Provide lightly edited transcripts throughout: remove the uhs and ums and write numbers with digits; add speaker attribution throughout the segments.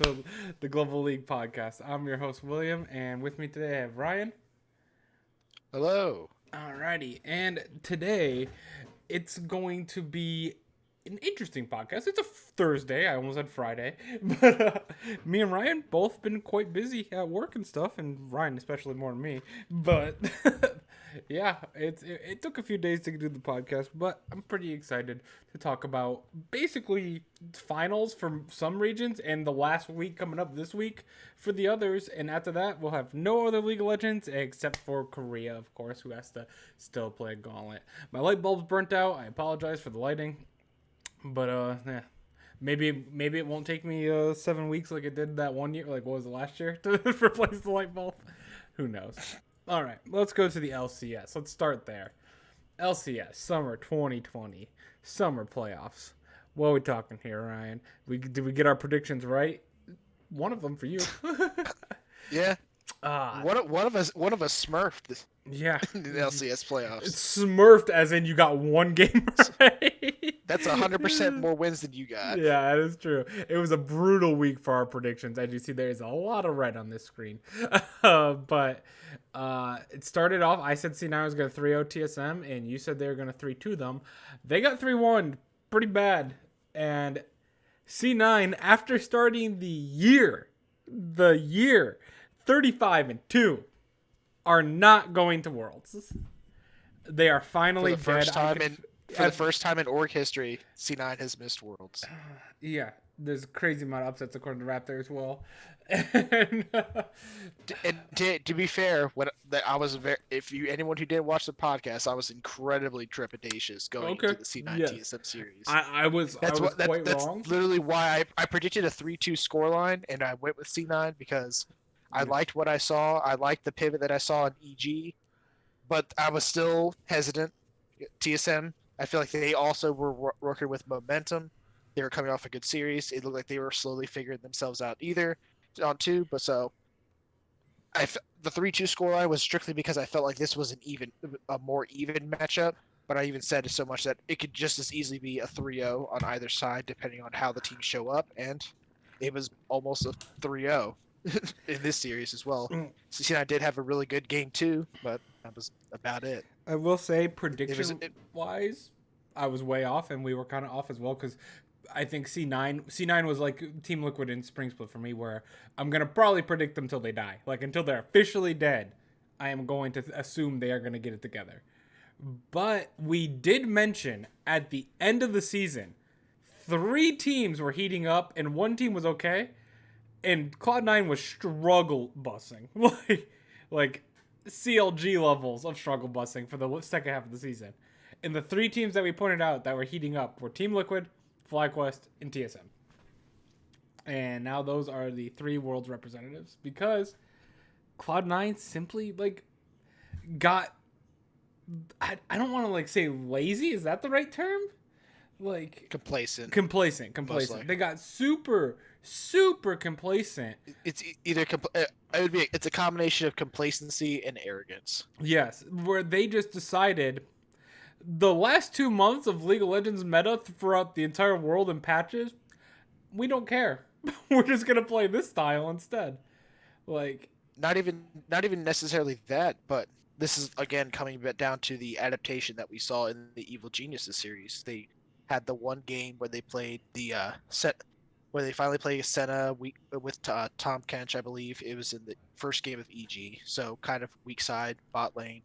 Speaker 1: the, the Global League podcast. I'm your host, William, and with me today I have Ryan.
Speaker 2: Hello.
Speaker 1: Alrighty, and today it's going to be an interesting podcast. It's a Thursday. I almost said Friday, but me and Ryan both been quite busy at work and stuff, and Ryan especially more than me. But yeah, it took a few days to do the podcast, but I'm pretty excited to talk about basically finals for some regions and the last week coming up this week for the others. And after that, we'll have no other League of Legends except for Korea, of course, who has to still play Gauntlet. My light bulb's burnt out. I apologize for the lighting, but yeah. Maybe it won't take me 7 weeks like it did that one year, like what was it last year, to replace the light bulb. Who knows? All right, let's go to the LCS. Let's start there. LCS Summer 2020 Summer Playoffs. What are we talking here, Ryan? Did we get our predictions right? One of them for you.
Speaker 2: Yeah.
Speaker 1: Ah,
Speaker 2: One of us smurfed
Speaker 1: yeah.
Speaker 2: in the LCS playoffs.
Speaker 1: It's smurfed as in you got one game right.
Speaker 2: That's 100% more wins than you got.
Speaker 1: Yeah, that is true. It was a brutal week for our predictions. As you see, there's a lot of red on this screen. But it started off, I said C9 was going to 3-0 TSM, and you said they were going to 3-2 them. They got 3-1 pretty bad. And C9, after starting the year 35-2, are not going to Worlds. They are finally dead.
Speaker 2: For the first time in org history, C9 has missed Worlds.
Speaker 1: Yeah, there's a crazy amount of upsets according to Raptor as well. And,
Speaker 2: And to be fair, I was anyone who didn't watch the podcast, I was incredibly trepidatious going
Speaker 1: okay,
Speaker 2: into the C9
Speaker 1: yes,
Speaker 2: TSM series.
Speaker 1: I was quite
Speaker 2: That's
Speaker 1: wrong.
Speaker 2: literally why I predicted a 3-2 scoreline, and I went with C9 because I liked what I saw. I liked the pivot that I saw in EG, but I was still hesitant. TSM, I feel like they also were working with momentum. They were coming off a good series. It looked like they were slowly figuring themselves out either on two. But so the 3-2 scoreline was strictly because I felt like this was a more even matchup. But I even said so much that it could just as easily be a 3-0 on either side, depending on how the teams show up. And it was almost a 3-0 in this series as well. So I did have a really good game too, but that was about it.
Speaker 1: I will say, prediction-wise, I was way off, and we were kind of off as well because I think C9 was like Team Liquid in Spring Split for me, where I'm gonna probably predict them till they die, like until they're officially dead. I am going to assume they are gonna get it together. But we did mention at the end of the season, 3 teams were heating up, and one team was okay, and Cloud9 was struggle bussing, like CLG levels of struggle bussing for the second half of the season. And the 3 teams that we pointed out that were heating up were Team Liquid, FlyQuest, and TSM. And now those are the 3 Worlds representatives because Cloud9 simply got, I don't want to say lazy. Is that the right term?
Speaker 2: Complacent.
Speaker 1: Complacent. They got super complacent.
Speaker 2: It's either it's a combination of complacency and arrogance.
Speaker 1: Yes, where they just decided the last 2 months of League of Legends meta throughout the entire world in patches, we don't care. We're just gonna play this style instead.
Speaker 2: Not even necessarily that, but this is again coming down to the adaptation that we saw in the Evil Geniuses series. They had the one game where they played the where they finally played Senna with Tom Kench, I believe. It was in the first game of EG, so kind of weak side bot lane,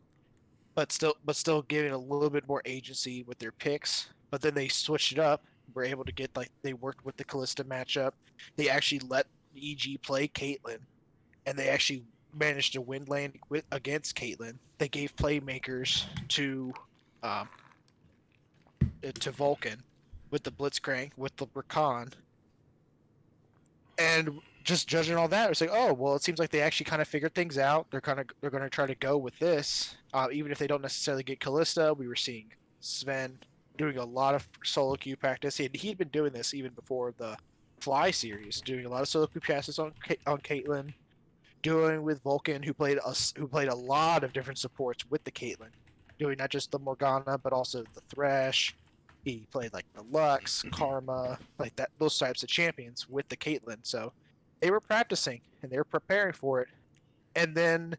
Speaker 2: but still giving a little bit more agency with their picks. But then they switched it up. Were able to get they worked with the Callista matchup. They actually let EG play Caitlyn, and they actually managed to win lane against Caitlyn. They gave playmakers to Vulcan with the Blitzcrank, with the Rakan. And just judging all that, it's like, oh, well, it seems like they actually kind of figured things out. They're going to try to go with this, even if they don't necessarily get Callista. We were seeing Sven doing a lot of solo queue practice. He'd been doing this even before the Fly series, doing a lot of solo queue passes on Caitlyn, doing with Vulcan, who played a lot of different supports with the Caitlyn, doing not just the Morgana but also the Thresh. He played the Lux, Karma, those types of champions with the Caitlyn. So They were practicing and they were preparing for it, and then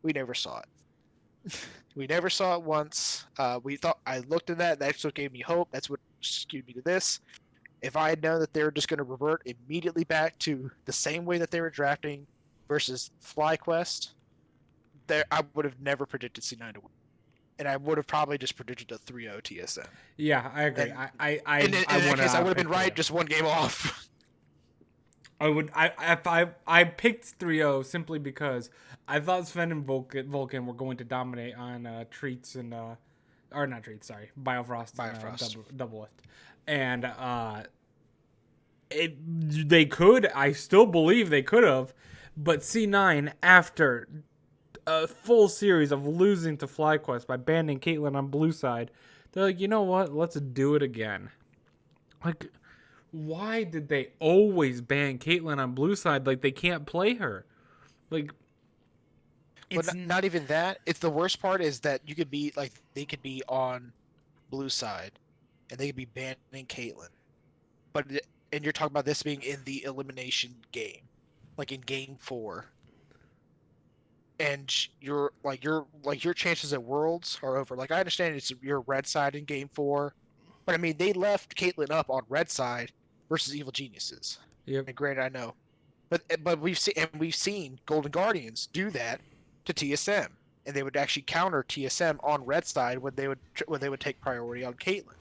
Speaker 2: we never saw it. We never saw it once. We thought I looked at that. That's what gave me hope. That's what skewed me to this. If I had known that they were just going to revert immediately back to the same way that they were drafting versus FlyQuest, there I would have never predicted C9 to win, and I would have probably just predicted a 3-0 TSM.
Speaker 1: Yeah, I agree.
Speaker 2: And
Speaker 1: I
Speaker 2: in that
Speaker 1: want
Speaker 2: case, I would
Speaker 1: to
Speaker 2: have been
Speaker 1: pick
Speaker 2: right,
Speaker 1: 3-0.
Speaker 2: just one game off.
Speaker 1: I would I picked 3-0 simply because I thought Sven and Vulcan were going to dominate on treats and or not treats, sorry, Biofrost and
Speaker 2: Biofrost.
Speaker 1: double lift. And they could, I still believe they could have, but C9 after a full series of losing to FlyQuest by banning Caitlyn on blue side, they're like, you know what? Let's do it again. Like, why did they always ban Caitlyn on blue side? Like, they can't play her. Like,
Speaker 2: But
Speaker 1: it's
Speaker 2: not even that. It's the worst part is that you could be like they could be on blue side, and they could be banning Caitlyn. But and you're talking about this being in the elimination game, like in game 4, and your chances at Worlds are over. Like I understand it's your red side in game 4, but I mean they left Caitlyn up on red side versus Evil Geniuses.
Speaker 1: yep.
Speaker 2: And granted, I know, but we've seen Golden Guardians do that to TSM, and they would actually counter TSM on red side when they would take priority on Caitlyn.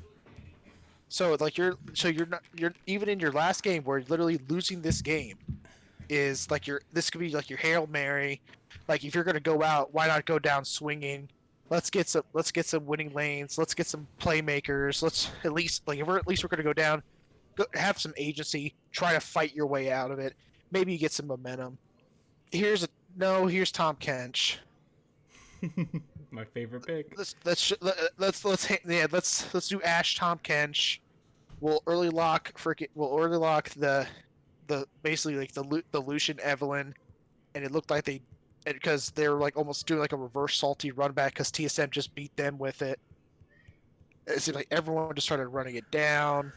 Speaker 2: So like you're even in your last game where literally losing this game is like this could be like your Hail Mary. Like if you're gonna go out, why not go down swinging? Let's get some winning lanes. Let's get some playmakers. Let's at least like if we're gonna go down, have some agency. Try to fight your way out of it. Maybe you get some momentum. Here's Tom Kench.
Speaker 1: My favorite pick.
Speaker 2: Let's do Ash Tom Kench. We'll early lock the basically like the Lucian Evelyn, and it looked like because they were like almost doing like a reverse salty run back because TSM just beat them with it. It seemed like everyone just started running it down.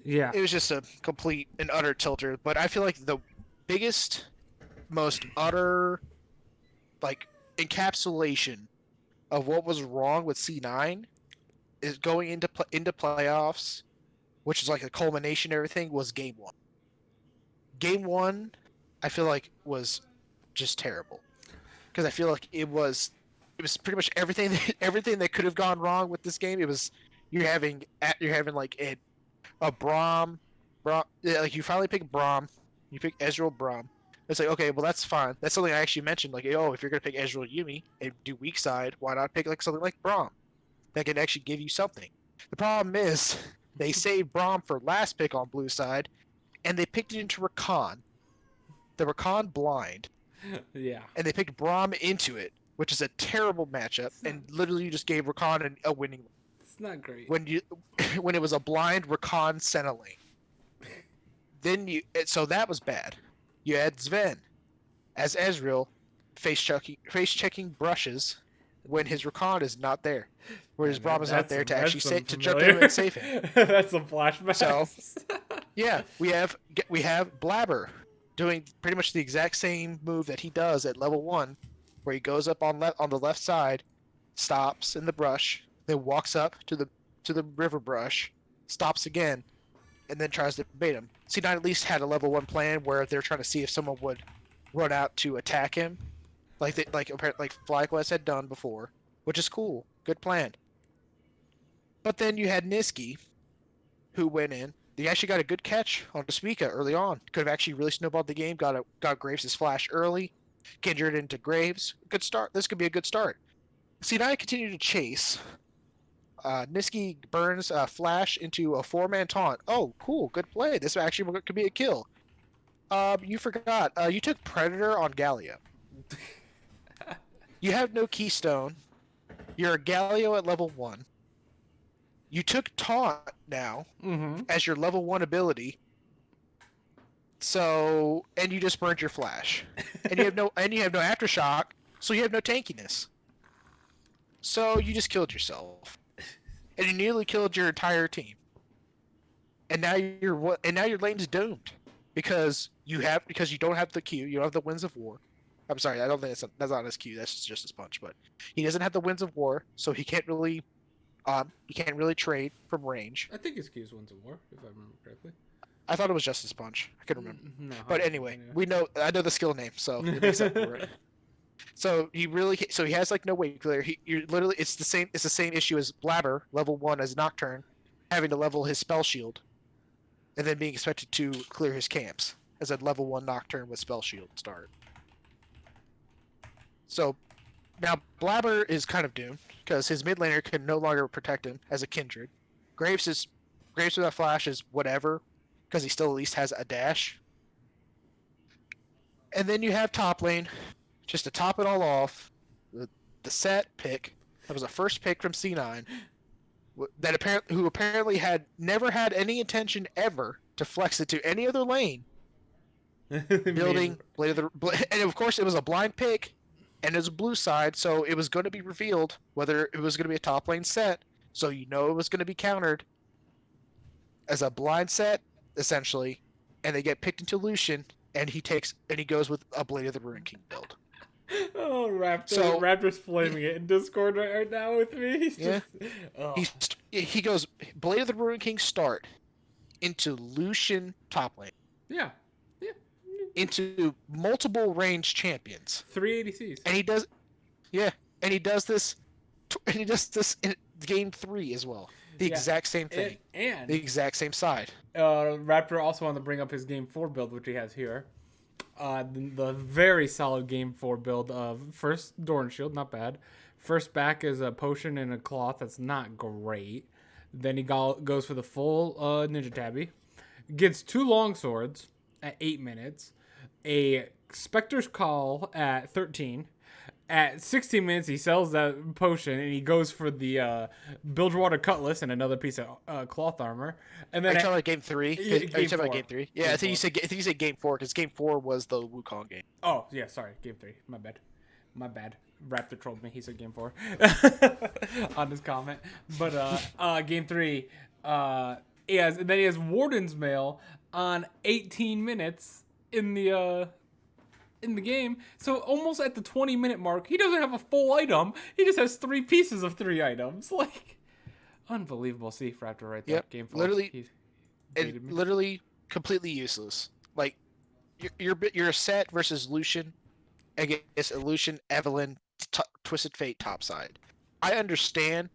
Speaker 1: Yeah.
Speaker 2: It was just a complete and utter tilter. But I feel like the biggest, most utter like encapsulation of what was wrong with C9 is going into playoffs, which is like a culmination of everything, was game 1. Game 1, I feel like was just terrible because I feel like it was pretty much everything that could have gone wrong with this game. It was you're having like a Braum, like you finally pick Braum, you pick Ezreal Braum. It's like, okay, well that's fine. That's something I actually mentioned. Like, oh, if you're gonna pick Ezreal Yumi and do weak side, why not pick like something like Braum that can actually give you something? The problem is they saved Braum for last pick on blue side, and they picked it into Rakan, the Rakan blind,
Speaker 1: Yeah.
Speaker 2: and they picked Braum into it, which is a terrible matchup, and literally you just gave Rakan a winning.
Speaker 1: It's not great.
Speaker 2: When it was a blind Rakan Senna lane. So that was bad. You had Sven as Ezreal face checking brushes when his Rakan is not there, where his Braum is not there to actually jump in and save him.
Speaker 1: That's some flashbacks.
Speaker 2: So yeah, we have Blabber doing pretty much the exact same move that he does at level 1, where he goes up on the left side, stops in the brush, then walks up to the river brush, stops again, and then tries to bait him. C9 at least had a level 1 plan where they're trying to see if someone would run out to attack him, like FlyQuest had done before, which is cool, good plan. But then you had Niski, who went in. He actually got a good catch on Spica early on. Could have actually really snowballed the game. Got Graves' flash early, Kindred into Graves. Good start. This could be a good start. C9 continued to chase. Niski burns Flash into a 4-man taunt. Oh, cool. Good play. This actually could be a kill. You forgot. You took Predator on Galio. You have no Keystone. You're a Galio at level 1. You took Taunt now as your level 1 ability. So, and you just burned your Flash. And you have no Aftershock, so you have no tankiness. So you just killed yourself. And you nearly killed your entire team. And now your lane's doomed because you don't have the Q, you don't have the Winds of War. I'm sorry, I don't think that's not his Q. That's just his punch. But he doesn't have the Winds of War, so he can't really trade from range.
Speaker 1: I think his Q's Winds of War, if I remember correctly.
Speaker 2: I thought it was just his punch. I couldn't remember.
Speaker 1: No,
Speaker 2: But anyway, I know the skill name, so it makes up for it. So he has like no weight clear. You're literally it's the same issue as Blabber level 1 as Nocturne, having to level his spell shield, and then being expected to clear his camps as a level 1 Nocturne with spell shield start. So now Blabber is kind of doomed because his mid laner can no longer protect him as a kindred. Graves without flash is whatever because he still at least has a dash. And then you have top lane, just to top it all off, the set pick that was a first pick from C9 who apparently had never had any intention ever to flex it to any other lane. Building and of course it was a blind pick, and it was a blue side, so it was going to be revealed whether it was going to be a top lane set. So it was going to be countered as a blind set essentially, and they get picked into Lucian, and he goes with a Blade of the Ruined King build.
Speaker 1: Oh, Raptor's flaming it in Discord right now with me.
Speaker 2: He goes Blade of the Ruined King start into Lucian top lane.
Speaker 1: Yeah.
Speaker 2: Into multiple range champions.
Speaker 1: 3 ADCs.
Speaker 2: And he does this in game 3 as well. The exact same thing. And the exact same side.
Speaker 1: Raptor also wanted to bring up his game 4 build, which he has here. The very solid game 4 build of first Doran Shield, not bad. First back is a potion and a cloth that's not great. Then he goes for the full Ninja Tabby. Gets 2 long swords at 8 minutes. A Spectre's Call at 13. At 16 minutes, he sells that potion, and he goes for the Bilgewater Cutlass and another piece of cloth armor. And then
Speaker 2: are you talking about game 3?
Speaker 1: Are you talking
Speaker 2: about game 3? Yeah, I think you said game 4, because game 4 was the Wukong game.
Speaker 1: Oh, yeah, sorry, game 3. My bad. Raptor trolled me. He said game 4 on his comment. But game 3, and then he has Warden's Mail on 18 minutes in the game. So almost at the 20-minute mark, he doesn't have a full item. He just has 3 pieces of 3 items. Like, unbelievable. See, Raptor right there.
Speaker 2: Yep.
Speaker 1: Game 4.
Speaker 2: Literally completely useless. Like, you're a set versus Lucian against a Lucian Evelyn Twisted Fate topside. I understand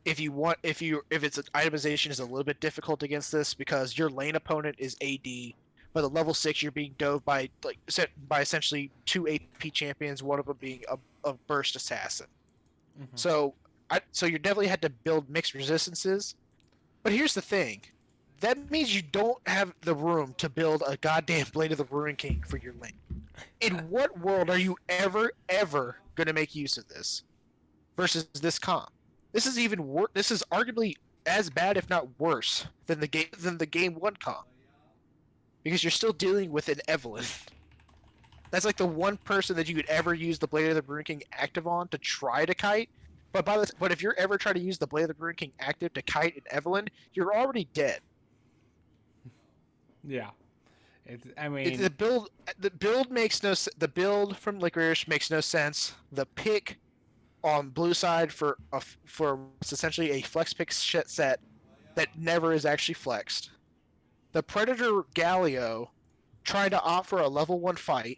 Speaker 2: if its itemization is a little bit difficult against this because your lane opponent is AD. But at level 6, you're being dove by essentially 2 AP champions, one of them being a burst assassin. Mm-hmm. So you definitely had to build mixed resistances. But here's the thing: that means you don't have the room to build a goddamn Blade of the Ruined King for your lane. In what world are you ever going to make use of this versus this comp? This is even worse. This is arguably as bad, if not worse, than the game 1 comp. Because you're still dealing with an Evelyn. That's like the one person that you could ever use the Blade of the Ruined King active on to try to kite. But if you're ever trying to use the Blade of the Ruined King active to kite an Evelyn, you're already dead.
Speaker 1: Yeah,
Speaker 2: the build makes no. The build from Licorice makes no sense. The pick on blue side for what's essentially a flex pick set that never is actually flexed. The Predator Galio trying to opt for a level 1 fight,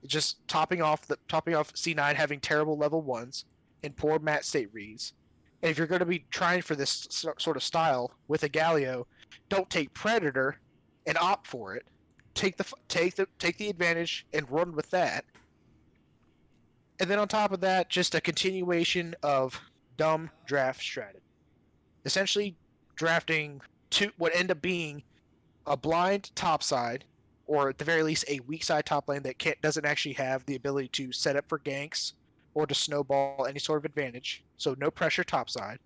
Speaker 2: just topping off C9 having terrible level 1s and poor mat state reads. And if you're going to be trying for this sort of style with a Galio, don't take Predator and opt for it. Take the advantage and run with that. And then on top of that, just a continuation of dumb draft strategy. Essentially drafting what end up being a blind top side, or at the very least a weak side top lane that doesn't actually have the ability to set up for ganks or to snowball any sort of advantage. So no pressure top side.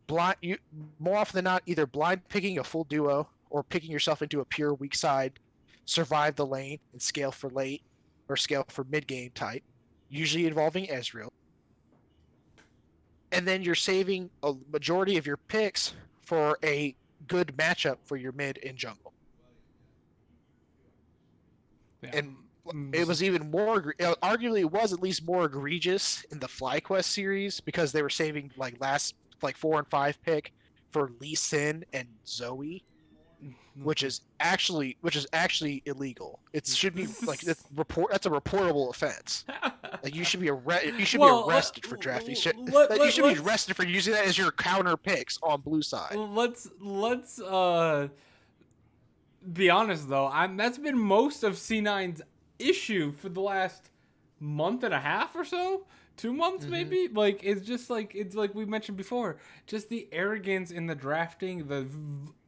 Speaker 2: More often than not, either blind picking a full duo or picking yourself into a pure weak side, survive the lane and scale for late or scale for mid game type, usually involving Ezreal. And then you're saving a majority of your picks for a good matchup for your mid and jungle.
Speaker 1: Yeah.
Speaker 2: And it was even more, arguably, it was at least more egregious in the FlyQuest series because they were saving like last like 4 and 5 pick for Lee Sin and Zoe, which is actually illegal. It should be like that's a reportable offense. Like you should be
Speaker 1: Well,
Speaker 2: arrested for drafting. You should be
Speaker 1: let's
Speaker 2: arrested for using that as your counter picks on blue side.
Speaker 1: let's be honest though. That's been most of C9's issue for the last month and a half or so. 2 months maybe. Like it's like we mentioned before, just the arrogance in the drafting, the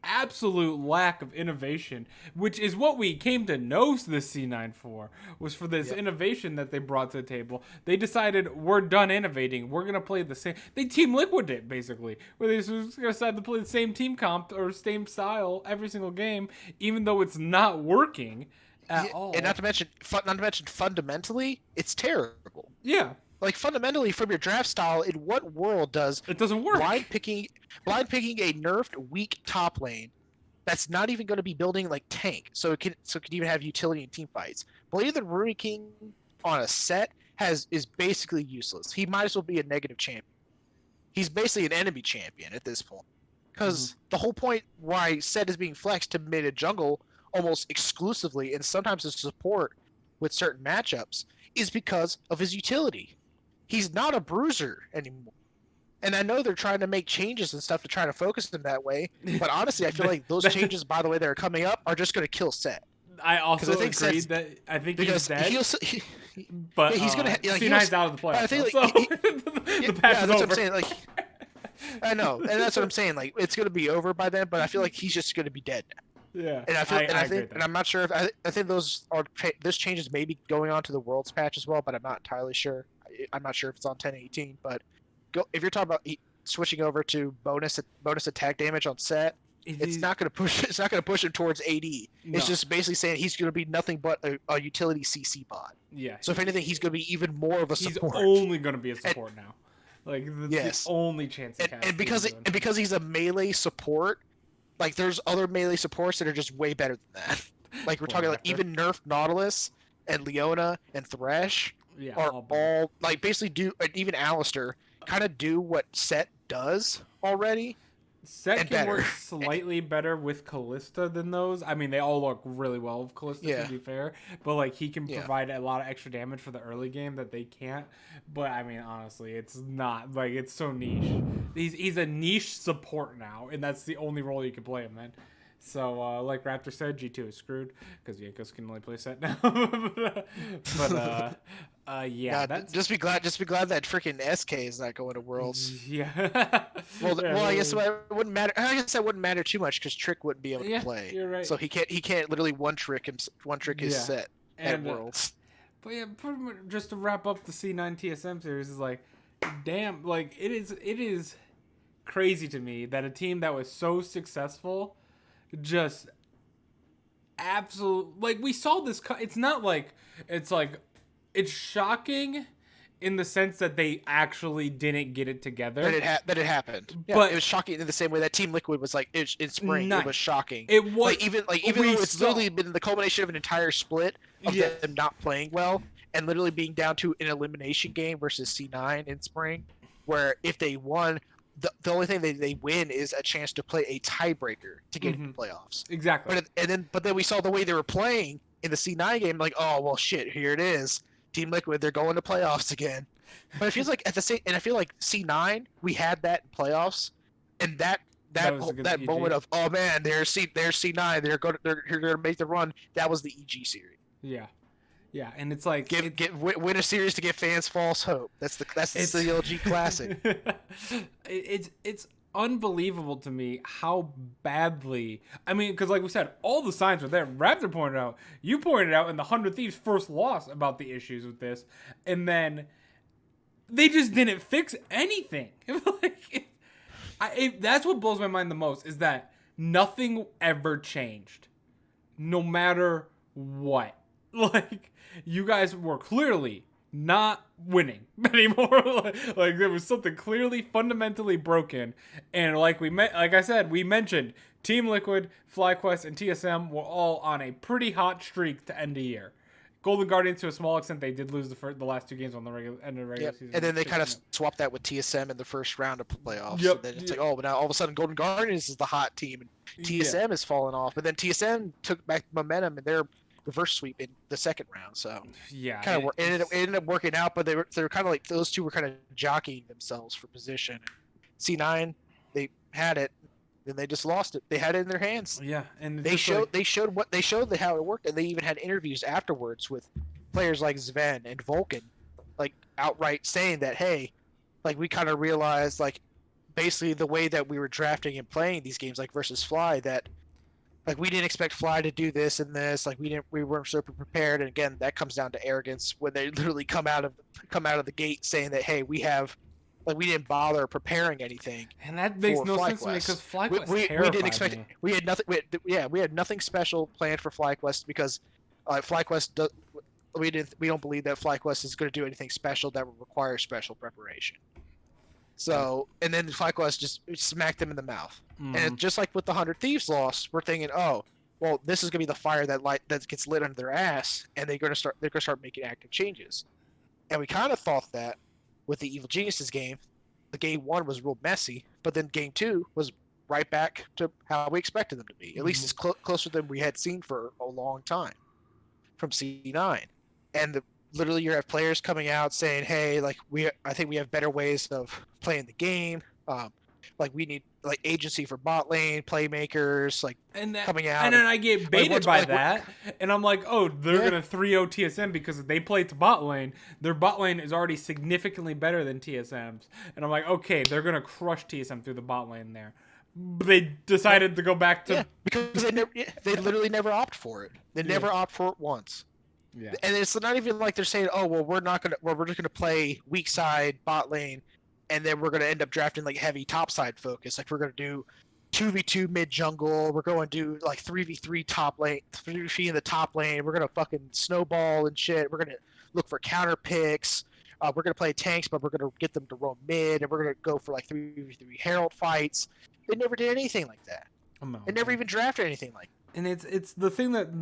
Speaker 1: absolute lack of innovation, which is what we came to know this C9 for, was for this innovation that they brought to the table. They decided, we're done innovating, we're gonna play the same. They Team Liquid it basically, where they just decided to play the same team comp or same style every single game, even though it's not working at all.
Speaker 2: And not to mention fundamentally, it's terrible.
Speaker 1: Yeah.
Speaker 2: Like fundamentally, from your draft style, in what world does
Speaker 1: it doesn't work?
Speaker 2: Blind picking a nerfed weak top lane that's not even going to be building like tank, so it can even have utility in team fights. Blade of the Ruined King on a set is basically useless. He might as well be a negative champion. He's basically an enemy champion at this point, because the whole point why set is being flexed to mid and jungle almost exclusively, and sometimes as support with certain matchups, is because of his utility. He's not a bruiser anymore. And I know they're trying to make changes and stuff to try to focus him that way, but honestly, I feel like those changes, by the way, that are coming up are just going to kill Set.
Speaker 1: I also agree that I think he's dead. But
Speaker 2: he's going to
Speaker 1: C9's out of the playoffs.
Speaker 2: I think
Speaker 1: the patch is
Speaker 2: that's
Speaker 1: over.
Speaker 2: what I'm saying. Like, I know, and that's what I'm saying. Like, it's going to be over by then, but I feel like he's just going to be dead now.
Speaker 1: Yeah,
Speaker 2: and I think, and I'm not sure if I think those changes may be going on to the Worlds patch as well, but I'm not entirely sure. I'm not sure if it's on 1018, but if you're talking about switching over to bonus attack damage on Set, it's not going to push. It's not going to push him towards AD. No. It's just basically saying he's going to be nothing but a utility CC bot.
Speaker 1: Yeah.
Speaker 2: So if anything, he's going to be even more of a support.
Speaker 1: He's only going to be a support now. Like that's the only chance he has.
Speaker 2: And because he's a melee support. Like, there's other melee supports that are just way better than that. Like, we're talking like even nerfed Nautilus and Leona and Thresh are all like basically even Alistair kind of do what Set does already.
Speaker 1: Set can work slightly better with Kalista than those. I mean, they all look really well with Kalista, to be fair. But, like, he can provide a lot of extra damage for the early game that they can't. But, I mean, honestly, it's not. Like, it's so niche. He's a niche support now, and that's the only role you can play him in. So, like Raptor said, G2 is screwed because Yankos can only play Set now. Yeah.
Speaker 2: God, just be glad that freaking SK is not going to Worlds.
Speaker 1: Yeah.
Speaker 2: Well, I guess it wouldn't matter. I guess that wouldn't matter too much because Trick wouldn't be able to play.
Speaker 1: You're right.
Speaker 2: So he can't literally one trick his Set at Worlds.
Speaker 1: But yeah, pretty much just to wrap up the C9 TSM series is like, damn, like it is crazy to me that a team that was so successful just absolute, like, we saw this. It's not like it's shocking in the sense that they actually didn't get it together.
Speaker 2: That it happened. Yeah, but it was shocking in the same way that Team Liquid was like in spring. It was shocking.
Speaker 1: It was
Speaker 2: even though it's literally been the culmination of an entire split of them not playing well and literally being down to an elimination game versus C9 in spring, where if they won, the only thing they win is a chance to play a tiebreaker to get into the playoffs.
Speaker 1: Exactly.
Speaker 2: But then we saw the way they were playing in the C9 game, like, oh well, shit, here it is. Team Liquid, they're going to playoffs again. But it feels like I feel like C9, we had that in playoffs, and that moment of, oh man, there's C9, they're going to make the run. That was the EG series.
Speaker 1: Yeah, yeah, and it's like
Speaker 2: win a series to give fans false hope. That's the CLG classic.
Speaker 1: It's unbelievable to me how badly. I mean, because like we said, all the signs were there. Raptor pointed out, you pointed out in the 100 Thieves first loss about the issues with this, and then they just didn't fix anything. That's what blows my mind the most, is that nothing ever changed, no matter what. Like, you guys were clearly not winning anymore. Like there was something clearly fundamentally broken, and like I said, we mentioned Team Liquid, FlyQuest, and TSM were all on a pretty hot streak to end the year. Golden Guardians to a small extent they did lose the last 2 games on the end of the regular
Speaker 2: Yep.
Speaker 1: season.
Speaker 2: And then they kind of
Speaker 1: Yep.
Speaker 2: swapped that with TSM in the first round of playoffs.
Speaker 1: Yep.
Speaker 2: And then it's like, oh, but now all of a sudden Golden Guardians is the hot team, and TSM has fallen off. But then TSM took back momentum in their reverse sweep in the second round. So
Speaker 1: Yeah.
Speaker 2: kind of it ended up working out, but they were kind of like those two were kind of jockeying themselves for position. C9, they had it, then they just lost it. They had it in their hands.
Speaker 1: Yeah, and
Speaker 2: They showed how it worked, and they even had interviews afterwards with players like Sven and Vulcan, like outright saying that, hey, like we kind of realized like basically the way that we were drafting and playing these games like versus Fly, that like we didn't expect Fly to do this and this, like we weren't super prepared. And again, that comes down to arrogance when they literally come out of the gate saying that, hey, we didn't bother preparing anything.
Speaker 1: And that makes no sense to me because FlyQuest
Speaker 2: we didn't expect
Speaker 1: me.
Speaker 2: We had nothing. We had nothing special planned for FlyQuest because FlyQuest we don't believe that FlyQuest is going to do anything special that would require special preparation. So, and then FlyQuest just smacked them in the mouth. And it's just like with the 100 Thieves loss, we're thinking, oh, well, this is going to be the fire that gets lit under their ass, and they're going to start making active changes. And we kind of thought that with the Evil Geniuses game, the game 1 was real messy, but then game 2 was right back to how we expected them to be. At least it's closer than we had seen for a long time from C9. And literally you have players coming out saying, hey, like I think we have better ways of playing the game. Like we need like agency for bot lane playmakers, like coming out.
Speaker 1: And then I get baited by that, and I'm like, oh, they're gonna 3-0 TSM because they play to bot lane. Their bot lane is already significantly better than TSM's, and I'm like, okay, they're gonna crush TSM through the bot lane there. But they decided to go back to
Speaker 2: because they literally never opt for it. They never opt for it once.
Speaker 1: Yeah.
Speaker 2: And it's not even like they're saying, oh, well, we're just gonna play weak side bot lane, and then we're gonna end up drafting like heavy top side focus. Like we're gonna do 2v2 mid jungle. We're going to do like 3v3 top lane, 3v3 in the top lane. We're gonna fucking snowball and shit. We're gonna look for counter picks. We're gonna play tanks, but we're gonna get them to roam mid, and we're gonna go for like 3v3 herald fights. They never did anything like that. They never even drafted anything like that.
Speaker 1: And it's the thing that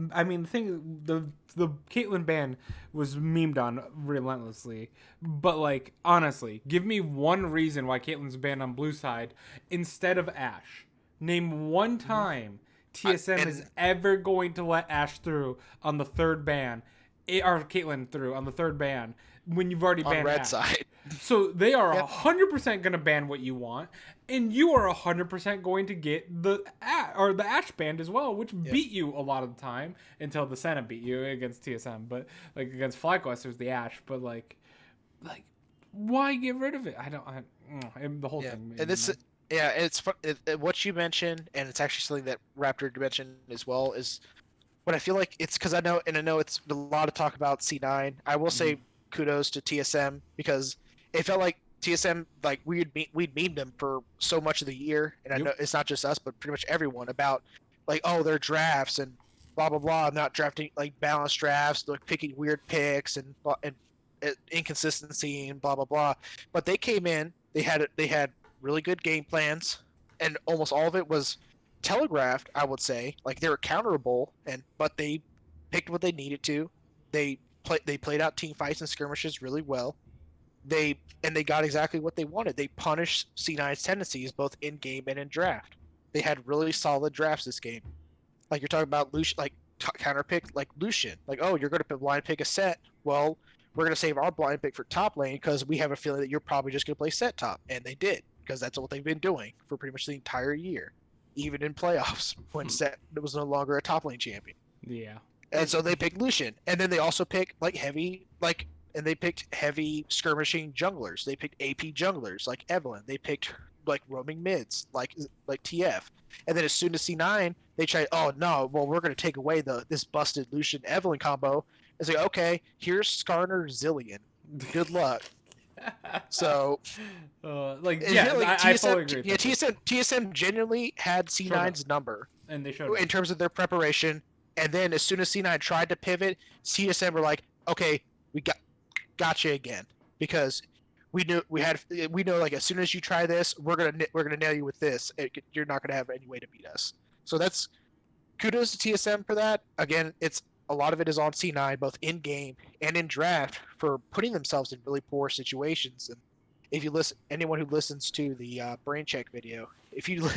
Speaker 1: the Caitlyn ban was memed on relentlessly, but like honestly, give me one reason why Caitlyn's banned on blue side instead of Ashe. Name one time TSM is ever going to let Ashe through on the third ban, or Caitlyn through on the third ban when you've already banned
Speaker 2: on red
Speaker 1: Ashe.
Speaker 2: Side.
Speaker 1: So they are 100% going to ban what you want, and you are 100% going to get the Ashe banned as well, which beat you a lot of the time until the Senna beat you against TSM. But like against FlyQuest, there's the Ashe. But like, why get rid of it? The whole thing.
Speaker 2: And this, it's what you mentioned, and it's actually something that Raptor mentioned as well. Is what I feel like it's because I know it's a lot of talk about C9. I will say kudos to TSM because it felt like TSM, like we'd memed them for so much of the year, and I know it's not just us, but pretty much everyone about like, oh, their drafts and blah blah blah, not drafting like balanced drafts, like picking weird picks and inconsistency and blah blah blah. But they came in, they had really good game plans, and almost all of it was telegraphed. I would say like they were counterable, but they picked what they needed to. They played out team fights and skirmishes really well. They got exactly what they wanted. They punished C9's tendencies both in game and in draft. They had really solid drafts this game. Like you're talking about Lucian, like counter pick like Lucian. Like, oh, you're going to blind pick a set. Well, we're going to save our blind pick for top lane because we have a feeling that you're probably just going to play set top, and they did because that's what they've been doing for pretty much the entire year, even in playoffs when set was no longer a top lane champion.
Speaker 1: Yeah.
Speaker 2: And so they picked Lucian, and then they also picked and they picked heavy skirmishing junglers. They picked AP junglers like Evelyn. They picked like roaming mids like TF. And then as soon as C9, they tried, oh no, well we're gonna take away this busted Lucian Evelyn combo. It's like, okay, here's Skarner Zillion. Good luck. So
Speaker 1: I fully agree.
Speaker 2: Yeah, TSM genuinely had C9's number,
Speaker 1: and they showed
Speaker 2: in terms of their preparation. And then as soon as C9 tried to pivot, CSM were like, okay, we got you again, because we know like as soon as you try this, we're gonna nail you with this. You're not gonna have any way to beat us. So that's kudos to TSM for that. Again, it's a lot of it is on C9, both in game and in draft, for putting themselves in really poor situations. And if you listen, anyone who listens to the brain check video, if you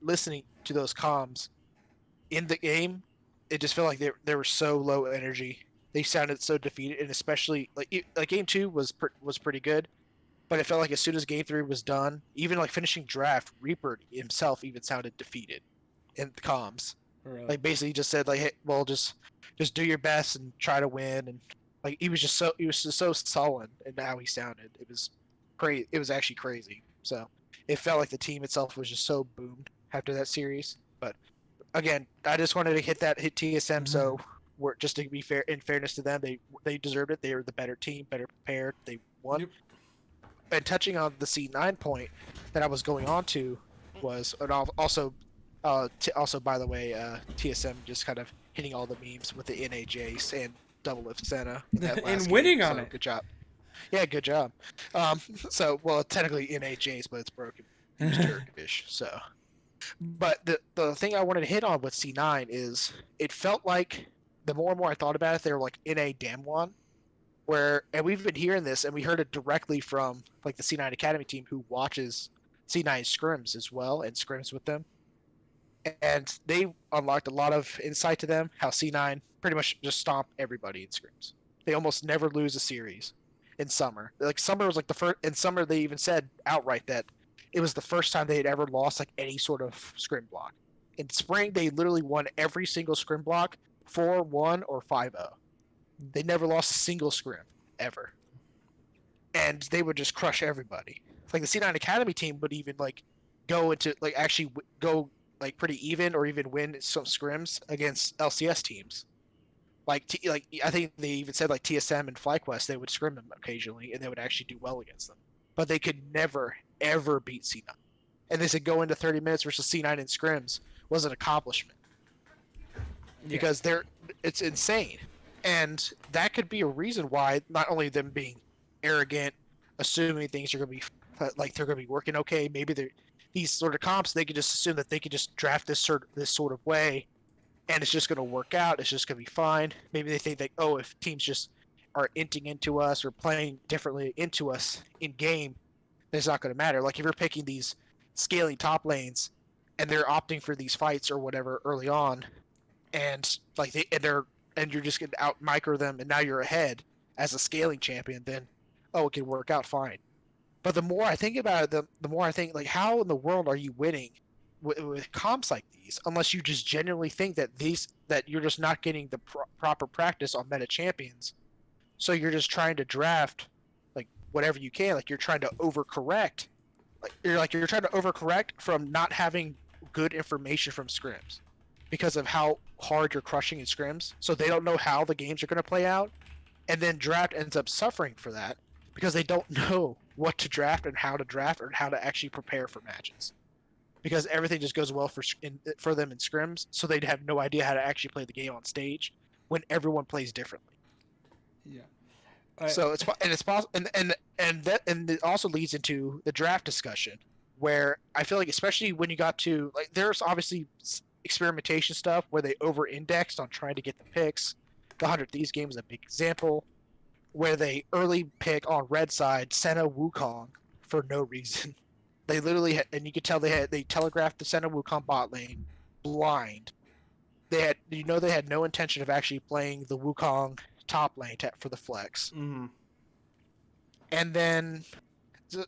Speaker 2: listening to those comms in the game, it just felt like they were so low energy. They sounded so defeated, and especially like game two was pretty good, but it felt like as soon as game three was done, even like finishing draft, Reaper himself even sounded defeated in the comms.
Speaker 1: Really.
Speaker 2: Like basically just said like, hey, well, just do your best and try to win. And like he was just so sullen in how he sounded. It was crazy. It was actually crazy. So it felt like the team itself was just so boomed after that series. But again, I just wanted to hit TSM. So we're just to be fair, in fairness to them, they deserved it. They were the better team, better prepared. They won.
Speaker 1: Yep.
Speaker 2: And touching on the C9 point that I was going on to was, and also, also by the way, TSM just kind of hitting all the memes with the NA Jace and double lift Senna in that last
Speaker 1: And winning
Speaker 2: game.
Speaker 1: on
Speaker 2: So
Speaker 1: it.
Speaker 2: good job. Yeah, good job. So well, technically NA Jace, but it's broken. He was Turkish, so. But the thing I wanted to hit on with C9 is it felt like the more and more I thought about it, they were like NA Damwon, where, and we've been hearing this and we heard it directly from like the C9 Academy team who watches C9 scrims as well and scrims with them, and they unlocked a lot of insight to them how C9 pretty much just stomp everybody in scrims. They almost never lose a series in summer. Like summer was like the first. In summer they even said outright that it was the first time they had ever lost like any sort of scrim block. In spring they literally won every single scrim block 4-1 or 5-0. They never lost a single scrim ever, and they would just crush everybody. Like the C9 Academy team would even like go into like actually go like pretty even or even win some scrims against LCS teams. Like I think they even said like TSM and FlyQuest they would scrim them occasionally and they would actually do well against them, but they could never ever beat C9. And they said go into 30 minutes versus C9 in scrims was an accomplishment because it's insane. And that could be a reason why not only them being arrogant, assuming things are going to be like they're going to be working okay, maybe they're these sort of comps they could just assume that they could just draft this sort of way and it's just going to work out, it's just going to be fine. Maybe they think that, oh, if teams just are inting into us or playing differently into us in game, it's not going to matter. Like if you're picking these scaling top lanes and they're opting for these fights or whatever early on, and like and you're just going to out micro them, and now you're ahead as a scaling champion, then oh, it can work out fine. But the more I think about it, the more I think like, how in the world are you winning with comps like these unless you just genuinely think that you're just not getting the proper practice on meta champions, so you're just trying to draft like whatever you can, like you're trying to overcorrect, you're trying to overcorrect from not having good information from scrims because of how hard you're crushing in scrims, so they don't know how the games are going to play out, and then draft ends up suffering for that because they don't know what to draft and how to actually prepare for matches, because everything just goes well for them in scrims, so they'd have no idea how to actually play the game on stage when everyone plays differently.
Speaker 1: Yeah.
Speaker 2: So it's possible, and it also leads into the draft discussion, where I feel like especially when you got to like, there's obviously experimentation stuff where they over-indexed on trying to get the picks. The 100 Thieves game is a big example, where they early pick on red side Senna Wukong for no reason. They literally and you could tell they telegraphed the Senna Wukong bot lane blind. They had no intention of actually playing the Wukong top lane for the flex.
Speaker 1: Mm-hmm.
Speaker 2: And then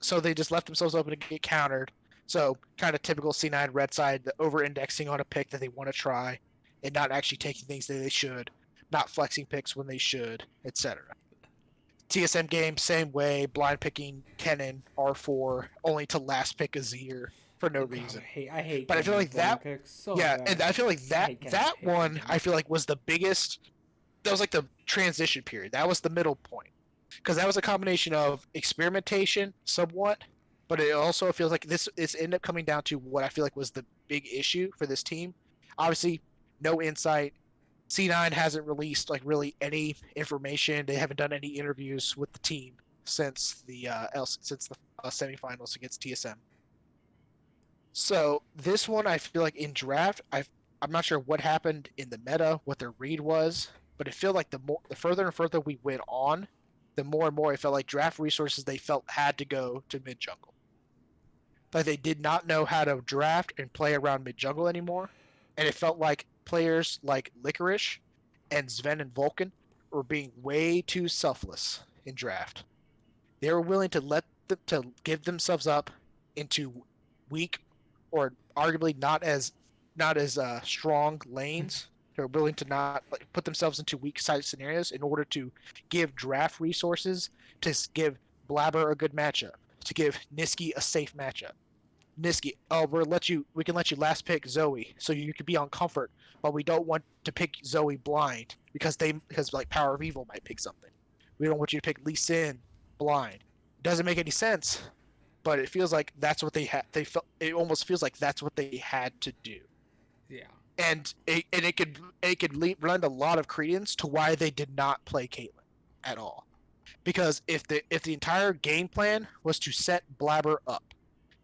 Speaker 2: so they just left themselves open to get countered. So kind of typical C9 red side, the over-indexing on a pick that they want to try and not actually taking things that they should, not flexing picks when they should, etc. TSM game, same way, blind picking Kennen R4 only to last pick Azir for no reason.
Speaker 1: I hate
Speaker 2: but I feel like that
Speaker 1: picks so
Speaker 2: yeah,
Speaker 1: bad.
Speaker 2: and I feel like that one I feel like was the biggest. That was like the transition period. That was the middle point, because that was a combination of experimentation somewhat, but it also feels like this ended up coming down to what I feel like was the big issue for this team. Obviously, no insight. C9 hasn't released like really any information. They haven't done any interviews with the team since the semifinals against TSM. So this one, I feel like in draft, I'm not sure what happened in the meta, what their read was, But it felt like the further and further we went on, the more and more it felt like draft resources they felt had to go to mid jungle. Like they did not know how to draft and play around mid jungle anymore, and it felt like players like Licorice and Sven and Vulcan were being way too selfless in draft. They were willing to to give themselves up into weak or arguably not as strong lanes. They're willing to not put themselves into weak side scenarios in order to give draft resources to give Blabber a good matchup, to give Niski a safe matchup. Niski, oh, we can let you last pick Zoe, so you could be on comfort, but we don't want to pick Zoe blind because like Power of Evil might pick something. We don't want you to pick Lee Sin blind. Doesn't make any sense, but it feels like that's what they had. They felt it almost feels like that's what they had to do.
Speaker 1: Yeah.
Speaker 2: And it could lend a lot of credence to why they did not play Caitlyn at all. Because if the entire game plan was to set Blabber up,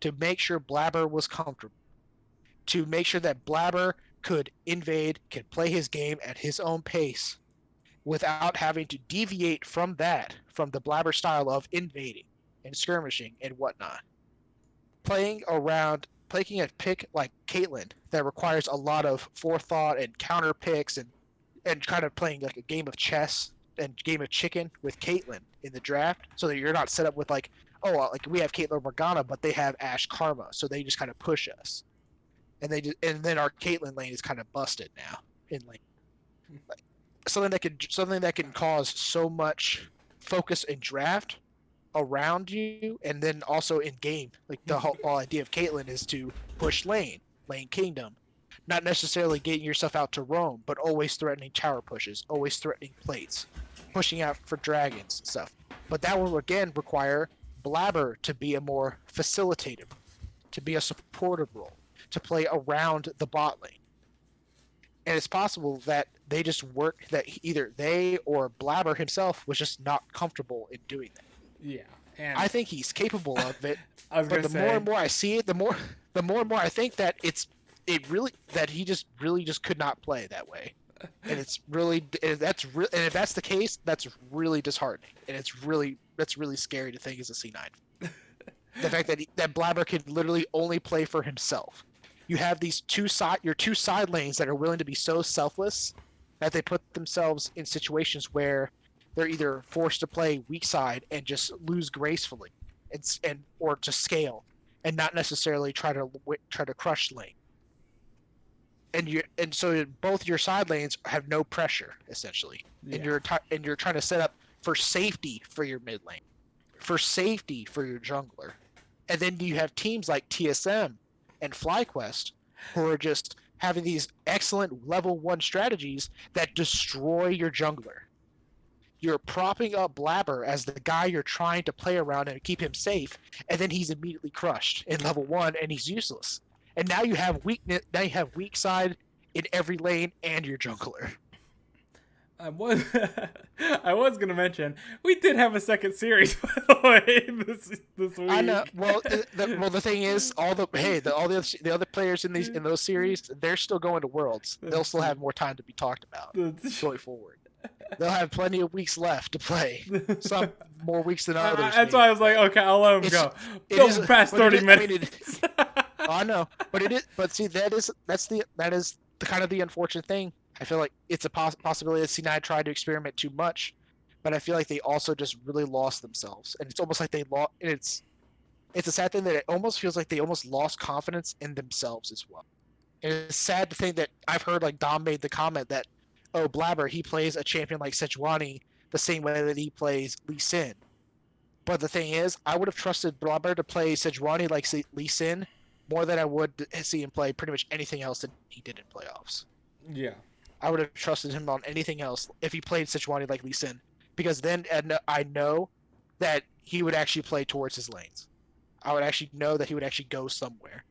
Speaker 2: to make sure Blabber was comfortable, to make sure that Blabber could invade, could play his game at his own pace, without having to deviate from the Blabber style of invading and skirmishing and whatnot. Playing a pick like Caitlyn that requires a lot of forethought and counter picks and kind of playing like a game of chess and game of chicken with Caitlyn in the draft, so that you're not set up with like, oh, like we have Caitlyn Morgana, but they have Ashe Karma, so they just kind of push us, and then our Caitlyn lane is kind of busted now in lane. Like, something that can cause so much focus in draft around you, and then also in game. Like the whole idea of Caitlyn is to push lane kingdom, not necessarily getting yourself out to roam, but always threatening tower pushes, always threatening plates, pushing out for dragons and stuff. But that will again require Blabber to be a more facilitative, to be a supportive role, to play around the bot lane. And it's possible that they just work that either they or Blabber himself was just not comfortable in doing that.
Speaker 1: Yeah. And
Speaker 2: I think he's capable of it,
Speaker 1: I was
Speaker 2: but
Speaker 1: gonna
Speaker 2: the more
Speaker 1: say,
Speaker 2: and more I see it, the more and more I think that he just really just could not play that way, and and if that's the case, that's really disheartening, and that's really scary to think as a C9. The fact that Blabber can literally only play for himself. You have your two side lanes that are willing to be so selfless that they put themselves in situations where they're either forced to play weak side and just lose gracefully, or to scale and not necessarily try to crush lane. And so both your side lanes have no pressure essentially,
Speaker 1: yeah.
Speaker 2: and you're trying to set up for safety for your mid lane, for safety for your jungler, and then you have teams like TSM and FlyQuest who are just having these excellent level 1 strategies that destroy your jungler. You're propping up Blabber as the guy you're trying to play around and keep him safe, and then he's immediately crushed in level 1 and he's useless. And now you have weak side in every lane and your jungler.
Speaker 1: I was I was gonna mention we did have a second series by the way this week.
Speaker 2: I know. Well, the thing is, all the other players in those series, they're still going to Worlds. They'll still have more time to be talked about going forward. They'll have plenty of weeks left to play. Some more weeks than others.
Speaker 1: That's why I was like, okay, I'll let him go. Don't pass 30 minutes.
Speaker 2: I know, but it is. But see, that is the kind of the unfortunate thing. I feel like it's a possibility that C9 tried to experiment too much, but I feel like they also just really lost themselves, and it's almost like they lost. It's a sad thing that it almost feels like they almost lost confidence in themselves as well. And it's sad to think that I've heard like Dom made the comment that, oh, Blabber, he plays a champion like Sejuani the same way that he plays Lee Sin. But the thing is, I would have trusted Blabber to play Sejuani like Lee Sin more than I would see him play pretty much anything else that he did in playoffs.
Speaker 1: Yeah.
Speaker 2: I would have trusted him on anything else if he played Sejuani like Lee Sin, because then I know that he would actually play towards his lanes. I would actually know that he would actually go somewhere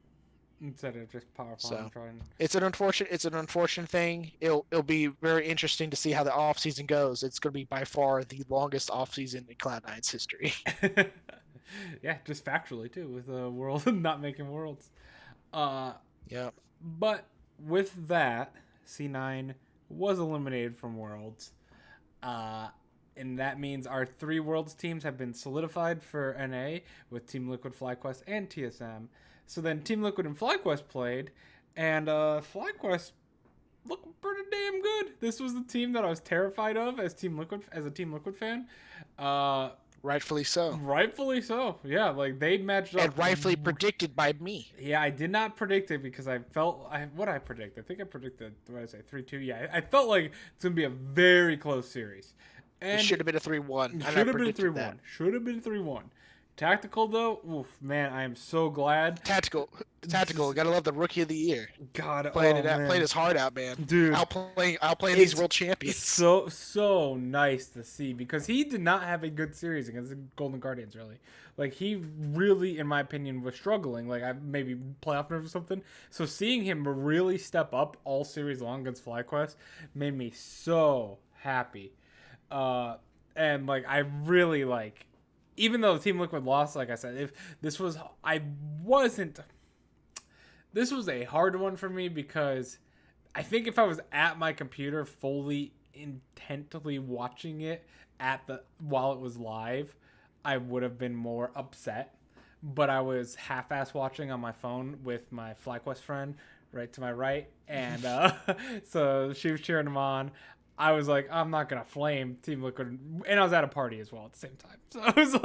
Speaker 1: Instead of just power
Speaker 2: so,
Speaker 1: trying.
Speaker 2: It's an unfortunate thing. It'll be very interesting to see how the off season goes. It's going to be by far the longest off season in Cloud9's history.
Speaker 1: Yeah, just factually too, with the world not making worlds.
Speaker 2: Yeah.
Speaker 1: But with that, C9 was eliminated from Worlds. And that means our 3 Worlds teams have been solidified for NA with Team Liquid, FlyQuest, and TSM. So then Team Liquid and FlyQuest played, and FlyQuest looked pretty damn good. This was the team that I was terrified of as a Team Liquid fan.
Speaker 2: Rightfully so.
Speaker 1: Rightfully so. Yeah, like they matched up.
Speaker 2: And rightfully predicted by me.
Speaker 1: Yeah, I did not predict it because I felt what I predict. I think I predicted 3-2. Yeah, I felt like it's gonna be a very close series. And
Speaker 2: it should have been a 3-1.
Speaker 1: Should have been a 3-1. Should have been 3-1. Tactical though, oof, man, I am so glad.
Speaker 2: Tactical. Gotta love the Rookie of the Year.
Speaker 1: God,
Speaker 2: played his heart out, man.
Speaker 1: Dude,
Speaker 2: outplaying these world champions.
Speaker 1: So nice to see because he did not have a good series against the Golden Guardians. Really, like he really, in my opinion, was struggling. Like I maybe playoff nerves or something. So seeing him really step up all series long against FlyQuest made me so happy. And like I really like. Even though Team Liquid lost, like I said, this was a hard one for me because I think if I was at my computer fully intently watching it while it was live, I would have been more upset. But I was half-ass watching on my phone with my FlyQuest friend right to my right, and so she was cheering him on. I was like, I'm not gonna flame Team Liquid, and I was at a party as well at the same time. So I was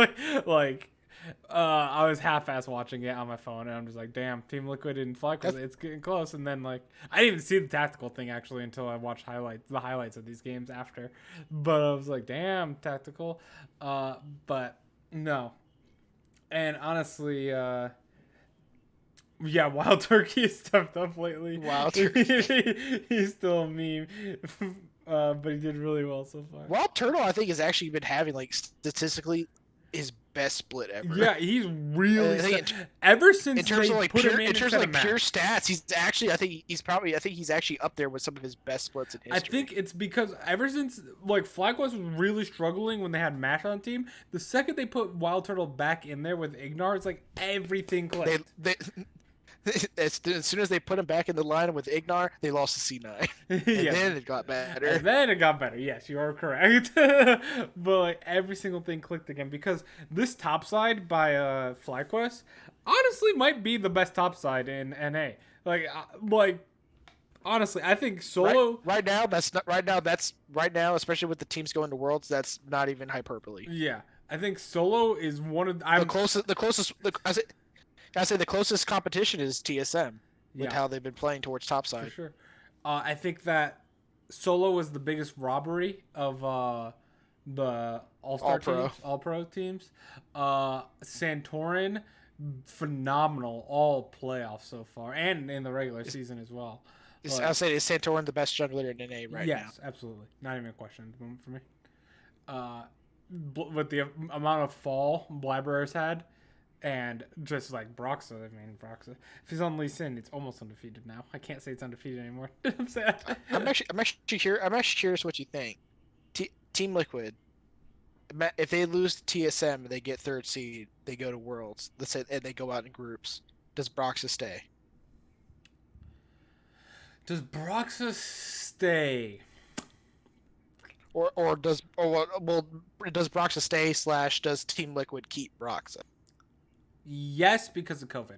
Speaker 1: I was half-ass watching it on my phone, and I'm just like, damn, Team Liquid and FlyQuest, it's getting close. And then like, I didn't even see the tactical thing actually until I watched the highlights of these games after. But I was like, damn, tactical. But no, and honestly, yeah, Wild Turkey has stepped up lately.
Speaker 2: Wild Turkey,
Speaker 1: he's still a meme. But he did really well so far.
Speaker 2: Wild Turtle, I think, has actually been having like statistically his best split ever.
Speaker 1: Yeah, he's really ever since
Speaker 2: in terms
Speaker 1: they
Speaker 2: of like
Speaker 1: put
Speaker 2: pure,
Speaker 1: him in
Speaker 2: terms of like
Speaker 1: map.
Speaker 2: pure stats. He's actually, I think he's actually up there with some of his best splits in history.
Speaker 1: I think it's because ever since like FlyQuest was really struggling when they had Mash on team, the second they put Wild Turtle back in there with Ignar, it's like everything clicked.
Speaker 2: As soon as they put him back in the line with Ignar, they lost to C9. And then it got better.
Speaker 1: Yes, you are correct. But like every single thing clicked again because this top side by FlyQuest honestly might be the best top side in NA. Like honestly, I think solo
Speaker 2: right now, especially with the teams going to Worlds, that's not even hyperbole.
Speaker 1: Yeah, I think solo is one of
Speaker 2: I say the closest competition is TSM with how they've been playing towards topside.
Speaker 1: For sure. I think that solo was the biggest robbery of the all-pro teams. Santorin, phenomenal all playoffs so far, and in the regular season as well.
Speaker 2: I'll say is Santorin the best jungler in NA right now?
Speaker 1: Yes, absolutely. Not even a question at the moment for me. With the amount of fall Blabberers had. And just like Broxa, Broxa. If he's on Lee Sin, it's almost undefeated now. I can't say it's undefeated anymore. I'm sad.
Speaker 2: I'm actually curious what you think. Team Liquid, if they lose to TSM, they get 3rd seed. They go to Worlds. Let's say, and they go out in groups. Does Broxa stay?
Speaker 1: Does Broxa stay?
Speaker 2: Or does Broxa stay / does Team Liquid keep Broxa?
Speaker 1: Yes, because of COVID.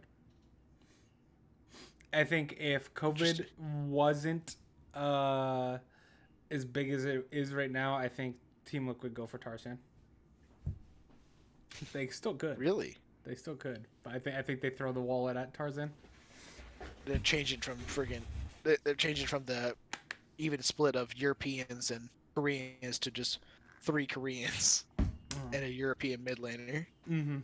Speaker 1: I think if COVID wasn't as big as it is right now, I think Team Liquid go for Tarzan. They still could.
Speaker 2: Really?
Speaker 1: They still could. But I think they throw the wallet at Tarzan.
Speaker 2: They're changing from the even split of Europeans and Koreans to just 3 Koreans and a European mid laner.
Speaker 1: Mm-hmm.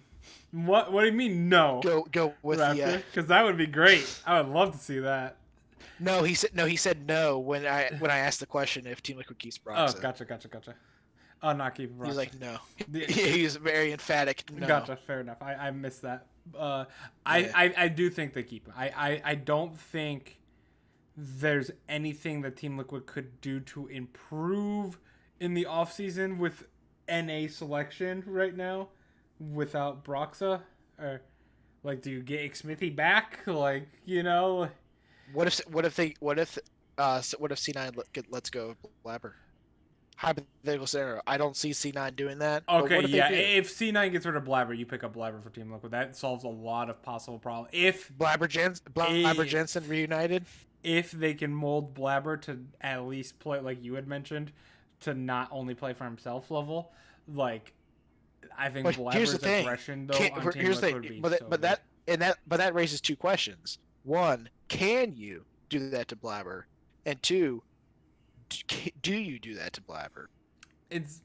Speaker 1: What do you mean no?
Speaker 2: Go with Raptor?
Speaker 1: Because that would be great. I would love to see that.
Speaker 2: No, he said no when I asked the question if Team Liquid keeps Broxa.
Speaker 1: Oh, gotcha. Oh, not keeping Broxa.
Speaker 2: He was like no. He was very emphatic. No.
Speaker 1: Gotcha. Fair enough. I missed that. I do think they keep him. I don't think there's anything that Team Liquid could do to improve in the off season with NA selection right now. Without Broxa, or like, do you get Xmithy back? Like, you know,
Speaker 2: what if So what if C9 lets go of Blabber? Hypothetical scenario. I don't see C9 doing that, but
Speaker 1: Okay,
Speaker 2: what if they
Speaker 1: yeah.
Speaker 2: do?
Speaker 1: If C9 gets rid of Blabber, you pick up Blabber for Team Liquid. That solves a lot of possible problems.
Speaker 2: Blabber
Speaker 1: If
Speaker 2: Jensen reunited.
Speaker 1: if they can mold Blabber to at least play like you had mentioned, to not only play for himself level, like I think
Speaker 2: But here's the
Speaker 1: Blabber's
Speaker 2: thing.
Speaker 1: aggression though on Team
Speaker 2: Here's the
Speaker 1: Liquid would
Speaker 2: thing.
Speaker 1: be
Speaker 2: But
Speaker 1: so
Speaker 2: but
Speaker 1: good.
Speaker 2: that raises two questions. One, can you do that to Blabber? And two, do you do that to Blabber?
Speaker 1: It's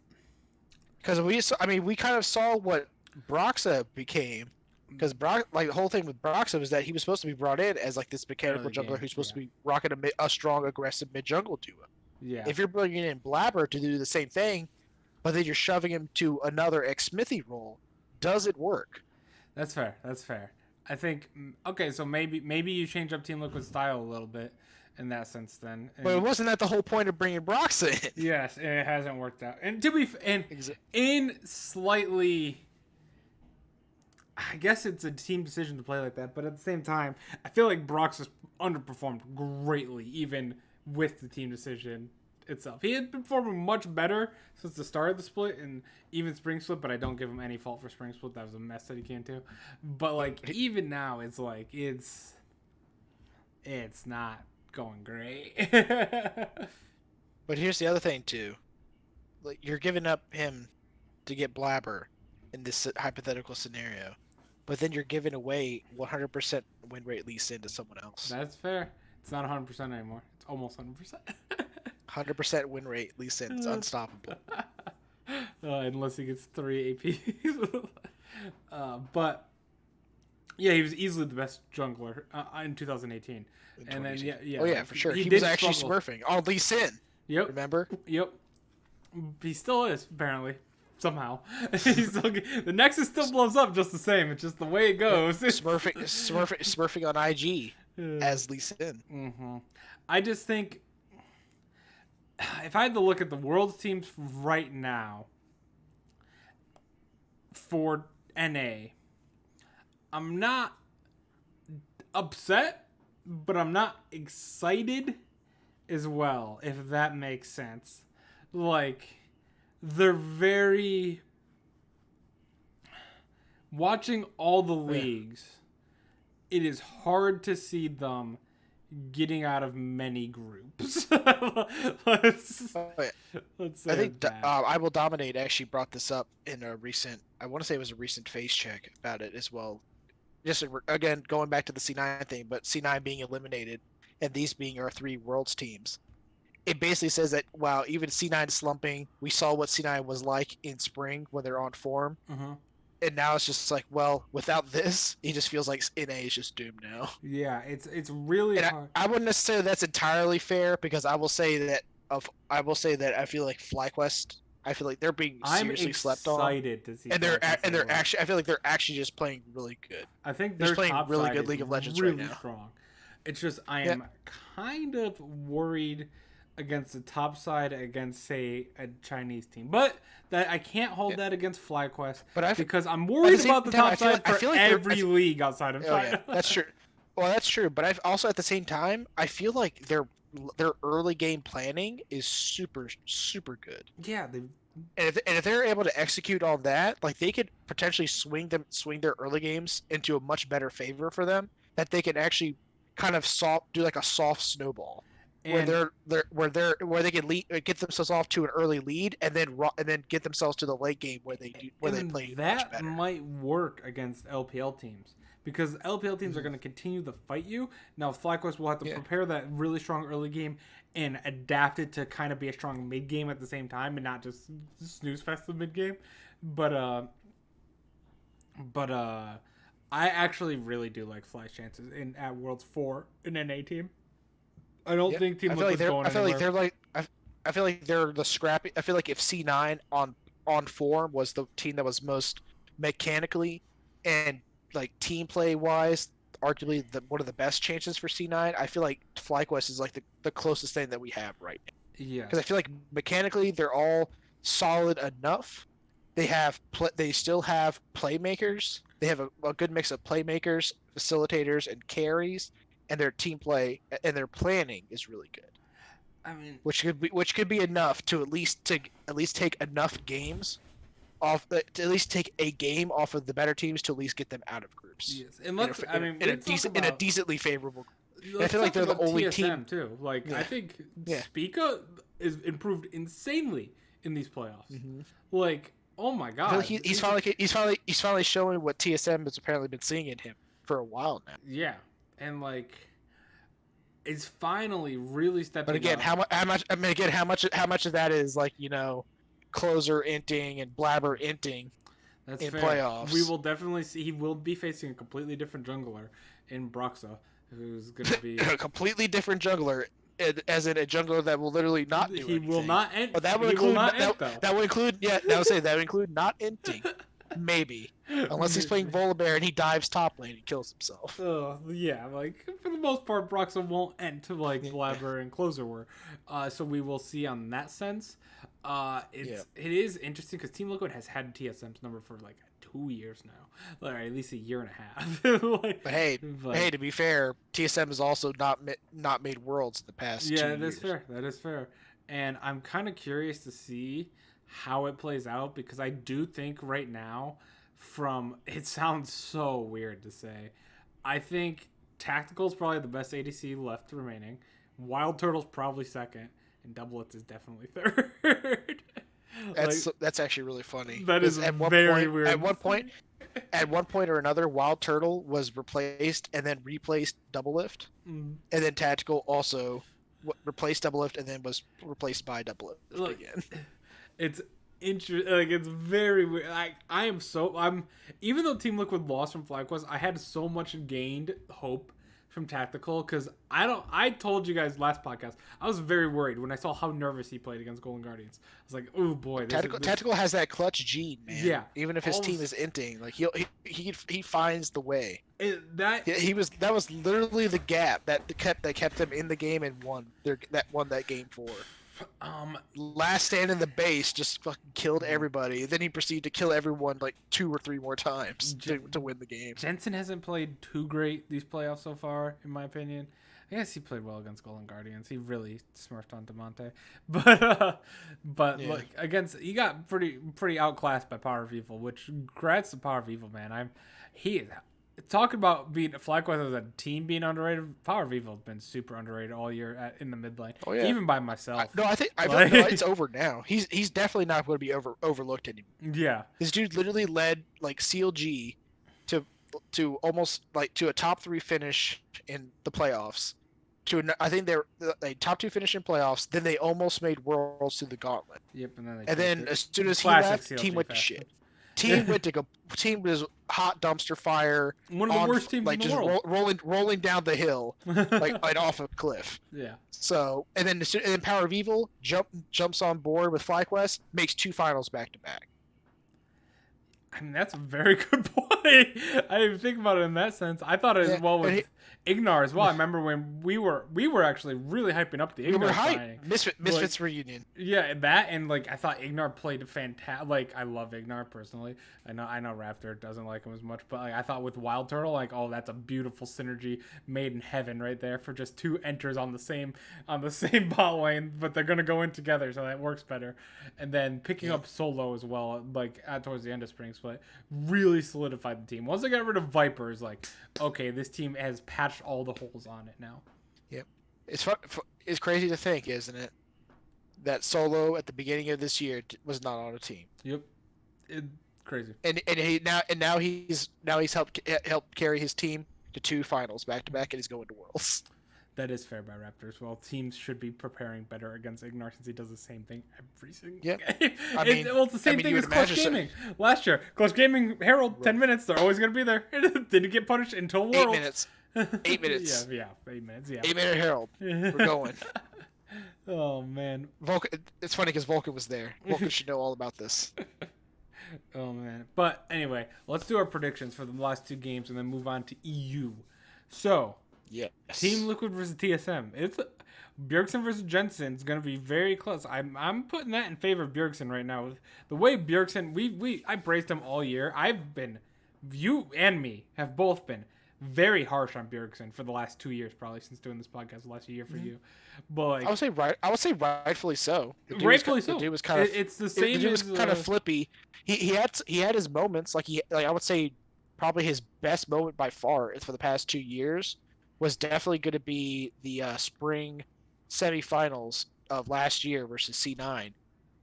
Speaker 2: Because we kind of saw what Broxa became. Because like the whole thing with Broxa was that he was supposed to be brought in as like this mechanical
Speaker 1: early
Speaker 2: jungler
Speaker 1: game,
Speaker 2: who's supposed
Speaker 1: yeah,
Speaker 2: to be rocking a strong, aggressive mid jungle duo.
Speaker 1: yeah.
Speaker 2: If you're bringing in Blabber to do the same thing, but then you're shoving him to another ex-Smithy role, does it work?
Speaker 1: That's fair. That's fair. I think okay, so maybe you change up Team Liquid style a little bit in that sense then,
Speaker 2: But
Speaker 1: and
Speaker 2: wasn't that the whole point of bringing Broxa in?
Speaker 1: yes, and it hasn't worked out. And to be and
Speaker 2: Exa-
Speaker 1: in slightly, I guess it's a team decision to play like that, but at the same time, I feel like Brox has underperformed greatly, even with the team decision itself. He had been performing much better since the start of the split and even Spring Split, but I don't give him any fault for Spring Split. That was a mess that he came to. But like even now, it's like it's not going great.
Speaker 2: But here's the other thing too. Like you're giving up him to get Blabber in this hypothetical scenario, but then you're giving away 100% win rate Lee Sin to someone else.
Speaker 1: That's fair. It's not 100% anymore. It's almost 100%.
Speaker 2: 100% win rate Lee Sin is unstoppable.
Speaker 1: Unless he gets 3 APs. But yeah, he was easily the best jungler in 2018. And then yeah,
Speaker 2: Oh yeah, for sure. He
Speaker 1: did
Speaker 2: was actually
Speaker 1: struggle.
Speaker 2: smurfing. Oh, Lee Sin.
Speaker 1: Yep,
Speaker 2: Remember?
Speaker 1: yep. He still is apparently somehow. He's still, the Nexus still blows up just the same. It's just the way it goes.
Speaker 2: Smurfing on IG as Lee Sin.
Speaker 1: Mm-hmm. I just think if I had to look at the world's teams right now for NA, I'm not upset, but I'm not excited as well, if that makes sense. Like, they're very. Watching all the leagues, it is hard to see them getting out of many groups. let's, let's say
Speaker 2: I think
Speaker 1: that.
Speaker 2: I Will Dominate actually brought this up in a recent, I want to say it was a recent face check about it as well. Just again, going back to the C9 thing, but C9 being eliminated and these being our three worlds teams. It basically says that, wow, even C9 slumping, we saw what C9 was like in spring when they're on form.
Speaker 1: Mm-hmm.
Speaker 2: And now it's just like, well, without this, he just feels like NA is just doomed now.
Speaker 1: Yeah, it's really
Speaker 2: And
Speaker 1: hard.
Speaker 2: I wouldn't necessarily that's entirely fair because I will say that I feel like FlyQuest, I feel like they're being
Speaker 1: I'm
Speaker 2: seriously slept on,
Speaker 1: excited to see.
Speaker 2: and they're
Speaker 1: FlyQuest
Speaker 2: actually I feel like they're actually just playing really good.
Speaker 1: I think
Speaker 2: They're
Speaker 1: their
Speaker 2: playing
Speaker 1: top
Speaker 2: really
Speaker 1: side
Speaker 2: good
Speaker 1: is
Speaker 2: League of Legends
Speaker 1: really
Speaker 2: right now.
Speaker 1: strong. It's just I am kind of worried against the top side against say a Chinese team, but that I can't hold that against FlyQuest because I'm worried about the top side for every league outside of China.
Speaker 2: Yeah, that's true. Well, that's true, but I've also at the same time I feel like their early game planning is super good.
Speaker 1: Yeah,
Speaker 2: And if they're able to execute on that, like they could potentially swing their early games into a much better favor for them. That they can actually kind of do like a soft snowball, where they can get themselves off to an early lead and then get themselves to the late game where they play much better.
Speaker 1: That might work against LPL teams because LPL teams are going to continue to fight you. Now, FlyQuest will have to prepare that really strong early game and adapt it to kind of be a strong mid game at the same time and not just snooze fest the mid game. But I actually really do like Fly's chances at Worlds 4 in an A team. I don't think Team Liquid's going anywhere.
Speaker 2: I feel like they're the scrappy. I feel like if C9 on form was the team that was most mechanically and like team play wise, arguably one of the best chances for C9. I feel like FlyQuest is like the closest thing that we have right now.
Speaker 1: Yeah.
Speaker 2: Because I feel like mechanically they're all solid enough. They still have playmakers. They have a good mix of playmakers, facilitators, and carries, and their team play and their planning is really good.
Speaker 1: I mean,
Speaker 2: which could be enough to at least take enough games off to at least take a game off of the better teams to at least get them out of groups
Speaker 1: yes, and let's. I mean, let's talk
Speaker 2: in a
Speaker 1: about.
Speaker 2: decently favorable. And I
Speaker 1: Let's
Speaker 2: feel like
Speaker 1: talk
Speaker 2: they're the
Speaker 1: about
Speaker 2: only
Speaker 1: TSM
Speaker 2: team.
Speaker 1: too. Like, I
Speaker 2: Yeah,
Speaker 1: think
Speaker 2: yeah.
Speaker 1: Spica is improved insanely in these playoffs.
Speaker 2: Mm-hmm.
Speaker 1: Like, oh my
Speaker 2: I feel
Speaker 1: god,
Speaker 2: like he's finally showing what TSM has apparently been seeing in him for a while now.
Speaker 1: yeah, and like, it's finally really stepping
Speaker 2: But again,
Speaker 1: up.
Speaker 2: how much? I mean, again, how much of that is like closer inting and blabber inting
Speaker 1: That's
Speaker 2: in
Speaker 1: fair.
Speaker 2: playoffs?
Speaker 1: We will definitely see. He will be facing a completely different jungler in Broxa, who's going to be
Speaker 2: A completely different jungler, as in a jungler that will literally not do
Speaker 1: He
Speaker 2: anything.
Speaker 1: will not end.
Speaker 2: But that would
Speaker 1: He will
Speaker 2: include
Speaker 1: not end though.
Speaker 2: that would include that would include not inting, maybe, unless he's playing Volibear and he dives top lane and kills himself.
Speaker 1: Yeah, like for the most part, Broxa won't end to like
Speaker 2: Yeah.
Speaker 1: Blabber and Closer were. So we will see on that sense. It is interesting because Team Liquid has had TSM's number for like 2 years now, like at least a year and a half. Like,
Speaker 2: But hey, to be fair, TSM has also not made worlds in the past 2 years.
Speaker 1: yeah, that is fair. That is fair. And I'm kind of curious to see how it plays out because I do think right now, it sounds so weird to say, I think Tactical is probably the best ADC left remaining. Wild Turtle's probably second, and Doublets is definitely third.
Speaker 2: That's actually really funny.
Speaker 1: That is very weird.
Speaker 2: At one point or another, Wild Turtle was replaced and then replaced Double Lift, and then Tactical also replaced Double Lift and then was replaced by Double Lift again.
Speaker 1: It's interesting. Like it's very weird. I'm even though Team Liquid lost from FlyQuest, I had so much gained hope from Tactical because I told you guys last podcast I was very worried when I saw how nervous he played against Golden Guardians. I was like, oh boy,
Speaker 2: Tactical has that clutch gene, man.
Speaker 1: Yeah,
Speaker 2: even if his team is inting, like he finds the way.
Speaker 1: That
Speaker 2: was literally the gap that kept them in the game and won that game for. Last stand in the base just fucking killed everybody. Then he proceeded to kill everyone like 2 or 3 more times to win the game.
Speaker 1: Jensen hasn't played too great these playoffs so far, in my opinion. I guess he played well against Golden Guardians. He really smurfed on Demonte, but
Speaker 2: Yeah.
Speaker 1: like he got pretty outclassed by Power of Evil. Which congrats to Power of Evil, man. Talking about being FlyQuest as a team being underrated. Power of Evil has been super underrated all year in the mid lane.
Speaker 2: Oh, yeah.
Speaker 1: Even by myself.
Speaker 2: I think it's over now. He's definitely not going to be overlooked anymore.
Speaker 1: Yeah,
Speaker 2: This dude literally led like CLG to almost like to a top 3 finish in the playoffs. I think they're top 2 finish in playoffs. Then they almost made Worlds through the gauntlet.
Speaker 1: yep.
Speaker 2: And then as soon as he
Speaker 1: Classic
Speaker 2: left,
Speaker 1: CLG
Speaker 2: team went to
Speaker 1: fashion.
Speaker 2: shit. Team was hot dumpster fire.
Speaker 1: One of the worst teams
Speaker 2: like
Speaker 1: in the
Speaker 2: just
Speaker 1: world.
Speaker 2: rolling down the hill like off a cliff.
Speaker 1: Yeah.
Speaker 2: So and then Power of Evil jumps on board with FlyQuest, makes 2 finals back to back.
Speaker 1: I mean, that's a very good point. I didn't even think about it in that sense. I thought it as well with Ignar as well. I remember when we were actually really hyping up the Ignar signing.
Speaker 2: Misfits reunion.
Speaker 1: Yeah, that and like I thought Ignar played fantastic. Like I love Ignar personally. I know Raptor doesn't like him as much, but like I thought with Wild Turtle, like that's a beautiful synergy made in heaven right there for just 2 enters on the same bot lane, but they're gonna go in together, so that works better. And then picking up Solo as well, like towards the end of Spring Split, really solidified the team. Once they got rid of Vipers, like okay, this team has patched all the holes on it now.
Speaker 2: Yep, it's crazy to think, isn't it, that Solo at the beginning of this year was not on a team.
Speaker 1: Yep, crazy.
Speaker 2: And now he's helped carry his team to 2 finals back to back, and he's going to Worlds.
Speaker 1: That is fair by Raptors. Well, teams should be preparing better against Ignar since he does the same thing every single game. It's the same thing as Clutch Gaming. Last year, Clutch Gaming, Herald, 10 minutes. They're always going to be there. Didn't get punished until Worlds.
Speaker 2: 8 minutes. 8 minutes.
Speaker 1: Yeah, 8 minutes, yeah.
Speaker 2: 8-minute Herald. We're going.
Speaker 1: Oh, man.
Speaker 2: Vulcan. It's funny because Vulcan was there. Vulcan should know all about this.
Speaker 1: Oh, man. But anyway, let's do our predictions for the last 2 games and then move on to EU. So...
Speaker 2: Yes.
Speaker 1: Team Liquid versus TSM. It's Bjergsen versus Jensen. It's gonna be very close. I'm putting that in favor of Bjergsen right now. The way Bjergsen, I praised him all year. You and me have both been very harsh on Bjergsen for the last 2 years, probably since doing this podcast. The last year for you, but like,
Speaker 2: I would say rightfully so.
Speaker 1: rightfully
Speaker 2: The
Speaker 1: so.
Speaker 2: dude was kind of
Speaker 1: It's the
Speaker 2: the
Speaker 1: same
Speaker 2: dude was
Speaker 1: as
Speaker 2: kind of flippy. He had his moments. Like I would say probably his best moment by far for the past 2 years was definitely going to be the spring semifinals of last year versus C9,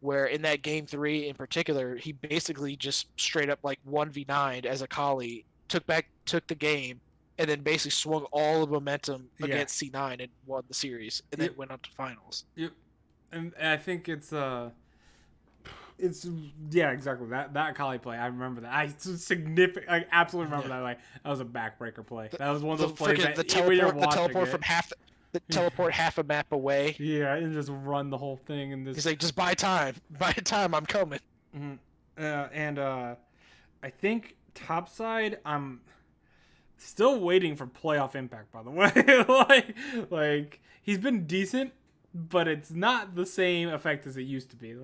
Speaker 2: where in that game 3 in particular, he basically just straight up like 1v9 as a collie, took the game, and then basically swung all the momentum
Speaker 1: yeah.
Speaker 2: against C9 and won the series, and then
Speaker 1: Yep.
Speaker 2: went on to finals.
Speaker 1: Yep. And I think it's yeah, exactly that Kali play. I remember that. I significant. I absolutely remember that. Like that was a backbreaker play. That was one of those plays that
Speaker 2: The teleport from half a map away.
Speaker 1: Yeah, and just run the whole thing and this.
Speaker 2: He's like, just buy time, I'm coming.
Speaker 1: Mm-hmm. And I think topside, I'm still waiting for playoff impact. By the way, like he's been decent, but it's not the same effect as it used to be.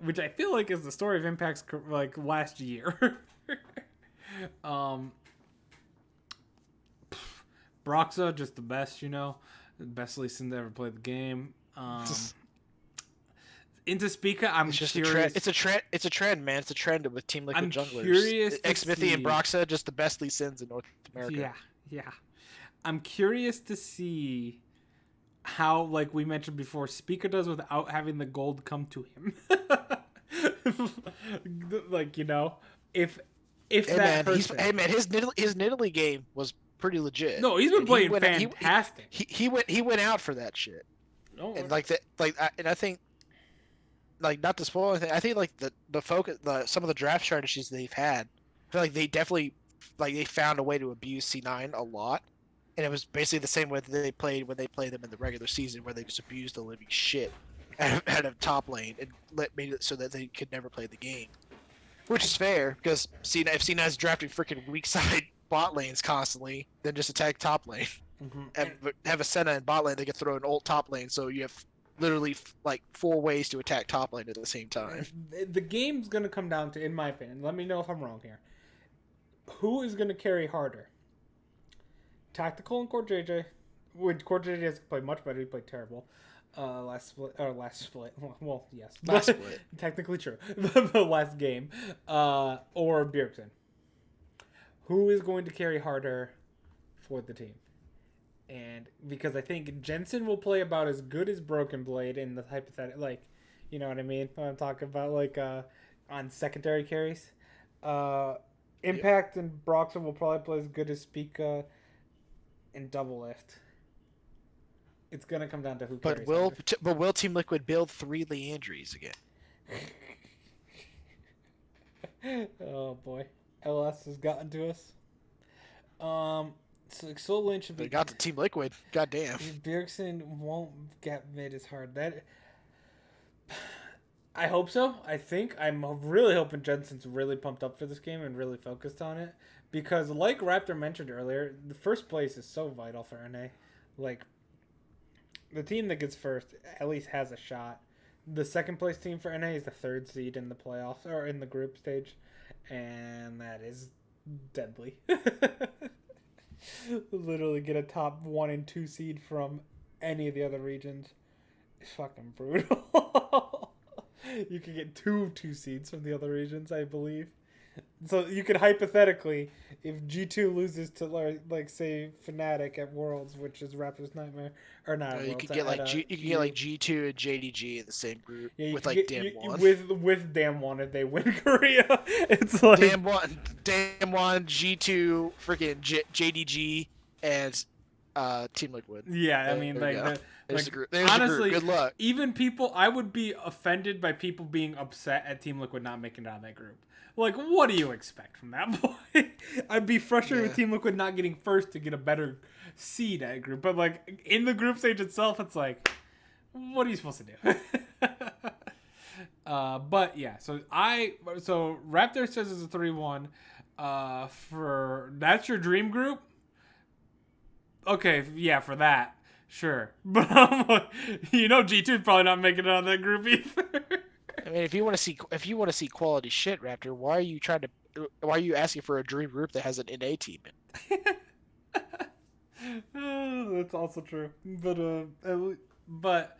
Speaker 1: Which I feel like is the story of Impact's like last year. Broxa, just the best, the best Lee to ever played the game. Into Spica, I'm
Speaker 2: it's just
Speaker 1: curious.
Speaker 2: It's a trend, man. It's a trend with Team Liquid
Speaker 1: I'm
Speaker 2: junglers.
Speaker 1: Curious
Speaker 2: Xmithy and Broxa, just the best Lee Sins in North America.
Speaker 1: Yeah. I'm curious to see how, like we mentioned before, Spica does without having the gold come to him. Like, if that hurts him.
Speaker 2: Hey man, his Nidalee game was pretty legit.
Speaker 1: No, he's been playing fantastic.
Speaker 2: He went out for that shit.
Speaker 1: No,
Speaker 2: and I think, like, not to spoil anything, I think like the focus, some of the draft strategies they've had, I feel like they definitely they found a way to abuse C9 a lot, and it was basically the same way that they played when they played them in the regular season, where they just abused the living shit out of top lane and made it so that they could never play the game, which is fair because if C9 is drafting freaking weak side bot lanes constantly, then just attack top lane. Mm-hmm. Have a Senna in bot lane, they can throw an ult top lane, so you have literally like 4 ways to attack top lane at the same time.
Speaker 1: The game's gonna come down to, in my opinion, let me know if I'm wrong here, who is gonna carry harder? Tactical and Core JJ, which Core JJ has played much better. He played terrible last split. Well, yes,
Speaker 2: last split.
Speaker 1: Technically true. The last game, or Bjergsen. Who is going to carry harder for the team? And because I think Jensen will play about as good as Broken Blade in the hypothetical, like, you know what I mean? When I'm talking about like on secondary carries. Impact and Broxton will probably play as good as Spica in double lift. It's gonna come down to who carries.
Speaker 2: But will Team Liquid build 3 Leandries again?
Speaker 1: Oh boy, LS has gotten to us. So Soul Lane should be.
Speaker 2: They got the Team Liquid. Goddamn.
Speaker 1: Bjergsen won't get made as hard. That. I hope so. I'm really hoping Jensen's really pumped up for this game and really focused on it, because like Raptor mentioned earlier, the first place is so vital for NA. Like, the team that gets first at least has a shot. The second place team for NA is the 3rd seed in the playoffs or in the group stage, and that is deadly. Literally get a top 1 and 2 seed from any of the other regions. It's fucking brutal. You can get 2 seeds from the other regions, I believe. So you could hypothetically, if G2 loses to like say Fnatic at Worlds, which is Raptor's nightmare, or not,
Speaker 2: you
Speaker 1: Worlds,
Speaker 2: could get G2 and JDG in the same group, with like Damwon.
Speaker 1: With Damwon if they win Korea. It's like
Speaker 2: Damwon, G2, freaking JDG, and Team Liquid.
Speaker 1: Yeah, I mean, like
Speaker 2: there's the group.
Speaker 1: Honestly,
Speaker 2: good luck.
Speaker 1: Even people, I would be offended by people being upset at Team Liquid not making it out of that group. Like, what do you expect from that boy? I'd be frustrated with Team Liquid not getting first to get a better seed at a group. But, like, in the group stage itself, it's like, what are you supposed to do? But, yeah. So Raptor says it's a 3-1. That's your dream group? Okay, yeah, for that. Sure. But G2 is probably not making it out of that group either.
Speaker 2: I mean, if you want to see quality shit, Raptor, why are you asking for a dream group that has an NA team in?
Speaker 1: Oh, that's also true. But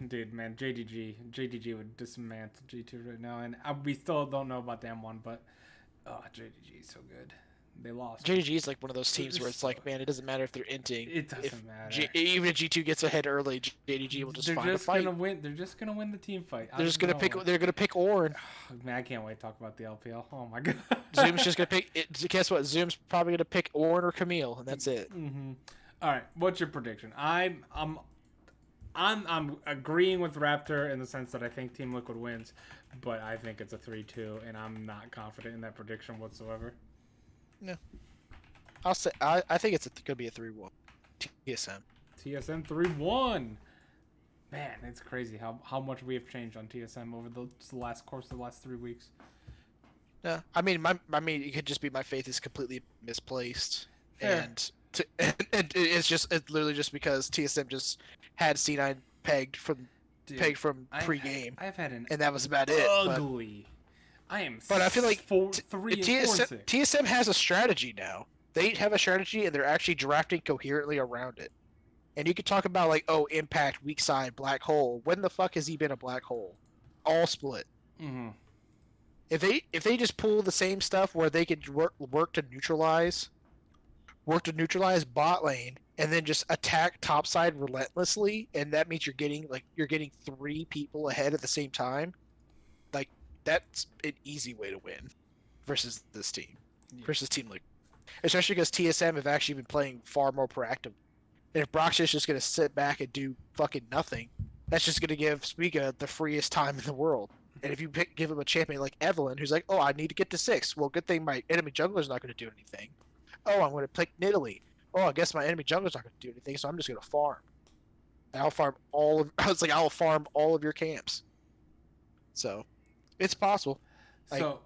Speaker 1: dude, man, JDG would dismantle G2 right now, and we still don't know about the M1, but JDG is so good. They lost.
Speaker 2: JDG is like one of those teams
Speaker 1: They're
Speaker 2: where it's
Speaker 1: so-
Speaker 2: like, man, it doesn't matter if they're inting.
Speaker 1: It
Speaker 2: If
Speaker 1: doesn't matter.
Speaker 2: Even if G2 gets ahead early, JDG will just
Speaker 1: They're
Speaker 2: find a
Speaker 1: just
Speaker 2: fight.
Speaker 1: gonna win. They're just gonna win the team fight.
Speaker 2: They're just gonna pick. They're gonna pick Orn.
Speaker 1: Man, I can't wait to talk about the LPL. Oh my god.
Speaker 2: Zoom's just gonna pick. Guess what? Zoom's probably gonna pick Orn or Camille, and that's it.
Speaker 1: Mm-hmm. All right. What's your prediction? I'm agreeing with Raptor in the sense that I think Team Liquid wins, but I think it's a 3-2, and I'm not confident in that prediction whatsoever.
Speaker 2: No, I'll say I think it's gonna be a 3-1. TSM.
Speaker 1: TSM 3-1. Man, it's crazy how much we have changed on TSM over the last 3 weeks.
Speaker 2: Yeah, I mean, it could just be my faith is completely misplaced,
Speaker 1: Fair.
Speaker 2: and it's literally just because TSM just had C9 pegged from pre-game,
Speaker 1: I've had an
Speaker 2: and that was about it.
Speaker 1: ugly. I am.
Speaker 2: But I feel like
Speaker 1: 3-4-6.
Speaker 2: TSM has a strategy now. They have a strategy, and they're actually drafting coherently around it. And you could talk about like, oh, impact, weak side, black hole. When the fuck has he been a black hole? All split.
Speaker 1: Mm-hmm.
Speaker 2: If they just pull the same stuff where they could work to neutralize bot lane and then just attack top side relentlessly, and that means you're getting 3 people ahead at the same time, like that's an easy way to win versus this team.
Speaker 1: Yeah.
Speaker 2: Versus Team Liquid. Especially because TSM have actually been playing far more proactive. And if Brox's just gonna sit back and do fucking nothing, that's just gonna give Spiga the freest time in the world. And if you give him a champion like Evelyn, who's like, oh, I need to get to 6. Well, good thing my enemy jungler's not going to do anything. Oh, I'm going to pick Nidalee. Oh, I guess my enemy jungler's not going to do anything, so I'm just going to farm. And I'll farm I'll farm all of your camps. So, it's possible.
Speaker 1: So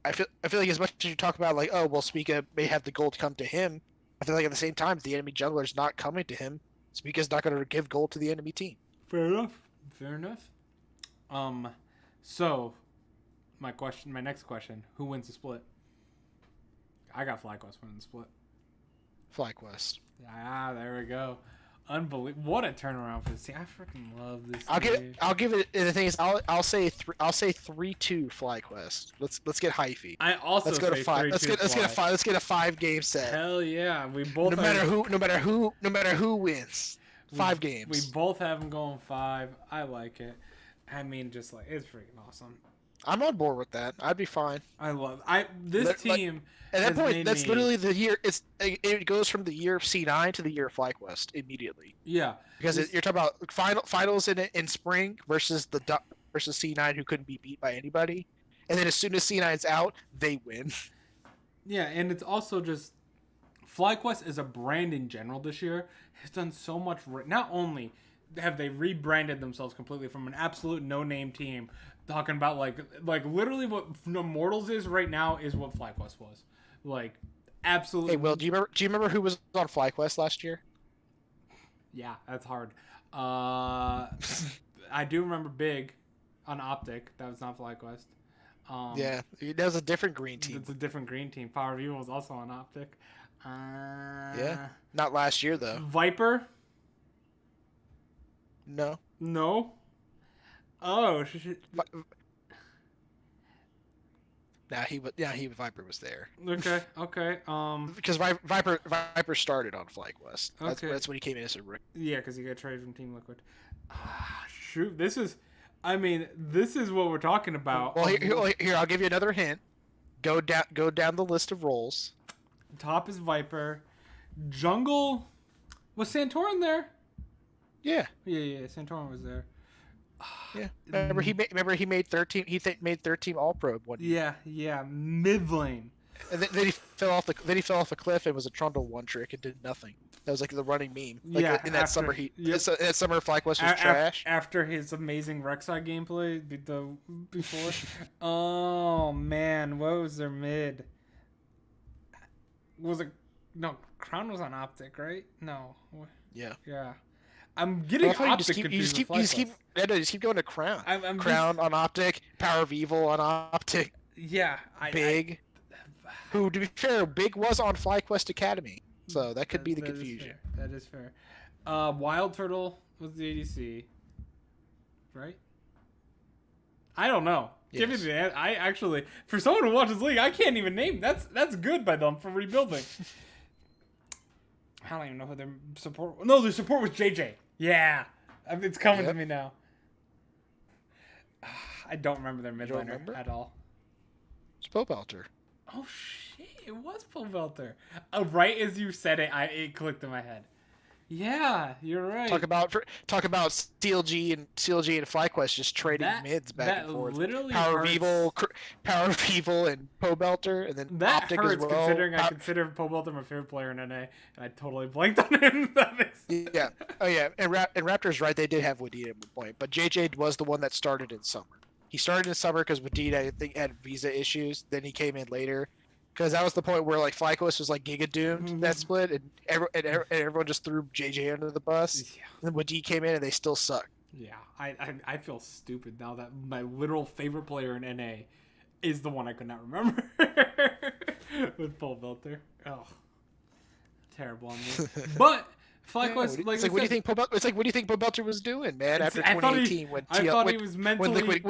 Speaker 2: I feel like as much as you talk about like, oh, well, Spiga may have the gold come to him, I feel like at the same time, if the enemy jungler's not coming to him, Spiga's not going to give gold to the enemy team.
Speaker 1: fair enough. Fair enough. So, my next question: who wins the split? I got FlyQuest winning the split.
Speaker 2: FlyQuest.
Speaker 1: Ah, there we go. Unbelievable! What a turnaround for this team. I freaking love this.
Speaker 2: I'll give it. The thing is, I'll say 3-2 FlyQuest. Let's get hyphy.
Speaker 1: I also
Speaker 2: Let's go to 5. Let's get a 5. Let's get a 5-game set.
Speaker 1: Hell yeah! We both.
Speaker 2: No matter who wins. 5 games.
Speaker 1: We both have them going 5. I like it. I mean, just like it's freaking awesome.
Speaker 2: I'm on board with that. I'd be fine.
Speaker 1: I love this team.
Speaker 2: At that point, that's literally the year. It goes from the year of C9 to the year of FlyQuest immediately.
Speaker 1: Yeah,
Speaker 2: because you're talking about finals in spring versus versus C9 who couldn't be beat by anybody, and then as soon as C9's out, they win.
Speaker 1: Yeah, and it's also just FlyQuest as a brand in general this year has done so much. Not only have they rebranded themselves completely from an absolute no-name team, talking about like literally what Immortals is right now is what FlyQuest was. Like, absolutely.
Speaker 2: Hey, Will, do you remember who was on FlyQuest last year?
Speaker 1: Yeah, that's hard. I do remember Big on Optic. That was not FlyQuest.
Speaker 2: Yeah, that was a different green team.
Speaker 1: It's a different green team. Power View was also on Optic.
Speaker 2: Yeah, not last year though.
Speaker 1: Viper.
Speaker 2: No.
Speaker 1: No. Oh.
Speaker 2: Viper was there.
Speaker 1: Okay.
Speaker 2: Because Viper started on FlyQuest. That's when he came in as a rookie.
Speaker 1: Yeah, because he got traded from Team Liquid. Shoot, this is what we're talking about.
Speaker 2: Well, here, I'll give you another hint. Go down the list of roles.
Speaker 1: Top is Viper. Jungle, was Santorin there?
Speaker 2: Yeah.
Speaker 1: Yeah. Santorin was there.
Speaker 2: Yeah. Remember he made 13. He made 13 All Pro one year.
Speaker 1: Yeah. Mid lane.
Speaker 2: And then he fell off a cliff and was a Trundle one trick and did nothing. That was like the running meme. Like in that summer that summer FlyQuest was trash.
Speaker 1: After his amazing Rek'Sai gameplay before. Oh man, what was their mid? Was it no? Crown was on Optic, right? No.
Speaker 2: Yeah.
Speaker 1: I'm getting Optic confused.
Speaker 2: You just keep going to Crown. Crown on Optic, Power of Evil on Optic.
Speaker 1: Yeah,
Speaker 2: Big. Who, to be fair, Big was on FlyQuest Academy. So that could be the confusion.
Speaker 1: That is fair. Wild Turtle was the ADC, right? I don't know.
Speaker 2: Yes.
Speaker 1: Give me the answer. I actually, for someone who watches League, I can't even name. That's good by them for rebuilding. I don't even know who their support. No, their support was JJ. Yeah, it's coming to me now. I don't remember their mid laner at all.
Speaker 2: It's Popelter.
Speaker 1: Oh shit! It was Popelter. Right as you said it, it clicked in my head. Yeah, you're right.
Speaker 2: Talk about CLG and FlyQuest just trading mids back and forth.
Speaker 1: Literally
Speaker 2: Power of Evil, and Pobelter, and then
Speaker 1: that
Speaker 2: Optic
Speaker 1: hurts
Speaker 2: as well.
Speaker 1: Considering I consider Pobelter my favorite player in NA, and I totally blanked on him.
Speaker 2: Yeah. Oh yeah, and Raptor's right. They did have Wadid at one point, but JJ was the one that started in summer. He started in summer because Wadid, I think, had visa issues. Then he came in later. Because that was the point where like FlyQuest was like giga doomed that split, and everyone just threw JJ under the bus. Yeah. And then Wadid came in, and they still suck.
Speaker 1: Yeah, I feel stupid now that my literal favorite player in NA is the one I could not remember with Paul Belter. Oh, terrible on me. But FlyQuest,
Speaker 2: what do you think? It's like, what do you think Pobelter was doing, man? After 2018, when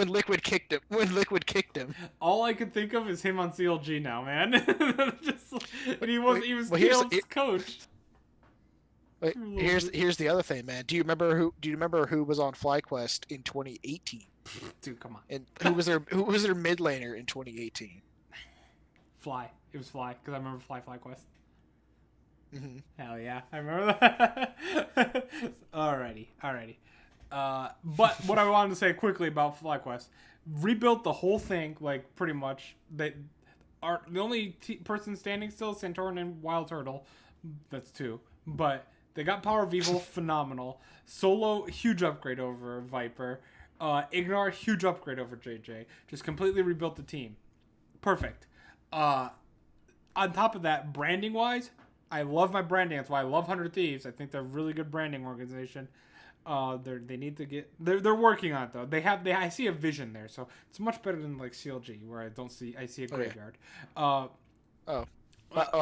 Speaker 2: Liquid kicked him.
Speaker 1: All I could think of is him on CLG now, man. He was KL's coach.
Speaker 2: Wait, here's the other thing, man. Do you remember who was on FlyQuest in 2018?
Speaker 1: Dude, come on.
Speaker 2: And who was their mid laner in 2018?
Speaker 1: Fly. It was Fly because I remember FlyQuest.
Speaker 2: Mm-hmm.
Speaker 1: Hell yeah, I remember that. Alrighty. But what I wanted to say quickly about FlyQuest, rebuilt the whole thing, like pretty much. They are the only person standing still is Santorin and Wild Turtle. That's two. But they got Power of Evil, phenomenal. Solo, huge upgrade over Viper. Ignore, huge upgrade over JJ. Just completely rebuilt the team. Perfect. On top of that, branding wise, I love my branding. That's why I love 100 Thieves. I think they're a really good branding organization. They need to get. They're working on it though. I see a vision there, so it's much better than like CLG where I see a graveyard.
Speaker 2: I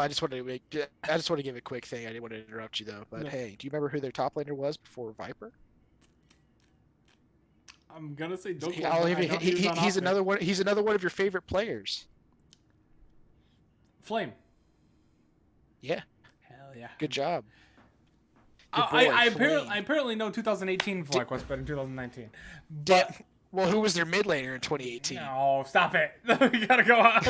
Speaker 2: just wanted to give a quick thing. I didn't want to interrupt you though. But hey, do you remember who their top laner was before Viper?
Speaker 1: I'm gonna say don't.
Speaker 2: He's another one. He's another one of your favorite players.
Speaker 1: Flame.
Speaker 2: Yeah.
Speaker 1: Hell yeah.
Speaker 2: Good job.
Speaker 1: I apparently know 2018 FlyQuest better than 2019. But
Speaker 2: well, who was their mid laner in 2018?
Speaker 1: No, stop it. We gotta go on.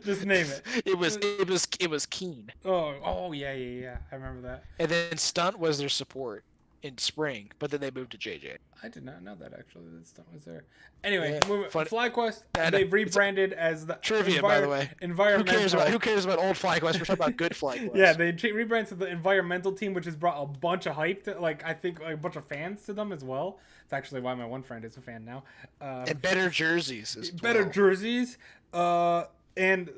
Speaker 1: Just name it.
Speaker 2: It was Keen.
Speaker 1: Oh yeah. I remember that.
Speaker 2: And then Stunt was their support in spring, but then they moved to JJ.
Speaker 1: I did not know that actually. That Stunt was there. Anyway,
Speaker 2: FlyQuest.
Speaker 1: They've rebranded as the
Speaker 2: trivia, by the way.
Speaker 1: Environmental.
Speaker 2: Who cares about old FlyQuest? We're talking about good FlyQuest.
Speaker 1: Yeah, they rebranded to the environmental team, which has brought a bunch of hype to, I think a bunch of fans to them as well. It's actually why my one friend is a fan now.
Speaker 2: And better jerseys as well.
Speaker 1: Better jerseys, and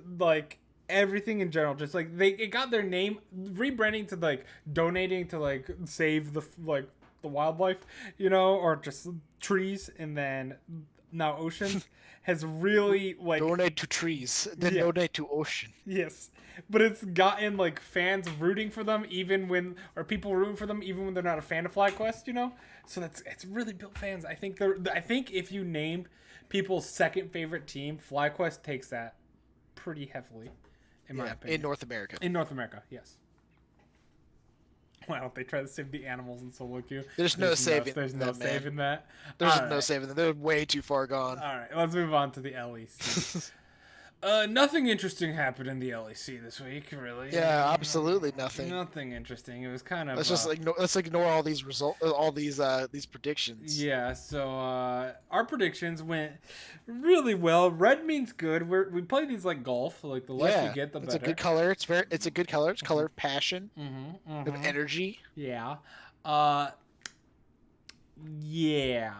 Speaker 1: everything in general. Just it got their name rebranding to donating to save the wildlife, or just trees, and then now oceans has really
Speaker 2: donate to trees, then donate to ocean.
Speaker 1: Yes, but it's gotten fans rooting for them or people rooting for them even when they're not a fan of FlyQuest, So it's really built fans. I think if you name people's second favorite team, FlyQuest takes that pretty heavily, in my opinion.
Speaker 2: In North America.
Speaker 1: In North America, yes. Why don't they try to save the animals in solo queue?
Speaker 2: There's no saving that.
Speaker 1: There's no saving that.
Speaker 2: There's no saving that. They're way too far gone.
Speaker 1: All right, let's move on to the LEC. Nothing interesting happened in the LEC this week, really.
Speaker 2: Yeah, absolutely nothing.
Speaker 1: Nothing interesting. It was kind of.
Speaker 2: Let's ignore all these these predictions.
Speaker 1: Yeah. So our predictions went really well. Red means good. We play these like golf. The less you get, the better.
Speaker 2: It's a good color. It's a good color. It's color of passion. Of energy.
Speaker 1: Yeah. Yeah.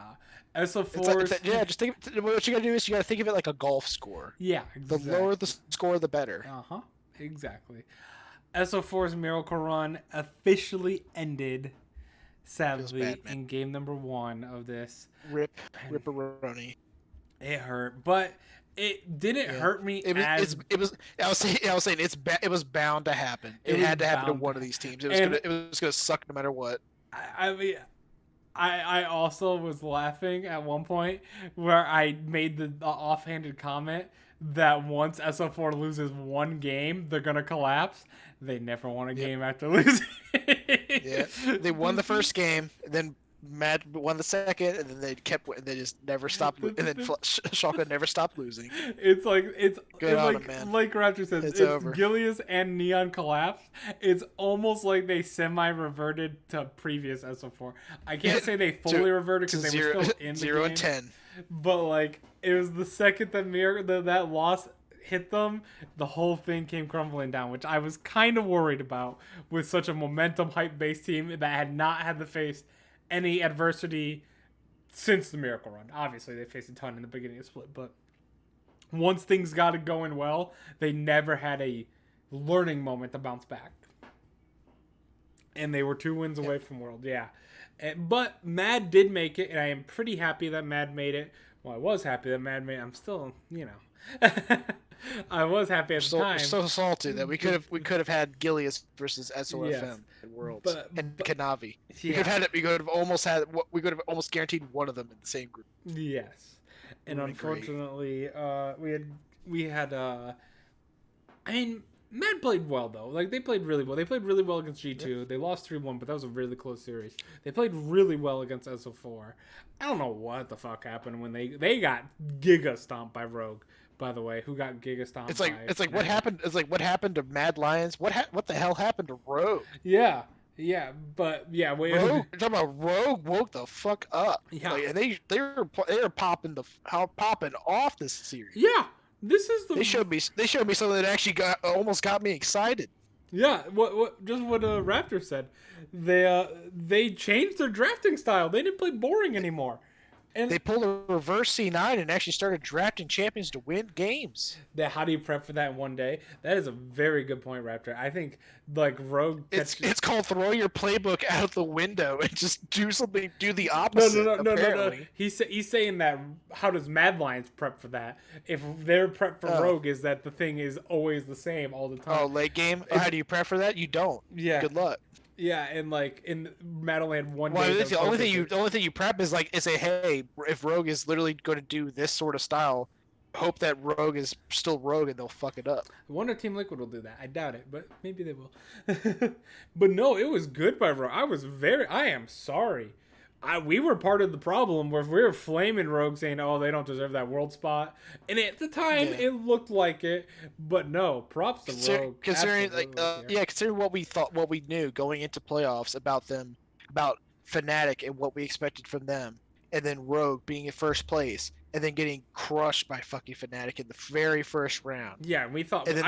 Speaker 1: SO4.
Speaker 2: Just think. What you gotta do is you gotta think of it like a golf score.
Speaker 1: Yeah, exactly.
Speaker 2: The lower the score, the better.
Speaker 1: Exactly. SO4's miracle run officially ended, sadly, in game number 1 of this.
Speaker 2: Ripperoni.
Speaker 1: It hurt, but it didn't
Speaker 2: Yeah.
Speaker 1: hurt me
Speaker 2: It was.
Speaker 1: as
Speaker 2: It was. I was saying it was bound to happen.
Speaker 1: it
Speaker 2: It
Speaker 1: was
Speaker 2: had to happen to
Speaker 1: bound to
Speaker 2: one of
Speaker 1: happen.
Speaker 2: these teams.
Speaker 1: And
Speaker 2: It was gonna suck no matter what.
Speaker 1: I mean, I also was laughing at one point where I made the offhanded comment that once SO4 loses one game, they're gonna collapse. They never won a
Speaker 2: Yep.
Speaker 1: game after losing.
Speaker 2: Yeah. They won the first game, then Matt won the second, and then they kept. They just never stopped. And then Schalke never stopped losing.
Speaker 1: It's like
Speaker 2: Good on
Speaker 1: like
Speaker 2: them, man.
Speaker 1: Raptor says,
Speaker 2: It's
Speaker 1: it's
Speaker 2: over.
Speaker 1: Gilius and Neon collapsed. It's almost like they semi reverted to previous SO4. I can't say they fully reverted because they were still in the
Speaker 2: 0
Speaker 1: game,
Speaker 2: and 10.
Speaker 1: but like it was the second that loss hit them, the whole thing came crumbling down, which I was kind of worried about with such a momentum hype based team that had not had to face any adversity since the Miracle Run. Obviously, they faced a ton in the beginning of Split, but once things got it going well, they never had a learning moment to bounce back. And they were 2 wins away from World, yeah. But Mad did make it, and I am pretty happy that Mad made it. Well, I was happy that Mad made it. I'm still, I was happy at the time.
Speaker 2: So salty that we could have had Gilius versus SOFM
Speaker 1: Yes.
Speaker 2: at Worlds and Kanavi. We
Speaker 1: Yeah.
Speaker 2: could have had it. We could have almost guaranteed one of them in the same group.
Speaker 1: Yes, and
Speaker 2: Would've been great.
Speaker 1: unfortunately, we had. I mean, Mad played well though. Like they played really well. They played really well against G2. Yep. They lost 3-1, but that was a really close series. They played really well against SO4. I don't know what the fuck happened when they got giga stomped by Rogue. By the way, who got giga stomped?
Speaker 2: It's like what happened. It's like what happened to Mad Lions. What the hell happened to Rogue?
Speaker 1: Yeah, but wait.
Speaker 2: Rogue, you're talking about Rogue woke the fuck up.
Speaker 1: Yeah,
Speaker 2: like, and they were popping off this series.
Speaker 1: Yeah, this is the.
Speaker 2: They showed me something that actually almost got me excited.
Speaker 1: Yeah, what Raptor said. They changed their drafting style. They didn't play boring anymore. And
Speaker 2: they pulled a reverse C9 and actually started drafting champions to win games.
Speaker 1: How do you prep for that in one day? That is a very good point, Raptor. I think like Rogue.
Speaker 2: It's called throw your playbook out the window and just do the opposite.
Speaker 1: No. He's saying that. How does Mad Lions prep for that? If their prep for Rogue is that the thing is always the same all the time.
Speaker 2: Oh, late game. How do you prep for that? You don't.
Speaker 1: Yeah.
Speaker 2: Good luck.
Speaker 1: Yeah, and like in Mad only had one day.
Speaker 2: Well, the only thing you prep is like say, hey, if Rogue is literally going to do this sort of style, hope that Rogue is still Rogue and they'll fuck it up.
Speaker 1: I wonder if Team Liquid will do that. I doubt it, but maybe they will. But no, it was good by Rogue. I am sorry. We were part of the problem where we were flaming Rogue saying, oh, they don't deserve that world spot. And at the time, it looked like it. But no, props to Rogue.
Speaker 2: Considering what we knew going into playoffs about them, about Fnatic and what we expected from them. And then Rogue being in first place. And then getting crushed by fucking Fnatic in the very first round.
Speaker 1: Yeah, we thought.
Speaker 2: And then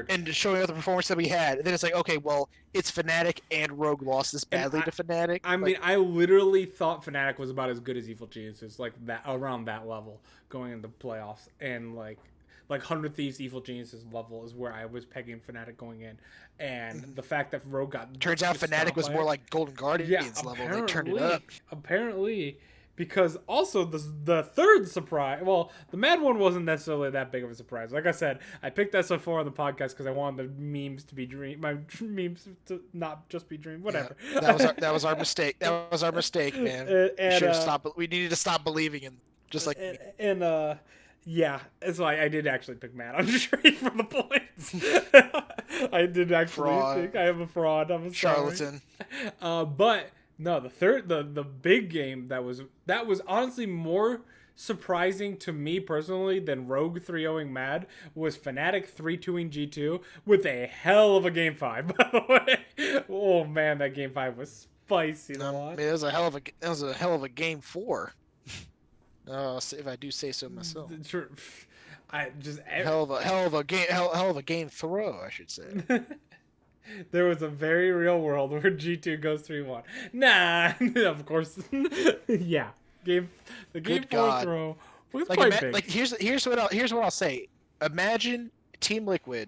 Speaker 2: and showing up the performance that we had. And then it's like, okay, well, it's Fnatic and Rogue lost this badly to Fnatic.
Speaker 1: I mean, I literally thought Fnatic was about as good as Evil Geniuses, like that around that level going into playoffs, and like 100 Thieves Evil Geniuses level is where I was pegging Fnatic going in, and the fact that Rogue got
Speaker 2: turns out Fnatic was more like Golden Guardians level. They turned it up.
Speaker 1: Apparently. Because also the third surprise, well, the Mad one wasn't necessarily that big of a surprise. Like I said, I picked SO4 on the podcast because I wanted the memes to be my memes to not just be dream. Whatever.
Speaker 2: Yeah, that was our mistake. That was our mistake, man. We needed to stop believing in just like me.
Speaker 1: And yeah, so I did actually pick Mad on straight for the points. I did actually think I am a fraud. I'm a
Speaker 2: charlatan.
Speaker 1: But. No, the big game that was honestly more surprising to me personally than Rogue 3-0ing Mad was Fnatic 3-2ing G2 with a hell of a game 5, by the way. Oh man, that game 5 was spicy to watch.
Speaker 2: I mean, it was a hell of a game 4. If I do say so myself. Hell of a game throw, I should say.
Speaker 1: There was a very real world where G2 goes 3-1. Nah, of course. Yeah. The game 4 throw was quite big.
Speaker 2: Like here's what I'll say. Imagine Team Liquid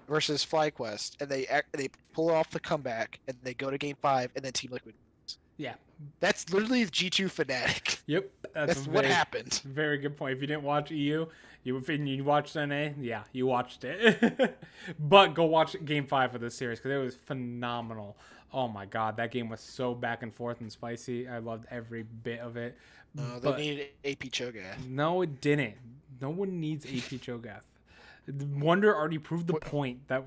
Speaker 2: versus FlyQuest, and they pull off the comeback, and they go to game 5, and then Team Liquid wins.
Speaker 1: Yeah,
Speaker 2: That's literally G2 Fnatic.
Speaker 1: Yep, that's a
Speaker 2: That's what happened.
Speaker 1: very good point. If you didn't watch EU, you watched NA, yeah, you watched it. But go watch Game 5 of this series because it was phenomenal. Oh my god, that game was so back and forth and spicy. I loved every bit of it.
Speaker 2: They
Speaker 1: But
Speaker 2: needed AP Cho'Gath.
Speaker 1: no, it didn't. No one needs AP Cho'Gath. Wonder already proved the point that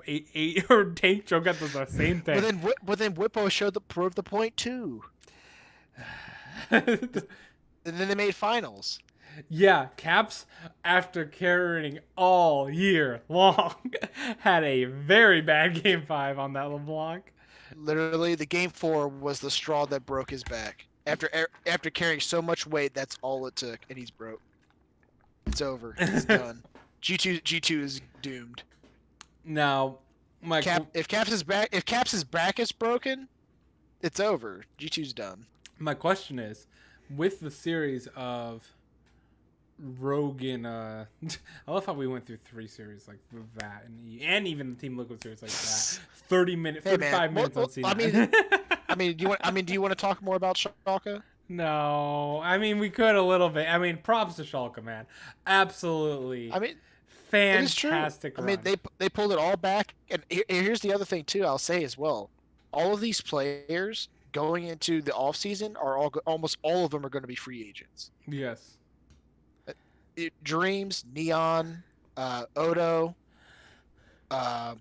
Speaker 1: or Tank Cho'Gath was the same thing.
Speaker 2: But then Whippo proved the point too. And then they made finals.
Speaker 1: Yeah, Caps, after carrying all year long, had a very bad Game 5 on that LeBlanc.
Speaker 2: Literally, the Game 4 was the straw that broke his back. After carrying so much weight, that's all it took, and he's broke. It's over. It's done. G2 is doomed.
Speaker 1: Now,
Speaker 2: if Caps' back is broken, it's over. G2's done.
Speaker 1: My question is, with the series of Rogan, I love how we went through 3 series like that, and even the Team Liquid series like that. 35 minutes on C9.
Speaker 2: Do you want to talk more about Schalke?
Speaker 1: No, I mean we could a little bit. I mean, props to Schalke, man. Absolutely.
Speaker 2: I mean,
Speaker 1: fantastic.
Speaker 2: I mean, they pulled it all back, and here's the other thing too. I'll say as well, all of these players going into the off season are almost all of them are going to be free agents.
Speaker 1: Yes.
Speaker 2: Dreams, Neon, Odo. I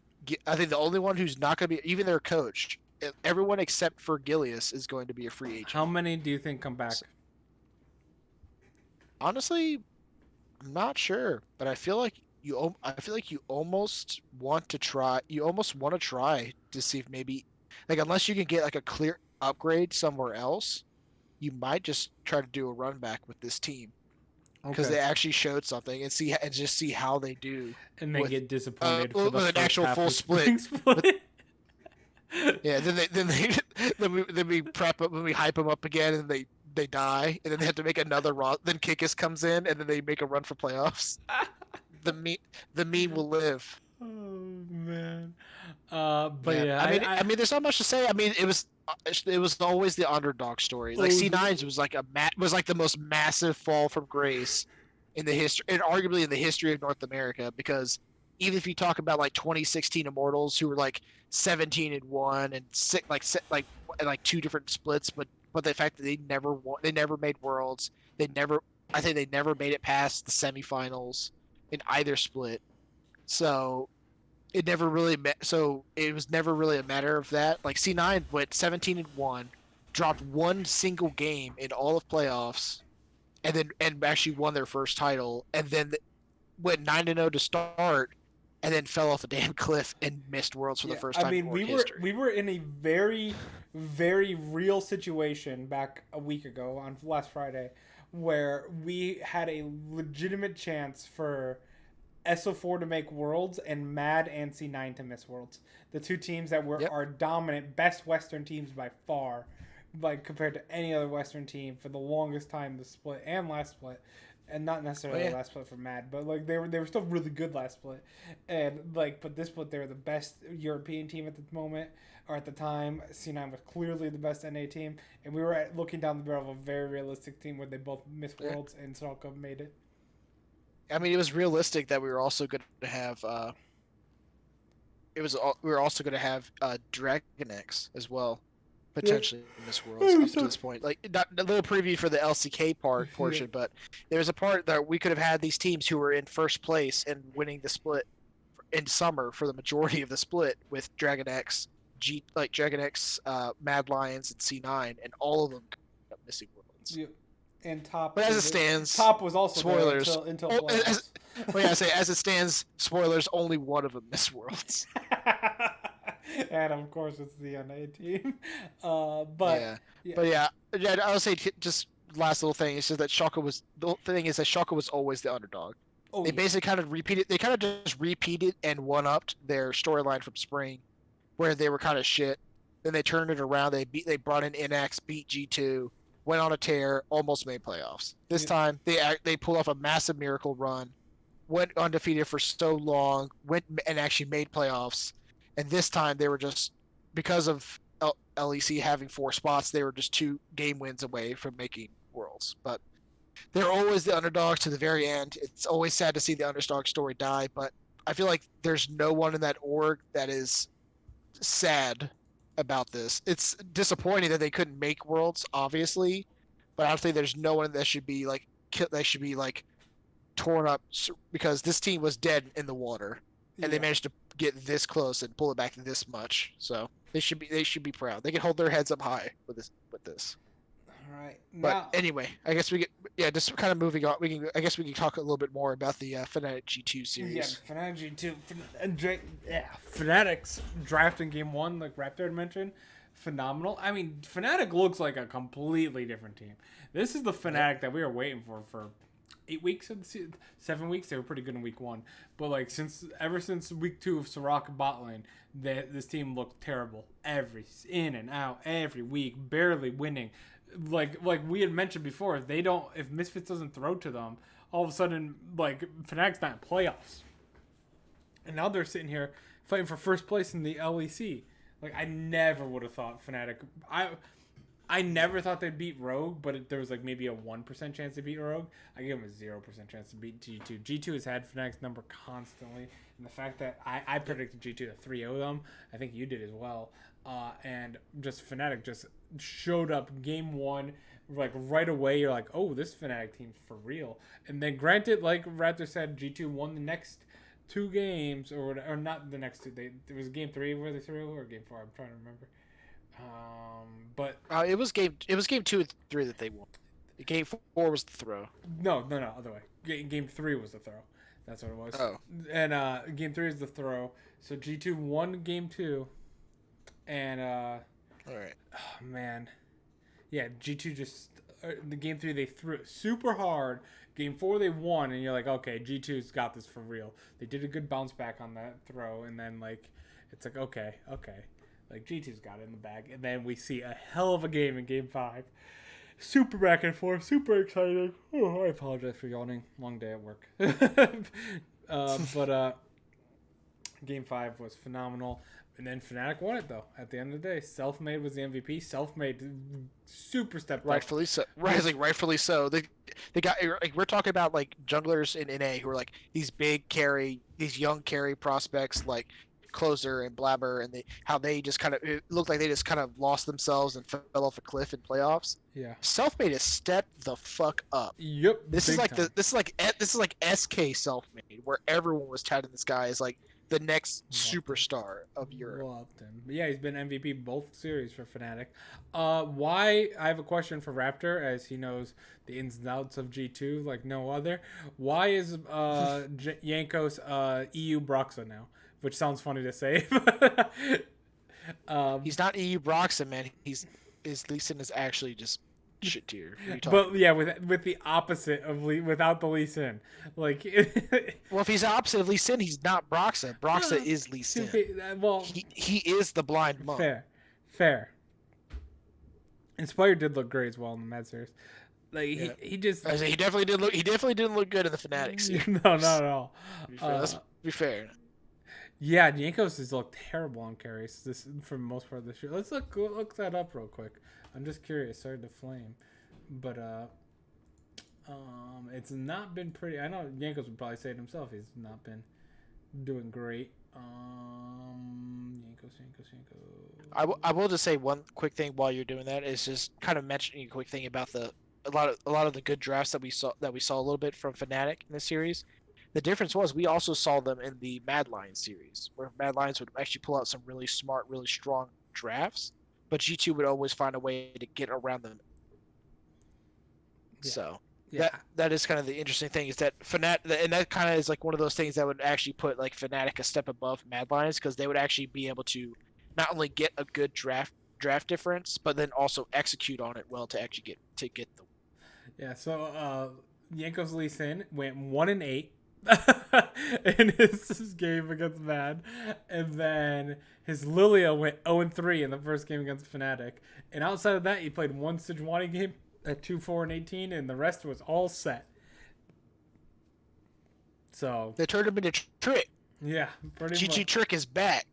Speaker 2: think the only one who's not going to be, even their coach, everyone except for Gilius is going to be a free agent.
Speaker 1: How many do you think come back?
Speaker 2: Honestly, I'm not sure, but I feel like you almost want to try. You almost want to try to see if maybe, like, unless you can get like a clear upgrade somewhere else, you might just try to do a run back with this team. Because they actually showed something and just see how they do,
Speaker 1: and then get disappointed for the
Speaker 2: with an actual full split. Yeah, then we prep up when we hype them up again, and they die, and then they have to make another run. Then Kikis comes in, and then they make a run for playoffs. the meme will live.
Speaker 1: Oh man, but yeah,
Speaker 2: I mean, there's not much to say. I mean, it was always the underdog story. Like C9's was like the most massive fall from grace in the history, and arguably in the history of North America. Because even if you talk about like 2016 Immortals, who were like 17-1 and like 2 different splits, but the fact that they never made Worlds, I think they never made it past the semifinals in either split. So it was never really a matter of that. Like C9 went 17-1, dropped one single game in all of playoffs, and actually won their first title, and then went 9-0 to start, and then fell off a damn cliff and missed Worlds for the first time. I mean,
Speaker 1: we were in a very, very real situation back a week ago on last Friday, where we had a legitimate chance for SO4 to make Worlds and Mad and C9 to miss Worlds. The 2 teams that were our dominant, best Western teams by far, like compared to any other Western team for the longest time, the split and last split, and not necessarily last split for Mad, but like they were still really good last split, and like but this split they were the best European team at the moment or at the time. C9 was clearly the best NA team, and we were looking down the barrel of a very realistic team where they both missed Worlds and Schalke made it.
Speaker 2: I mean, it was realistic that we were also going to have. We were also going to have Dragon X as well, potentially in this Worlds up to this point. Like not a little preview for the LCK portion, but there's a part that we could have had these teams who were in first place and winning the split in summer for the majority of the split with Dragon X, Mad Lions, and C9, and all of them ended up missing Worlds.
Speaker 1: Yeah. And Top,
Speaker 2: but as it stands,
Speaker 1: Top was also
Speaker 2: spoilers
Speaker 1: there until
Speaker 2: as it stands, spoilers. Only one of them missed Worlds,
Speaker 1: and of course it's the NA team.
Speaker 2: I would say just last little thing is just that Schalke was always the underdog. They basically kind of repeated. They kind of just repeated and one-upped their storyline from spring, where they were kind of shit. Then they turned it around. They brought in NX, beat G2. Went on a tear, almost made playoffs. This time, they pulled off a massive miracle run, went undefeated for so long, went and actually made playoffs. And this time, they were just because of LEC having 4 spots. They were just 2 game wins away from making Worlds. But they're always the underdogs to the very end. It's always sad to see the underdog story die, but I feel like there's no one in that org that is sad about this. It's disappointing that they couldn't make Worlds, obviously, but I don't think there's no one that should be like torn up because this team was dead in the water, and they managed to get this close and pull it back this much. So they should be proud. They can hold their heads up high with this.
Speaker 1: All right.
Speaker 2: But anyway, I guess just kind of moving on. I guess we can talk a little bit more about the Fnatic G2 series.
Speaker 1: Yeah, Fnatic G2. Fnatic's draft in game 1, like Raptor had mentioned, phenomenal. I mean, Fnatic looks like a completely different team. This is the Fnatic that we were waiting for 8 weeks of the season, 7 weeks. They were pretty good in week 1, but like ever since week 2 of Soraka bot lane, this team looked terrible. In and out every week, barely winning. Like we had mentioned before, if Misfits doesn't throw to them, all of a sudden like Fnatic's not in playoffs, and now they're sitting here fighting for first place in the LEC. Like I never would have thought Fnatic. I never thought they'd beat Rogue, but there was like maybe a 1% chance to beat Rogue. I gave them a 0% chance to beat G2. G2 has had Fnatic's number constantly, and the fact that I predicted G2 to 3-0 them, I think you did as well. And just Fnatic just showed up game 1, like right away. You're like, oh, this Fnatic team's for real. And then granted, like Raptor said, G2 won the next 2 games, or not the next 2. There was game 3 where they threw, or game 4. I'm trying to remember. But
Speaker 2: it was game 2 and 3 that they won. Game 4 was the throw.
Speaker 1: No, other way. Game 3 was the throw. That's what it was.
Speaker 2: Oh.
Speaker 1: And game 3 is the throw. So G2 won game 2. And
Speaker 2: all right.
Speaker 1: Oh, man. Yeah, G2 just the game 3 they threw it super hard. Game 4 they won, and you're like, okay, G2's got this for real. They did a good bounce back on that throw, and then like it's like okay. Like G2's got it in the bag, and then we see a hell of a game in game 5. Super back and forth, super exciting. Oh, I apologize for yawning. Long day at work. But game 5 was phenomenal. And then Fnatic won it, though. At the end of the day, Selfmade was the MVP. Selfmade super stepped up.
Speaker 2: Rightfully so. Rightfully so. They got like we're talking about like junglers in NA who are like these these young carry prospects like Closer and Blabber, and how they just kind of it looked like they just kind of lost themselves and fell off a cliff in playoffs.
Speaker 1: Yeah.
Speaker 2: Selfmade has stepped the fuck up.
Speaker 1: Yep.
Speaker 2: This is like SK Selfmade, where everyone was touting this guy as like the next superstar of Europe.
Speaker 1: Loved him. But yeah, he's been MVP both series for Fnatic. Why? I have a question for Raptor, as he knows the ins and outs of G2 like no other. Why is Jankos EU Broxa now? Which sounds funny to say.
Speaker 2: He's not EU Broxa, man. His Lee Sin is actually just shit tier.
Speaker 1: But yeah, with the opposite of without the Lee Sin, like.
Speaker 2: Well, if he's the opposite of Lee Sin, he's not Broxa. Broxa is Lee Sin.
Speaker 1: Well,
Speaker 2: he is the blind monk.
Speaker 1: Fair. Inspired did look great as well in the Med series. Like he just.
Speaker 2: He definitely did look. He definitely didn't look good in the Fnatic series.
Speaker 1: No, not at all.
Speaker 2: Let's be fair.
Speaker 1: Yeah, Jankos has looked terrible on carries for the most part of this year. Let's look that up real quick. I'm just curious. Sorry to flame, but it's not been pretty. I know Jankos would probably say it himself. He's not been doing great. Jankos.
Speaker 2: I will just say one quick thing while you're doing that is just kind of mentioning a quick thing about a lot of the good drafts that we saw a little bit from Fnatic in this series. The difference was we also saw them in the Mad Lions series, where Mad Lions would actually pull out some really smart, really strong drafts, but G2 would always find a way to get around them. Yeah. So that is kind of the interesting thing, is that Fnatic, and that kind of is like one of those things that would actually put like Fnatic a step above Mad Lions, because they would actually be able to not only get a good draft difference, but then also execute on it well to actually get the.
Speaker 1: Yeah. So Jankos Lee Sin went 1-8. in his game against Mad, and then his Lilia went 0-3 in the first game against Fnatic, and outside of that he played one Sejuani game at 2-4-18, and the rest was all set. So
Speaker 2: they turned him into Trick.
Speaker 1: Yeah, pretty
Speaker 2: GG
Speaker 1: much.
Speaker 2: Trick is back.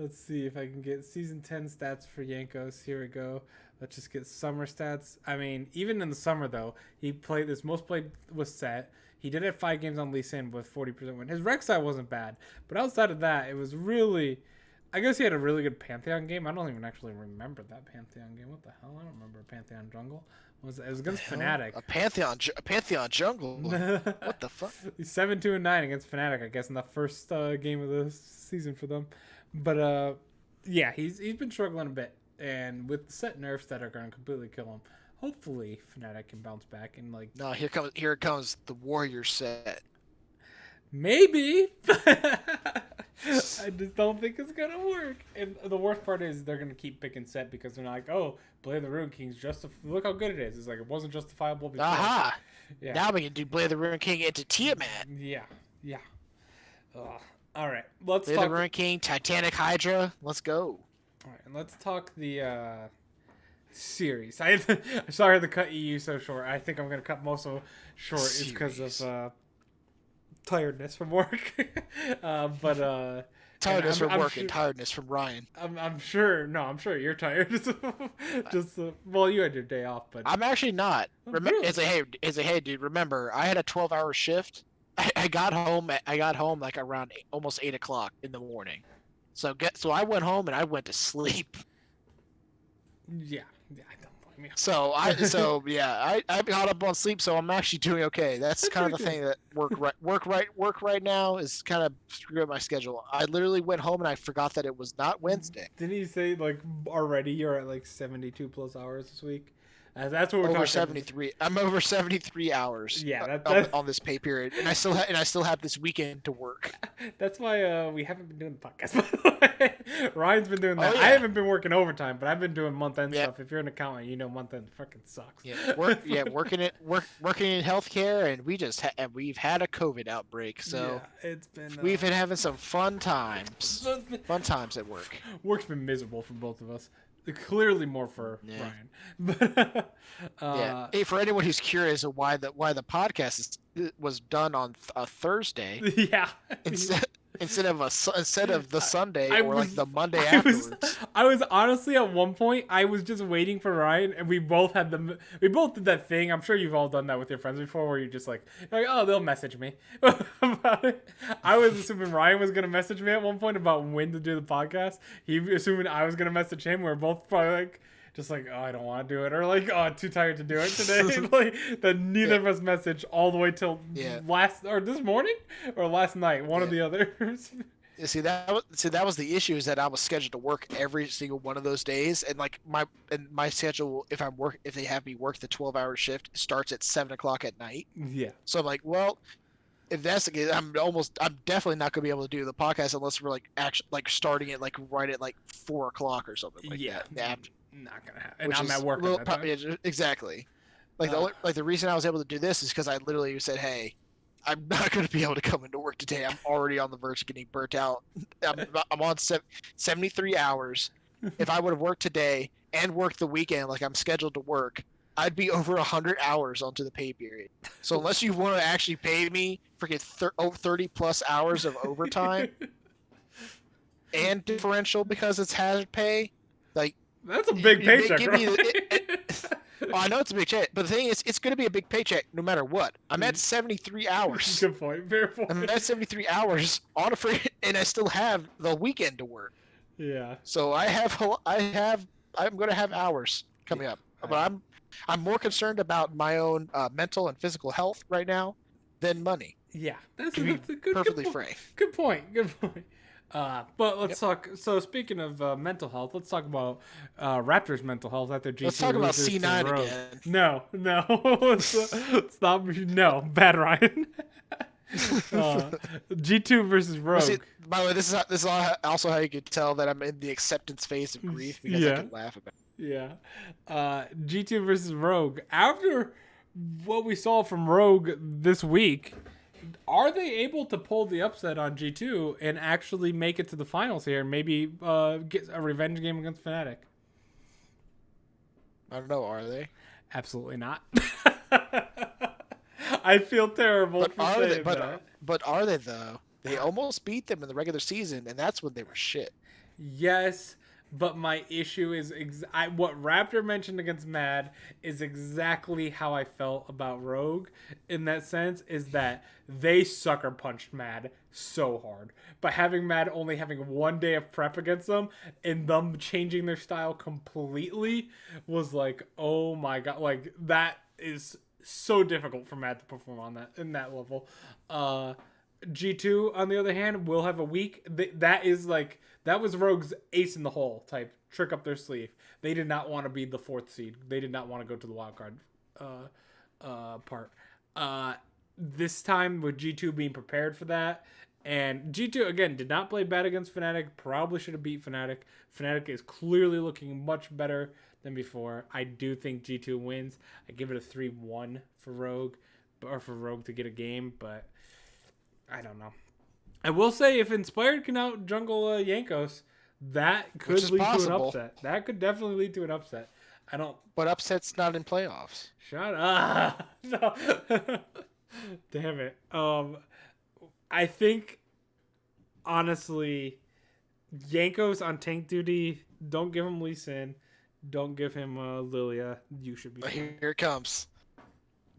Speaker 1: Let's see if I can get season 10 stats for Yankos. Here we go. Let's just get summer stats. I mean, even in the summer though, he played this most played was set. He did have 5 games on Lee Sin with 40% win. His rec side wasn't bad, but outside of that, it was really. I guess he had a really good Pantheon game. I don't even actually remember that Pantheon game. What the hell? I don't remember a Pantheon jungle. It was against Fnatic.
Speaker 2: A Pantheon jungle. What the fuck?
Speaker 1: He's 7-2-9 against Fnatic, I guess, in the first game of the season for them. But yeah, he's been struggling a bit, and with the set nerfs that are going to completely kill him, hopefully Fnatic can bounce back and like.
Speaker 2: No, here comes the warrior set.
Speaker 1: Maybe. I just don't think it's gonna work. And the worst part is they're gonna keep picking set because they're not like, oh, Blade of the Ruin King's look how good it is. It's like it wasn't justifiable before.
Speaker 2: Aha!
Speaker 1: Yeah.
Speaker 2: Now we can do Blade of the Ruin King into Tiamat.
Speaker 1: Yeah. All right, let's
Speaker 2: Blade
Speaker 1: talk.
Speaker 2: of the Ruin King, Titanic Hydra. Let's go.
Speaker 1: All right, and let's talk the series. I sorry to cut EU so short. I think I'm gonna cut most of it short. It's because of tiredness from work.
Speaker 2: Tiredness from work and tiredness from Ryan.
Speaker 1: I'm sure. No, I'm sure you're tired. Just well, you had your day off, but
Speaker 2: I'm actually not.
Speaker 1: Really?
Speaker 2: It's a hey, dude. Remember, I had a 12-hour shift. I got home like around almost 8 o'clock in the morning. So I went home and I went to sleep.
Speaker 1: Yeah, I don't blame you.
Speaker 2: So I got up on sleep, so I'm actually doing okay. That's kind of the thing that work right now is kind of screwing up my schedule. I literally went home and I forgot that it was not Wednesday.
Speaker 1: Didn't you say like already you're at like 72 plus hours this week? That's what we're
Speaker 2: over
Speaker 1: talking.
Speaker 2: 73. I'm over 73
Speaker 1: hours. Yeah,
Speaker 2: on this pay period, and I still have this weekend to work.
Speaker 1: That's why we haven't been doing the podcast. By the way, Ryan's been doing that.
Speaker 2: Oh, yeah.
Speaker 1: I haven't been working overtime, but I've been doing month end
Speaker 2: Yeah.
Speaker 1: stuff. If you're an accountant, you know month end fucking sucks.
Speaker 2: Yeah, working in healthcare, and we've had a COVID outbreak, so
Speaker 1: yeah, it's been
Speaker 2: we've been having some fun times. Fun times at work.
Speaker 1: Work's been miserable for both of us. Clearly more for Ryan. But
Speaker 2: yeah. Hey, for anyone who's curious of why the podcast was done on a Thursday,
Speaker 1: yeah,
Speaker 2: instead of the Sunday
Speaker 1: I
Speaker 2: or
Speaker 1: was-
Speaker 2: like the Monday afterwards.
Speaker 1: I was honestly at one point I was just waiting for Ryan, and we both did that thing. I'm sure you've all done that with your friends before, where you're like oh, they'll message me about it. I was assuming Ryan was gonna message me at one point about when to do the podcast. He assuming I was gonna message him. We're both probably like. Just like, oh, I don't want to do it, or like, oh, too tired to do it today. Like that, neither of us messaged all the way till this morning or last night, one of the others.
Speaker 2: You see that was the issue, is that I was scheduled to work every single one of those days, and like my schedule, if they have me work the 12-hour shift, starts at 7 o'clock at night.
Speaker 1: Yeah.
Speaker 2: So I'm like, well, if that's the case, I'm definitely not gonna be able to do the podcast unless we're starting it like right at like 4 o'clock or something like that.
Speaker 1: Not gonna happen. And I'm at work. At that time.
Speaker 2: Exactly. Like the reason I was able to do this is because I literally said, "Hey, I'm not going to be able to come into work today. I'm already on the verge of getting burnt out. I'm on 73 hours. If I would have worked today and worked the weekend like I'm scheduled to work, I'd be over 100 hours onto the pay period. So unless you want to actually pay me freaking 30 plus hours of overtime and differential because it's hazard pay, like."
Speaker 1: That's a big paycheck,
Speaker 2: I know it's a big check, but the thing is, it's going to be a big paycheck no matter what. I'm at 73 hours.
Speaker 1: Good point. Fair point.
Speaker 2: I'm at 73 hours on a free, and I still have the weekend to work.
Speaker 1: Yeah.
Speaker 2: So I'm going to have hours coming up, but I'm more concerned about my own mental and physical health right now than money.
Speaker 1: Yeah, that's a good,
Speaker 2: perfectly
Speaker 1: good
Speaker 2: frank.
Speaker 1: Good point. Good point. But let's talk. So speaking of mental health, let's talk about Raptors' mental health after G2.
Speaker 2: Let's talk about C9 again.
Speaker 1: No. Stop. No, bad Ryan. G2 versus Rogue.
Speaker 2: See, by the way, this is also how you could tell that I'm in the acceptance phase of grief because I can laugh about it.
Speaker 1: Yeah. G2 versus Rogue. After what we saw from Rogue this week, are they able to pull the upset on G2 and actually make it to the finals here and maybe get a revenge game against Fnatic?
Speaker 2: I don't know. Are they?
Speaker 1: Absolutely not. I feel terrible
Speaker 2: but
Speaker 1: for
Speaker 2: are
Speaker 1: saying
Speaker 2: they,
Speaker 1: that.
Speaker 2: but are they, though? They almost beat them in the regular season, and that's when they were shit.
Speaker 1: Yes, but my issue is what Raptor mentioned against Mad is exactly how I felt about Rogue. In that sense, is that they sucker punched Mad so hard. But having Mad only having 1 day of prep against them and them changing their style completely was like, oh my god, like that is so difficult for Mad to perform on that in that level. G2 on the other hand will have a week that is like that was Rogue's ace in the hole type trick up their sleeve. They did not want to be the 4th seed. They did not want to go to the wild card part. This time with G2 being prepared for that, and G2 again did not play bad against Fnatic. Probably should have beat Fnatic. Fnatic is clearly looking much better than before. I do think G2 wins. I give it a 3-1 for Rogue, or for Rogue to get a game, but I don't know. I will say if Inspired can out jungle Yankos, that could lead
Speaker 2: possible.
Speaker 1: to an upset. That could definitely lead to an upset. I don't.
Speaker 2: But upset's not in playoffs.
Speaker 1: Shut up. No. Damn it. I think honestly, Yankos on tank duty. Don't give him Lee Sin. Don't give him Lilia. You should be.
Speaker 2: Here it comes.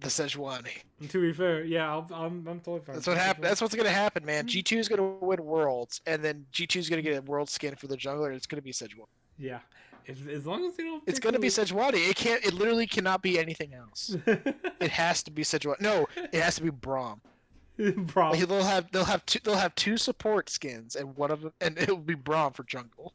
Speaker 2: The Sejuani.
Speaker 1: To be fair, yeah, I'm totally fine.
Speaker 2: That's what happened. That's what's gonna happen, man. G2 is gonna win Worlds, and then G2 is gonna get a World skin for the jungler. And it's gonna be Sejuani.
Speaker 1: Yeah, as long as they don't.
Speaker 2: It's gonna be Sejuani. It can't. It literally cannot be anything else. It has to be Sejuani. No, it has to be Braum.
Speaker 1: Braum.
Speaker 2: Like, they'll have two support skins, and one of them, and it will be Braum for jungle.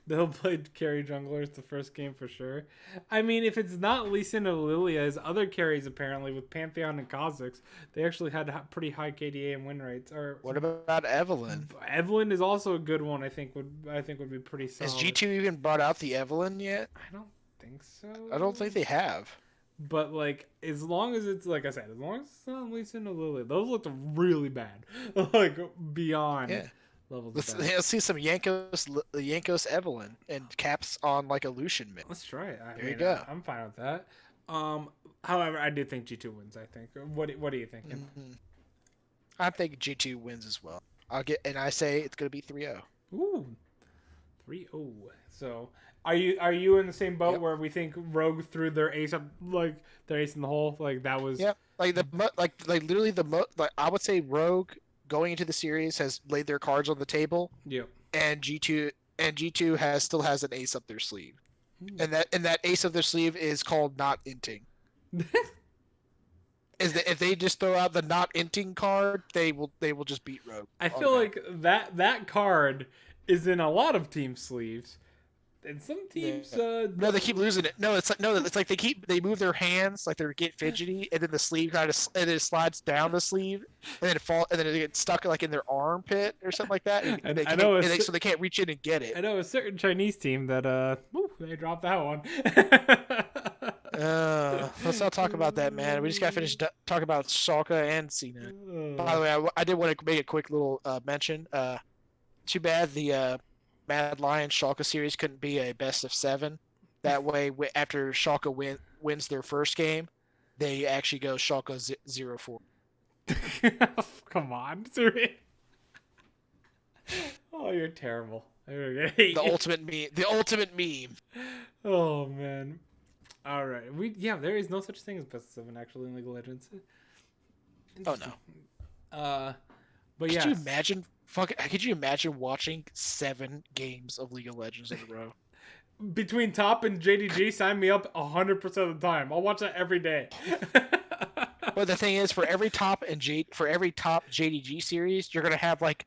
Speaker 1: They'll play carry junglers the first game for sure. I mean, if it's not Lee Sin or Lilia, as other carries apparently with Pantheon and Kha'Zix, they actually had pretty high KDA and win rates. Or
Speaker 2: what about Evelynn?
Speaker 1: Evelynn is also a good one. I think would be pretty solid.
Speaker 2: Has G2 even brought out the Evelynn yet?
Speaker 1: I don't think so.
Speaker 2: I don't think they have.
Speaker 1: But like, as long as it's like I said, as long as it's not Lee Sin or Lilia, those looked really bad, like beyond. Yeah.
Speaker 2: Let's see some Yankos Evelynn and caps on like a Lucian mid.
Speaker 1: Let's try it.
Speaker 2: There you go.
Speaker 1: I'm fine with that. However, I do think G2 wins. I think. What are you thinking?
Speaker 2: Mm-hmm. I think G2 wins as well. I say it's gonna be 3-0.
Speaker 1: Ooh, 3-0. So are you in the same boat where we think Rogue threw their ace up, like their ace in the hole, like that was?
Speaker 2: Yep. Like literally I would say Rogue going into the series has laid their cards on the table.
Speaker 1: Yep.
Speaker 2: And G2 still has an ace up their sleeve. And that ace of their sleeve is called not inting. If they just throw out the not inting card, they will just beat Rogue.
Speaker 1: I feel like that card is in a lot of team sleeves. And some teams,
Speaker 2: no, they keep losing it. No, it's like they move their hands like they get fidgety, and then the sleeve and it slides down the sleeve, and then it gets stuck like in their armpit or something like that. So they can't reach in and get it.
Speaker 1: I know a certain Chinese team that they dropped that one.
Speaker 2: Let's not talk about that, man. We just got to finish talking about Schalke and C9. By the way, I did want to make a quick little mention. Too bad the Mad Lions Schalke series couldn't be a best of 7. That way, after Schalke wins their first game, they actually go Schalke 0-4.
Speaker 1: Come on, oh, you're terrible.
Speaker 2: The ultimate meme.
Speaker 1: Oh man. All right, there is no such thing as best of 7 actually in League of Legends.
Speaker 2: Oh no.
Speaker 1: But yeah.
Speaker 2: Could you imagine watching 7 games of League of Legends in a row?
Speaker 1: Between Top and JDG, sign me up 100% of the time. I'll watch that every day.
Speaker 2: But the thing is, for every top JDG series, you're gonna have like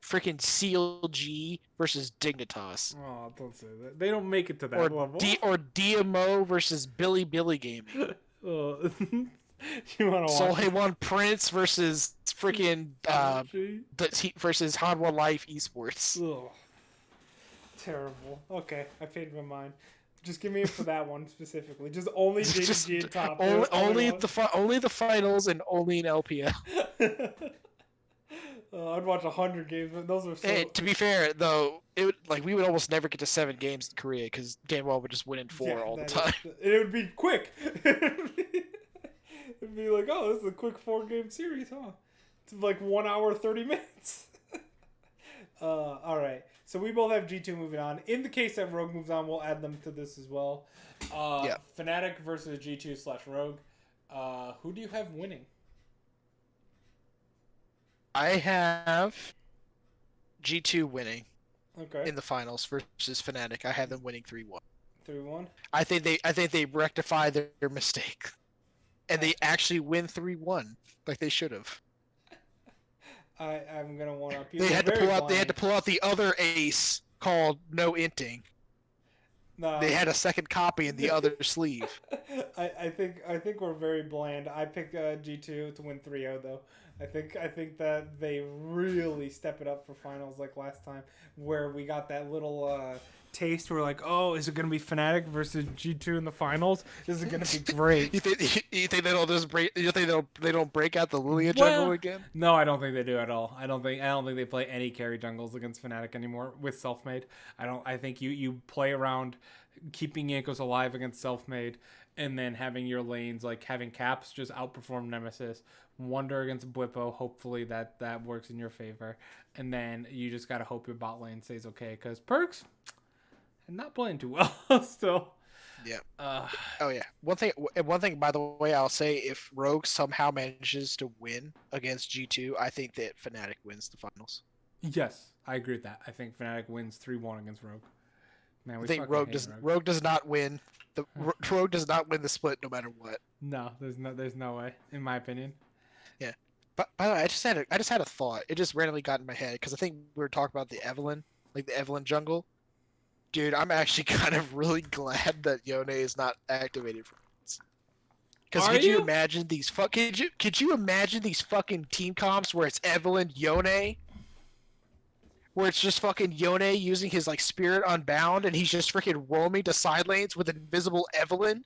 Speaker 2: freaking CLG versus Dignitas.
Speaker 1: Oh, don't say that. They don't make it to that level.
Speaker 2: Or DMO versus Billy Gaming.
Speaker 1: You want to
Speaker 2: watch Solhewan Prince versus freaking versus Hanwha Life Esports.
Speaker 1: Ugh. Terrible. Okay, I paid my mind. Just give me it for that one specifically. Just only JDG and Top.
Speaker 2: Only the finals and only in LPL.
Speaker 1: I'd watch 100 games, but those are so...
Speaker 2: Hey, to be fair, though, we would almost never get to 7 games in Korea because Gamewell would just win in 4 all the time.
Speaker 1: It would be quick. It'd be like, oh, this is a quick 4-game series, huh? It's like 1 hour, 30 minutes. All right. So we both have G2 moving on. In the case that Rogue moves on, we'll add them to this as well.
Speaker 2: Yeah.
Speaker 1: Fnatic versus G2/Rogue. Who do you have winning?
Speaker 2: I have G2 winning
Speaker 1: Okay.
Speaker 2: in the finals versus Fnatic. I have them winning 3-1.
Speaker 1: 3-1.
Speaker 2: I think they rectify their mistake, and they actually win 3-1 like they should have.
Speaker 1: I'm gonna one up you.
Speaker 2: They
Speaker 1: They're
Speaker 2: had to
Speaker 1: very
Speaker 2: pull out. They had to
Speaker 1: bland.
Speaker 2: pull out the other ace called no inting.
Speaker 1: No,
Speaker 2: They had a second copy in the other sleeve.
Speaker 1: I think we're very bland. I picked G2 to win 3-0 though. I think that they really step it up for finals like last time, where we got that little taste. We're like, oh, is it gonna be Fnatic versus G2 in the finals? This is gonna be great.
Speaker 2: You think they don't just break? You think they don't break out the Lilia
Speaker 1: Well,
Speaker 2: jungle again?
Speaker 1: No, I don't think they do at all. I don't think they play any carry jungles against Fnatic anymore with Selfmade. I think you play around keeping Yankos alive against Selfmade, and then having your lanes like having Caps just outperform Nemesis, Wonder against Blippo. Hopefully that works in your favor, and then you just gotta hope your bot lane stays okay because Perks not playing too well still.
Speaker 2: Yeah.
Speaker 1: Uh,
Speaker 2: Oh yeah. One thing. By the way, I'll say if Rogue somehow manages to win against G2, I think that Fnatic wins the finals.
Speaker 1: yes, I agree with that. I think Fnatic wins 3-1 against Rogue. Man,
Speaker 2: I think Rogue does not win the Rogue does not win the split no matter what.
Speaker 1: No, there's no way, in my opinion.
Speaker 2: Yeah. But by the way, I just had a thought. It just randomly got in my head because I think we were talking about the Evelynn, like the Evelynn jungle. Dude, I'm actually kind of really glad that Yone is not activated for this. Because could you imagine these could you imagine these fucking team comps where it's Evelynn, Yone, where it's just fucking Yone using his like spirit unbound and he's just freaking roaming to side lanes with invisible Evelynn.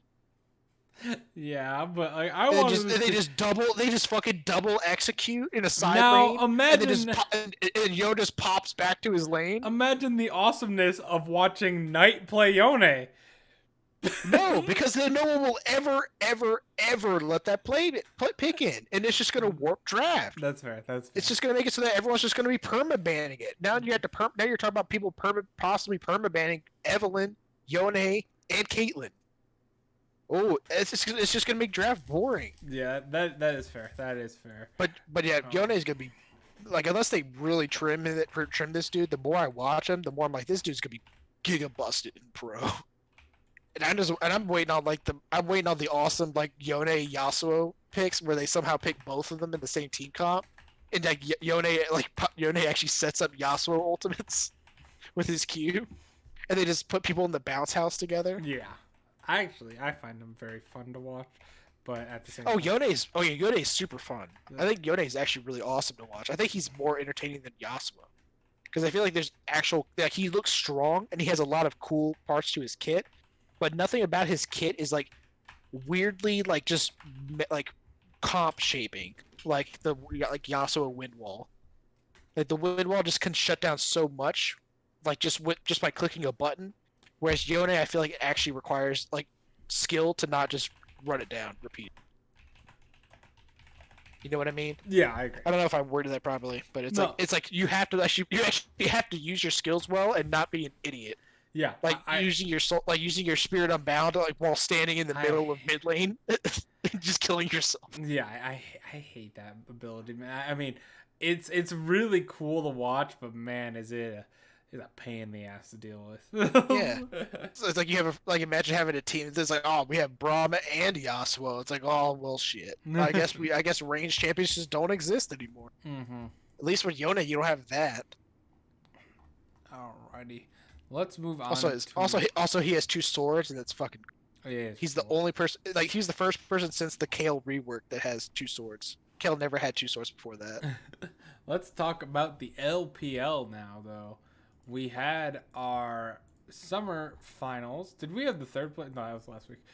Speaker 1: Yeah, but like I want to.
Speaker 2: They just fucking double execute in a side
Speaker 1: now,
Speaker 2: lane.
Speaker 1: Imagine
Speaker 2: and Yo just pops back to his lane.
Speaker 1: Imagine the awesomeness of watching Knight play Yone.
Speaker 2: No, because then no one will ever let that pick in, and it's just gonna warp draft.
Speaker 1: That's fair.
Speaker 2: It's just gonna make it so that everyone's just gonna be perma banning it. Now you have to now you're talking about people possibly perma banning Evelynn, Yone, and Caitlyn. Oh, it's just gonna make draft boring.
Speaker 1: Yeah, that is fair. That is fair.
Speaker 2: But yeah, Yone is gonna be like, unless they really trim this dude. The more I watch him, the more I'm like, this dude's gonna be giga busted in pro. And I'm waiting on the awesome like Yone Yasuo picks where they somehow pick both of them in the same team comp, and like Yone actually sets up Yasuo ultimates with his Q, and they just put people in the bounce house together.
Speaker 1: Yeah, I find them very fun to watch, but at the same
Speaker 2: time.
Speaker 1: Yone
Speaker 2: is super fun. I think Yone is actually really awesome to watch. I think he's more entertaining than Yasuo, because I feel like there's he looks strong and he has a lot of cool parts to his kit. But nothing about his kit is like weirdly like just like comp shaping like Yasuo wind wall. Like the wind wall just can shut down so much, like just by clicking a button. Whereas Yone, I feel like it actually requires like skill to not just run it down, repeat. You know what I mean?
Speaker 1: Yeah, I agree.
Speaker 2: I don't know if I worded that properly, but it's like you have to use your skills well and not be an idiot.
Speaker 1: Yeah,
Speaker 2: like using your spirit unbound like while standing in the middle of mid lane, just killing yourself.
Speaker 1: Yeah, I hate that ability, man. I mean, it's really cool to watch, but man, is it a pain in the ass to deal with.
Speaker 2: Yeah, so it's like you have imagine having a team that's like, oh, we have Brahma and Yasuo. It's like, oh well, shit. I guess range champions just don't exist anymore.
Speaker 1: Mm-hmm.
Speaker 2: At least with Yone, you don't have that.
Speaker 1: Alrighty. Let's move on.
Speaker 2: Also, he has two swords, and that's fucking.
Speaker 1: Oh, yeah,
Speaker 2: he's the only person. Like, he's the first person since the Kale rework that has two swords. Kale never had two swords before that.
Speaker 1: Let's talk about the LPL now, though. We had our summer finals. Did we have the third place? No, that was last week.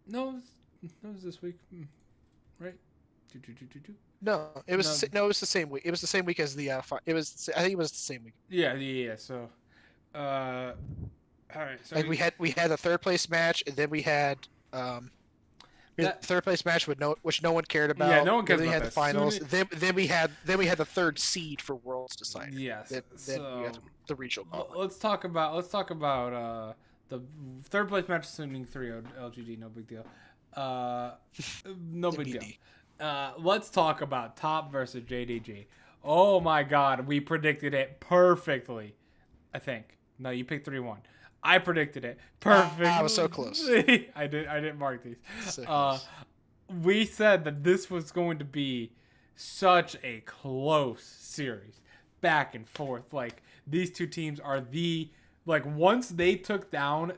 Speaker 1: No, it was this week, right?
Speaker 2: No, it was the same week. It was the same week as the. I think it was the same week.
Speaker 1: Yeah. So. All right. So
Speaker 2: like we had a third place match, and then we had
Speaker 1: That
Speaker 2: third place match which no one cared
Speaker 1: yeah,
Speaker 2: about.
Speaker 1: no one cares
Speaker 2: Then we
Speaker 1: about
Speaker 2: had
Speaker 1: that.
Speaker 2: the finals. Then we had the third seed for Worlds decided.
Speaker 1: Yes.
Speaker 2: Then we got
Speaker 1: So
Speaker 2: the regional qualifier.
Speaker 1: let's talk about the third place match assuming 3 LGD. No big deal. Uh, no big deal.
Speaker 2: MBD.
Speaker 1: Let's talk about Top versus JDG. Oh my God, we predicted it perfectly. I think. No, you picked 3-1. I predicted it perfect.
Speaker 2: I was so close.
Speaker 1: I didn't mark these.
Speaker 2: So close.
Speaker 1: We said that this was going to be such a close series, back and forth. Like these two teams are once they took down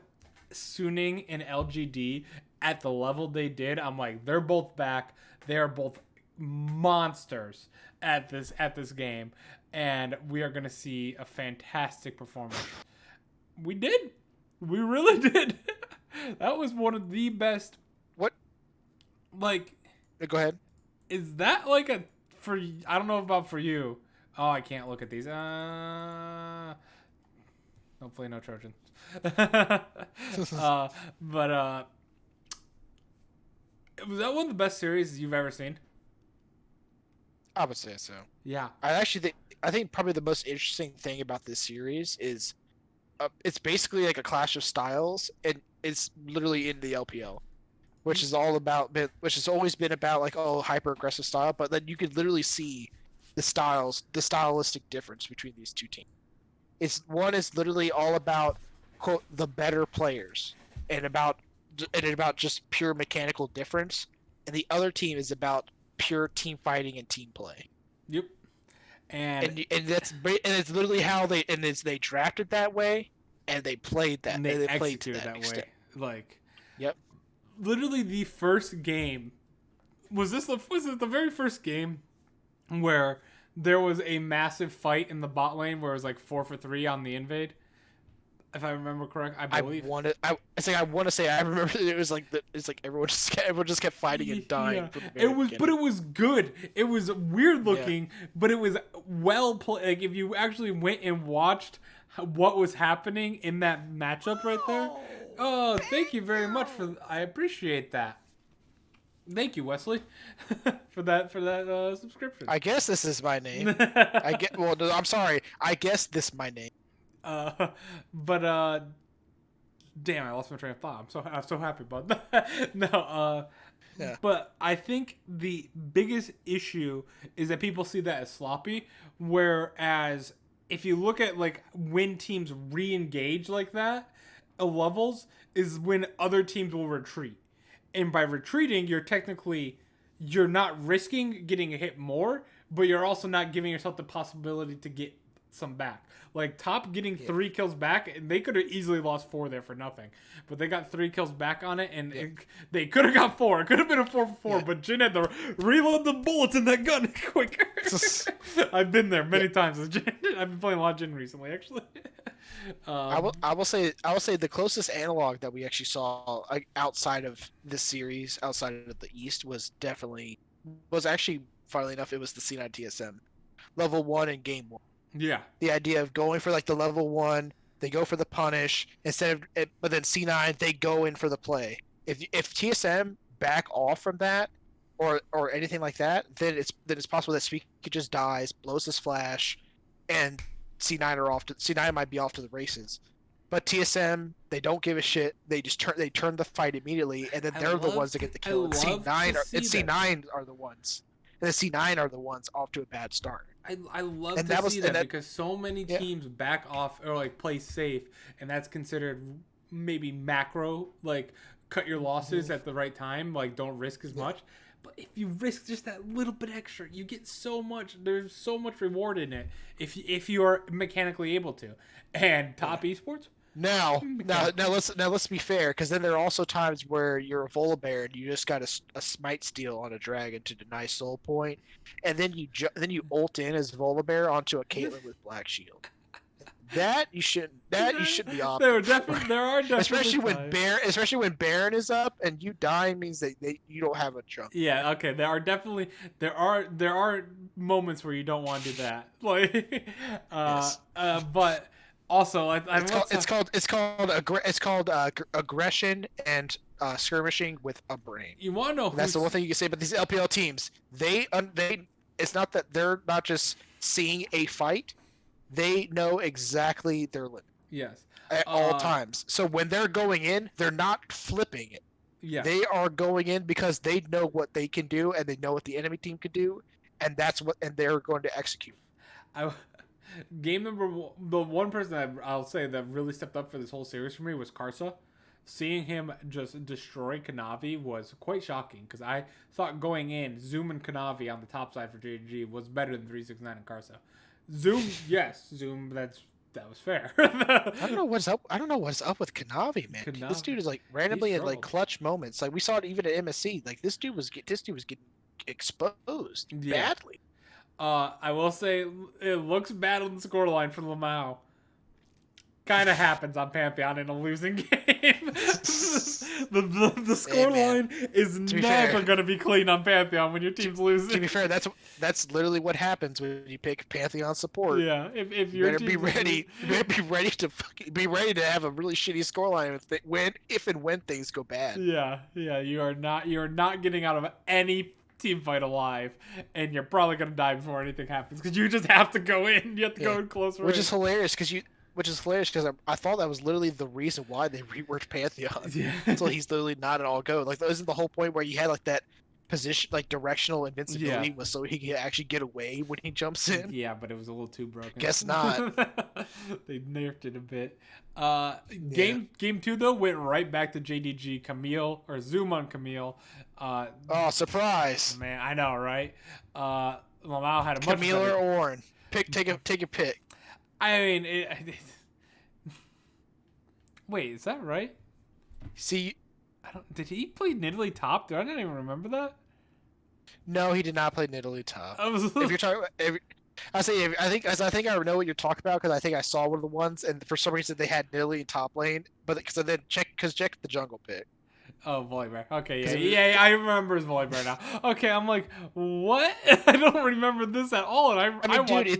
Speaker 1: Suning and LGD at the level they did, I'm like, they're both back. They are both monsters at this game, and we are gonna see a fantastic performance. We did. We really did. That was one of the best.
Speaker 2: What?
Speaker 1: Like,
Speaker 2: Go ahead.
Speaker 1: is that like a for? I don't know about for you. Oh, I can't look at these. Hopefully no Trojans. But was that one of the best series you've ever seen?
Speaker 2: I would say so.
Speaker 1: Yeah.
Speaker 2: I think probably the most interesting thing about this series is it's basically like a clash of styles, and it's literally in the LPL, which is which has always been about like hyper aggressive style, but then you could literally see the stylistic difference between these two teams. One is literally all about quote the better players and about just pure mechanical difference, and the other team is about pure team fighting and team play.
Speaker 1: Yep. And
Speaker 2: it's literally how they drafted that way, and they played that.
Speaker 1: And they
Speaker 2: played
Speaker 1: executed that
Speaker 2: extent.
Speaker 1: way. Like,
Speaker 2: yep.
Speaker 1: Literally, the first game was it the very first game where there was a massive fight in the bot lane where it was like 4-for-3 on the invade. If I remember correct, I believe.
Speaker 2: I want to say I remember it's like everyone just kept fighting and dying.
Speaker 1: Yeah.
Speaker 2: From
Speaker 1: But it was good. It was weird looking, but it was well played. Like if you actually went and watched what was happening in that matchup right there. Oh, thank you very much I appreciate that. Thank you, Wesley, for that subscription.
Speaker 2: I guess this is my name. Well, no, I'm sorry. I guess this my name.
Speaker 1: But damn, I lost my train of thought. I'm so happy about that. No,
Speaker 2: Yeah.
Speaker 1: But I think the biggest issue is that people see that as sloppy, whereas if you look at like when teams re-engage like that at levels is when other teams will retreat. And by retreating, you're not risking getting a hit more, but you're also not giving yourself the possibility to get some back. Like Top getting 3 kills back, and they could have easily lost 4 there for nothing, but they got 3 kills back on it, and they could have got 4. It could have been a 4-for-4, but Jin had to reload the bullets in that gun quicker. I've been there many times with Jin. I've been playing a lot of Jin recently, actually.
Speaker 2: I will say the closest analog that we actually saw outside of this series, outside of the East, was actually funnily enough it was the C9 TSM level 1 in game 1.
Speaker 1: Yeah.
Speaker 2: The idea of going for like the level 1, they go for the punish but then C9 they go in for the play. If TSM back off from that or anything like that, then it's possible that Speaker just dies, blows his flash, and C9 might be off to the races. But TSM, they don't give a shit. They just turn the fight immediately, and then they're the ones that get the kill. And C9 are the ones. And the C9 are the ones off to a bad start.
Speaker 1: I love to see that because so many teams back off or like play safe, and that's considered maybe macro, like cut your losses at the right time, like don't risk as much. But if you risk just that little bit extra, you get so much. There's so much reward in it if you are mechanically able to. And Top Esports.
Speaker 2: Now let's be fair, because then there are also times where you're a Volibear and you just got a smite steal on a dragon to deny soul point, and then you ult in as Volibear onto a Caitlyn with Black Shield. That you shouldn't be opting.
Speaker 1: There are definitely
Speaker 2: especially when Baron is up and you dying means that you don't have a jump.
Speaker 1: Yeah, okay. There are moments where you don't want to do that. Like but also,
Speaker 2: it's called aggression and skirmishing with a brain.
Speaker 1: You want to know
Speaker 2: That's the
Speaker 1: who's
Speaker 2: one thing you can say about these LPL teams. It's not that they're not just seeing a fight; they know exactly their limit
Speaker 1: yes.
Speaker 2: at all times. So when they're going in, they're not flipping it.
Speaker 1: Yeah.
Speaker 2: They are going in because they know what they can do and they know what the enemy team can do, and they're going to execute.
Speaker 1: Game number one, the one person that I'll say that really stepped up for this whole series for me was Karsa. Seeing him just destroy Kanavi was quite shocking because I thought going in, Zoom and Kanavi on the top side for JG was better than 369 and Karsa. Zoom, yes, Zoom, that was fair.
Speaker 2: I don't know what's up. I don't know what's up with Kanavi, man.
Speaker 1: Kanavi,
Speaker 2: this dude is like randomly in like
Speaker 1: struggled.
Speaker 2: clutch moments. Like we saw it even at MSC. Like this dude was getting exposed badly.
Speaker 1: I will say it looks bad on the scoreline for Lamau. Kind of happens on Pantheon in a losing game. the scoreline is never going to be clean on Pantheon when your team's losing.
Speaker 2: To be fair, that's literally what happens when you pick Pantheon support.
Speaker 1: Yeah, if your
Speaker 2: team be ready to have a really shitty scoreline if and when things go bad.
Speaker 1: Yeah, you are not getting out of any team fight alive, and you're probably going to die before anything happens because you just have to go in. You have to go in close range.
Speaker 2: Which is hilarious because I thought that was literally the reason why they reworked Pantheon.
Speaker 1: Yeah.
Speaker 2: Until he's literally not at all go. Like, that isn't the whole point where you had like that position, like directional invincibility, was so he could actually get away when he jumps in.
Speaker 1: Yeah, but it was a little too broken.
Speaker 2: Guess not.
Speaker 1: They nerfed it a bit. Game 2 though went right back to JDG Camille or Zoom on Camille.
Speaker 2: Oh, surprise!
Speaker 1: Man, I know, right? Lamau had a much
Speaker 2: Camille
Speaker 1: better...
Speaker 2: or Orin. Take a pick.
Speaker 1: I mean, wait, is that right?
Speaker 2: See,
Speaker 1: did he play Nidalee top? I didn't even remember that.
Speaker 2: No, he did not play Nidalee top. If you're talking, I think I know what you're talking about because I think I saw one of the ones, and for some reason they had Nidalee in top lane, but because check the jungle pick.
Speaker 1: Oh, Volibear. Okay, yeah, I remember his Volibear now. Okay, I'm like, what? I don't remember this at all. And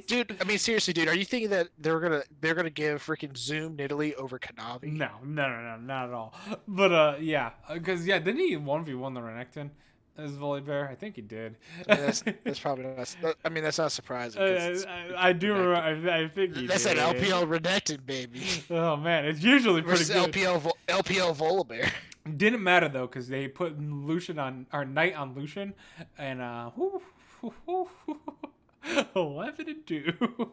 Speaker 2: dude. I mean, seriously, dude. Are you thinking that they're gonna give freaking Zoom Nidalee over Kanavi?
Speaker 1: No, not at all. But yeah, because didn't he 1v1 the Renekton as Volibear? I think he did.
Speaker 2: That's probably not. I mean, that's not surprising.
Speaker 1: I do remember. I think he
Speaker 2: that's
Speaker 1: did.
Speaker 2: That's an LPL Renekton, baby.
Speaker 1: Oh man, it's usually pretty good.
Speaker 2: LPL Volibear.
Speaker 1: Didn't matter though, because they put Knight on Lucian, and 11-2.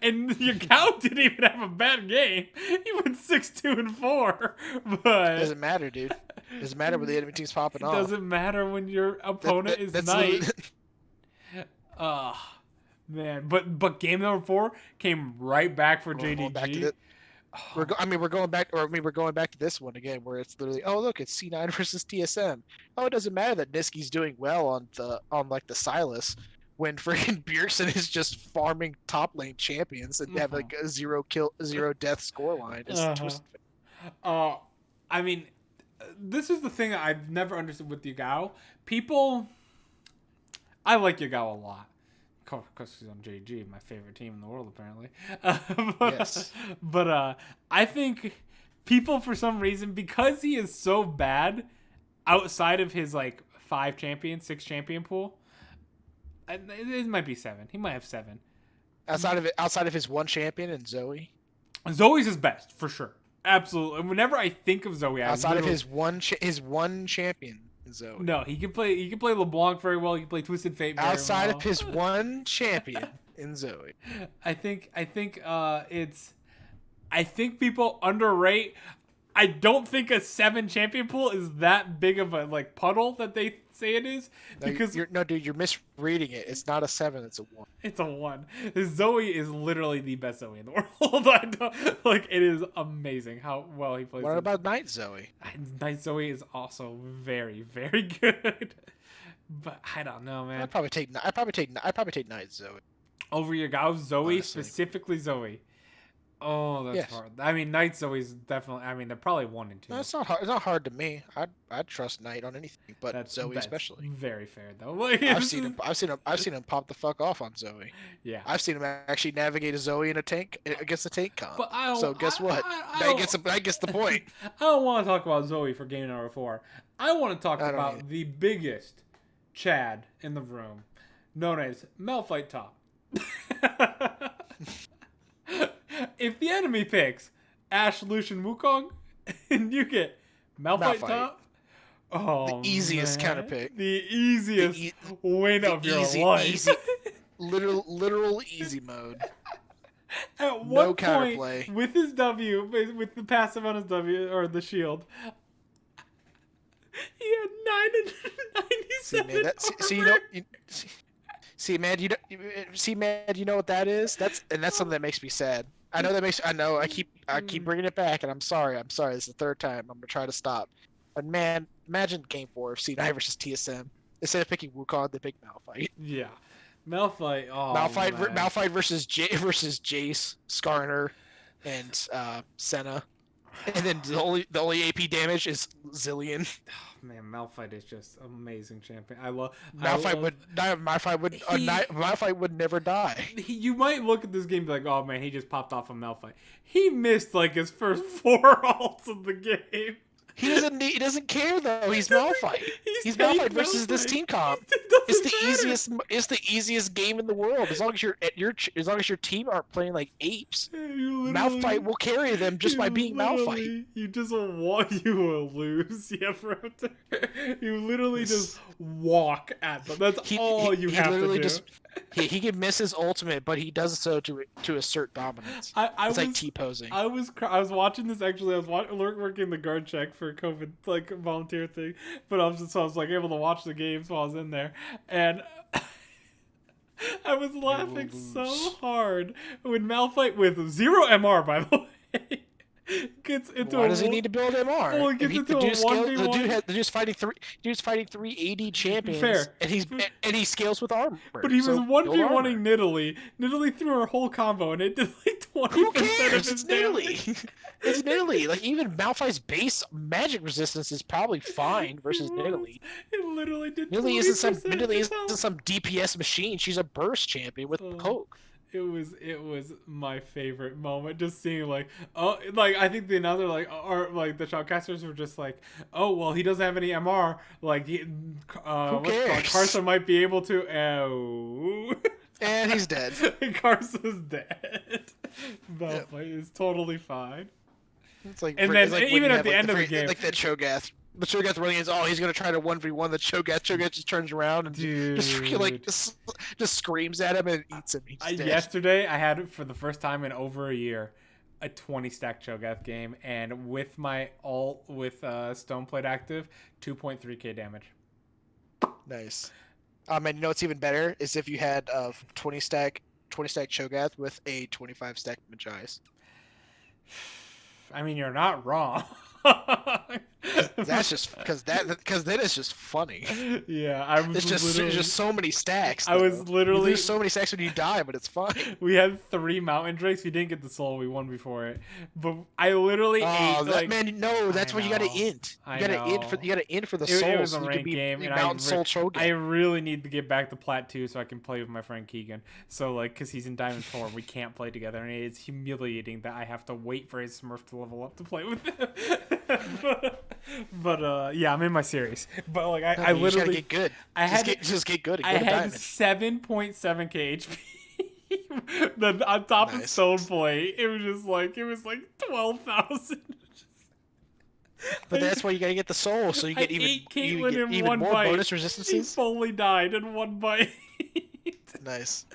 Speaker 1: And your cow didn't even have a bad game. He went 6-2-4. But
Speaker 2: doesn't matter, dude. Doesn't matter when the enemy team's popping off.
Speaker 1: Doesn't matter when your opponent is Knight. Man, but game number 4 came right back for JDG.
Speaker 2: We're going back to this one again, where it's literally, oh look, it's C9 versus TSM. Oh, it doesn't matter that Niski's doing well on the Silas, when freaking Bjergsen is just farming top lane champions and have like a 0 death scoreline.
Speaker 1: I mean, this is the thing that I've never understood with Yagao. I like Yagao a lot. Because he's on JG, my favorite team in the world, apparently.
Speaker 2: Yes.
Speaker 1: But I think people, for some reason, because he is so bad outside of his, 6 champion pool, it might be 7. He might have 7.
Speaker 2: Outside of his one champion and Zoe?
Speaker 1: Zoe's his best, for sure. Absolutely. And whenever I think of Zoe,
Speaker 2: outside of his one champion. Zoe.
Speaker 1: No, he can play LeBlanc very well. He can play Twisted Fate very
Speaker 2: outside
Speaker 1: well.
Speaker 2: of his one champion in Zoe.
Speaker 1: I think people underrate. I don't think a 7 champion pool is that big of a puddle that they say it is. Because
Speaker 2: dude, you're misreading it. It's not a 7, it's a 1.
Speaker 1: It's a 1. Zoe is literally the best Zoe in the world. It is amazing how well he plays.
Speaker 2: What about Night Zoe?
Speaker 1: Night Zoe is also very, very good. But I don't know, man.
Speaker 2: I'd probably take Night Zoe
Speaker 1: over Yagao. Zoe,
Speaker 2: honestly.
Speaker 1: Specifically Zoe. Oh, that's
Speaker 2: Yes.
Speaker 1: hard. I mean, Knight's always definitely. I mean, they're probably 1 and 2.
Speaker 2: No, it's not hard. It's not hard to me. I'd trust Knight on anything, but Zoe
Speaker 1: That's
Speaker 2: especially.
Speaker 1: very fair though. Like,
Speaker 2: I've
Speaker 1: this
Speaker 2: seen
Speaker 1: is-
Speaker 2: him. I've seen him pop the fuck off on Zoe.
Speaker 1: yeah.
Speaker 2: I've seen him actually navigate a Zoe in a tank against a tank comp.
Speaker 1: But I don't.
Speaker 2: So guess what?
Speaker 1: I
Speaker 2: That
Speaker 1: don't,
Speaker 2: gets the point.
Speaker 1: I don't want to talk about Zoe for game number 4. I want to talk
Speaker 2: I don't
Speaker 1: about
Speaker 2: either.
Speaker 1: the biggest Chad in the room, known as Malphite Top. If the enemy picks Ash, Lucian, Wukong, and you get Malphite
Speaker 2: Malphite.
Speaker 1: Top, oh,
Speaker 2: The easiest
Speaker 1: man.
Speaker 2: counter pick.
Speaker 1: The easiest
Speaker 2: The
Speaker 1: win of your
Speaker 2: easy,
Speaker 1: life.
Speaker 2: easy, literal easy mode.
Speaker 1: At
Speaker 2: No
Speaker 1: what point
Speaker 2: counterplay.
Speaker 1: with his W, with the passive on his W or the shield, he had 997.
Speaker 2: See, man, see, man, you know what that is? That's something that makes me sad. I know I keep bringing it back, and I'm sorry. This is the third time. I'm gonna try to stop. But man, imagine Game 4 of C9 versus TSM. Instead of picking Wukong, they pick Malphite.
Speaker 1: Yeah, Malphite. Oh,
Speaker 2: Malphite versus Jace, Skarner, and Senna. And then the only AP damage is Zillion.
Speaker 1: Oh, man, Malphite is just amazing champion. I love
Speaker 2: Malphite would never die.
Speaker 1: You might look at this game and be like, oh man, he just popped off a Malphite. He missed like his first 4 ults of the game.
Speaker 2: He doesn't care though. He's Malphite. He's Malphite versus this team comp. It's the easiest game in the world. As long as your team aren't playing like apes, Malphite will carry them just by being Malphite.
Speaker 1: You just you will lose. Yeah, bro. You literally just walk at them. That's all you have to do.
Speaker 2: He can miss his ultimate, but he does so to assert dominance. It's like T-posing.
Speaker 1: I was watching this actually. I was working the guard check for COVID like volunteer thing, but I was like able to watch the games while I was in there, and I was laughing so hard when Malphite with 0 MR, by the way, gets into
Speaker 2: Why does he need to build MR?
Speaker 1: Well, he gets into a 1v1.
Speaker 2: The dude's fighting three AD champions.
Speaker 1: Fair.
Speaker 2: And he scales with armor.
Speaker 1: But he was
Speaker 2: so
Speaker 1: 1v1ing Nidalee. Nidalee threw her whole combo and it did like 20%
Speaker 2: Who
Speaker 1: of
Speaker 2: cares?
Speaker 1: his
Speaker 2: It's
Speaker 1: damage.
Speaker 2: Nidalee. It's Nidalee. Like even Malphite's base magic resistance is probably fine versus Nidalee.
Speaker 1: It literally did.
Speaker 2: Nidalee
Speaker 1: 20%
Speaker 2: isn't some DPS machine. She's a burst champion with poke.
Speaker 1: It was my favorite moment, just seeing like, oh, like I think the another like or like the shoutcasters were just like, oh well, he doesn't have any MR, like
Speaker 2: Who cares?
Speaker 1: Carson might be able to. Oh,
Speaker 2: And he's dead.
Speaker 1: Carson's dead. Malphite is totally fine.
Speaker 2: It's like,
Speaker 1: And
Speaker 2: it's
Speaker 1: then
Speaker 2: like when
Speaker 1: even
Speaker 2: you
Speaker 1: at
Speaker 2: have,
Speaker 1: the
Speaker 2: like,
Speaker 1: end of the game,
Speaker 2: like that Cho'Gath. The Cho'Gath running is, oh, he's gonna try to 1v1 the Cho'Gath. Cho'Gath just turns around and just screams at him and eats him. He's dead.
Speaker 1: Yesterday, I had for the first time in over a year a 20 stack Cho'Gath game, and with my ult with Stoneplate active, 2.3k damage.
Speaker 2: Nice. And you know what's even better is if you had 20 stack Cho'Gath with a 25 stack Magi's.
Speaker 1: I mean, you're not wrong.
Speaker 2: That's just because then it's just funny.
Speaker 1: Yeah, I was.
Speaker 2: There's just so many stacks.
Speaker 1: I was literally.
Speaker 2: There's so many stacks when you die, but it's fine.
Speaker 1: We had 3 mountain drakes. We didn't get the soul. We won before it, but I literally ate.
Speaker 2: That's why you gotta int. You gotta int for the soul.
Speaker 1: It was
Speaker 2: so
Speaker 1: a
Speaker 2: you
Speaker 1: ranked
Speaker 2: can be
Speaker 1: game, and
Speaker 2: mountain soul Cho'Gath.
Speaker 1: I really need to get back to Plat 2 so I can play with my friend Keegan. So like, cause he's in Diamond 4, we can't play together, and it's humiliating that I have to wait for his Smurf to level up to play with him. but yeah, I'm in my series. But like, I
Speaker 2: You
Speaker 1: literally
Speaker 2: gotta get good. Just get good. And
Speaker 1: I
Speaker 2: go to
Speaker 1: had
Speaker 2: Diamond.
Speaker 1: 7.7k HP. Then on top of
Speaker 2: Nice.
Speaker 1: Stoneplate, it was like 12,000.
Speaker 2: But that's why you gotta get the soul, so you get even more bonus
Speaker 1: She
Speaker 2: resistances.
Speaker 1: fully died in one bite.
Speaker 2: Nice.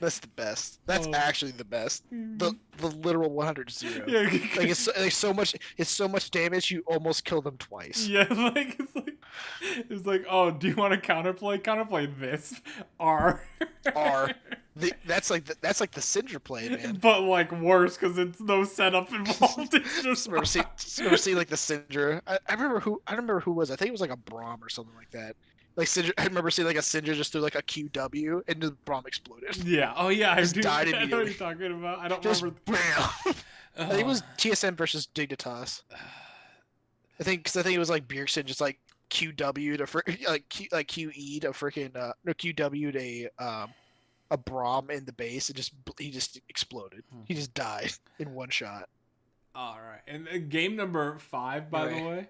Speaker 2: That's the best. That's
Speaker 1: Oh.
Speaker 2: actually the best. The literal 100-0.
Speaker 1: Yeah,
Speaker 2: Like it's so much damage you almost kill them twice.
Speaker 1: yeah, like it's like, oh, do you want to counterplay? Counterplay this R.
Speaker 2: R. That's like the Syndra play, man.
Speaker 1: But like worse because it's no setup involved. It's just
Speaker 2: Remember see like the Syndra. I remember who was. I think it was like a Braum or something like that. Like Syndra, I remember seeing like a Syndra just threw like a QW and the Braum exploded.
Speaker 1: yeah. Oh yeah, I
Speaker 2: Just
Speaker 1: do.
Speaker 2: died
Speaker 1: I know what
Speaker 2: immediately.
Speaker 1: you're talking about. I don't
Speaker 2: Just
Speaker 1: remember.
Speaker 2: bam. I think it was TSM versus Dignitas. Because I think it was like Bjergsen just like QW'd like QE'd a freaking no QW'd a Braum in the base and he just exploded. He just died in one shot.
Speaker 1: All right, and game number 5, by the way.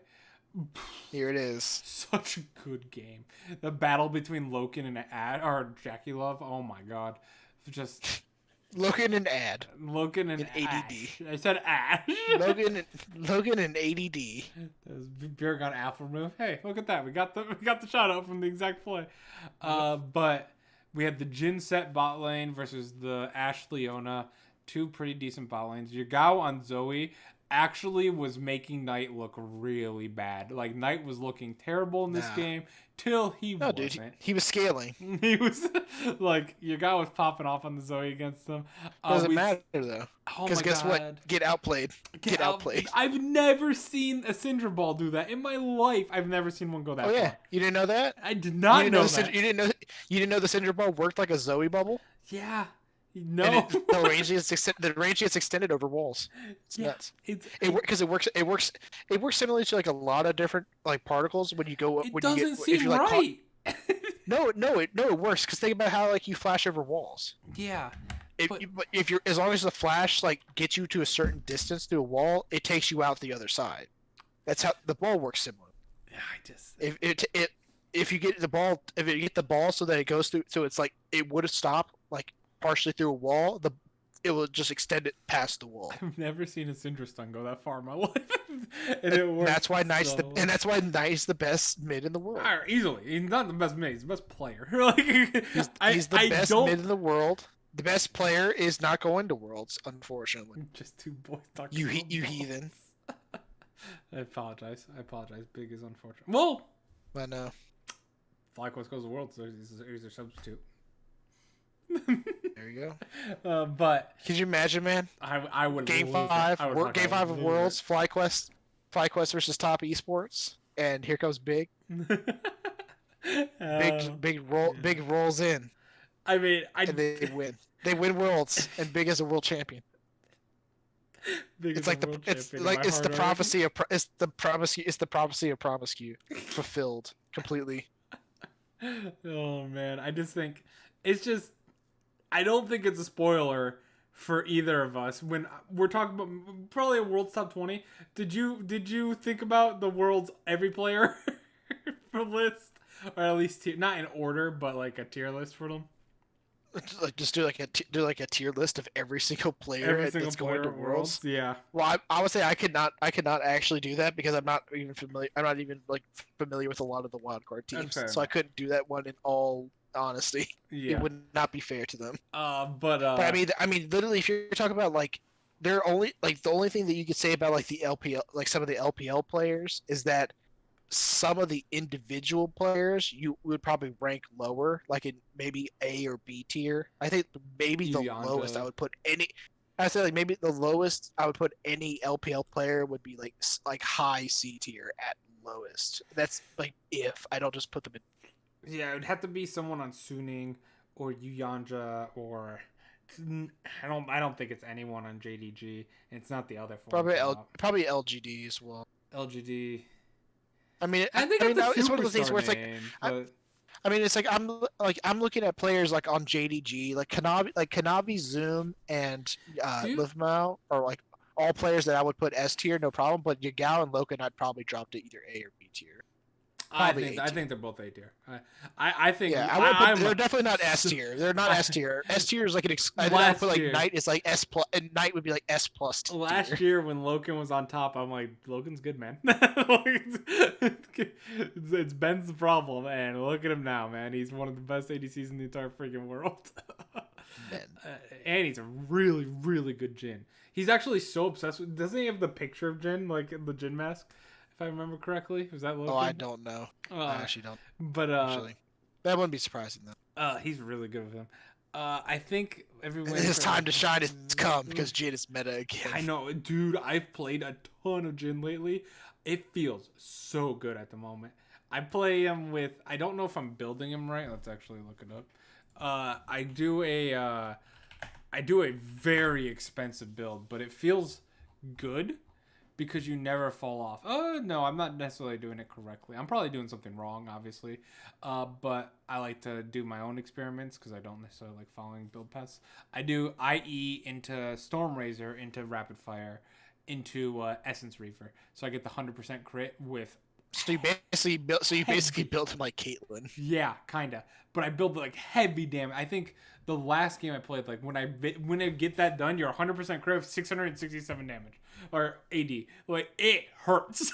Speaker 2: Here it is.
Speaker 1: Such a good game. The battle between Loken and Jackie Love. Oh my god, just
Speaker 2: Logan and Ad.
Speaker 1: Loken and
Speaker 2: ADD.
Speaker 1: Ash. I said Ash.
Speaker 2: Logan and ADD.
Speaker 1: That was Beer got alpha move. Hey, look at that. We got the shot out from the exact play. But we had the Jin set bot lane versus the Ash Leona. 2 pretty decent bot lanes. Yagao on Zoe actually was making Knight look really bad. Like, Knight was looking terrible in this game till he wasn't.
Speaker 2: Dude, he was scaling.
Speaker 1: He was like, Yagao was popping off on the Zoe against him.
Speaker 2: Doesn't matter though.
Speaker 1: Oh
Speaker 2: because guess what? Get outplayed. Get outplayed.
Speaker 1: I've never seen a Syndra ball do that in my life. I've never seen one go that far.
Speaker 2: Oh yeah, you didn't know that?
Speaker 1: I did not know that.
Speaker 2: You didn't know the Syndra ball worked like a Zoe bubble?
Speaker 1: Yeah. No.
Speaker 2: The range gets extended over walls. It's nuts. Because it works similarly to like a lot of different like particles when you go
Speaker 1: it doesn't seem right.
Speaker 2: No, it works because think about how like you flash over walls.
Speaker 1: Yeah.
Speaker 2: If you're as long as the flash like gets you to a certain distance through a wall, it takes you out the other side. That's how the ball works similar.
Speaker 1: Yeah,
Speaker 2: if you get the ball so that it goes through, so it's like it would have stopped like partially through a wall, it will just extend it past the wall.
Speaker 1: I've never seen a Syndra stun go that far in my life. And it works.
Speaker 2: That's why Knight's the best mid in the world.
Speaker 1: Easily. He's not the best mid, he's the best player.
Speaker 2: He's the best mid in the world. The best player is not going to Worlds, unfortunately.
Speaker 1: Just 2 boys talking.
Speaker 2: You heathen.
Speaker 1: I apologize. Big is unfortunate. Well,
Speaker 2: I know.
Speaker 1: FlyQuest goes to Worlds, so he's their substitute.
Speaker 2: There you
Speaker 1: go. But
Speaker 2: could you imagine, man?
Speaker 1: I would
Speaker 2: game 5 of Worlds, FlyQuest versus top esports, and here comes Big. Big rolls in.
Speaker 1: I mean,
Speaker 2: and they win. They win Worlds, and Big is a world champion. It's the prophecy of Promiscu fulfilled completely.
Speaker 1: Oh man, I just think I don't think it's a spoiler for either of us when we're talking about probably a World's top 20. Did you think about the World's every player for list, or at least not in order, but like a tier list for them?
Speaker 2: Like just do like a tier list of every single player that's going to Worlds.
Speaker 1: Yeah.
Speaker 2: Well, I would say I could not actually do that because I'm not even familiar with a lot of the wildcard teams, so I couldn't do that one in all honesty.
Speaker 1: Yeah.
Speaker 2: It would not be fair to them.
Speaker 1: But
Speaker 2: I mean, literally, if you're talking about like, the only thing that you could say about like the LPL, like some of the LPL players, is that some of the individual players you would probably rank lower, like in maybe A or B tier. I think maybe the lowest I would put any. I say like maybe the lowest I would put any LPL player would be like high C tier at lowest. That's like if I don't just put them in.
Speaker 1: Yeah, it would have to be someone on Suning or Yuyanja or I don't think it's anyone on JDG. It's not the other form.
Speaker 2: Probably LGD as well.
Speaker 1: LGD.
Speaker 2: I mean, it's one of those things where it's like, I mean, it's like I'm looking at players like on JDG, like Kanavi, Zoom, and Livmao are like all players that I would put S tier, no problem. But Yagao and Loken, I'd probably drop to either A or B tier.
Speaker 1: I think they're both A tier. I think
Speaker 2: they're definitely not S tier. They're not S tier. S tier is like I feel like Knight is like S plus, and Knight would be like S plus.
Speaker 1: Last year when Loken was on top, I'm like, Loken's good, man. It's Ben's the problem, and look at him now, man. He's one of the best ADCs in the entire freaking world. And he's a really, really good Jhin. He's actually so obsessed with. Doesn't he have the picture of Jhin, like the Jhin mask? If I remember correctly, was that Loken?
Speaker 2: Oh, I don't know. I actually don't.
Speaker 1: But
Speaker 2: actually, that wouldn't be surprising though.
Speaker 1: He's really good with him. I think everyone.
Speaker 2: His time to shine has come because Jhin is meta again.
Speaker 1: I know, dude. I've played a ton of Jhin lately. It feels so good at the moment. I play him with. I don't know if I'm building him right. Let's actually look it up. I do a very expensive build, but it feels good because you never fall off. No, I'm not necessarily doing it correctly. I'm probably doing something wrong, obviously. But I like to do my own experiments because I don't necessarily like following build paths. I do IE into Storm Razor, into Rapid Fire, into Essence Reaver. So I get the 100% crit with...
Speaker 2: So you basically built him like Caitlyn.
Speaker 1: Yeah, kind of. But I build like heavy damage. I think the last game I played, like when I get that done, you're 100% crit with 667 damage or AD. Like it hurts.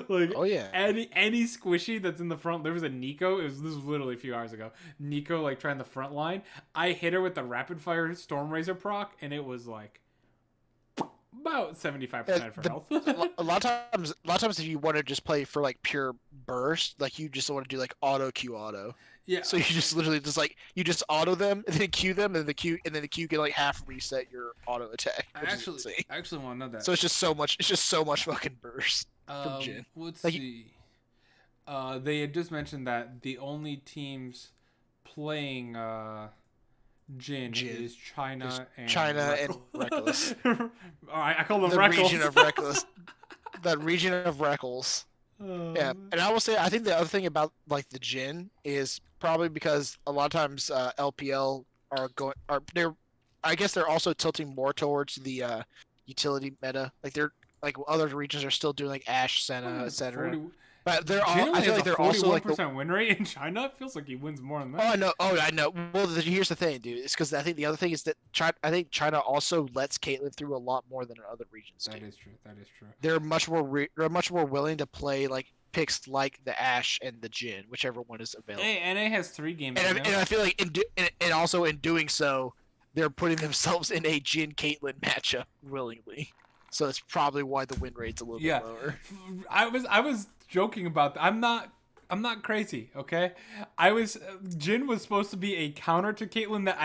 Speaker 1: Like
Speaker 2: Oh yeah.
Speaker 1: any squishy that's in the front. There was a Nico. This was literally a few hours ago. Nico like trying the front line. I hit her with the rapid fire Storm Razor proc, and it was like about 75% of her health.
Speaker 2: a lot of times if you want to just play for like pure burst, like you just want to do like auto Q auto.
Speaker 1: Yeah.
Speaker 2: So you just literally just like you just auto them and then Q them and the Q can like half reset your auto attack.
Speaker 1: I actually want to know that.
Speaker 2: So it's just so much fucking burst from Jin.
Speaker 1: Let's
Speaker 2: Like,
Speaker 1: see. They had just mentioned that the only teams playing Jin is China
Speaker 2: and Reckless.
Speaker 1: Alright, I call them
Speaker 2: The
Speaker 1: Reckless.
Speaker 2: region of Reckless. That region of Reckles. Yeah, and I will say I think the other thing about like the Jin is probably because a lot of times LPL I guess they're also tilting more towards the utility meta. Like they're like other regions are still doing like Ashe, Senna, etc. But they're all I feel like they're also like the
Speaker 1: win rate in China. It feels like he wins more than that.
Speaker 2: Oh, I know. Well, here's the thing, dude. It's because I think the other thing is that I think China also lets Caitlyn through a lot more than other regions do.
Speaker 1: That is true.
Speaker 2: They're much more willing to play like picks like the Ashe and the Jin, whichever one is available.
Speaker 1: Hey, NA has 3 games.
Speaker 2: And I feel like also in doing so, they're putting themselves in a Jin Caitlyn matchup willingly. So that's probably why the win rate's a little bit lower.
Speaker 1: I was joking about that. I'm not crazy, okay? Jin was supposed to be a counter to Caitlyn that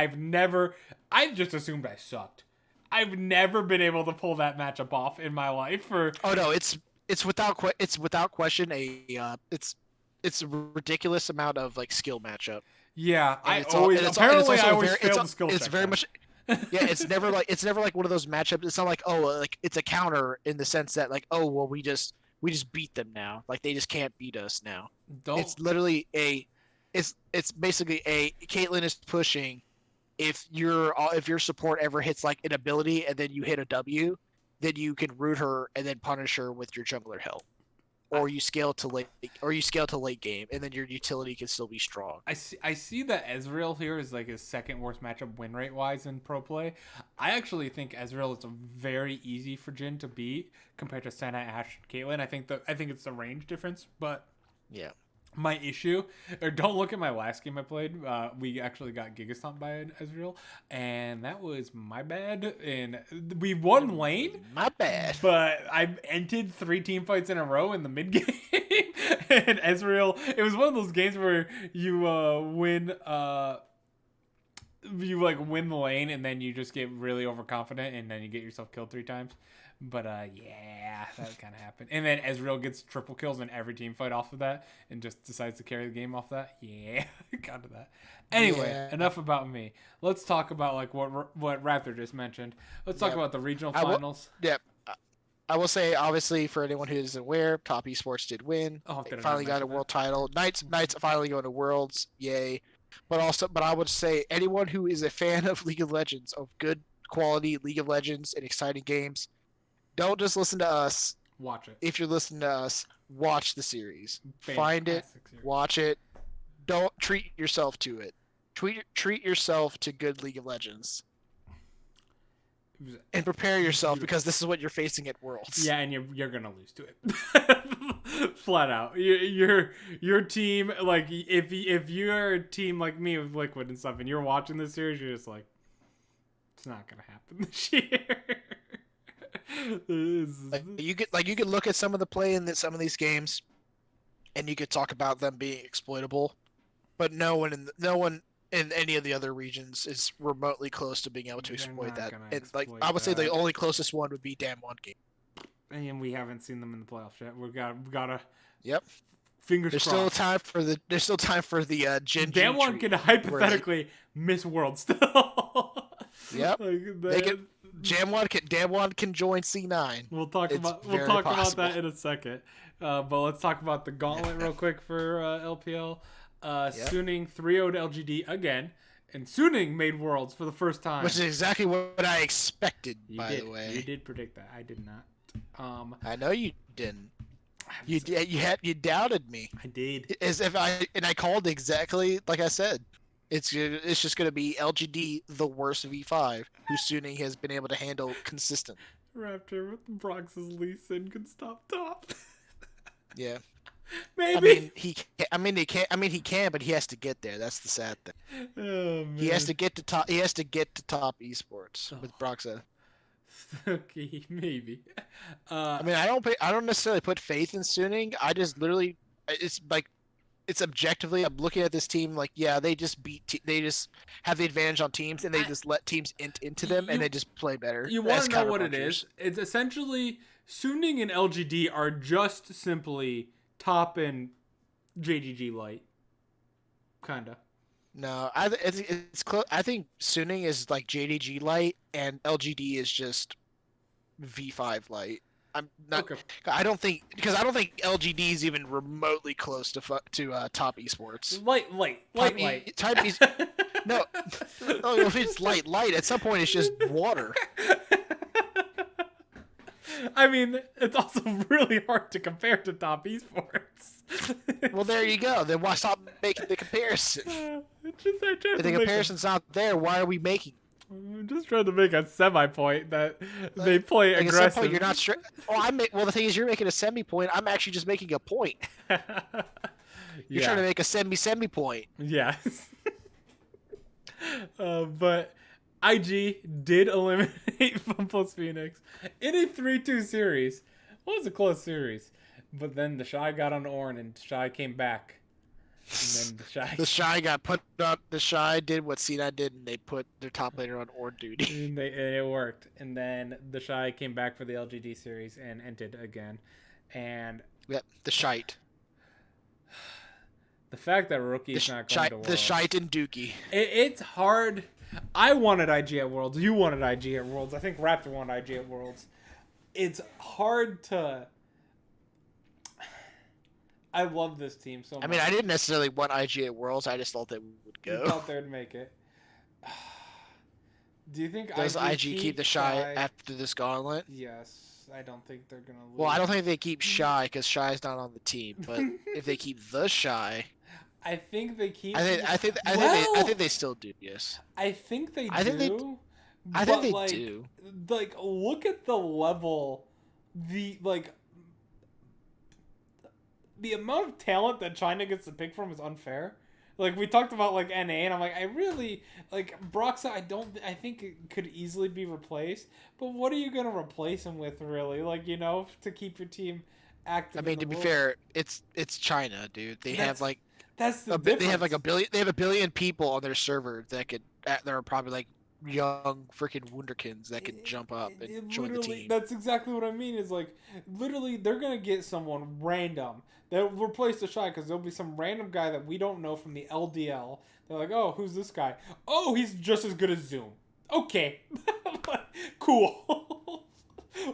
Speaker 1: I just assumed I sucked. I've never been able to pull that matchup off in my life.
Speaker 2: Oh no, it's without question it's a ridiculous amount of like skill matchup.
Speaker 1: Yeah,
Speaker 2: I always failed the skill check.
Speaker 1: It's
Speaker 2: very much yeah, it's never like one of those matchups. It's not like like it's a counter in the sense that like we just beat them now. Like they just can't beat us now. It's literally it's basically Caitlyn is pushing. If your support ever hits like an ability and then you hit a W, then you can root her and then punish her with your jungler help. Or you scale to late game, and then your utility can still be strong.
Speaker 1: I see that Ezreal here is like his second worst matchup win rate wise in pro play. I actually think Ezreal is very easy for Jin to beat compared to Senna, Ashe, and Caitlyn. I think it's the range difference, but
Speaker 2: yeah.
Speaker 1: My issue, or don't look at my last game I played. We actually got Gigastomped by Ezreal, and that was my bad. And we won lane.
Speaker 2: My bad.
Speaker 1: But I entered 3 team fights in a row in the mid game, and Ezreal. It was one of those games where you win. You like win the lane, and then you just get really overconfident, and then you get yourself killed 3 times. But yeah, that kind of happened. And then Ezreal gets triple kills in every team fight off of that and just decides to carry the game off that. Yeah, got to that. Anyway, enough about me. Let's talk about like what Raptor just mentioned. Let's talk about the regional finals.
Speaker 2: I will say, obviously, for anyone who isn't aware, Top Esports did win. They finally got a world title. Knights finally going to Worlds. Yay. But I would say anyone who is a fan of League of Legends, of good quality League of Legends and exciting games, don't just listen to us.
Speaker 1: Watch it.
Speaker 2: If you're listening to us, watch the series.
Speaker 1: Fantastic
Speaker 2: Find it,
Speaker 1: series.
Speaker 2: watch it. Don't treat yourself to it. Treat yourself to good League of Legends. And prepare yourself because this is what you're facing at Worlds.
Speaker 1: Yeah, and you're gonna lose to it, flat out. Your team, like if you're a team like me with Liquid and stuff, and you're watching this series, you're just like, it's not gonna happen this year.
Speaker 2: You could look at some of the play in some of these games, and you could talk about them being exploitable, but no one in any of the other regions is remotely close to being able to exploit that. And like I would say, the only closest one would be Damwon Game.
Speaker 1: And we haven't seen them in the playoffs yet. We gotta.
Speaker 2: Yep.
Speaker 1: Fingers
Speaker 2: crossed. There's still time for the Gen G.
Speaker 1: Damwon can hypothetically miss World still.
Speaker 2: Yep. Damwon can join C9.
Speaker 1: We'll talk
Speaker 2: It's
Speaker 1: about
Speaker 2: very possible.
Speaker 1: that in a second. But let's talk about the gauntlet real quick for LPL.
Speaker 2: Yep.
Speaker 1: Suning 3-0'd LGD again, and Suning made Worlds for the first time.
Speaker 2: Which is exactly what I expected. By the way,
Speaker 1: you did predict that. I did not.
Speaker 2: I know you didn't. You doubted me.
Speaker 1: I did.
Speaker 2: As if I called exactly like I said. It's just gonna be LGD the worst V5 who Suning has been able to handle consistent.
Speaker 1: Raptor with Brox's Lee Sin can stop top.
Speaker 2: Yeah.
Speaker 1: Maybe.
Speaker 2: He can, but he has to get there. That's the sad thing.
Speaker 1: Oh man.
Speaker 2: He has to get to top. He has to get to top esports with Broxa.
Speaker 1: Okay, maybe.
Speaker 2: I don't necessarily put faith in Suning. I just literally, it's objectively. I'm looking at this team like, yeah, they just they just have the advantage on teams, and they just let teams into them, and they just play better.
Speaker 1: You want to know what it is? It's essentially Suning and LGD are just simply top and JGG light, kinda.
Speaker 2: No, it's close. I think Suning is like JDG light, and LGD is just V5 light. I'm not.
Speaker 1: Okay.
Speaker 2: I don't think LGD is even remotely close to top esports.
Speaker 1: Light.
Speaker 2: No, if it's light, at some point it's just water.
Speaker 1: I mean, it's also really hard to compare to top esports.
Speaker 2: Well, there you go. Then why stop making the comparison?
Speaker 1: If
Speaker 2: the comparison's not there, why are we making?
Speaker 1: I'm just trying to make a semi-point that they play
Speaker 2: like
Speaker 1: aggressive.
Speaker 2: At some point, you're not straight. Well, the thing is, you're making a semi-point. I'm actually just making a point. You're trying to make a semi-point.
Speaker 1: Yes. But IG did eliminate FunPlus Phoenix in a 3-2 series. It was a close series. But then the Shy got on Ornn and Shy came back. And then
Speaker 2: the Shy got put up. The Shy did what C9 did, and they put their top laner on Ornn duty.
Speaker 1: And it worked. And then the Shy came back for the LGD series and entered again. And
Speaker 2: yep, the Shite.
Speaker 1: The fact that Rookie's not going to Worlds.
Speaker 2: The Shite and Dookie.
Speaker 1: It's hard. I wanted IG at Worlds. You wanted IG at Worlds. I think Raptor wanted IG at Worlds. It's hard to... I love this team so much.
Speaker 2: I mean, I didn't necessarily want IG at Worlds. I just thought they would go.
Speaker 1: You thought they would make it. Do you think
Speaker 2: Does IG keep the Shy after this gauntlet?
Speaker 1: Yes. I don't think they're going to lose.
Speaker 2: Well, I don't think they keep Shy because Shy's not on the team. But if they keep the Shy...
Speaker 1: I think they keep...
Speaker 2: I think they still do, yes.
Speaker 1: I think they do.
Speaker 2: I think they do.
Speaker 1: Like, look at the level... The amount of talent that China gets to pick from is unfair. Like, we talked about, like, NA, and I'm like, I really... Like, Broxa, I think it could easily be replaced. But what are you going to replace him with, really? Like, you know, to keep your team active.
Speaker 2: I mean, to be fair, it's China, dude.
Speaker 1: That's the difference.
Speaker 2: They have like a billion people on their server that are probably like young freaking wunderkinds that could jump up and join the team.
Speaker 1: That's exactly what I mean. Is like literally they're gonna get someone random that will replace the Shy because there'll be some random guy that we don't know from the LDL. They're like, oh, who's this guy? Oh, he's just as good as Zoom. Okay, cool.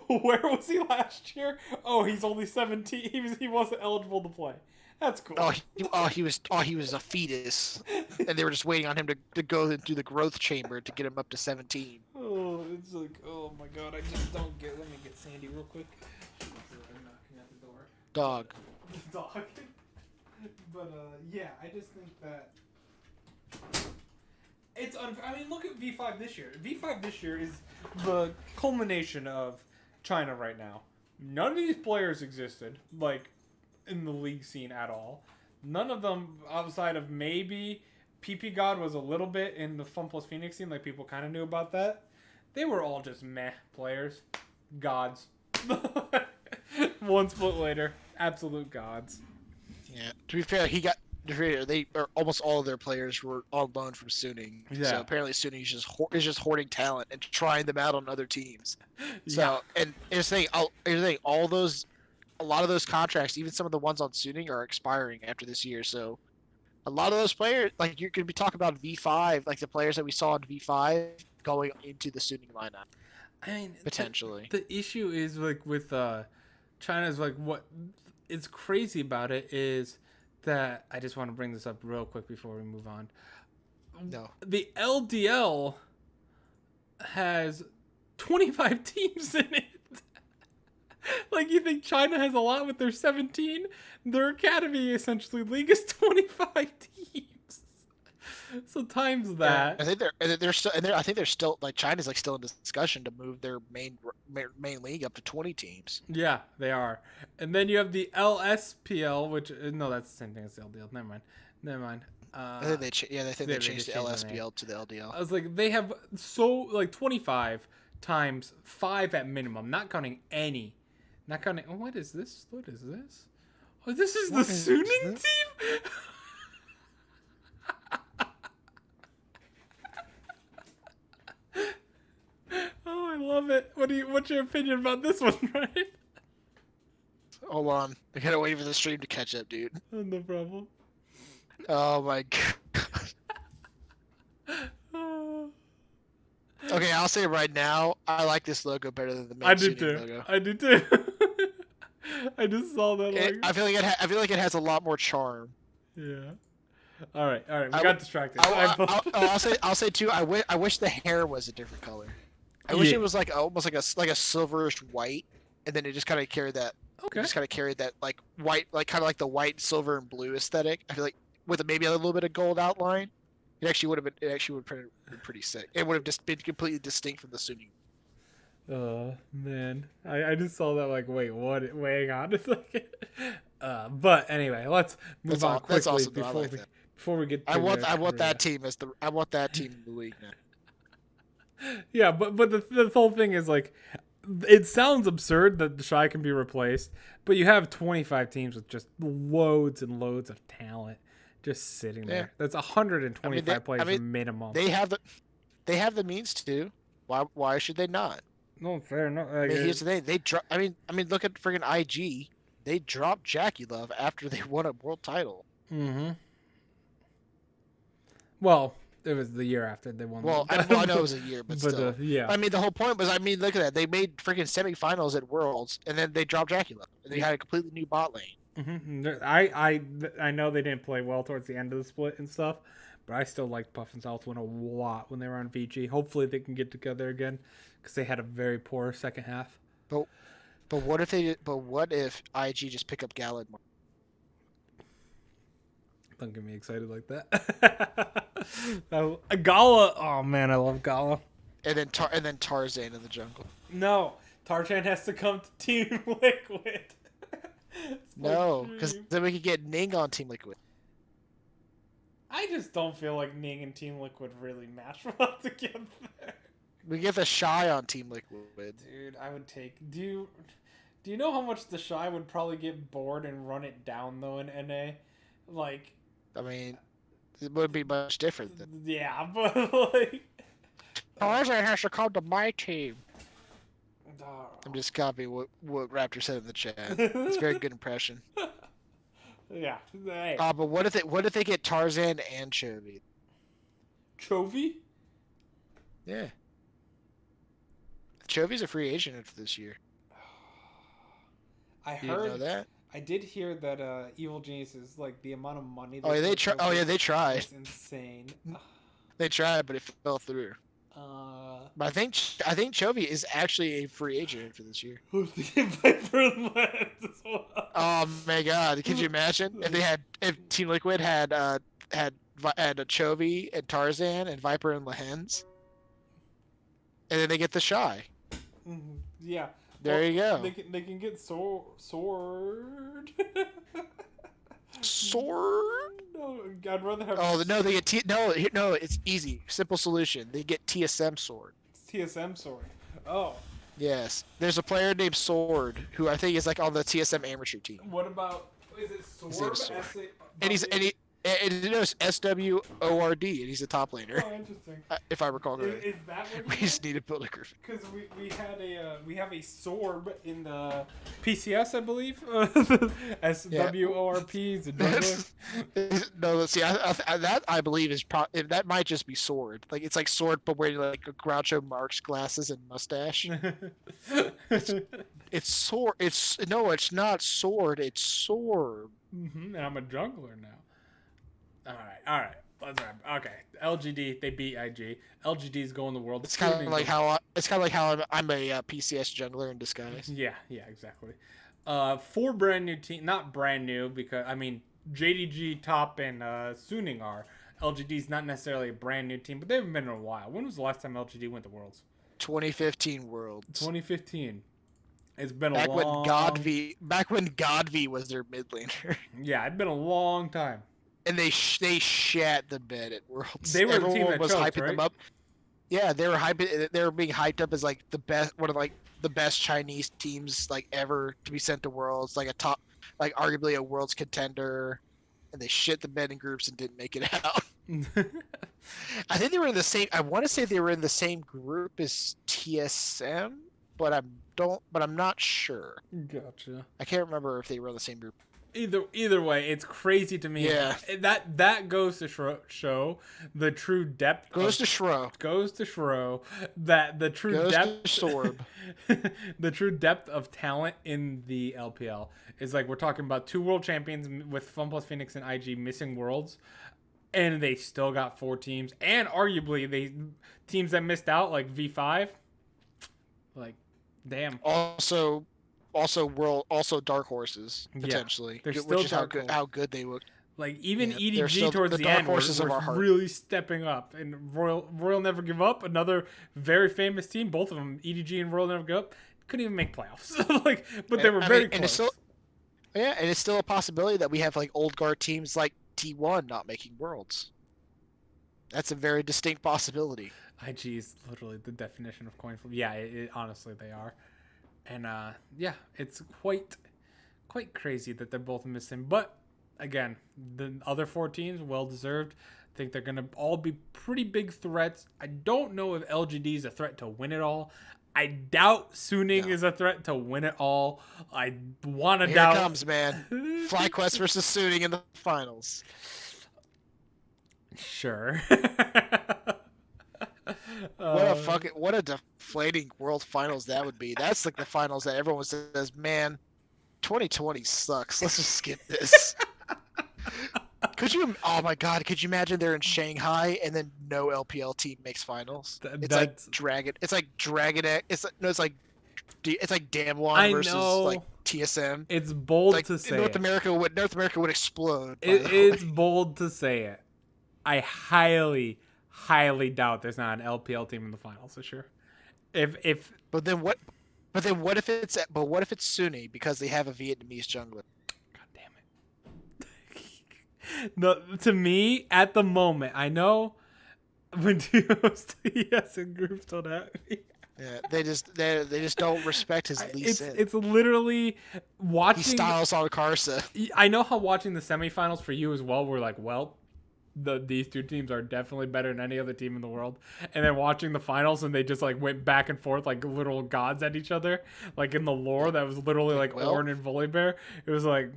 Speaker 1: Where was he last year? Oh, he's only 17. He wasn't eligible to play. That's cool.
Speaker 2: He was a fetus, and they were just waiting on him to go into the growth chamber to get him up to 17.
Speaker 1: Oh, it's like, oh my god, I just don't get. Let me get Sandy real quick. She's knocking at the door.
Speaker 2: Dog.
Speaker 1: Dog. But yeah, I just think that it's I mean, look at V5 this year. V5 this year is the culmination of China right now. None of these players existed, like, in the league scene at all. None of them, outside of maybe PP God was a little bit in the FunPlus Phoenix scene, like people kind of knew about that. They were all just meh players. Gods. One split later, absolute gods.
Speaker 2: Yeah. To be fair, almost all of their players were on loan from Suning.
Speaker 1: Yeah.
Speaker 2: So apparently Suning is just hoarding talent and trying them out on other teams. So
Speaker 1: Yeah.
Speaker 2: and here's the thing, a lot of those contracts, even some of the ones on Suning, are expiring after this year. So a lot of those players, like you're going to be talking about V5, like the players that we saw in V5 going into the Suning lineup.
Speaker 1: I mean,
Speaker 2: potentially.
Speaker 1: the issue is like with China's like what is crazy about it is that I just want to bring this up real quick before we move on.
Speaker 2: No.
Speaker 1: The LDL has 25 teams in it. Like, you think China has a lot with their 17? Their Academy essentially league is 25 teams. So times that.
Speaker 2: I think they're still, and I think they're still like China's like still in discussion to move their main league up to 20 teams.
Speaker 1: Yeah, they are. And then you have the LSPL, which no, that's the same thing as the LDL. Never mind.
Speaker 2: I think they they changed the LSPL to the LDL.
Speaker 1: I was like, they have like 25 times 5 at minimum, not counting any. Not counting. Oh, what is this? What is this? Oh, this is the Suning team. Oh, I love it. What's your opinion about this one, Ryan?
Speaker 2: Hold on, I gotta wait for the stream to catch up, dude.
Speaker 1: No problem.
Speaker 2: Oh my god. Okay, I'll say right now, I like this logo better than the main logo.
Speaker 1: I do too. I just saw that.
Speaker 2: I feel like it has a lot more charm.
Speaker 1: Yeah. All right. We got distracted.
Speaker 2: I'll say too. I wish the hair was a different color. I wish it was like almost like a silverish white, and then it just kind of carried that.
Speaker 1: Okay.
Speaker 2: Just kind of carried that like white, like kind of like the white, silver, and blue aesthetic. I feel like with maybe a little bit of gold outline, it actually would have been pretty sick. It would have just been completely distinct from the Sunni.
Speaker 1: Man, I just saw that. Like, wait, what? Wait, hang on a second. But anyway, let's move on quickly
Speaker 2: awesome,
Speaker 1: before we get. To
Speaker 2: I want that team in the league now.
Speaker 1: Yeah, but the whole thing is like, it sounds absurd that the Shy can be replaced, but you have 25 teams with just loads and loads of talent just sitting there. That's 125 players minimum.
Speaker 2: They have the means to. Why should they not?
Speaker 1: No, fair enough.
Speaker 2: Here's the thing. Look at friggin' IG. They dropped Jackie Love after they won a world title.
Speaker 1: Mm-hmm. Well, it was the year after they won.
Speaker 2: Well, I know it was a year, but still.
Speaker 1: Yeah.
Speaker 2: I mean, the whole point was, look at that. They made freaking semifinals at Worlds, and then they dropped Jackie Love, and they had a completely new bot lane.
Speaker 1: Mm-hmm. I know they didn't play well towards the end of the split and stuff, but I still liked Puff and Southwind a lot when they were on VG. Hopefully they can get together again because they had a very poor second half.
Speaker 2: But what if IG just pick up Gallad?
Speaker 1: Don't get me excited like that. Gala. Oh man, I love Gala.
Speaker 2: And then Tarzan in the jungle.
Speaker 1: No, Tarzan has to come to Team Liquid.
Speaker 2: No, because then we could get Ning on Team Liquid.
Speaker 1: I just don't feel like Ning and Team Liquid really match well together.
Speaker 2: We get the Shy on Team Liquid.
Speaker 1: Dude, I would take. Do you know how much the Shy would probably get bored and run it down though in NA? Like,
Speaker 2: I mean, it wouldn't be much different.
Speaker 1: Yeah, but like,
Speaker 2: Tarzan has to come to my team. I'm just copying what Raptor said in the chat. It's a very good impression.
Speaker 1: Yeah. Hey.
Speaker 2: But what if they get Tarzan and Chovy?
Speaker 1: Chovy?
Speaker 2: Yeah. Chovy's a free agent for this year.
Speaker 1: I heard.
Speaker 2: You know that?
Speaker 1: I did hear that Evil Geniuses, like the amount of money.
Speaker 2: They tried. Oh yeah, they tried.
Speaker 1: It's insane.
Speaker 2: They tried, but it fell through. But I think Chovy is actually a free agent for this year. Oh my god! Could you imagine if Team Liquid had a Chovy and Tarzan and Viper and Lehens, and then they get the Shy.
Speaker 1: Yeah.
Speaker 2: There you go.
Speaker 1: They can get sword.
Speaker 2: Sword?
Speaker 1: No, I'd rather have.
Speaker 2: Oh no, they get no. It's easy, simple solution. They get TSM Sword.
Speaker 1: It's TSM Sword. Oh.
Speaker 2: Yes, there's a player named Sword who I think is like on the TSM amateur team.
Speaker 1: What about? Is it Sword?
Speaker 2: And it knows SWORD, and he's a top laner,
Speaker 1: Oh, interesting.
Speaker 2: if I recall correctly.
Speaker 1: Is that what
Speaker 2: We
Speaker 1: he
Speaker 2: just need to build a Griffin.
Speaker 1: Because we have a Sorb in the PCS, I believe. SWORP is a jungler.
Speaker 2: No, see, that I believe that might just be sword. Like it's like sword, but wearing like a Groucho Marx glasses and mustache. It's sword. It's no, it's not sword. It's sword.
Speaker 1: And I'm a jungler now. All right. Let's wrap. Okay, LGD they beat IG. LGD's going the world.
Speaker 2: It's kind of like how I'm a PCS jungler in disguise.
Speaker 1: Yeah, exactly. 4 brand new team, not brand new because I mean JDG, Top, and Suning are. LGD's not necessarily a brand new team, but they've been in a while. When was the last time LGD went to Worlds?
Speaker 2: 2015 Worlds.
Speaker 1: 2015. It's been
Speaker 2: back
Speaker 1: a long.
Speaker 2: Back when Godv was their mid laner.
Speaker 1: Yeah, it'd been a long time.
Speaker 2: And they shat the bed at Worlds.
Speaker 1: They were
Speaker 2: Everyone
Speaker 1: the team that
Speaker 2: was
Speaker 1: choked,
Speaker 2: hyping
Speaker 1: right?
Speaker 2: them up. Yeah, they were hyping. They were being hyped up as like the best, one of like the best Chinese teams like ever to be sent to Worlds, like a top, like arguably a Worlds contender. And they shit the bed in groups and didn't make it out. I think they were in the same. I want to say they were in the same group as TSM, but I'm not sure.
Speaker 1: Gotcha.
Speaker 2: I can't remember if they were in the same group.
Speaker 1: Either way, it's crazy to me.
Speaker 2: Yeah.
Speaker 1: That goes to show the true depth.
Speaker 2: Goes to Shro.
Speaker 1: That the true
Speaker 2: goes
Speaker 1: depth.
Speaker 2: To Sorb.
Speaker 1: The true depth of talent in the LPL is like we're talking about 2 world champions with Fun Plus Phoenix and IG missing worlds, and they still got 4 teams, and arguably they teams that missed out like V5. Like, damn.
Speaker 2: Also dark horses potentially.
Speaker 1: They're still
Speaker 2: which is how good they look.
Speaker 1: Like even
Speaker 2: Yeah,
Speaker 1: EDG towards
Speaker 2: the
Speaker 1: the
Speaker 2: dark
Speaker 1: end
Speaker 2: horses of
Speaker 1: were
Speaker 2: our heart.
Speaker 1: really stepping up, and Royal Never Give Up, another very famous team. Both of them, EDG and Royal Never Give Up, couldn't even make playoffs. But they were very close.
Speaker 2: And it's still a possibility that we have like old guard teams like T1 not making worlds. That's a very distinct possibility.
Speaker 1: IG is literally the definition of coin flip. Yeah, honestly they are. And yeah, it's quite crazy that they're both missing. But again, the other 4 teams, well deserved. I think they're gonna all be pretty big threats. I don't know if LGD is a threat to win it all. I doubt Suning is a threat to win it all. I want to doubt.
Speaker 2: Here it comes, man. FlyQuest versus Suning in the finals.
Speaker 1: Sure.
Speaker 2: What a deflating world finals that would be. That's like the finals that everyone says, man, 2020 sucks. Let's just skip this. Oh my god, could you imagine they're in Shanghai and then no LPL team makes finals? It's like Dragon. It's like Damwon versus like TSM.
Speaker 1: It's bold
Speaker 2: like,
Speaker 1: to say.
Speaker 2: North America would explode.
Speaker 1: It's bold to say it. I highly doubt there's not an LPL team in the finals this year.
Speaker 2: But then what if it's Sunni because they have a Vietnamese jungler?
Speaker 1: God damn it. No, to me at the moment, I know when duos TS and groups don't have me.
Speaker 2: Yeah, they just don't respect his Lee Sin.
Speaker 1: It's literally watching.
Speaker 2: He styles on Karsa.
Speaker 1: I know how watching the semifinals for you as well. We're like, well, these 2 teams are definitely better than any other team in the world. And then watching the finals and they just like went back and forth like literal gods at each other. Like in the lore that was literally like Ornn and Volibear. It was like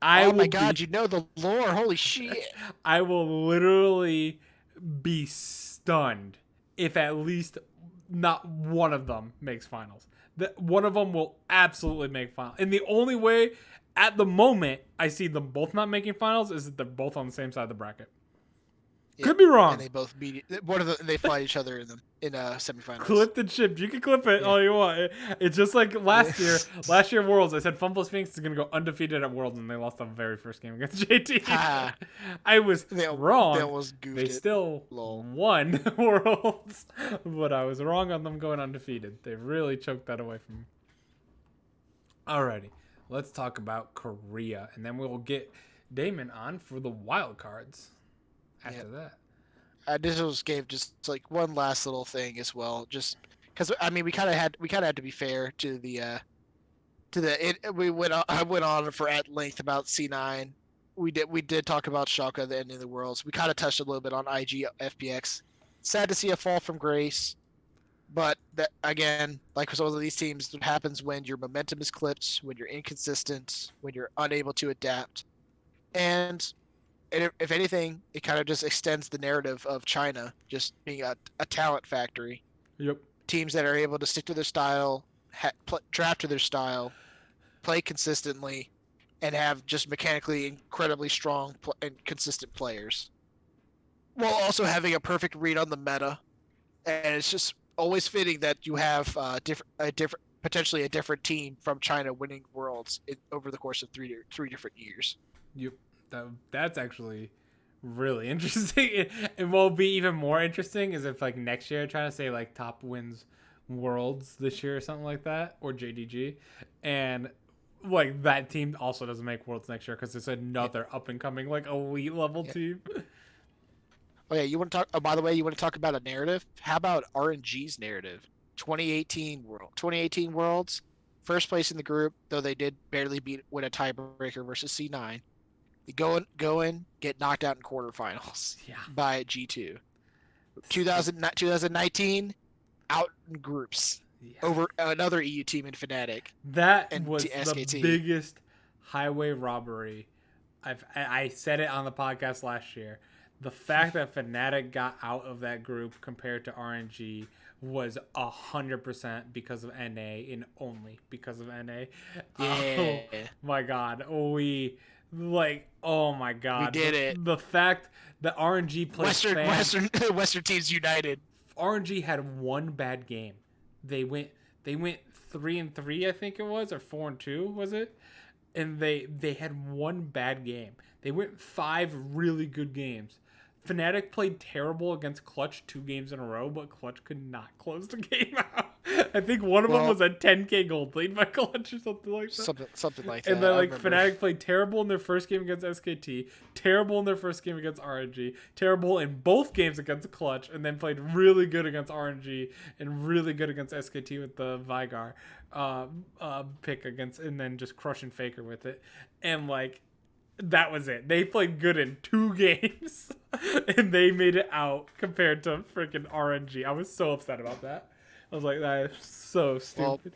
Speaker 2: oh my god, you know the lore. Holy shit.
Speaker 1: I will literally be stunned if at least not one of them makes finals. One of them will absolutely make finals. And the only way at the moment I see them both not making finals is that they're both on the same side of the bracket. Yeah, could be wrong.
Speaker 2: And they both beat one of them. They fight each other in semifinals.
Speaker 1: Clip the chip. You can clip it all you want. It's just like last year. Last year Worlds, I said Fun Plus Phoenix is gonna go undefeated at Worlds, and they lost the very first game against JT. I was wrong. They still won Worlds, but I was wrong on them going undefeated. They really choked that away from me. Alrighty, let's talk about Korea, and then we'll get Damon on for the Wildcards. After that,
Speaker 2: this was gave just like one last little thing as well, just because I mean we kind of had to be fair to I went on for at length about C9, we did talk about Schalke at the end of the Worlds. We kind of touched a little bit on IG FPX. Sad to see a fall from grace, but that again, like with some of these teams, it happens when your momentum is clipped, when you're inconsistent, when you're unable to adapt, and if anything, it kind of just extends the narrative of China just being a talent factory.
Speaker 1: Yep.
Speaker 2: Teams that are able to stick to their style, draft to their style, play consistently, and have just mechanically incredibly strong and consistent players, while also having a perfect read on the meta. And it's just always fitting that you have potentially a different team from China winning worlds over the course of three different years.
Speaker 1: Yep. That's actually really interesting. And what will be even more interesting is if like next year, trying to say like top wins worlds this year or something like that, or JDG, and like that team also doesn't make worlds next year because it's another up and coming like elite level team.
Speaker 2: Oh yeah, you want to talk? Oh, by the way, you want to talk about a narrative? How about RNG's narrative? 2018 Worlds, first place in the group, though they did barely win a tiebreaker versus C9. They go in, get knocked out in quarterfinals by G2. 2019, out in groups over another EU team in Fnatic.
Speaker 1: That was the biggest highway robbery. I said it on the podcast last year. The fact that Fnatic got out of that group compared to RNG was 100% because of NA and only because of NA.
Speaker 2: Yeah.
Speaker 1: Oh my god. Oh my god.
Speaker 2: We did it.
Speaker 1: The fact that RNG played
Speaker 2: Western teams united.
Speaker 1: RNG had one bad game. They went 3-3, I think it was, or 4-2, was it? And they had one bad game. They went 5 really good games. Fnatic played terrible against Clutch 2 games in a row, but Clutch could not close the game out. I think one of them was a 10k gold lead by Clutch or something like that.
Speaker 2: Something like that.
Speaker 1: And then like Fnatic played terrible in their first game against SKT, terrible in their first game against RNG, terrible in both games against Clutch, and then played really good against RNG and really good against SKT with the Vigar pick against, and then just crushing Faker with it. And like that was it. They played good in 2 games and they made it out compared to freaking RNG. I was so upset about that. I was like, that is so stupid.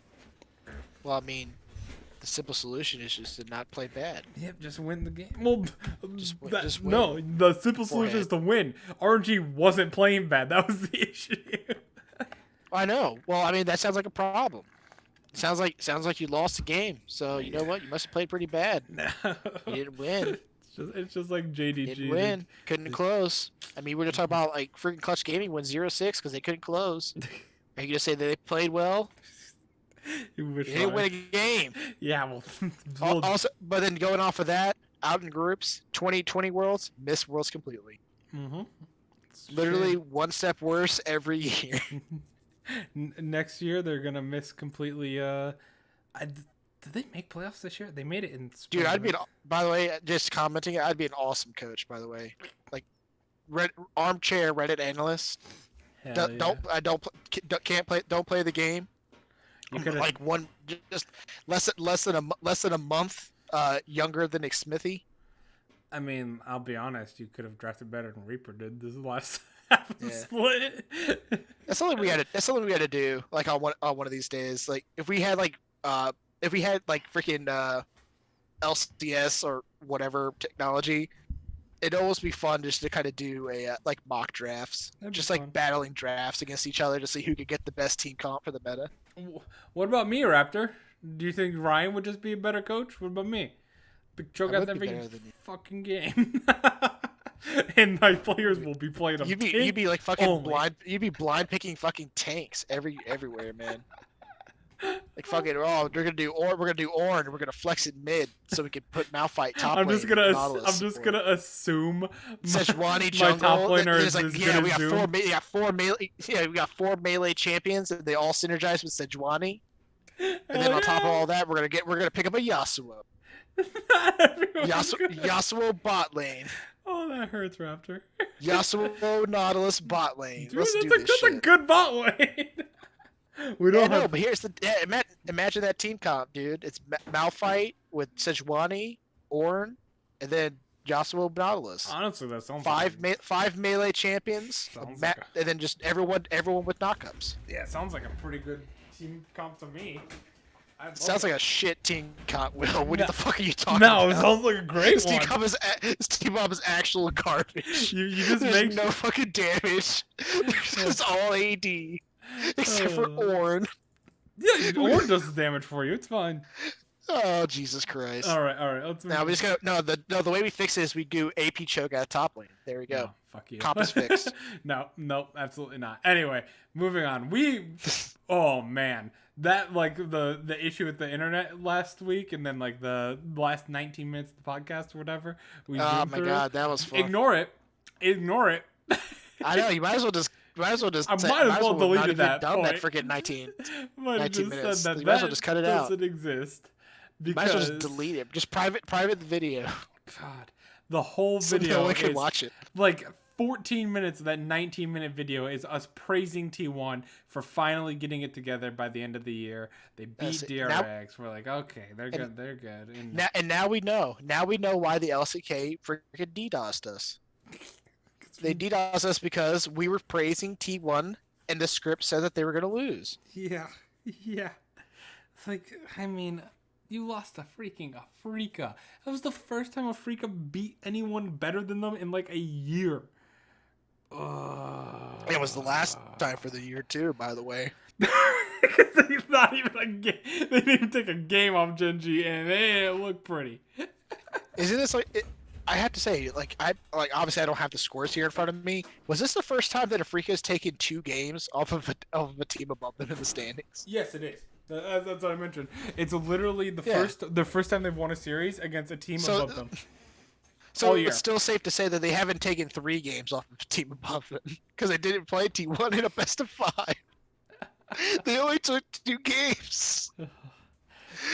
Speaker 2: Well, I mean, the simple solution is just to not play bad.
Speaker 1: Yep, just win the game. Well,
Speaker 2: just win.
Speaker 1: No, the simple solution is to win. RNG wasn't playing bad. That was the issue.
Speaker 2: I know. Well, I mean, that sounds like a problem. Sounds like you lost the game. So you know what? You must have played pretty bad.
Speaker 1: No.
Speaker 2: You didn't win.
Speaker 1: It's just like JDG.
Speaker 2: Didn't win. Couldn't close. I mean, we're gonna talk about like freaking Clutch Gaming won 0-6 because they couldn't close. Are you gonna say that they played well? They didn't win a game.
Speaker 1: Yeah, well.
Speaker 2: Also, but then going off of that, out in groups, 2020 Worlds, missed Worlds completely.
Speaker 1: Mm-hmm.
Speaker 2: Literally one step worse every year.
Speaker 1: Next year they're gonna miss completely. Did they make playoffs this year? They made it in spring.
Speaker 2: Dude, by the way, just commenting, I'd be an awesome coach. By the way, like, armchair Reddit analyst. Don't play the game. Like just less than a month younger than Smithy.
Speaker 1: I mean, I'll be honest. You could have drafted better than Reaper did this last half of the split.
Speaker 2: That's something we had to do. Like on one of these days. Like if we had freaking LCS or whatever technology, it'd almost be fun just to kind of do a like mock drafts, just like battling drafts against each other to see who could get the best team comp for the meta.
Speaker 1: What about me, Raptor? Do you think Ryan would just be a better coach? What about me? Big Choke out every fucking game. And my players will be playing them.
Speaker 2: You'd be like fucking blind. You'd be blind picking fucking tanks everywhere, man. Like fucking, we're gonna do Ornn, and we're gonna flex it mid so we can put Malphite top lane.
Speaker 1: I'm just gonna assume
Speaker 2: Sejuani jungle.
Speaker 1: My top laner is
Speaker 2: like,
Speaker 1: we
Speaker 2: got four melee champions, and they all synergize with Sejuani. And then on top of all that, we're gonna pick up a Yasuo. Yasuo bot lane.
Speaker 1: Oh, that hurts, Raptor.
Speaker 2: Yasuo Nautilus bot lane.
Speaker 1: Dude, that's a good bot lane. We don't have.
Speaker 2: No, but here's imagine that team comp, dude. It's Malphite with Sejuani, Ornn, and then Yasuo Nautilus.
Speaker 1: Honestly, that sounds
Speaker 2: Five melee champions, and then just everyone with knockups.
Speaker 1: Yeah, it sounds like a pretty good team comp to me.
Speaker 2: Sounds like a shit team comp, Will. What the fuck are you talking
Speaker 1: about?
Speaker 2: about?
Speaker 1: No, it sounds like a great one.
Speaker 2: This team comp is actual garbage.
Speaker 1: You just
Speaker 2: There's
Speaker 1: make
Speaker 2: no fucking damage. It's all AD, except for Ornn.
Speaker 1: Yeah, Ornn does the damage for you. It's fine.
Speaker 2: Oh, Jesus Christ!
Speaker 1: All right. Let's
Speaker 2: now we just gotta the way we fix it is we do AP choke out of top lane. There we go.
Speaker 1: No, fuck you.
Speaker 2: Comp is fixed.
Speaker 1: No, absolutely not. Anyway, moving on. Oh man, that like the issue with the internet last week, and then like the last 19 minutes of the podcast or whatever.
Speaker 2: Oh my god, that was fun.
Speaker 1: Ignore it.
Speaker 2: I know. You might as well just.
Speaker 1: I might as well delete that.
Speaker 2: That freaking 19 minutes.
Speaker 1: Said
Speaker 2: you might as well just cut it out.
Speaker 1: Doesn't exist.
Speaker 2: Because... Might as well just delete it. Just private the video.
Speaker 1: God, the whole video.
Speaker 2: So no one can watch it.
Speaker 1: Like 14 minutes of that 19-minute video is us praising T1 for finally getting it together by the end of the year. They beat DRX. We're like, okay, they're good. They're good.
Speaker 2: And now we know. Now we know why the LCK freaking DDoSed us. They DDoSed us because we were praising T1, and the script said that they were going to lose.
Speaker 1: Yeah. It's like, I mean, you lost to freaking Afrika. That was the first time Afrika beat anyone better than them in like a year.
Speaker 2: It was the last time for the year too, by the way.
Speaker 1: Because they didn't even take a game off Genji, and it looked pretty.
Speaker 2: Isn't this like? I have to say, obviously I don't have the scores here in front of me. Was this the first time that Afrika's taken 2 games off of a team above them in the standings?
Speaker 1: Yes, it is. That's what I mentioned. It's literally the first time they've won a series against a team above them.
Speaker 2: So it's still safe to say that they haven't taken 3 games off of a team above them because they didn't play T1 in a best of 5. They only took 2 games.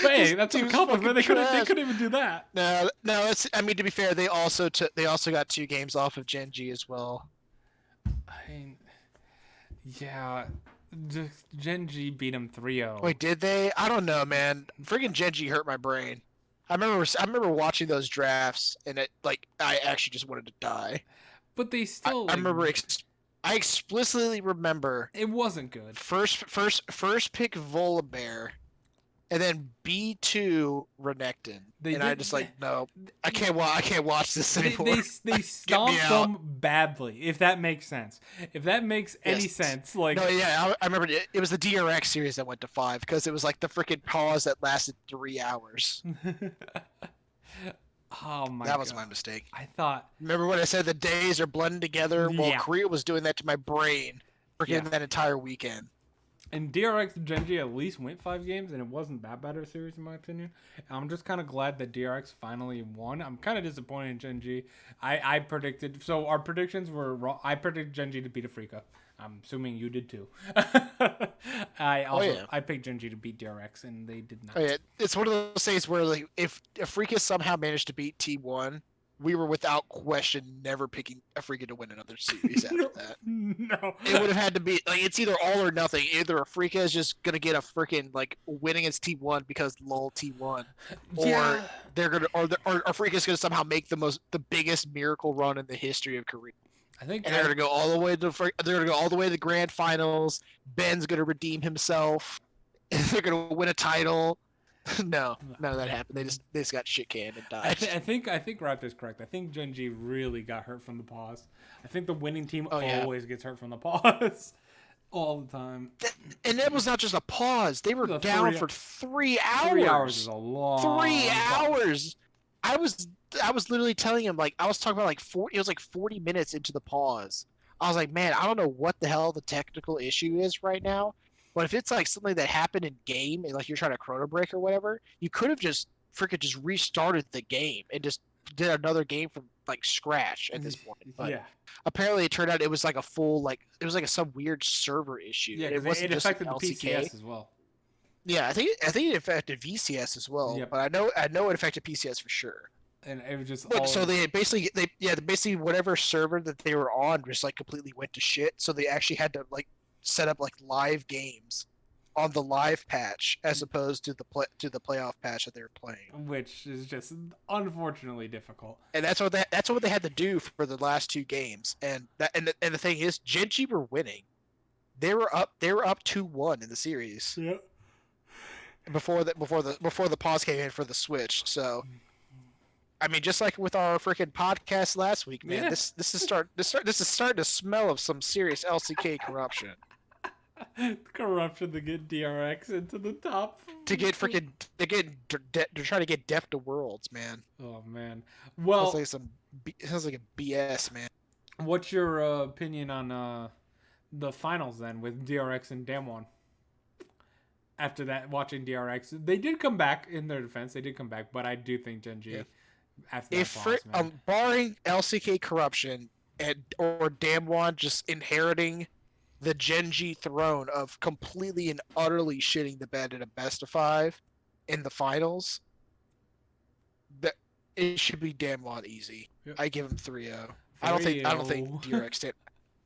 Speaker 1: But hey, that's a compliment. They couldn't even do that.
Speaker 2: No. I mean, to be fair, they also got 2 games off of Genji as well.
Speaker 1: I mean, yeah, Genji beat him 3-0.
Speaker 2: Wait, did they? I don't know, man. Friggin' Genji hurt my brain. I remember watching those drafts, and I actually just wanted to die.
Speaker 1: But they still.
Speaker 2: I remember. I explicitly remember.
Speaker 1: It wasn't good.
Speaker 2: First pick Volibear. And then B2 Renekton. I just no, I can't watch this anymore.
Speaker 1: They stomped them badly, if that makes sense. If that makes any sense, like
Speaker 2: no, yeah, I remember it was the DRX series that went to 5 because it was like the freaking pause that lasted 3 hours.
Speaker 1: Oh my!
Speaker 2: That was my mistake.
Speaker 1: I thought.
Speaker 2: Remember when I said the days are blending together? Well, Korea was doing that to my brain for that entire weekend.
Speaker 1: And DRX and Genji at least went 5 games, and it wasn't that bad of a series in my opinion. I'm just kind of glad that DRX finally won. I'm kind of disappointed in Genji. I predicted, so our predictions were wrong. I predicted Genji to beat Afrika. I'm assuming you did too. I picked Genji to beat DRX, and they did not.
Speaker 2: Oh, yeah. It's one of those things where like if Afrika somehow managed to beat T1, we were without question never picking Afrika to win another series after that.
Speaker 1: No.
Speaker 2: It would have had to be like it's either all or nothing. Either Afrika is just gonna get a freaking win against T1 because lol T1, or they're gonna or Afrika is gonna somehow make the biggest miracle run in the history of Korea. They're gonna go all the way to the grand finals. Ben's gonna redeem himself. And they're gonna win a title. No, none of that happened. They just got shit canned and died.
Speaker 1: I think Raptor's correct. I think Genji really got hurt from the pause. I think the winning team always gets hurt from the pause. All the time.
Speaker 2: And that was not just a pause. They were down for 3 hours.
Speaker 1: 3 hours is a long
Speaker 2: 3 hours. I was literally telling him I was talking about it was 40 minutes into the pause. I was like, man, I don't know what the hell the technical issue is right now. But if it's something that happened in game and you're trying to chrono break or whatever, you could have just restarted the game and just did another game from scratch at this point. But apparently it turned out it was a full it was some weird server issue.
Speaker 1: Yeah,
Speaker 2: it wasn't
Speaker 1: it
Speaker 2: just
Speaker 1: affected
Speaker 2: LCK.
Speaker 1: the PCS as well.
Speaker 2: Yeah, I think it affected VCS as well. Yep. But I know it affected PCS for sure.
Speaker 1: And it was just
Speaker 2: so they basically whatever server that they were on just completely went to shit. So they actually had to set up live games on the live patch as opposed to the playoff patch that they were playing.
Speaker 1: which is just unfortunately difficult.
Speaker 2: And that's what they had to do for the last 2 games. And the thing is, Gen.G were winning. They were up 2-1 in the series.
Speaker 1: Yep.
Speaker 2: Before the pause came in for the Switch. So, I mean, just like with our freaking podcast last week, man,
Speaker 1: Yeah.
Speaker 2: this is starting to smell of some serious LCK corruption.
Speaker 1: Corruption to get DRX into the top.
Speaker 2: They're trying to get Def to Worlds, man.
Speaker 1: Oh man. Well,
Speaker 2: It sounds like a BS, man.
Speaker 1: what's your opinion on the finals then with DRX and Damwon? After that, watching DRX, they did come back in their defense. They did come back, but I do think Gen.G.
Speaker 2: Yeah.
Speaker 1: After that pause, man.
Speaker 2: Barring LCK corruption or Damwon just inheriting the Gen.G throne of completely and utterly shitting the bed in a best of 5 in the finals, that it should be Damwon easy.
Speaker 1: Yep.
Speaker 2: I give him 3-0. I don't think DRX did.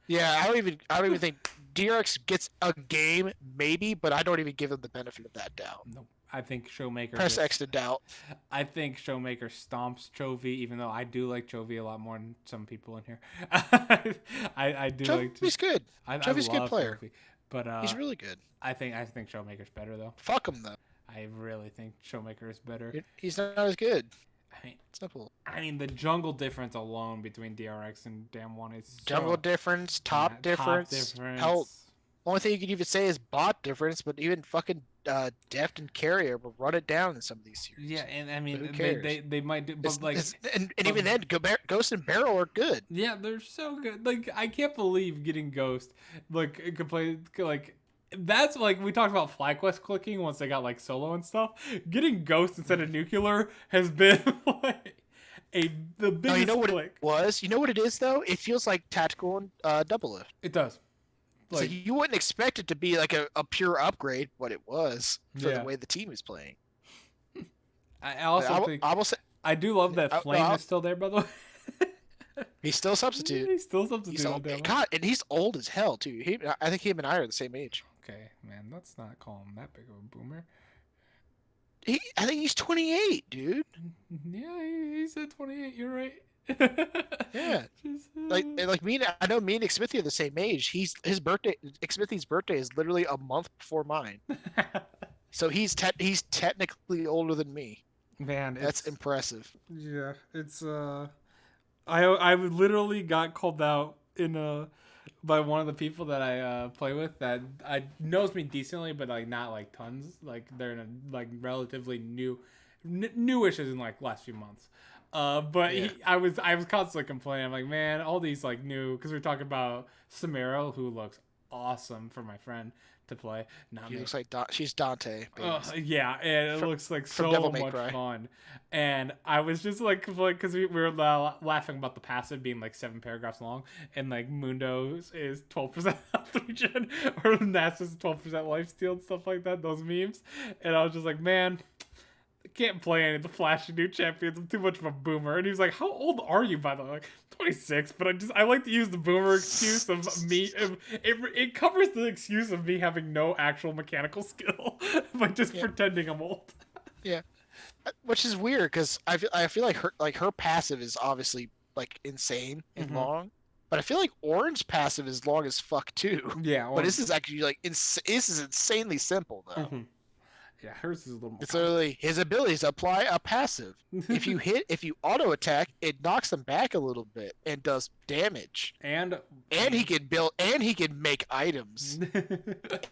Speaker 2: Yeah, I don't even think DRX gets a game, maybe, but I don't even give them the benefit of that doubt.
Speaker 1: No, I think Showmaker.
Speaker 2: Press X to doubt.
Speaker 1: I think Showmaker stomps Chovy, even though I do like Chovy a lot more than some people in here. I do like.
Speaker 2: Chovy's good.
Speaker 1: Chovy's
Speaker 2: a good player,
Speaker 1: Chovy, but
Speaker 2: he's really good.
Speaker 1: I think Showmaker's better though.
Speaker 2: Fuck him though.
Speaker 1: I really think Showmaker is better.
Speaker 2: He's not as good.
Speaker 1: I mean,
Speaker 2: Simple.
Speaker 1: I mean, the jungle difference alone between DRX and Damwon is
Speaker 2: Jungle difference, top difference. Hell, only thing you could even say is bot difference, but even fucking Deft and Carrier will run it down in some of these series.
Speaker 1: Yeah, and I mean,
Speaker 2: who cares?
Speaker 1: they might do, but
Speaker 2: and even then, Ghost and Barrel are good.
Speaker 1: Yeah, they're so good. Like, I can't believe getting Ghost, like, could play, like, that's like, we talked about FlyQuest clicking once they got like solo and stuff. Getting Ghost instead of Nuclear has been like the biggest
Speaker 2: you know what
Speaker 1: click.
Speaker 2: it was? You know what it is though? It feels like tactical and double lift.
Speaker 1: It does.
Speaker 2: Like, so you wouldn't expect it to be like a pure upgrade, but it was for the way the team is playing.
Speaker 1: I also think I do love that Flame is still there, by the way.
Speaker 2: He's still a substitute.
Speaker 1: He's still a substitute.
Speaker 2: God, and he's old as hell too. I think him and I are the same age.
Speaker 1: Okay, man, let's not call him that big of a boomer.
Speaker 2: I think he's 28, dude.
Speaker 1: Yeah, he's at 28. You're right.
Speaker 2: Yeah, like me. I know me and Xmithy are the same age. His birthday. Xmithy's birthday is literally a month before mine. So he's technically older than me.
Speaker 1: Man,
Speaker 2: that's impressive.
Speaker 1: Yeah, it's I literally got called out by one of the people that I play with that knows me decently, but like not like tons. Like they're in a like relatively newish as in like last few months. But yeah. I was constantly complaining. I'm like, man, all these like new, because we're talking about Samira, who looks awesome for my friend to play.
Speaker 2: She looks like she's Dante.
Speaker 1: Yeah, and it looks like so much fun. And I was just like, because we were laughing about the passive being like 7 paragraphs long, and like Mundo's is 12% health regen, or Nasa's 12% lifesteal and stuff like that. Those memes, and I was just like, man, I can't play any of the flashy new champions. I'm too much of a boomer. And he was like, how old are you, by the way? Like, 26, but I like to use the boomer excuse of me. It covers the excuse of me having no actual mechanical skill, but just pretending I'm old.
Speaker 2: Yeah, which is weird because I feel like her passive is obviously like insane and long, but I feel like Orange's passive is long as fuck too.
Speaker 1: Yeah,
Speaker 2: but this is actually like this is insanely simple though.
Speaker 1: Yeah, hers is a little more.
Speaker 2: It's literally his abilities to apply a passive. If you auto attack, it knocks them back a little bit and does damage.
Speaker 1: And
Speaker 2: he can build, and he can make items,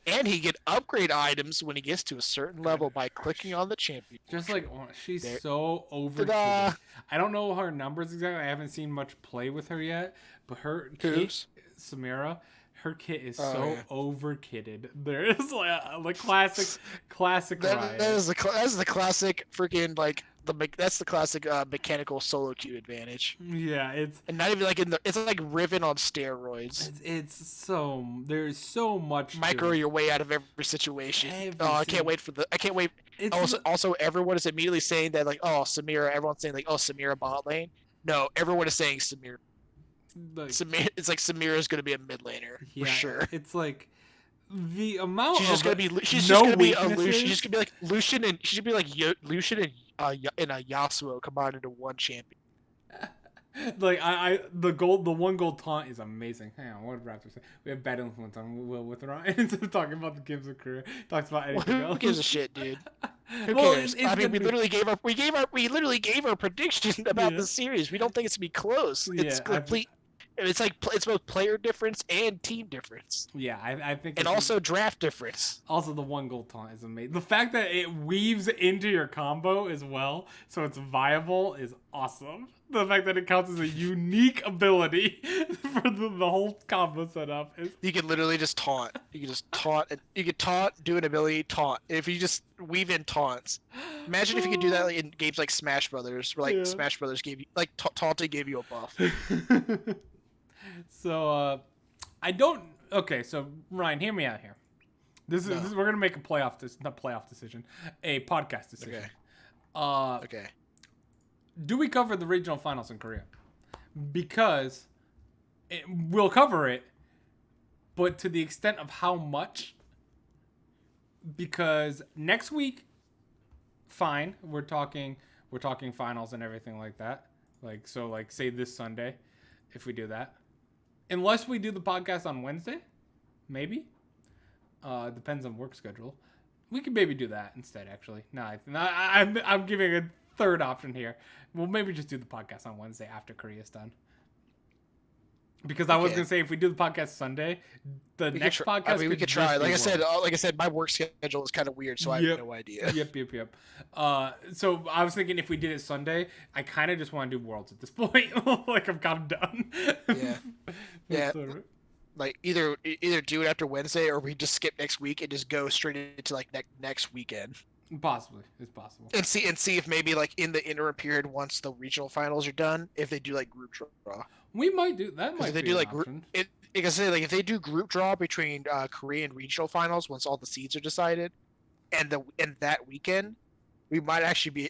Speaker 2: and he can upgrade items when he gets to a certain level by clicking on the champion.
Speaker 1: Just like she's so over. I don't know her numbers exactly. I haven't seen much play with her yet, but her Samira. Her kit is over kitted. There is like classic.
Speaker 2: That is the classic freaking like that's the classic mechanical solo queue advantage.
Speaker 1: Yeah,
Speaker 2: and not even like it's like Riven on steroids.
Speaker 1: There's so much
Speaker 2: micro your way out of every situation. I can't wait. Also, everyone is immediately saying that like Samira. Everyone's saying like Samira bot lane. No, everyone is saying Samira. It's like Samira's going to be a mid laner for sure.
Speaker 1: It's like the amount
Speaker 2: She's just
Speaker 1: of
Speaker 2: gonna be. She's
Speaker 1: no
Speaker 2: just gonna be a
Speaker 1: weaknesses.
Speaker 2: Lucian. She's gonna be like Lucian, and she should be like Lucian and a Yasuo combined into one champion.
Speaker 1: Like the one gold taunt is amazing. Hang on, what did Raptor say? We have bad influence on Will with Ryan instead of talking about the games of career. Talks about anything
Speaker 2: Well,
Speaker 1: else.
Speaker 2: who gives a shit, dude? Who
Speaker 1: Well,
Speaker 2: cares?
Speaker 1: it's
Speaker 2: I mean,
Speaker 1: gonna be-
Speaker 2: we literally gave our prediction about
Speaker 1: Yeah.
Speaker 2: the series. We don't think it's gonna be close. It's
Speaker 1: Yeah,
Speaker 2: complete. It's both player difference and team difference,
Speaker 1: Yeah, I think
Speaker 2: and
Speaker 1: it's-
Speaker 2: also draft difference.
Speaker 1: Also, the one gold taunt is amazing. The fact that it weaves into your combo as well, so it's viable, is awesome. The fact that it counts as a unique ability for the whole combo setup is.
Speaker 2: You can literally just taunt. You can just taunt, and you can taunt, do an ability, taunt. If you just weave in taunts, imagine if you could do that in games like Smash Brothers, where
Speaker 1: Yeah.
Speaker 2: Smash Brothers gave you taunting gave you a buff.
Speaker 1: So, I don't. Okay, so Ryan, hear me out here. This
Speaker 2: No.
Speaker 1: is we're gonna make a not playoff decision, a podcast decision.
Speaker 2: Okay. Okay.
Speaker 1: Do we cover the regional finals in Korea? Because we'll cover it, but to the extent of how much. Because next week, fine, we're talking finals and everything like that. Like say this Sunday, if we do that, unless we do the podcast on Wednesday, maybe. Depends on work schedule. We could maybe do that instead. Actually, no, I'm giving a third option here. We'll maybe just do the podcast on Wednesday after Korea's done. Because I was gonna say if we do the podcast Sunday, the next podcast.
Speaker 2: I mean, we could try. Like
Speaker 1: Worlds.
Speaker 2: I said, my work schedule is kind of weird, so I have no idea.
Speaker 1: Yep. So I was thinking if we did it Sunday, I kind of just want to do Worlds at this point. Like I'm kind of done.
Speaker 2: Yeah. Yeah. Like either do it after Wednesday, or we just skip next week and just go straight into like next weekend.
Speaker 1: Possibly, it's possible.
Speaker 2: And see if maybe like in the interim period, once the regional finals are done, if they do like group draw.
Speaker 1: We might do that. Might
Speaker 2: if they
Speaker 1: be
Speaker 2: do
Speaker 1: an
Speaker 2: like
Speaker 1: option.
Speaker 2: like I say, like if they do group draw between Korean regional finals once all the seeds are decided, and that weekend, they might actually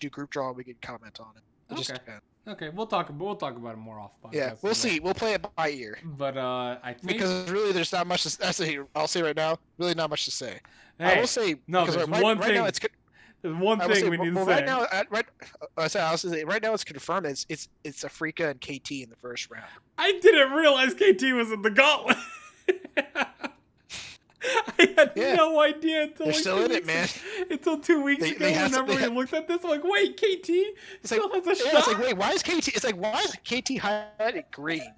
Speaker 2: do group draw and we can comment on it. It just depends.
Speaker 1: Okay, we'll talk about it more off podcast.
Speaker 2: Yeah, we'll see. We'll play it by ear.
Speaker 1: But I think
Speaker 2: because really, there's not much. I'll say right now, really not much to say.
Speaker 1: Hey,
Speaker 2: I will say
Speaker 1: no. There's one thing.
Speaker 2: Now it's
Speaker 1: there's one thing we need to say.
Speaker 2: Right now, right now it's confirmed. It's Afrika and KT in the first round.
Speaker 1: I didn't realize KT was in the gauntlet. I had no idea until
Speaker 2: they're still in it, man.
Speaker 1: Until 2 weeks ago, whenever we looked at this, I'm like, wait, KT still has a shot.
Speaker 2: It's like, wait, why is KT? It's like, why is KT highlighted green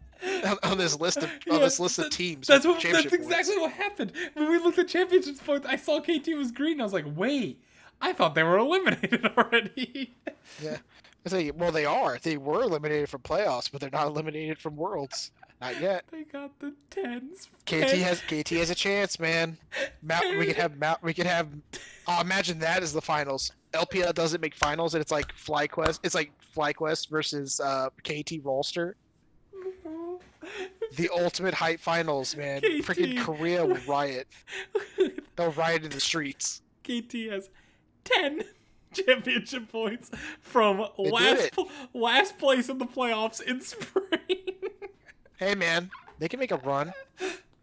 Speaker 2: on this list of teams?
Speaker 1: That's exactly what happened. When we looked at championships points, I saw KT was green. I was like, wait, I thought they were eliminated already.
Speaker 2: Yeah. I say, well, they are. They were eliminated from playoffs, but they're not eliminated from Worlds. Not yet.
Speaker 1: They got the tens.
Speaker 2: KT has a chance, man. We could have. Oh, imagine that as the finals. LPL doesn't make finals, and it's like FlyQuest. It's like FlyQuest versus KT Rolster. The ultimate hype finals, man. Freaking Korea will riot. They'll riot in the streets.
Speaker 1: KT has 10 championship points from last place in the playoffs in spring.
Speaker 2: Hey, man, they can make a run.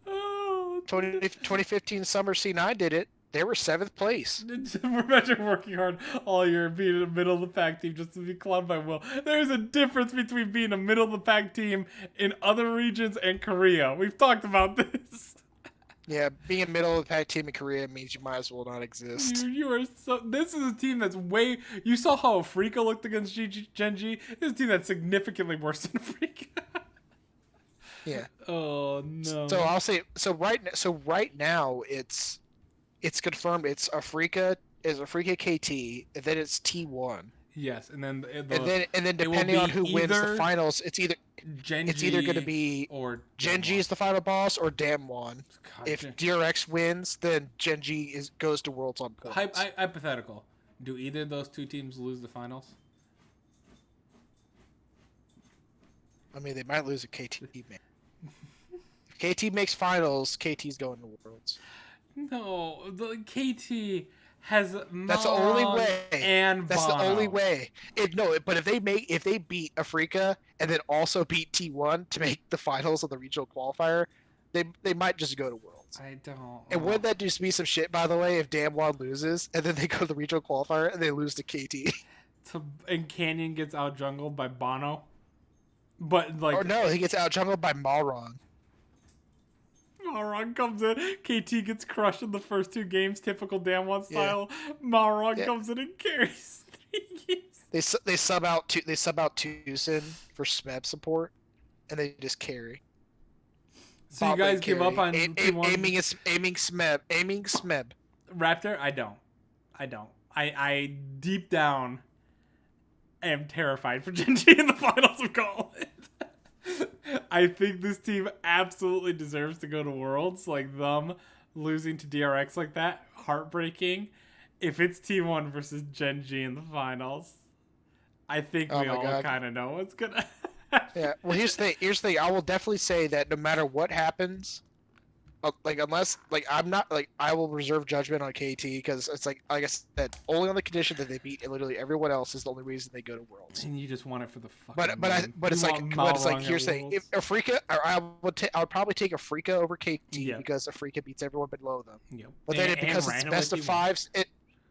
Speaker 1: Oh,
Speaker 2: 2015 Summer C9 did it. They were 7th place.
Speaker 1: Imagine working hard all year, being a middle of the pack team just to be clowned by Will. There's a difference between being a middle of the pack team in other regions and Korea. We've talked about this.
Speaker 2: Yeah, being a middle of the pack team in Korea means you might as well not exist.
Speaker 1: You are so. This is a team that's way. You saw how Afrika looked against Genji. This is a team that's significantly worse than Afrika.
Speaker 2: Yeah.
Speaker 1: Oh no.
Speaker 2: So I'll say right now it's confirmed. It's Afrika KT, and then it's T1.
Speaker 1: Yes, and then
Speaker 2: depending on who wins the finals, it's either
Speaker 1: Genji
Speaker 2: going to be
Speaker 1: or
Speaker 2: Genji is the final boss or Damwon. If DRX wins, then Genji goes to Worlds on points.
Speaker 1: Hypothetical. Do either of those two teams lose the finals?
Speaker 2: I mean, they might lose a KT, man. If KT makes finals, KT's going to Worlds.
Speaker 1: No, the KT has
Speaker 2: that's the only way.
Speaker 1: And
Speaker 2: that's
Speaker 1: Bono.
Speaker 2: the only way. But if they beat Afrika and then also beat T1 to make the finals of the regional qualifier, they might just go to Worlds.
Speaker 1: I don't.
Speaker 2: And wouldn't that just be some shit, by the way, if Damwon loses and then they go to the regional qualifier and they lose to KT?
Speaker 1: And Canyon gets out jungled by Bono. But,
Speaker 2: Or
Speaker 1: like,
Speaker 2: no, he gets out jungled by Malron.
Speaker 1: Malron comes in. KT gets crushed in the first 2 games, typical Damwon
Speaker 2: Yeah.
Speaker 1: style. Malron
Speaker 2: Yeah.
Speaker 1: comes in and carries 3 games.
Speaker 2: They sub out Tucson for SMEB support, and they just carry.
Speaker 1: So you guys give up on
Speaker 2: aiming SMEB.
Speaker 1: Raptor? I don't. I deep down am terrified for Genji in the finals of Gauntlet. I think this team absolutely deserves to go to Worlds. Like, them losing to DRX like that, heartbreaking. If it's T1 versus Genji in the finals, I think we all kind of know what's gonna happen.
Speaker 2: Yeah. Well, here's the thing. I will definitely say that no matter what happens, unless I'm not I will reserve judgment on KT because it's like I said, only on the condition that they beat literally everyone else is the only reason they go to Worlds.
Speaker 1: And you just want it for the fucking.
Speaker 2: But it's like here's the thing. If Afrika, I would probably take Afrika over KT because Afrika beats everyone below them.
Speaker 1: Yep.
Speaker 2: But then because it's best of fives,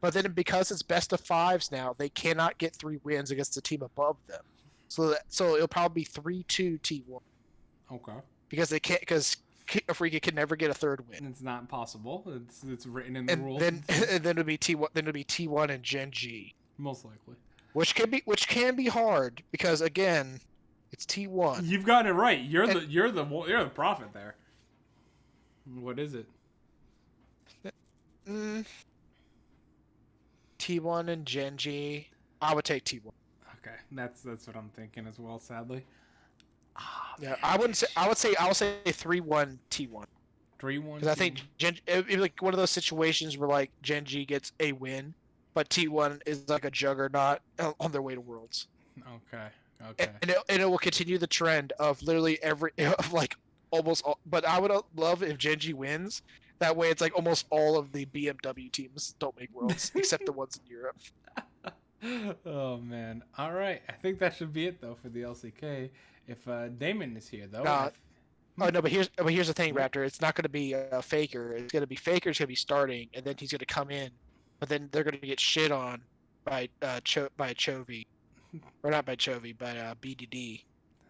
Speaker 2: but then because it's best of fives now, they cannot get 3 wins against the team above them. So it'll probably be 3-2 T1.
Speaker 1: Okay.
Speaker 2: Because Afrika can never get a 3rd win.
Speaker 1: It's not possible. It's written in the rules.
Speaker 2: And then it'll be T1. Then it'll be T1 and Gen G.
Speaker 1: Most likely.
Speaker 2: Which can be hard because again, it's T1.
Speaker 1: You've gotten it right. You're the prophet there. What is it?
Speaker 2: T1 and Gen G. I would take T1.
Speaker 1: Okay, that's what I'm thinking as well. Sadly.
Speaker 2: Yeah, I would say 3-1 T1.
Speaker 1: 3-1.
Speaker 2: Because I think it'd be like one of those situations where like Gen G gets a win, but T1 is like a juggernaut on their way to Worlds.
Speaker 1: Okay.
Speaker 2: And it will continue the trend of literally almost all. But I would love if Gen G wins. That way, it's like almost all of the BMW teams don't make Worlds except the ones in Europe.
Speaker 1: Oh man! All right, I think that should be it though for the LCK. If Damon is here though.
Speaker 2: Oh no, but here's the thing, Raptor. It's not going to be a Faker. It's going to be Faker's going to be starting, and then he's going to come in, but then they're going to get shit on by Chovy, or not by Chovy, by BDD,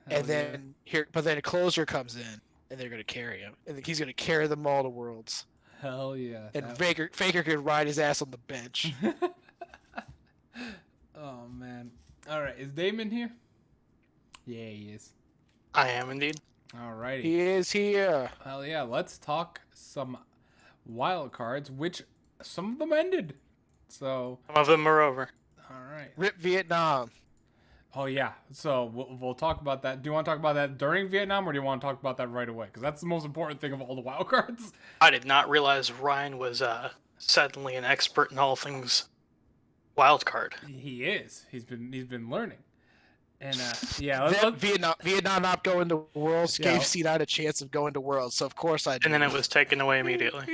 Speaker 2: and then but then a closer comes in, and they're going to carry him, and he's going to carry them all to Worlds.
Speaker 1: Hell yeah!
Speaker 2: And Faker could ride his ass on the bench.
Speaker 1: Oh man! All right, is Damon here? Yeah, he is.
Speaker 3: I am indeed.
Speaker 1: Alrighty.
Speaker 2: He is here.
Speaker 1: Hell yeah, let's talk some wildcards, which some of them ended. So
Speaker 3: Some of them are over.
Speaker 1: Alright.
Speaker 2: Rip Vietnam.
Speaker 1: Oh yeah, so we'll talk about that. Do you want to talk about that during Vietnam, or do you want to talk about that right away? Because that's the most important thing of all the wildcards.
Speaker 3: I did not realize Ryan was suddenly an expert in all things wildcard.
Speaker 1: He is. He's been learning. And yeah,
Speaker 2: Vietnam not going to Worlds gave C9 a chance of going to Worlds, so of course I did.
Speaker 3: And then it was taken away immediately.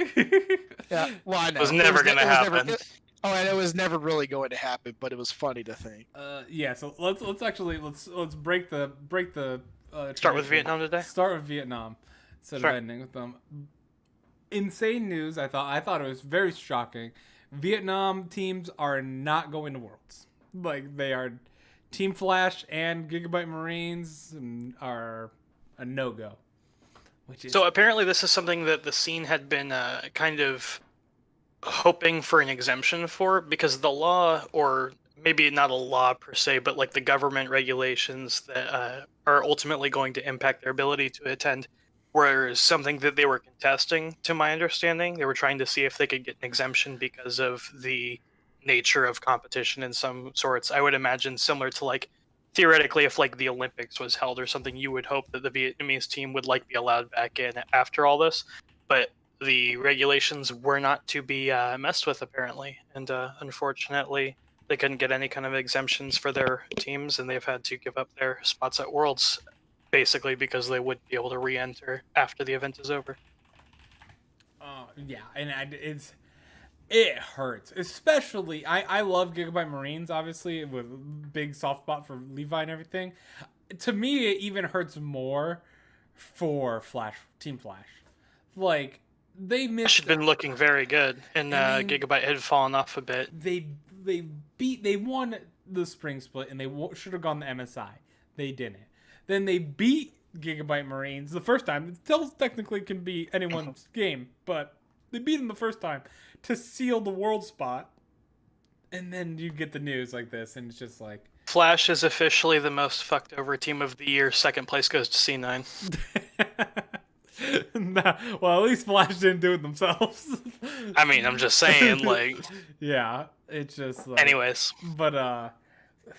Speaker 2: Yeah, well I know.
Speaker 3: It was never going to happen.
Speaker 2: And it was never really going to happen, but it was funny to think.
Speaker 1: Yeah, so let's break the
Speaker 3: Start with Vietnam today.
Speaker 1: Start with Vietnam instead of ending with them. Insane news! I thought it was very shocking. Vietnam teams are not going to Worlds. Like, they are. Team Flash and Gigabyte Marines are a no-go.
Speaker 3: So apparently this is something that the scene had been kind of hoping for an exemption for, because the law, or maybe not a law per se, but like the government regulations that are ultimately going to impact their ability to attend, were something that they were contesting, to my understanding. They were trying to see if they could get an exemption because of the nature of competition in some sorts. I would imagine similar to, like, theoretically, if like the Olympics was held or something, you would hope that the Vietnamese team would like be allowed back in after all this. But the regulations were not to be messed with, apparently, and unfortunately they couldn't get any kind of exemptions for their teams, and they've had to give up their spots at Worlds basically because they wouldn't be able to re-enter after the event is over.
Speaker 1: Yeah, and it hurts, especially I love Gigabyte Marines, obviously, with big soft spot for Levi and everything. To me, it even hurts more for Team Flash. Like, they missed.
Speaker 3: Should have been looking very good, and Gigabyte had fallen off a bit.
Speaker 1: They won the spring split, and they should have gone the MSI. They didn't. Then they beat Gigabyte Marines the first time. It still technically can be anyone's game, but they beat them the first time to seal the world spot. And then you get the news like this, and it's just like...
Speaker 3: Flash is officially the most fucked over team of the year. Second place goes to C9.
Speaker 1: Nah, well, at least Flash didn't do it themselves.
Speaker 3: I mean, I'm just saying, like...
Speaker 1: Yeah, it's just like...
Speaker 3: Anyways.
Speaker 1: But,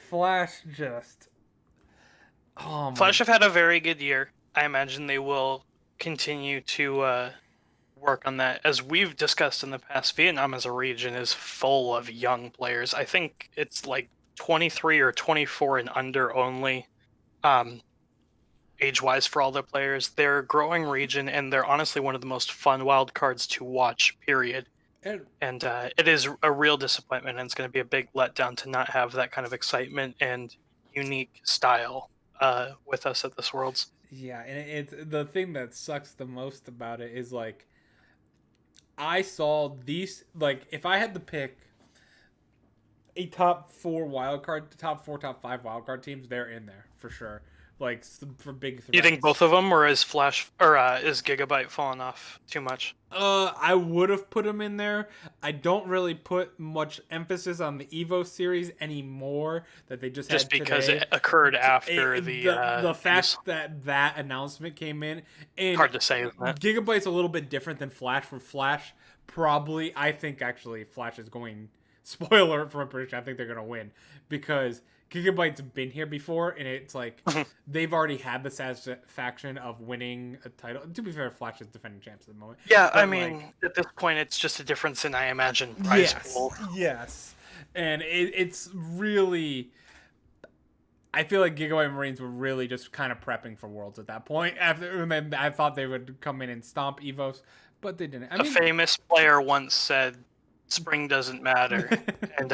Speaker 1: Flash just... Oh,
Speaker 3: Flash have had a very good year. I imagine they will continue to work on that. As we've discussed in the past, Vietnam as a region is full of young players. I think it's like 23 or 24 and under only, age-wise for all the players. They're a growing region, and they're honestly one of the most fun wildcards to watch, period. And it is a real disappointment, and it's going to be a big letdown to not have that kind of excitement and unique style with us at this Worlds.
Speaker 1: Yeah, and it's the thing that sucks the most about it is, like, I saw these, like, if I had to pick a top 5 wildcard teams, they're in there for sure. Like, for big threats.
Speaker 3: You think both of them, or is Flash or is Gigabyte falling off too much?
Speaker 1: I would have put them in there. I don't really put much emphasis on the Evo series anymore. That they just had
Speaker 3: because
Speaker 1: today.
Speaker 3: It occurred after the
Speaker 1: fact that announcement came in. And
Speaker 3: hard to say, isn't it?
Speaker 1: Gigabyte's a little bit different than Flash. For Flash, probably I think actually Flash is going. Spoiler for a prediction. I think they're gonna win because Gigabyte's been here before, and it's like they've already had the satisfaction of winning a title. To be fair, Flash is defending champs at the moment.
Speaker 3: Yeah, but I mean, at this point, it's just a difference in, I imagine, prize pool.
Speaker 1: Yes, and it's really... I feel like Gigabyte Marines were really just kind of prepping for Worlds at that point. And then I thought they would come in and stomp Evos, but they didn't.
Speaker 3: A famous player once said, "Spring doesn't matter," and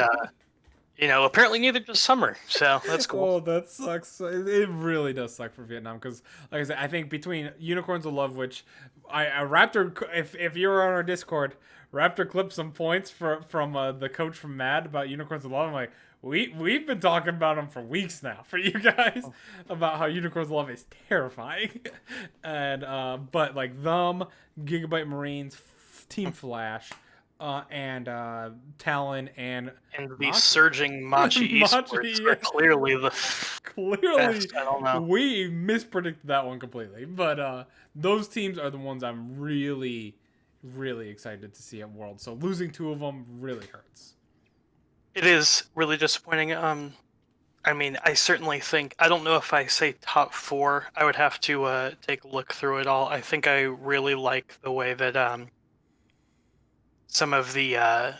Speaker 3: apparently neither does summer. So that's cool.
Speaker 1: Oh, that sucks. It really does suck for Vietnam because, like I said, I think between Unicorns of Love, which I Raptor, if you're on our Discord, Raptor clipped some points from the coach from Mad about Unicorns of Love. I'm like, we've been talking about them for weeks now for you guys about how Unicorns of Love is terrifying, and but like them, Gigabyte Marines, Team Flash. And Talon and
Speaker 3: the surging Machi esports are clearly the best. I don't know.
Speaker 1: We mispredicted that one completely, but those teams are the ones I'm really, really excited to see at Worlds. So losing 2 of them really hurts.
Speaker 3: It is really disappointing. I mean, I certainly think, I don't know if I say top 4. I would have to take a look through it all. I think I really like the way that some of the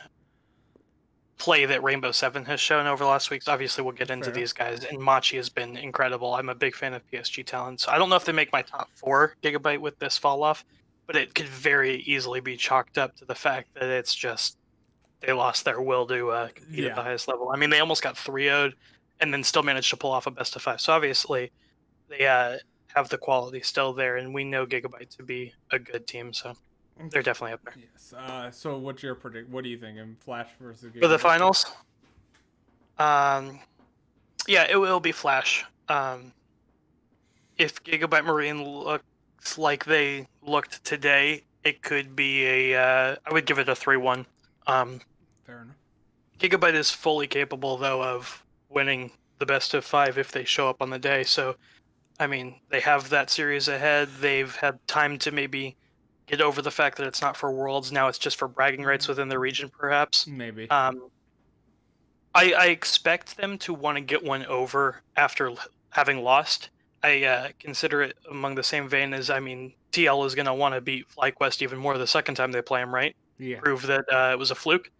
Speaker 3: play that Rainbow 7 has shown over the last weeks. Obviously, we'll get into these guys, and Machi has been incredible. I'm a big fan of PSG talent, so I don't know if they make my top 4 Gigabyte with this fall off, but it could very easily be chalked up to the fact that it's just they lost their will to compete at the highest level. I mean, they almost got 3-0'd and then still managed to pull off a best of 5. So obviously, they have the quality still there, and we know Gigabyte to be a good team, so... They're definitely up there.
Speaker 1: Yes. So what's your predict? What do you think in Flash versus Gigabyte?
Speaker 3: For the finals? Yeah, it will be Flash. If Gigabyte Marine looks like they looked today, it could be I would give it a 3-1.
Speaker 1: Fair enough.
Speaker 3: Gigabyte is fully capable, though, of winning the best of 5 if they show up on the day. So, I mean, they have that series ahead. They've had time to maybe get over the fact that it's not for Worlds. Now it's just for bragging rights within the region, perhaps.
Speaker 1: Maybe.
Speaker 3: I expect them to want to get one over after having lost. I consider it among the same vein as, I mean, TL is going to want to beat FlyQuest even more the second time they play him, right?
Speaker 1: Yeah.
Speaker 3: Prove that it was a fluke.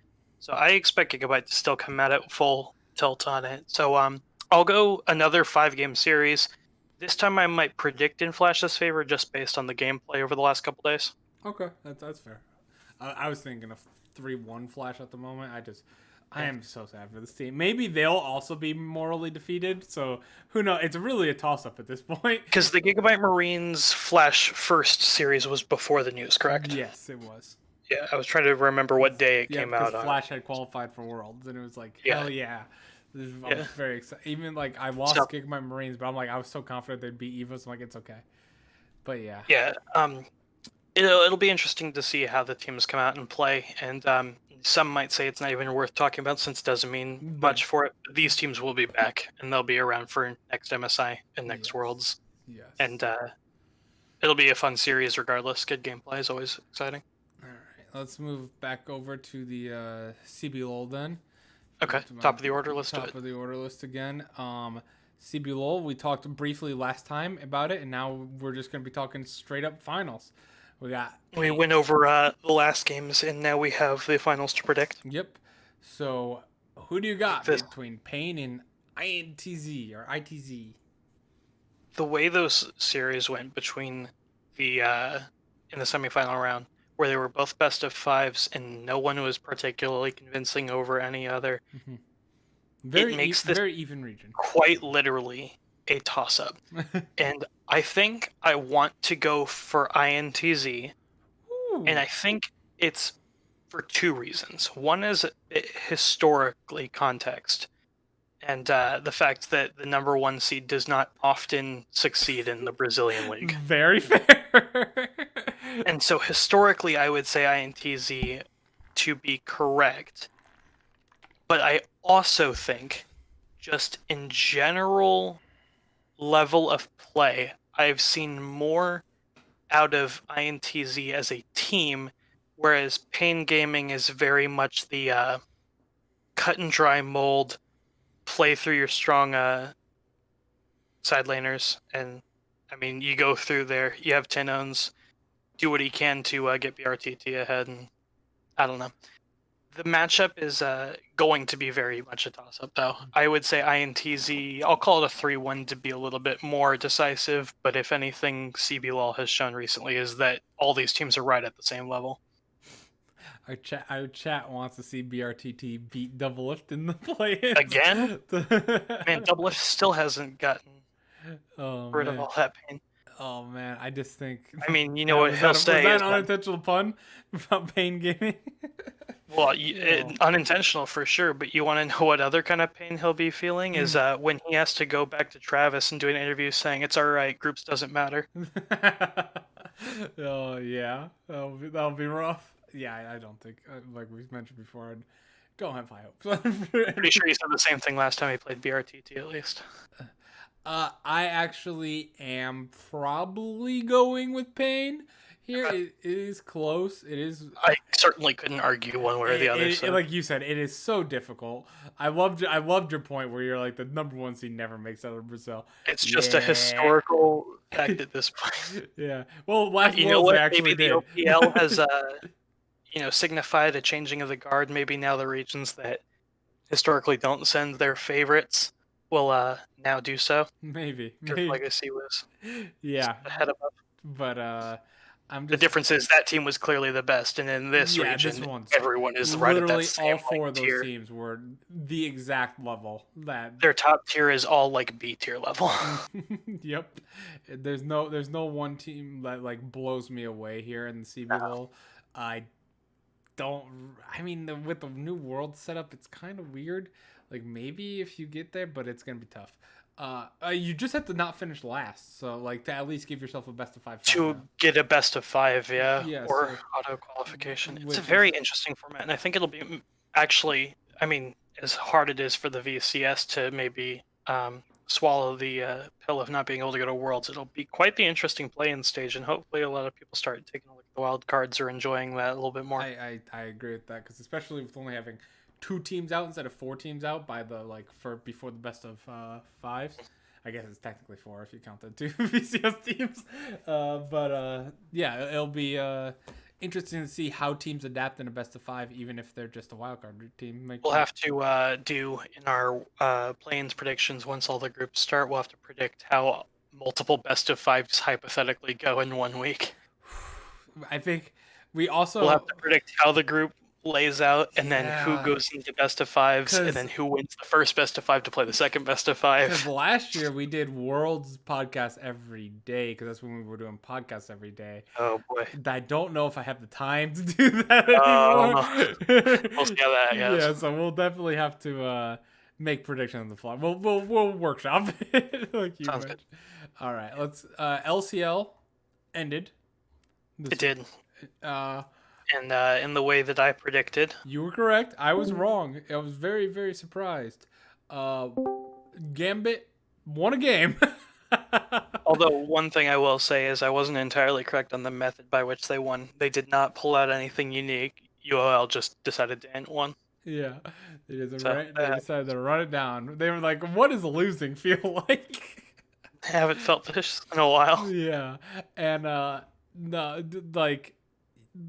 Speaker 3: So I expect Gigabyte to still come at it full tilt on it. So I'll go another 5-game series. This time I might predict in Flash's favor just based on the gameplay over the last couple days.
Speaker 1: Okay, that's fair. I was thinking of 3-1 Flash at the moment. I am so sad for this team. Maybe they'll also be morally defeated. So who knows? It's really a toss-up at this point.
Speaker 3: Because the Gigabyte Marines Flash first series was before the news, correct?
Speaker 1: Yes, it was.
Speaker 3: Yeah, I was trying to remember what day it came out on.
Speaker 1: Flash had qualified for Worlds, and it was like, hell yeah. I was very excited. Even like I lost Gigabyte Marines, but I'm like I was so confident they'd beat Evo, so I'm like it's okay. But yeah.
Speaker 3: Yeah. It'll be interesting to see how the teams come out and play, and some might say it's not even worth talking about since it doesn't mean much for it. These teams will be back, and they'll be around for next MSI and next Worlds.
Speaker 1: Yes.
Speaker 3: And it'll be a fun series regardless. Good gameplay is always exciting.
Speaker 1: All right, let's move back over to the CBLOL then.
Speaker 3: Okay, top of the order list.
Speaker 1: Top of the order list again. CBLOL, we talked briefly last time about it, and now we're just going to be talking straight up finals. We
Speaker 3: went over the last games, and now we have the finals to predict.
Speaker 1: Yep. So, who do you got between Pain and INTZ or ITZ?
Speaker 3: The way those series went between the in the semifinal round, where they were both best of fives, and no one was particularly convincing over any other.
Speaker 1: Mm-hmm.
Speaker 3: It makes this
Speaker 1: very even region.
Speaker 3: Quite literally a toss-up. And I think I want to go for INTZ. Ooh. And I think it's for two reasons. One is historically context, and the fact that the number one seed does not often succeed in the Brazilian league.
Speaker 1: Very fair.
Speaker 3: And so historically, I would say INTZ to be correct. But I also think, just in general level of play, I've seen more out of INTZ as a team, whereas Pain Gaming is very much the cut and dry mold, play through your strong side laners, and I mean, you go through there, you have Tinones, do what he can to get BRTT ahead, and I don't know. The matchup is going to be very much a toss-up, though. I would say INTZ, I'll call it a 3-1 to be a little bit more decisive, but if anything CBLOL has shown recently is that all these teams are right at the same level.
Speaker 1: Our chat wants to see BRTT beat Doublelift in the play-ins.
Speaker 3: Again? Man, Doublelift still hasn't gotten rid of all that pain.
Speaker 1: Oh man, I just think.
Speaker 3: I mean, you know what he'll say.
Speaker 1: Was that an unintentional pun about Pain Gaming?
Speaker 3: Well, unintentional for sure, but you want to know what other kind of pain he'll be feeling is when he has to go back to Travis and do an interview saying, it's all right, groups doesn't matter.
Speaker 1: Oh, yeah. That'll be rough. Yeah, I don't think, like we mentioned before, I don't have high hopes.
Speaker 3: Pretty sure he said the same thing last time he played BRTT, at least.
Speaker 1: I actually am probably going with Pain. Here, it is close. It is.
Speaker 3: I certainly couldn't argue one way or the other. So.
Speaker 1: Like you said, it is so difficult. I loved your point where you're like the number one seed never makes out of Brazil.
Speaker 3: It's just a historical fact at this point.
Speaker 1: Yeah. Well, last
Speaker 3: you know what?
Speaker 1: Maybe
Speaker 3: the OPL has signified a changing of the guard. Maybe now the regions that historically don't send their favorites will now do so.
Speaker 1: Maybe.
Speaker 3: Legacy was
Speaker 1: ahead of us. But
Speaker 3: the difference is that team was clearly the best, and in this region, everyone is right at that same
Speaker 1: all four of those teams were the exact level that
Speaker 3: their top tier is all like B tier level.
Speaker 1: Yep. There's no one team that like blows me away here in the CBLOL. With the new world setup, it's kind of weird. Like maybe if you get there, but it's gonna be tough. You just have to not finish last, so like to at least give yourself a best of 5
Speaker 3: to get a best of 5, or auto qualification. It's a very interesting format, and I think it'll be actually. I mean, as hard it is for the VCS to maybe swallow the pill of not being able to go to Worlds, it'll be quite the interesting play-in stage, and hopefully a lot of people start taking a look at the wild cards or enjoying that a little bit more.
Speaker 1: I agree with that because especially with only having 2 teams out instead of 4 teams out by the before the best of 5s. I guess it's technically 4 if you count the 2 VCS teams. It'll be interesting to see how teams adapt in a best of 5, even if they're just a wildcard team.
Speaker 3: We'll have to do in our play-ins predictions once all the groups start. We'll have to predict how multiple best of 5s hypothetically go in 1 week.
Speaker 1: I think we'll
Speaker 3: have to predict how the group lays out, and then who
Speaker 1: Yeah.
Speaker 3: goes into best of fives, and then who wins the first best of five to play the second best of
Speaker 1: Because
Speaker 3: five.
Speaker 1: last year we did Worlds podcast every day, because that's when we were doing podcasts every day.
Speaker 3: Oh boy.
Speaker 1: I don't know if I have the time to do that
Speaker 3: Oh,
Speaker 1: anymore.
Speaker 3: we'll see how that goes.
Speaker 1: Yeah, so we'll definitely have to make predictions on the fly. We'll workshop it like you
Speaker 3: Sounds
Speaker 1: mentioned. All right, let's LCL ended.
Speaker 3: It did.
Speaker 1: Uh,
Speaker 3: And in the way that I predicted.
Speaker 1: You were correct. I was wrong. I was very, very surprised. Gambit won a game.
Speaker 3: Although one thing I will say is I wasn't entirely correct on the method by which they won. They did not pull out anything unique. UOL just decided to end one.
Speaker 1: Yeah, they
Speaker 3: So,
Speaker 1: decided to run it down. They were like, "What does losing feel like?"
Speaker 3: I haven't felt this in a while.
Speaker 1: Yeah, and no, like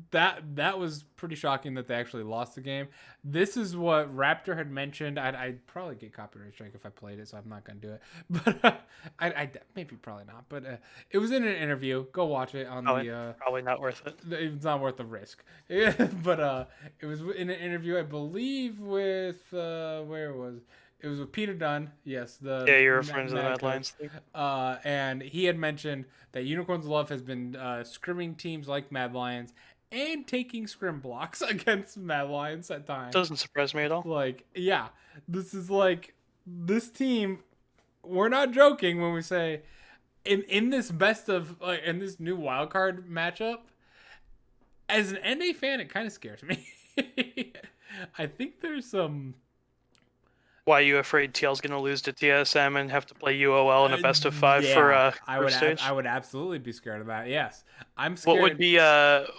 Speaker 1: that was pretty shocking that they actually lost the game. This is what Raptor had mentioned. I'd probably get copyright strike if I played it, so I'm not gonna do it. But I maybe probably not. But it was in an interview. Go watch it on
Speaker 3: Probably not worth it.
Speaker 1: It's not worth the risk. But it was in an interview, I believe, with where was it was with Peter Dunn. Yes,
Speaker 3: You're referring to the Mad Lions thing.
Speaker 1: And he had mentioned that Unicorns Love has been scrimming teams like Mad Lions and taking scrim blocks against Mad Lions at times.
Speaker 3: Doesn't surprise me at all.
Speaker 1: Like, yeah, this is like this team. We're not joking when we say in this best of in this new wildcard matchup. As an NA fan, it kind of scares me. I think there's some.
Speaker 3: Why are you afraid TL's going to lose to TSM and have to play UOL in a best of five for first stage?
Speaker 1: I would absolutely be scared of that. Yes, I'm scared.
Speaker 3: What would be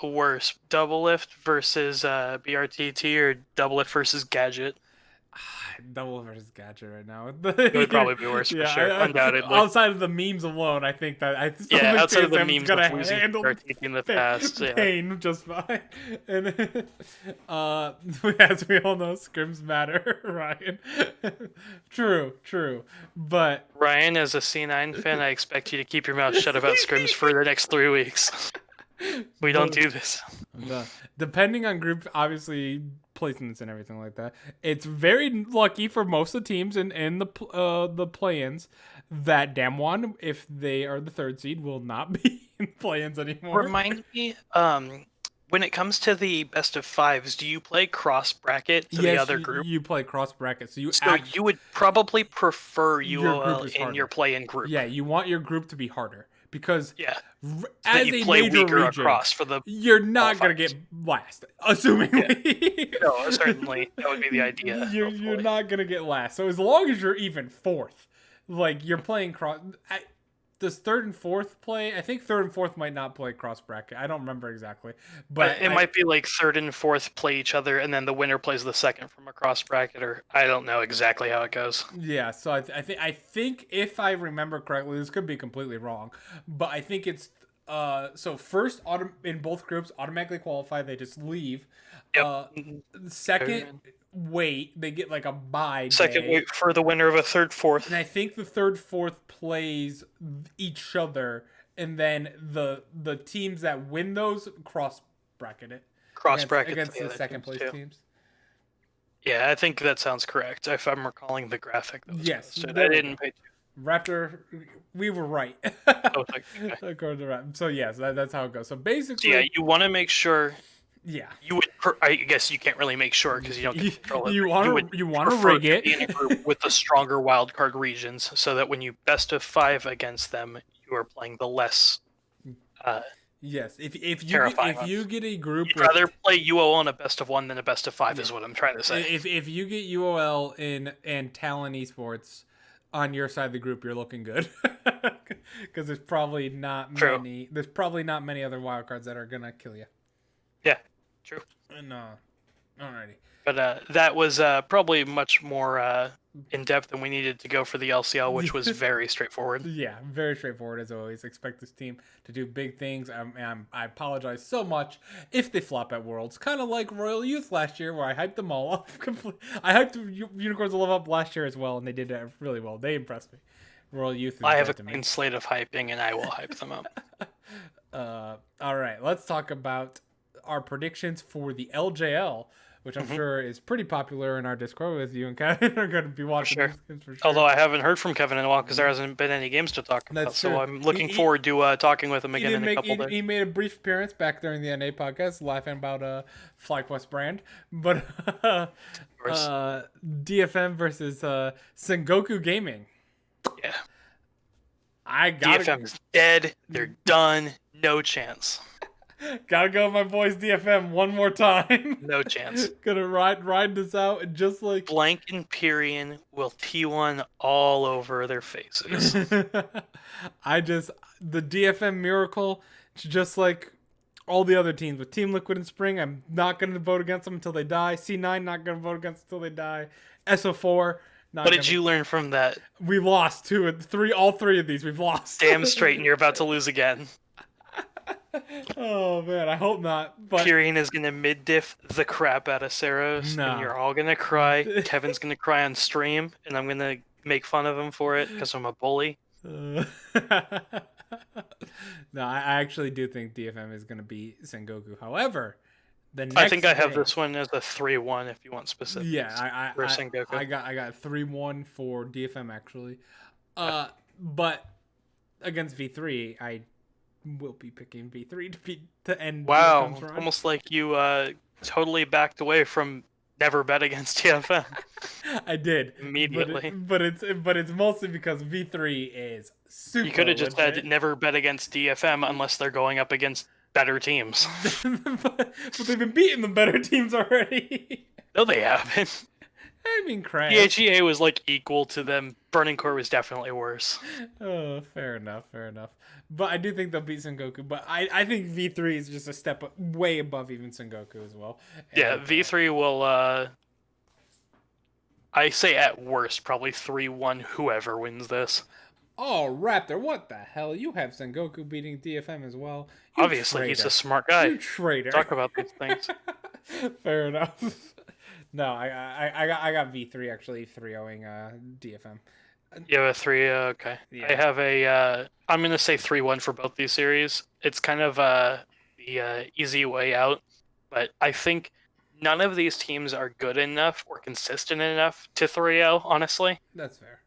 Speaker 3: worse, double lift versus BRTT or double lift versus Gadget?
Speaker 1: Double versus Gadget right now.
Speaker 3: It would probably be worse for sure, undoubtedly.
Speaker 1: Outside of the memes alone, I think that
Speaker 3: outside of the memes
Speaker 1: gonna
Speaker 3: of losing
Speaker 1: handle
Speaker 3: BRTT in the past,
Speaker 1: pain just fine. And as we all know, scrims matter, Ryan. True. But
Speaker 3: Ryan, as a C9 fan, I expect you to keep your mouth shut about scrims for the next 3 weeks. We don't do this.
Speaker 1: Depending on group, obviously placements and everything like that, it's very lucky for most of the teams in the play-ins that Damwon, if they are the third seed, will not be in play-ins anymore.
Speaker 3: Remind me, when it comes to the best of fives, do you play cross bracket to the other group?
Speaker 1: You play cross bracket, so
Speaker 3: you would probably prefer UOL in your play-in group.
Speaker 1: Yeah, you want your group to be harder. Because
Speaker 3: as a major region, across for the
Speaker 1: you're not going to get last, assumingly.
Speaker 3: Yeah. No, certainly. That would be the idea.
Speaker 1: You're not going to get last. So as long as you're even fourth, like you're playing cross... Does third and fourth play? I think third and fourth might not play cross bracket. I don't remember exactly. But
Speaker 3: it might be like third and fourth play each other, and then the winner plays the second from a cross bracket, or I don't know exactly how it goes.
Speaker 1: Yeah, so I think if I remember correctly, this could be completely wrong, but I think it's so first in both groups automatically qualify. They just leave.
Speaker 3: Yep.
Speaker 1: Second. Wait, they get like a bye
Speaker 3: second wait for the winner of a third fourth,
Speaker 1: and I think the third fourth plays each other, and then the teams that win those cross bracket it against the second place teams.
Speaker 3: Yeah, I think that sounds correct if I'm recalling the graphic that was posted.
Speaker 1: I
Speaker 3: didn't pay
Speaker 1: Raptor, we were right.
Speaker 3: Okay.
Speaker 1: According to Raptor. So yes, that's how it goes. So basically,
Speaker 3: you want to make sure.
Speaker 1: Yeah,
Speaker 3: you would. I guess you can't really make sure because you don't get control of it.
Speaker 1: You want to rig it
Speaker 3: be in a group with the stronger wildcard regions, so that when you best of five against them, you are playing the less.
Speaker 1: Yes, if you get a group,
Speaker 3: you'd rather play UOL in a best of one than a best of five, is what I'm trying to say.
Speaker 1: If you get UOL and Talon Esports on your side of the group, you're looking good. Because there's probably not many. There's probably not many other wildcards that are gonna kill you.
Speaker 3: Yeah. True.
Speaker 1: No. Alrighty.
Speaker 3: But that was probably much more in depth than we needed to go for the LCL, which was very straightforward.
Speaker 1: Yeah, very straightforward as always. Expect this team to do big things. I apologize so much if they flop at Worlds. Kind of like Royal Youth last year, where I hyped them all up. I hyped Unicorns to live up last year as well, and they did it really well. They impressed me. Royal Youth.
Speaker 3: I have a clean slate of hyping, and I will hype them up.
Speaker 1: All right, let's talk about our predictions for the LJL. which I'm sure is pretty popular in our Discord with you and Kevin are going to be watching
Speaker 3: sure.
Speaker 1: these games for sure.
Speaker 3: Although I haven't heard from Kevin in a while because there hasn't been any games to talk about.
Speaker 1: That's
Speaker 3: so
Speaker 1: true.
Speaker 3: I'm looking forward to talking with him again in a couple days.
Speaker 1: He made a brief appearance back during the NA podcast, laughing about FlyQuest brand, but DFM versus Sengoku Gaming.
Speaker 3: Yeah.
Speaker 1: DFM
Speaker 3: is dead. They're done. No chance.
Speaker 1: Gotta go with my boys DFM one more time.
Speaker 3: No chance.
Speaker 1: Gonna ride this out and just like
Speaker 3: Blank and Pyrian will T1 all over their faces.
Speaker 1: the DFM miracle, just like all the other teams with Team Liquid and Spring, I'm not gonna vote against them until they die. C9 not gonna vote against until they die. SO4.
Speaker 3: What did you learn from that?
Speaker 1: We lost all three of these. We've lost.
Speaker 3: Damn straight, and you're about to lose again.
Speaker 1: Oh man, I hope not. But
Speaker 3: Pyrian is gonna mid-diff the crap out of Saros, and you're all gonna cry. Kevin's gonna cry on stream, and I'm gonna make fun of him for it because I'm a bully.
Speaker 1: No, I actually do think DFM is gonna beat Sengoku. However,
Speaker 3: I think I have this one as a 3-1 if you want specifics.
Speaker 1: Yeah, I got 3-1 for DFM actually. But against V3, I will be picking V3 to end.
Speaker 3: Wow,
Speaker 1: DFM's run.
Speaker 3: almost like you totally backed away from never bet against DFM.
Speaker 1: I did
Speaker 3: immediately,
Speaker 1: but it's mostly because V3 is super.
Speaker 3: You could have just
Speaker 1: legit.
Speaker 3: said never bet against DFM unless they're going up against better teams.
Speaker 1: but they've been beating the better teams already.
Speaker 3: No, they haven't.
Speaker 1: I mean, crap.
Speaker 3: PHEA was like equal to them. Burning Core was definitely worse.
Speaker 1: Oh, fair enough. But I do think they'll beat Sengoku. But I think V3 is just a step way above even Sengoku as well. And,
Speaker 3: yeah, V3 will, I say at worst, probably 3-1 whoever wins this.
Speaker 1: Oh, Raptor, what the hell? You have Sengoku beating DFM as well.
Speaker 3: Obviously, he's a smart guy.
Speaker 1: You traitor.
Speaker 3: Talk about these things.
Speaker 1: Fair enough. No, I got V3 actually 3-0ing DFM.
Speaker 3: You have a 3, okay. Yeah. I have a, I'm going to say 3-1 for both these series. It's kind of the easy way out, but I think none of these teams are good enough or consistent enough to 3-0, honestly.
Speaker 1: That's fair.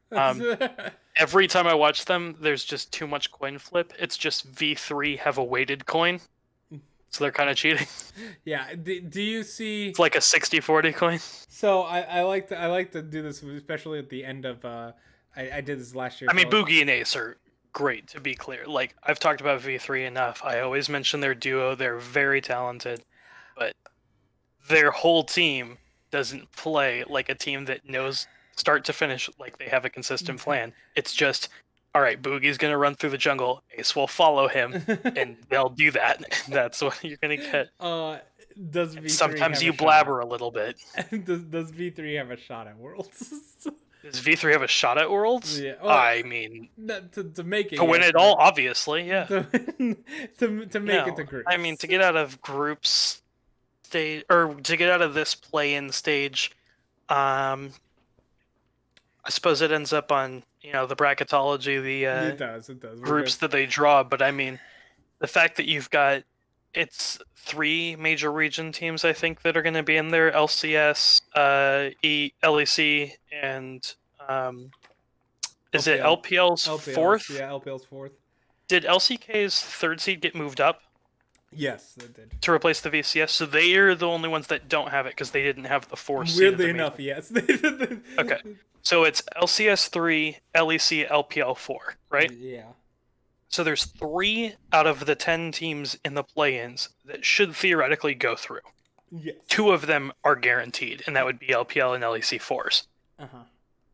Speaker 3: Every time I watch them, there's just too much coin flip. It's just V3 have a weighted coin, so they're kind of cheating.
Speaker 1: Yeah. Do you see?
Speaker 3: It's like a 60-40 coin.
Speaker 1: So I like to do this, especially at the end of. I did this last year.
Speaker 3: I mean, Boogie and Ace are great, to be clear. Like, I've talked about V3 enough. I always mention their duo. They're very talented, but their whole team doesn't play like a team that knows start to finish like they have a consistent plan. It's just, all right, Boogie's going to run through the jungle. Ace will follow him, and they'll do that. That's what you're going to get.
Speaker 1: Does V3
Speaker 3: sometimes you blabber a little bit.
Speaker 1: Does V3 have a shot at Worlds?
Speaker 3: Does V3 have a shot at Worlds?
Speaker 1: Yeah.
Speaker 3: Well, I mean,
Speaker 1: to make it
Speaker 3: to win it all, obviously, yeah.
Speaker 1: To make it to groups.
Speaker 3: I mean, to get out of groups stage, or to get out of this play-in stage, I suppose it ends up on the bracketology,
Speaker 1: it does.
Speaker 3: Groups that they draw. But I mean, the fact that you've got it's 3 major region teams, I think, that are going to be in there: LCS, LEC, and is it LPL's fourth?
Speaker 1: Yeah, LPL's fourth.
Speaker 3: Did LCK's 3rd seed get moved up?
Speaker 1: Yes, they did.
Speaker 3: To replace the VCS, so they are the only ones that don't have it because they didn't have the 4th seed.
Speaker 1: Weirdly enough, yes.
Speaker 3: Okay, so it's LCS 3, LEC, LPL 4, right?
Speaker 1: Yeah.
Speaker 3: So there's 3 out of the 10 teams in the play-ins that should theoretically go through.
Speaker 1: Yes.
Speaker 3: 2 of them are guaranteed, and that would be LPL and LEC 4s.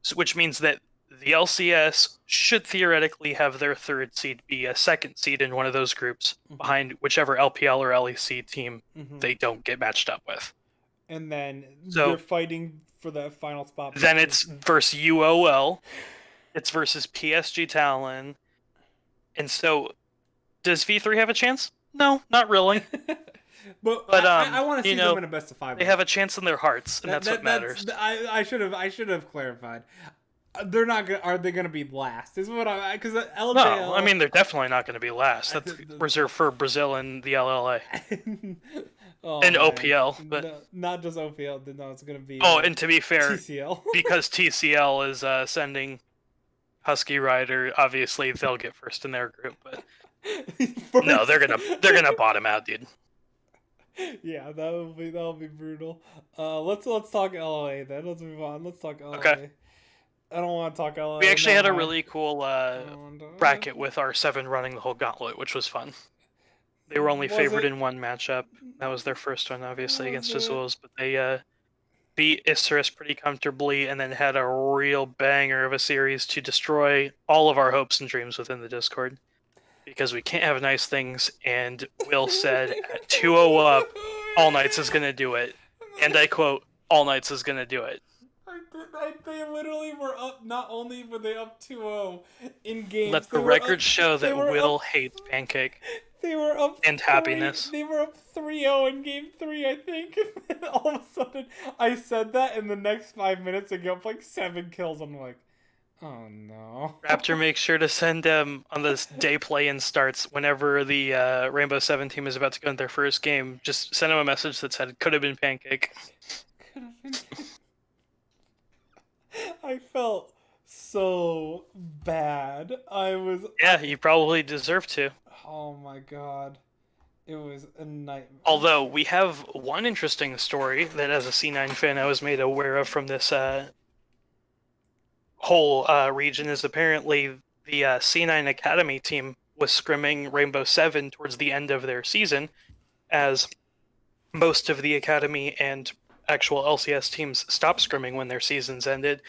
Speaker 3: So, which means that the LCS should theoretically have their 3rd seed be a 2nd seed in one of those groups behind whichever LPL or LEC team they don't get matched up with.
Speaker 1: And then they're fighting for that final spot.
Speaker 3: Then it's versus UOL. It's versus PSG Talon. And so, does V3 have a chance? No, not really.
Speaker 1: but I want to see them in a best of 5.
Speaker 3: They have a chance in their hearts, and that's what matters.
Speaker 1: I should have clarified. They're not gonna. Are they gonna be last? Is what I because LJL.
Speaker 3: No, I mean they're definitely not going to be last. That's reserved for Brazil and the LLA
Speaker 1: Oh,
Speaker 3: and
Speaker 1: man.
Speaker 3: OPL, but
Speaker 1: no, not just OPL. No, it's gonna be.
Speaker 3: and to be fair,
Speaker 1: TCL.
Speaker 3: because TCL is sending Husky Rider, obviously they'll get first in their group. But no, they're gonna bottom out, dude.
Speaker 1: Yeah, that'll be brutal. Let's talk LA then. Let's move on. Let's talk LA.
Speaker 3: Okay.
Speaker 1: I don't want to talk LA.
Speaker 3: We actually had a
Speaker 1: mind.
Speaker 3: really cool bracket with our 7 running the whole gauntlet, which was fun. They were only favored in one matchup. That was their first one, obviously, against Azules, but they beat Isurus pretty comfortably and then had a real banger of a series to destroy all of our hopes and dreams within the Discord. Because we can't have nice things, and Will said at 2-0 up, All Knights is going to do it. And I quote, All Knights is going to do it.
Speaker 1: They literally were up, not only were they up 2-0 in games.
Speaker 3: Let the record show that Will hates Pancake.
Speaker 1: They were up
Speaker 3: and happiness.
Speaker 1: They were up 3-0 in game 3, I think. And then all of a sudden, I said that, and the next 5 minutes, I go up like 7 kills. I'm like, oh no.
Speaker 3: Raptor makes sure to send on this day play-in starts whenever the Rainbow 7 team is about to go into their first game. Just send him a message that said, could have been Pancake.
Speaker 1: Could have been. I felt so bad. Yeah,
Speaker 3: you probably deserve to.
Speaker 1: Oh my god. It was a nightmare.
Speaker 3: Although, we have one interesting story that as a C9 fan I was made aware of from this whole region is apparently the C9 Academy team was scrimming Rainbow 7 towards the end of their season, as most of the Academy and actual LCS teams stopped scrimming when their seasons ended.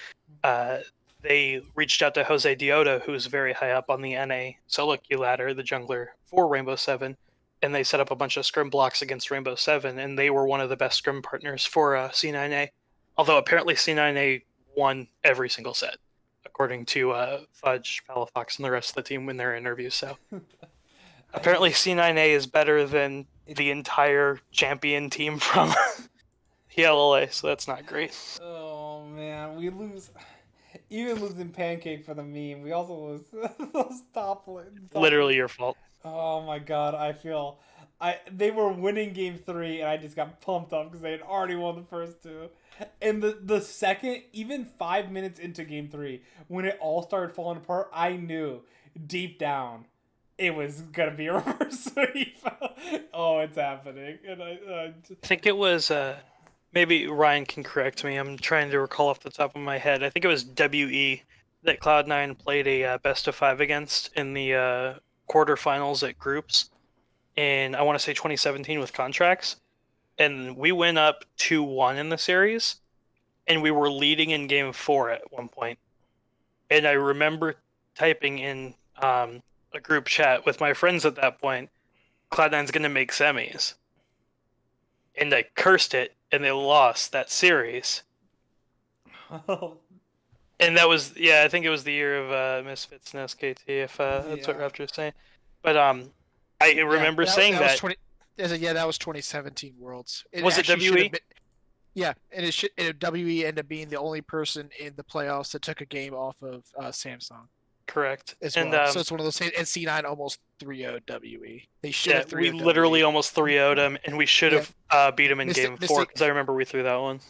Speaker 3: They reached out to Jose Diota, who's very high up on the NA solo queue ladder, the jungler for Rainbow 7, and they set up a bunch of scrim blocks against Rainbow 7, and they were one of the best scrim partners for C9A. Although apparently C9A won every single set, according to Fudge, Palafox, and the rest of the team in their interviews. So apparently C9A is better than the entire champion team from LLA, so that's not great.
Speaker 1: Oh man, we lose. Even losing Pancake for the meme, we also lose those top.
Speaker 3: Literally your fault.
Speaker 1: Oh my god, they were winning game 3 and I just got pumped up because they had already won the first 2. And the second, even 5 minutes into game 3, when it all started falling apart, I knew deep down it was gonna be a reverse sweep. Oh, it's happening. And I
Speaker 3: think it was maybe Ryan can correct me. I'm trying to recall off the top of my head. I think it was WE that Cloud9 played a best of 5 against in the quarterfinals at groups in, I want to say 2017 with contracts. And we went up 2-1 in the series, and we were leading in game 4 at one point. And I remember typing in a group chat with my friends at that point, Cloud9's going to make semis. And I cursed it, and they lost that series.
Speaker 1: Oh.
Speaker 3: And that was, I think it was the year of Misfits and SKT, if that's what Raptor's saying. But I remember saying that.
Speaker 2: That was 2017 Worlds.
Speaker 3: Was it WE?
Speaker 2: And WE ended up being the only person in the playoffs that took a game off of Samsung.
Speaker 3: Correct.
Speaker 2: As well. So it's one of those things. And C9 almost 3-0'd WE. They should have 3-0'd
Speaker 3: we literally almost 3-0'd them, and we should have beat them in game 4, because I remember we threw that one.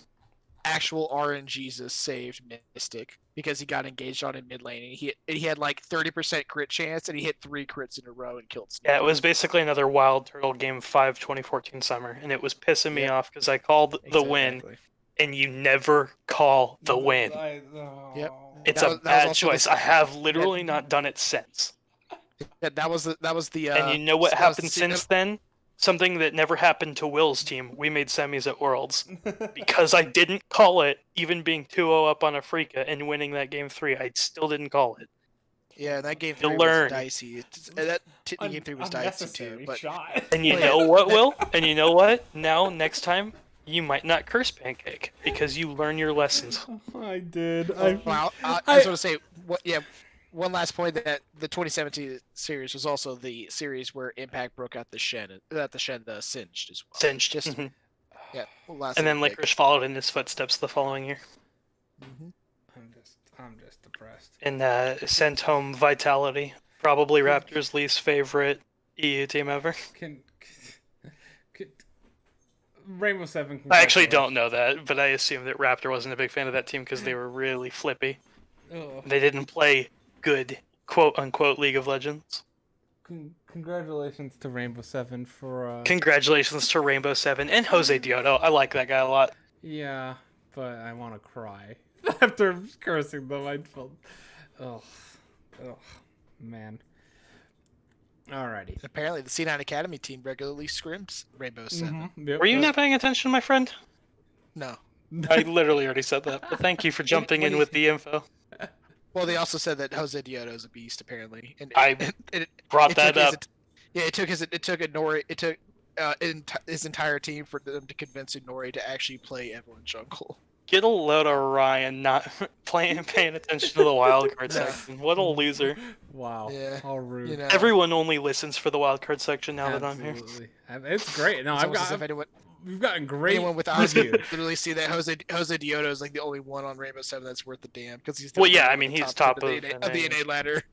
Speaker 2: Actual RNGesus saved Mystic because he got engaged on in mid lane. And he had like 30% crit chance, and he hit 3 crits in a row and killed Snake.
Speaker 3: Yeah, it was basically another Wild Turtle game 5 2014 summer, and it was pissing me off because I called the win, and you never call the win. It's a bad choice. I have literally not done it since.
Speaker 2: Yeah, that was the.
Speaker 3: And you know what happened since then? Something that never happened to Will's team. We made semis at Worlds because I didn't call it, even being 2-0 up on a Freaka and winning that game 3. I still didn't call it.
Speaker 2: Yeah, that game 3 was dicey. Game 3 was dicey too. But...
Speaker 3: And you know what, Will? And you know what? Now, next time, you might not curse Pancake because you learn your lessons.
Speaker 1: I did.
Speaker 2: I just want to say, one last point, that the 2017 series was also the series where Impact broke out the Shen Singed as well.
Speaker 3: Singed.
Speaker 2: Just,
Speaker 3: and then Licorice followed in his footsteps the following year.
Speaker 2: Mm-hmm.
Speaker 1: I'm just depressed.
Speaker 3: And sent home Vitality, probably Raptors' least favorite EU team ever.
Speaker 1: Can Rainbow Seven?
Speaker 3: I actually don't know that, but I assume that Raptor wasn't a big fan of that team because they were really flippy.
Speaker 1: Oh.
Speaker 3: They didn't play good, quote-unquote, League of Legends.
Speaker 1: Congratulations to Rainbow Seven for...
Speaker 3: Congratulations to Rainbow Seven and Jose Dioto. I like that guy a lot.
Speaker 1: Yeah, but I want to cry after cursing them. I felt... Oh, man. Alrighty.
Speaker 2: Apparently, the C9 Academy team regularly scrims Rainbow Seven.
Speaker 1: Mm-hmm. Yep,
Speaker 3: Were you not paying attention, my friend?
Speaker 2: No.
Speaker 3: I literally already said that, but thank you for jumping in with the info.
Speaker 2: Well, they also said that Jose Dioto is a beast, apparently. And
Speaker 3: I brought that up.
Speaker 2: It took his entire team for them to convince Inori to actually play Evelyn Jungle.
Speaker 3: Get a load of Ryan not paying attention to the wildcard section. What a loser.
Speaker 1: Wow.
Speaker 2: Yeah.
Speaker 1: How rude.
Speaker 2: You know,
Speaker 3: Everyone only listens for the wildcard section now that I'm here.
Speaker 1: It's great. No, we've gotten great.
Speaker 2: Anyone with eyes would literally see that Jose Dioto is like the only one on Rainbow Seven that's worth the damn because he's
Speaker 3: he's top of
Speaker 2: the NA ladder.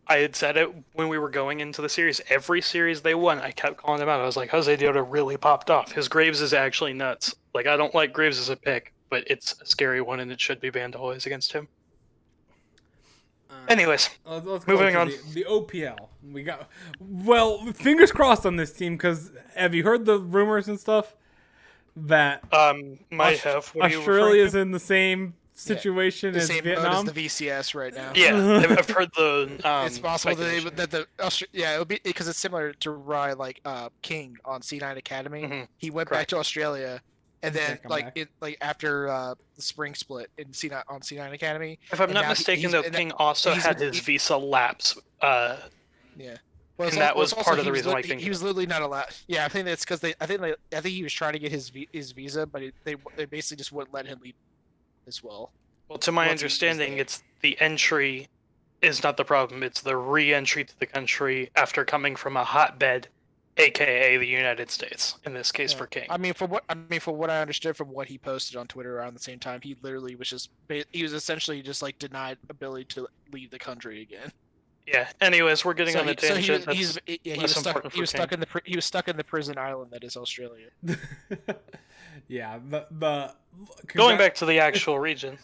Speaker 3: I had said it when we were going into the series. Every series they won, I kept calling them out. I was like, Jose Dioto really popped off. His Graves is actually nuts. Like, I don't like Graves as a pick, but it's a scary one, and it should be banned always against him. Anyways,
Speaker 1: let's
Speaker 3: moving on.
Speaker 1: The OPL. We got fingers crossed on this team because have you heard the rumors and stuff that
Speaker 3: might have
Speaker 1: Australia's in the same situation as Vietnam?
Speaker 2: As the VCS right now.
Speaker 3: Yeah, I've heard the.
Speaker 2: It's possible it'll be because it's similar to Rye King on C9 Academy.
Speaker 3: Mm-hmm.
Speaker 2: He went back to Australia. And then, after the spring split in C9 on C9 Academy.
Speaker 3: If I'm not mistaken, though, King also had his visa lapse.
Speaker 2: Yeah. Well,
Speaker 3: and that was part of the reason why
Speaker 2: he was literally not allowed. Yeah, I think that's because I think he was trying to get his visa, but they basically just wouldn't let him leave as well.
Speaker 3: Well, to my understanding, it's the entry is not the problem. It's the re-entry to the country after coming from a hotbed, aka the United States. In this case, for King.
Speaker 2: I mean, from what I understood from what he posted on Twitter around the same time, he literally was essentially just like denied ability to leave the country again.
Speaker 3: Yeah. Anyways, we're getting on the tangent.
Speaker 2: So he was stuck in the prison island that is Australia.
Speaker 1: Yeah.
Speaker 3: Going back to the actual region.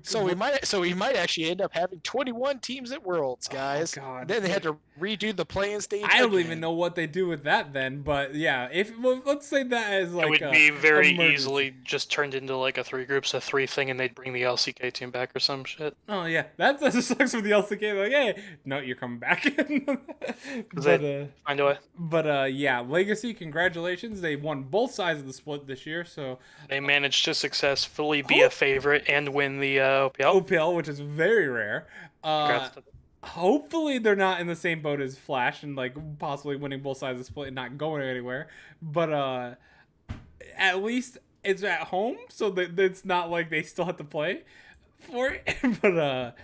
Speaker 2: So we might actually end up having 21 teams at Worlds, guys.
Speaker 1: Oh, God.
Speaker 2: Then they had to redo the playing stage.
Speaker 1: I don't even know what they do with that then, but yeah, let's say that as like
Speaker 3: it would be very easily just turned into like a 3 groups of 3 thing, and they'd bring the LCK team back or some shit.
Speaker 1: Oh yeah, that just sucks with the LCK. Like, hey, no, you're coming back.
Speaker 3: Find a way.
Speaker 1: But yeah, Legacy, congratulations! They won both sides of the split this year, so
Speaker 3: they managed to successfully be a favorite and win the OPL,
Speaker 1: which is very rare. Hopefully they're not in the same boat as Flash and like possibly winning both sides of the split and not going anywhere. But at least it's at home, so that it's not like they still have to play for it. But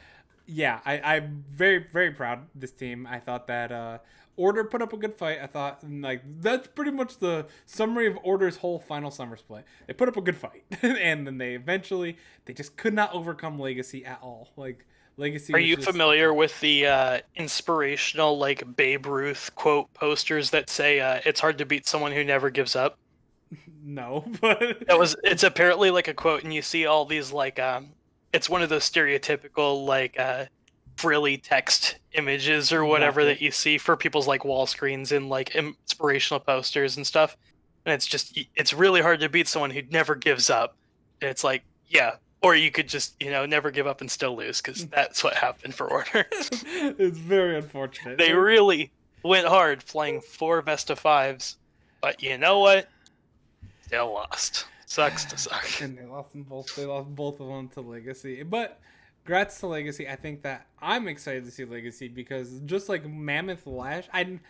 Speaker 1: yeah, I'm very, very proud of this team. I thought that Order put up a good fight. I thought like that's pretty much the summary of Order's whole final summer split. They put up a good fight, and then they just could not overcome Legacy at all. Like Legacy.
Speaker 3: Are you familiar with the inspirational like Babe Ruth quote posters that say "It's hard to beat someone who never gives up"?
Speaker 1: No, but
Speaker 3: it's apparently like a quote, and you see all these like it's one of those stereotypical like frilly text images or whatever that you see for people's like wall screens and like inspirational posters and stuff. And it's really hard to beat someone who never gives up. And it's like, yeah, or you could just, never give up and still lose, because that's what happened for Order.
Speaker 1: It's very unfortunate.
Speaker 3: They really went hard playing 4 best of 5s, but you know what? Still lost. Sucks to suck.
Speaker 1: And they lost them both. They lost both of them to Legacy. But congrats to Legacy. I think that I'm excited to see Legacy because just like Mammoth I'm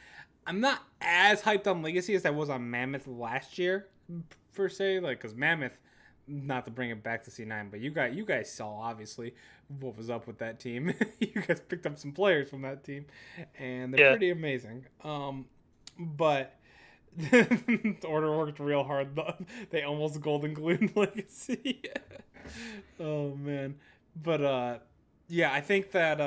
Speaker 1: not as hyped on Legacy as I was on Mammoth last year, per se. Like, because Mammoth, not to bring it back to C9, but you guys saw obviously what was up with that team. You guys picked up some players from that team, and they're pretty amazing. But Order worked real hard. They almost golden glued Legacy. Oh man. But yeah, I think that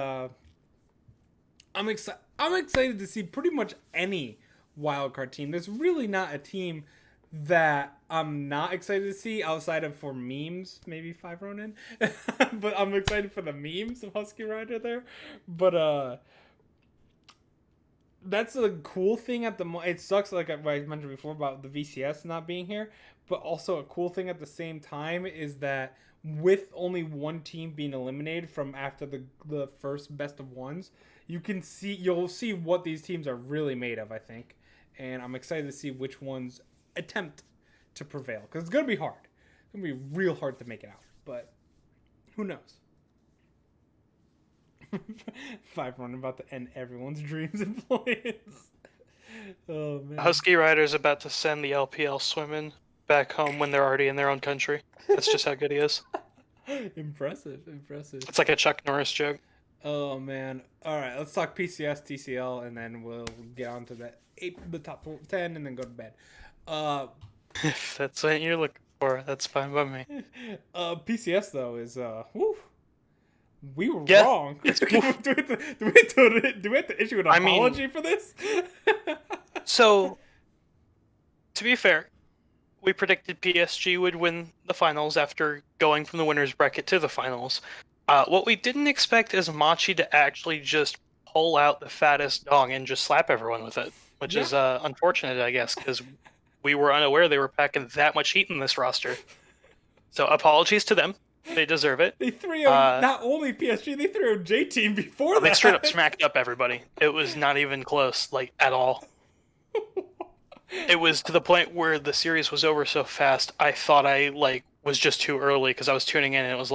Speaker 1: I'm excited. I'm excited to see pretty much any wildcard team. There's really not a team that I'm not excited to see outside of for memes, maybe Five Ronin. But I'm excited for the memes of Husky Rider there. But that's a cool thing at the it sucks like I mentioned before about the VCS not being here, but also a cool thing at the same time is that with only one team being eliminated from after the first best of ones, you'll see what these teams are really made of, I think. And I'm excited to see which ones attempt to prevail because it's going to be hard. It's going to be real hard to make it out, but who knows? Five Run about to end everyone's dreams and plans. Oh man.
Speaker 3: Husky Rider's about to send the LPL swimming back home when they're already in their own country. That's just how good he is.
Speaker 1: Impressive.
Speaker 3: It's like a Chuck Norris joke.
Speaker 1: Oh man. All right, let's talk PCS, TCL, and then we'll get on to the top 10, and then go to bed.
Speaker 3: If that's what you're looking for, that's fine by me.
Speaker 1: PCS though is whew, we were
Speaker 3: Yeah.
Speaker 1: wrong. do we have to issue an apology for this?
Speaker 3: So, to be fair, we predicted PSG would win the finals after going from the winner's bracket to the finals. What we didn't expect is Machi to actually just pull out the fattest dong and just slap everyone with it, which is unfortunate, I guess, because we were unaware they were packing that much heat in this roster. So apologies to them. They deserve it.
Speaker 1: They threw not only PSG, they threw J Team before that.
Speaker 3: They straight up smacked up everybody. It was not even close, like, at all. It was to the point where the series was over so fast, I thought I, was just too early because I was tuning in and it was,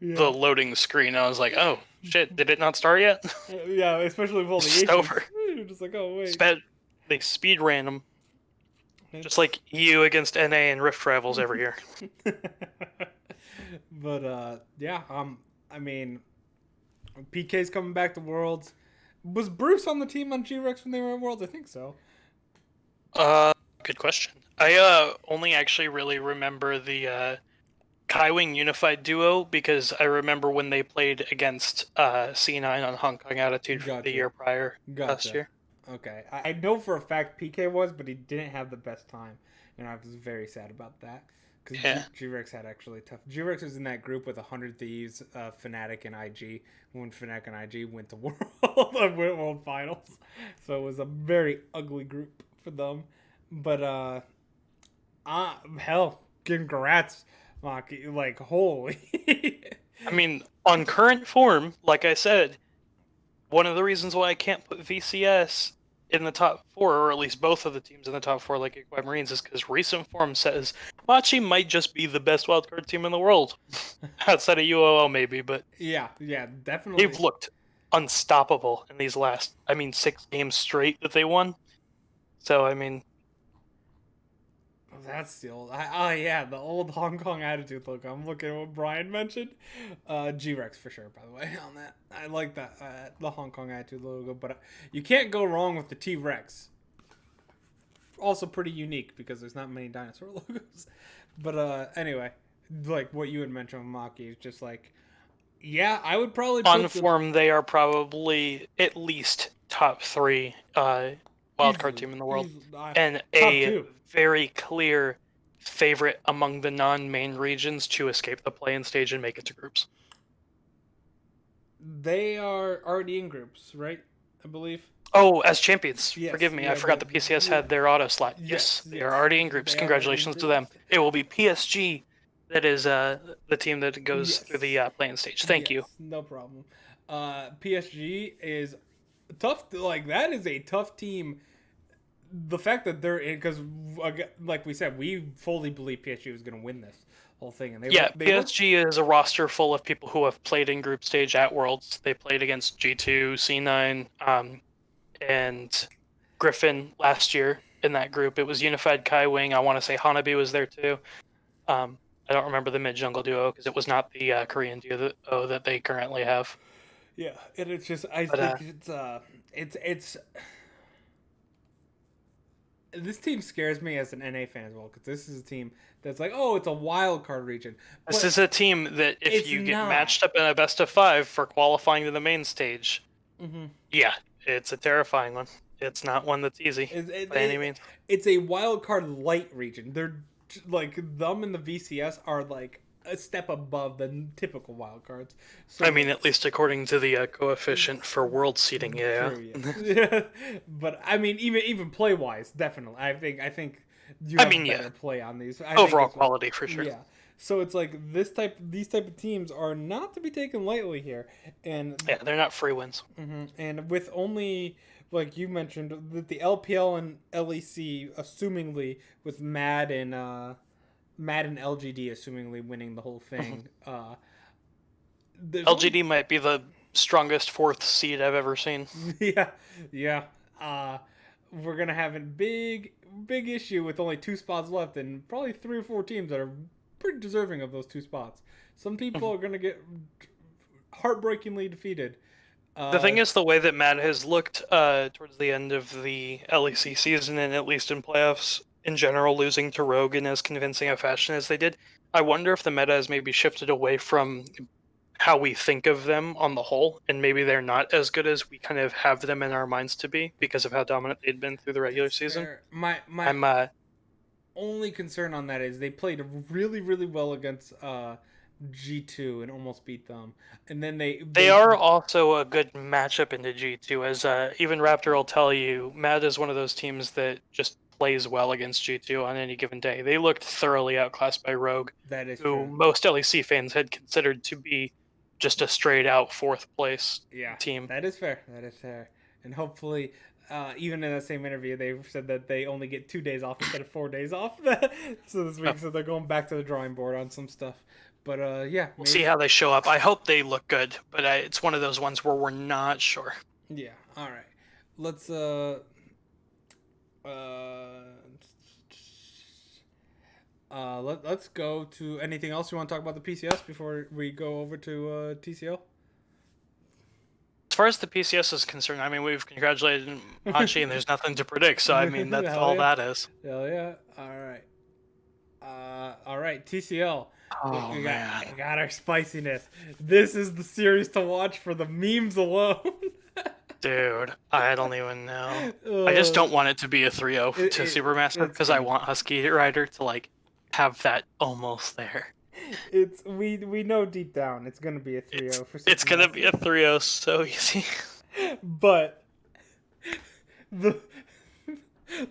Speaker 3: the loading screen. I was like, oh, shit, did it not start yet?
Speaker 1: Yeah, especially with all the
Speaker 3: It's over.
Speaker 1: You're just like, oh, wait.
Speaker 3: They speed ran them. Just like you against NA and Rift Rivals every year.
Speaker 1: But yeah, I mean, PK's coming back to Worlds. Was Bruce on the team on G-Rex when they were at Worlds? I think so.
Speaker 3: Good question. I only actually really remember the Kaiwing Unified Duo because I remember when they played against C9 on Hong Kong Altitude for the year prior last year.
Speaker 1: Okay, I know for a fact PK was, but he didn't have the best time, and I was very sad about that. Because G-Rex had actually tough. G-Rex was in that group with 100 Thieves, Fnatic, and IG. When Fnatic and IG went to World Finals. So it was a very ugly group for them. But, hell, congrats, Maki. Like, holy.
Speaker 3: I mean, on current form, like I said, one of the reasons why I can't put VCS in the top 4, or at least both of the teams in the top 4, like Equine Marines, is because recent form says Machi might just be the best wildcard team in the world. Outside of UOL, maybe, but...
Speaker 1: Yeah, definitely.
Speaker 3: They've looked unstoppable in these last, 6 games straight that they won. So, I mean...
Speaker 1: That's the old... the old Hong Kong attitude look. I'm looking at what Brian mentioned. G-Rex for sure, by the way, on that. I like that, the Hong Kong attitude logo, but you can't go wrong with the T-Rex. Also pretty unique, because there's not many dinosaur logos. But, anyway, like what you had mentioned with Maki is just like... Yeah, I would probably...
Speaker 3: On form, they are probably at least top 3 wildcard team in the world. And a very clear favorite among the non-main regions to escape the play-in stage and make it to groups.
Speaker 1: They are already in groups, right? I believe.
Speaker 3: Oh, as champions. Yes, forgive me. I forgot the PCS had their auto slot. Yes, they are already in groups. Congratulations to them. It will be PSG that is the team that goes through the play-in stage. Thank you.
Speaker 1: No problem. PSG is tough. That is a tough team. The fact that they're in, because like we said, we fully believe PSG was going to win this whole thing. And
Speaker 3: PSG is a roster full of people who have played in group stage at Worlds. They played against G2, C9, and Griffin last year in that group. It was Unified Kaiwing. I want to say Hanabi was there too. I don't remember the mid-jungle duo because it was not the Korean duo that they currently have.
Speaker 1: Yeah, and it's just, I think it's this team scares me as an NA fan as well, because this is a team that's like, oh, it's a wild card region.
Speaker 3: This is a team that if you get matched up in a best of 5 for qualifying to the main stage, yeah, it's a terrifying one. It's not one that's easy by any means.
Speaker 1: It's a wild card light region. They're like them and the VCS are like a step above the typical wild cards. So
Speaker 3: I mean, at least according to the coefficient for world seeding, yeah.
Speaker 1: True, yeah. But I mean, even play wise, definitely. I think you have better play on these.
Speaker 3: Overall quality for sure.
Speaker 1: Yeah. So it's like these type of teams are not to be taken lightly here, and
Speaker 3: yeah, they're not free wins.
Speaker 1: And with only, like you mentioned, the LPL and LEC, assumingly with Mad and LGD, assumingly winning the whole thing.
Speaker 3: LGD might be the strongest 4th seed I've ever seen.
Speaker 1: Yeah. We're gonna have a big issue with only 2 spots left, and probably 3 or 4 teams that are pretty deserving of those 2 spots. Some people are gonna get heartbreakingly defeated.
Speaker 3: The thing is, the way that Mad has looked towards the end of the LEC season, and at least in playoffs in general, losing to Rogue in as convincing a fashion as they did, I wonder if the meta has maybe shifted away from how we think of them on the whole, and maybe they're not as good as we kind of have them in our minds to be because of how dominant they'd been through the regular season.
Speaker 1: My only concern on that is they played really, really well against G2 and almost beat them, and then they
Speaker 3: are also a good matchup into G2, as even Raptor will tell you. Mad is one of those teams that just plays well against G2 on any given day. They looked thoroughly outclassed by Rogue,
Speaker 1: that is
Speaker 3: who
Speaker 1: true.
Speaker 3: Most LEC fans had considered to be just a straight out 4th place team.
Speaker 1: That is fair. And hopefully, even in that same interview, they said that they only get 2 days off instead of 4 days off. So this week, so they're going back to the drawing board on some stuff. But
Speaker 3: we'll see how they show up. I hope they look good, but it's one of those ones where we're not sure.
Speaker 1: Yeah. All right. Let's let's go to anything else you want to talk about the PCS before we go over to TCL.
Speaker 3: As far as the PCS is concerned, I mean, we've congratulated Hachi, and there's nothing to predict. So I mean, that's all that is.
Speaker 1: Hell yeah! All right. TCL.
Speaker 3: Oh,
Speaker 1: we
Speaker 3: man.
Speaker 1: got our spiciness. This is the series to watch for the memes alone.
Speaker 3: Dude, I don't even know. I just don't want it to be a 3-0 to Supermassive because I want Husky Rider to like have that almost there.
Speaker 1: We know deep down it's gonna be a 3-0 for Supermassive.
Speaker 3: It's gonna be a 3-0 so easy.
Speaker 1: But the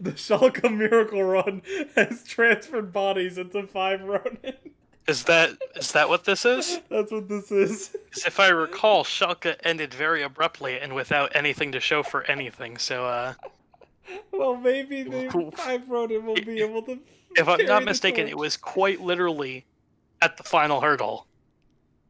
Speaker 1: Schalke Miracle Run has transferred bodies into 5 Ronin.
Speaker 3: Is that what this is?
Speaker 1: That's what this is.
Speaker 3: If I recall, Schalke ended very abruptly and without anything to show for anything, so
Speaker 1: well, maybe the 5 Ronin will be able to.
Speaker 3: If I'm not mistaken, it was quite literally at the final hurdle.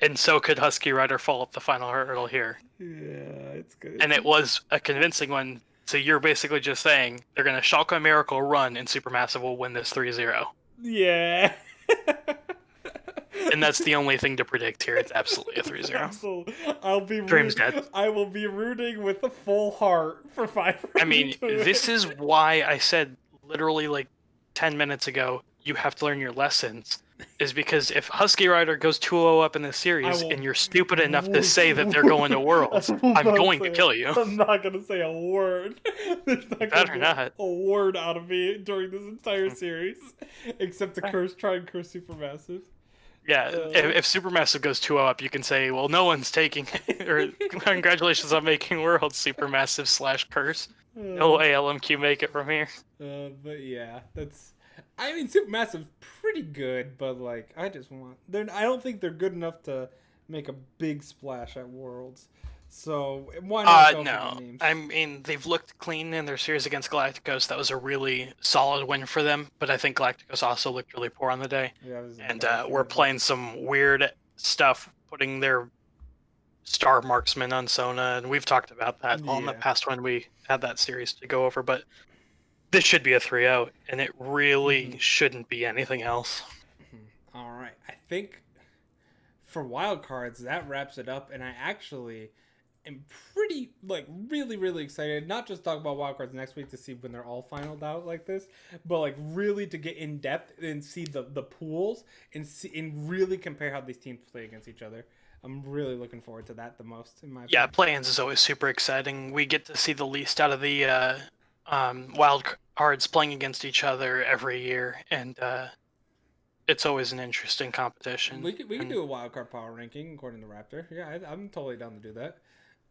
Speaker 3: And so could Husky Rider fall up the final hurdle here.
Speaker 1: Yeah, it's good.
Speaker 3: And it was a convincing one. So you're basically just saying they're going to Schalke Miracle Run and Supermassive will win this 3-0.
Speaker 1: Yeah.
Speaker 3: And that's the only thing to predict here. It's absolutely a 3-0.
Speaker 1: Absolutely.
Speaker 3: Dream's dead.
Speaker 1: I will be rooting with a full heart for 5.
Speaker 3: I mean, this is why I said literally like 10 minutes ago, you have to learn your lessons. Is because if Husky Rider goes 2-0 up in this series and you're stupid enough to say that they're going to Worlds, I'm going to kill you.
Speaker 1: I'm not going to say a word. There's not
Speaker 3: Better not.
Speaker 1: A word out of me during this entire series. Except to try and curse Supermassive.
Speaker 3: Yeah, if Supermassive goes 2-0 up, you can say, well, no one's taking it. Or congratulations on making Worlds, Supermassive/curse. No ALMQ make it from here.
Speaker 1: But yeah, that's... I mean, Supermassive's pretty good, but like, I don't think they're good enough to make a big splash at Worlds. So why not go
Speaker 3: no.
Speaker 1: for the memes?
Speaker 3: I mean, they've looked clean in their series against Galacticos. That was a really solid win for them, but I think Galacticos also looked really poor on the day.
Speaker 1: Yeah,
Speaker 3: and we're playing some weird stuff, putting their star marksman on Sona, and we've talked about that on the past when we had that series to go over, but this should be a 3-0, and it really shouldn't be anything else.
Speaker 1: All right. I think for Wildcards, that wraps it up, and I actually am pretty, like, really excited. Not just talk about wildcards next week to see when they're all finaled out like this, but like really to get in depth and see the pools and really compare how these teams play against each other. I'm really looking forward to that the most, in my opinion.
Speaker 3: Yeah, play-ins is always super exciting. We get to see the least out of the wild cards playing against each other every year, and it's always an interesting competition.
Speaker 1: We could do a wildcard power ranking according to Raptor. Yeah, I'm totally down to do that.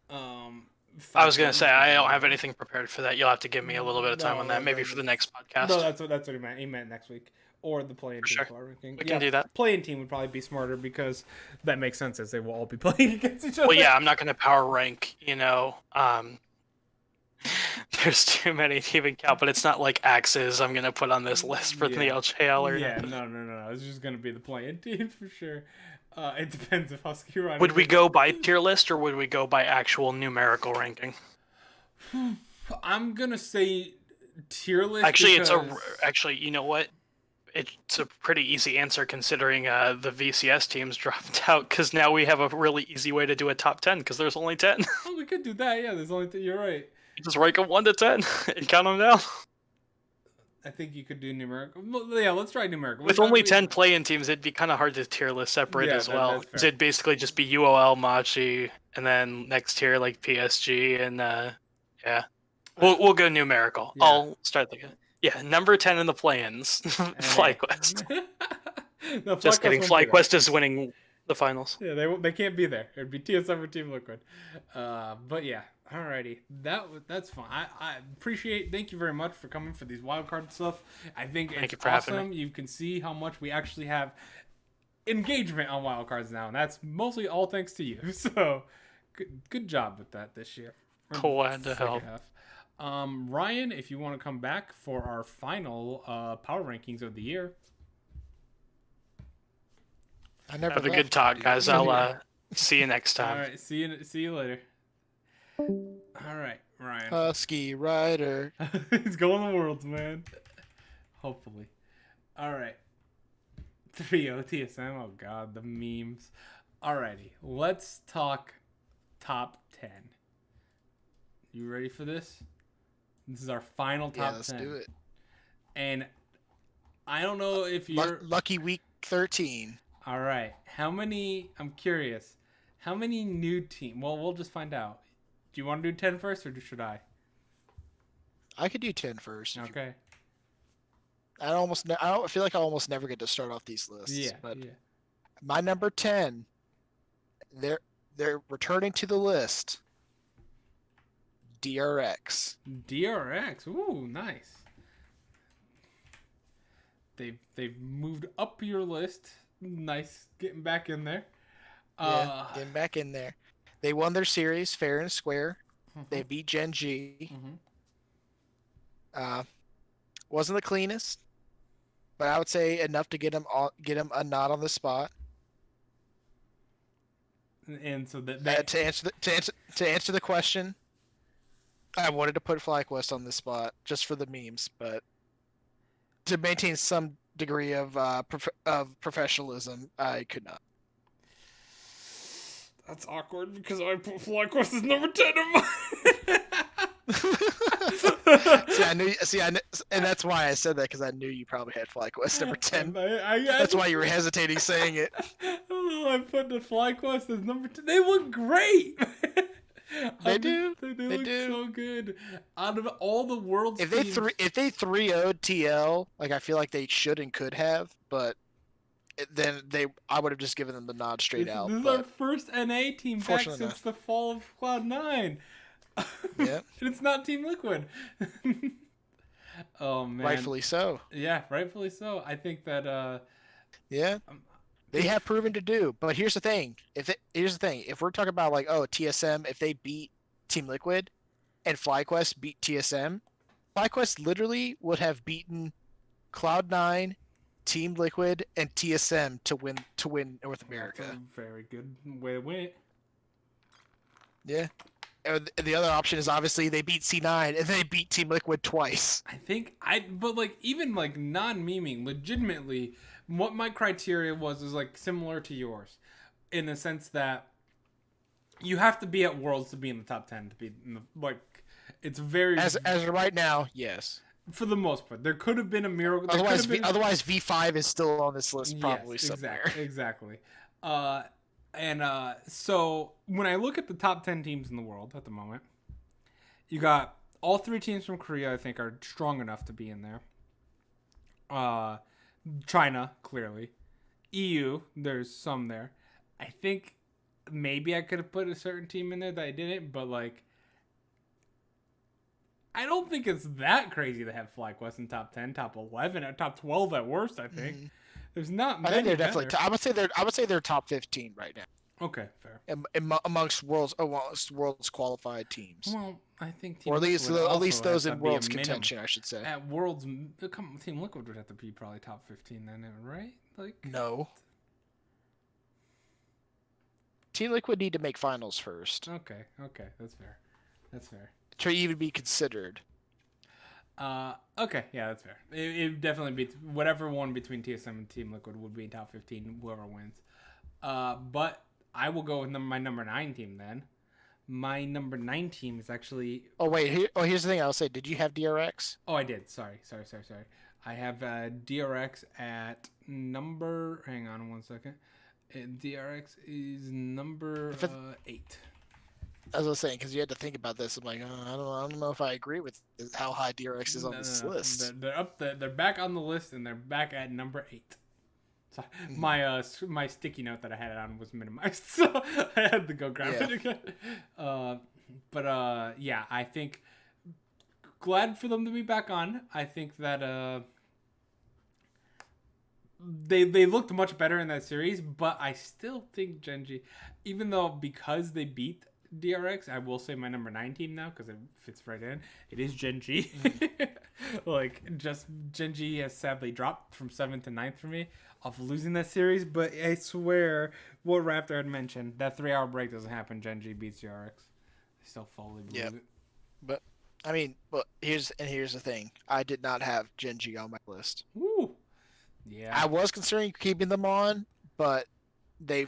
Speaker 3: I was gonna say I don't have anything prepared for that. You'll have to give me a little bit of time on that, maybe for the next podcast.
Speaker 1: No, that's what he meant. He meant next week or the play-in team power ranking.
Speaker 3: We can do that.
Speaker 1: Play-in team would probably be smarter because that makes sense as they will all be playing against each other.
Speaker 3: Well, yeah, I'm not gonna power rank. There's too many to even count, but it's not like axes I'm gonna put on this list for the LJL or
Speaker 1: no. It's just gonna be the play-in team for sure. It depends if Husky Run.
Speaker 3: Would we go by tier list or would we go by actual numerical ranking?
Speaker 1: I'm gonna say tier list.
Speaker 3: Actually, actually, you know what? It's a pretty easy answer considering the VCS teams dropped out, because now we have a really easy way to do a top 10 because there's only 10.
Speaker 1: Oh, we could do that. Yeah, there's only 10. You're right.
Speaker 3: You just rank them 1 to 10 and count them down.
Speaker 1: I think you could do numerical. Well, yeah, let's try numerical.
Speaker 3: With only 10 play-in teams, it'd be kind of hard to tier list separate as well. Because it'd basically just be UOL, Machi, and then next tier like PSG, and yeah. We'll go numerical. Yeah. I'll start the... Yeah, number 10 in the play-ins. FlyQuest.
Speaker 1: No,
Speaker 3: just kidding. FlyQuest is winning the finals.
Speaker 1: Yeah, they can't be there. It'd be TSM or Team Liquid. But yeah. Alrighty, that's fun. I appreciate. Thank you very much for coming for these wildcard stuff. I think it's awesome. You can see how much we actually have engagement on wildcards now, and that's mostly all thanks to you. So, good job with that this year.
Speaker 3: Glad to help.
Speaker 1: Ryan, if you want to come back for our final power rankings of the year.
Speaker 3: Have a good talk, guys. I'll see you next time.
Speaker 1: All right, see you later. All right, Ryan.
Speaker 2: Husky Rider.
Speaker 1: He's going the worlds, man. Hopefully. All right. 3-0 TSM. Oh, God, the memes. Alrighty, let's talk top 10. You ready for this? This is our final top 10.
Speaker 2: Let's do it.
Speaker 1: And I don't know if you're...
Speaker 2: Lucky week 13.
Speaker 1: All right. I'm curious. How many new teams? Well, we'll just find out. Do you want to do 10 first, or should I?
Speaker 2: I could do 10 first.
Speaker 1: Okay.
Speaker 2: I feel like I almost never get to start off these lists.
Speaker 1: Yeah.
Speaker 2: But my number 10, they're returning to the list. DRX.
Speaker 1: DRX. Ooh, nice. They've moved up your list. Nice, getting back in there.
Speaker 2: Yeah, getting back in there. They won their series fair and square. Mm-hmm. They beat Gen G. Mm-hmm. Wasn't the cleanest, but I would say enough to get them a nod on the spot.
Speaker 1: And so
Speaker 2: to answer the question, I wanted to put FlyQuest on the spot just for the memes, but to maintain some degree of professionalism, I could not.
Speaker 1: That's awkward because I put FlyQuest as number 10 in mine.
Speaker 2: And that's why I said that, because I knew you probably had FlyQuest number 10. That's why you were hesitating saying it.
Speaker 1: I put the FlyQuest as number 10. They look great.
Speaker 2: They do.
Speaker 1: They look so good. Out of all the world's
Speaker 2: if
Speaker 1: teams,
Speaker 2: they 3-0'd TL, like I feel like they should and could have, but then I would have just given them the nod straight out.
Speaker 1: This is our first NA team back since the fall of Cloud9.
Speaker 2: Yeah.
Speaker 1: And it's not Team Liquid. Oh, man.
Speaker 2: Rightfully so.
Speaker 1: Yeah, rightfully so. I think that...
Speaker 2: yeah. They have proven to do. But here's the thing. If we're talking about, like, TSM, if they beat Team Liquid and FlyQuest beat TSM, FlyQuest literally would have beaten Cloud9, Team Liquid, and TSM to win North America.
Speaker 1: That's a very good way to win it.
Speaker 2: Yeah. The other option is obviously they beat C9 and they beat Team Liquid twice.
Speaker 1: But like even like non-memeing, legitimately, what my criteria was like similar to yours, in the sense that You have to be at Worlds to be in the top 10 to be in the, like. It's very
Speaker 2: As of right now, yes.
Speaker 1: for the most part. There could have been a miracle.
Speaker 2: Otherwise, V5 is still on this list probably
Speaker 1: yes,
Speaker 2: somewhere.
Speaker 1: exactly. So when I look at the top 10 teams in the world at the moment, you got all 3 teams from Korea. I think are strong enough to be in there. China clearly, EU. There's some there. I think maybe I could have put a certain team in there that I didn't, but like. I don't think it's that crazy to have FlyQuest in top 10, top 11, or top 12 at worst. I think there's not many.
Speaker 2: I think they're definitely. I would say they're top 15 right now.
Speaker 1: Okay, fair.
Speaker 2: Amongst worlds qualified teams.
Speaker 1: Well, I think Team
Speaker 2: or at least those in worlds
Speaker 1: minimum.
Speaker 2: contention, I should say.
Speaker 1: At worlds, Team Liquid would have to be probably top 15 then, right? Like
Speaker 2: no. Team Liquid need to make finals first.
Speaker 1: Okay, that's fair.
Speaker 2: To even be considered.
Speaker 1: Okay, yeah, that's fair. It definitely beats whatever one between TSM and Team Liquid would be top 15, whoever wins. But I will go with my number 9 team then. My number 9 team is actually.
Speaker 2: Oh wait, here's the thing I'll say. Did you have DRX?
Speaker 1: Oh, I did. Sorry. I have DRX at number. Hang on one second. DRX is number 8.
Speaker 2: As I was saying, because you had to think about this, I'm like, I don't know if I agree with how high DRX is on this list.
Speaker 1: They're up there. They're back on the list, and they're back at number 8. So my sticky note that I had it on was minimized, so I had to go grab it again. Yeah, I think glad for them to be back on. I think that they looked much better in that series, but I still think Genji, even though because they beat DRX, I will say my number 9 team now because it fits right in. It is Genji. Genji has sadly dropped from 7th to 9th for me off losing that series, but I swear what Raptor had mentioned, that 3-hour break doesn't happen. Genji beats DRX. I still fully believe it.
Speaker 2: But I mean, here's the thing. I did not have Genji on my list.
Speaker 1: Woo. Yeah.
Speaker 2: I was considering keeping them on, but they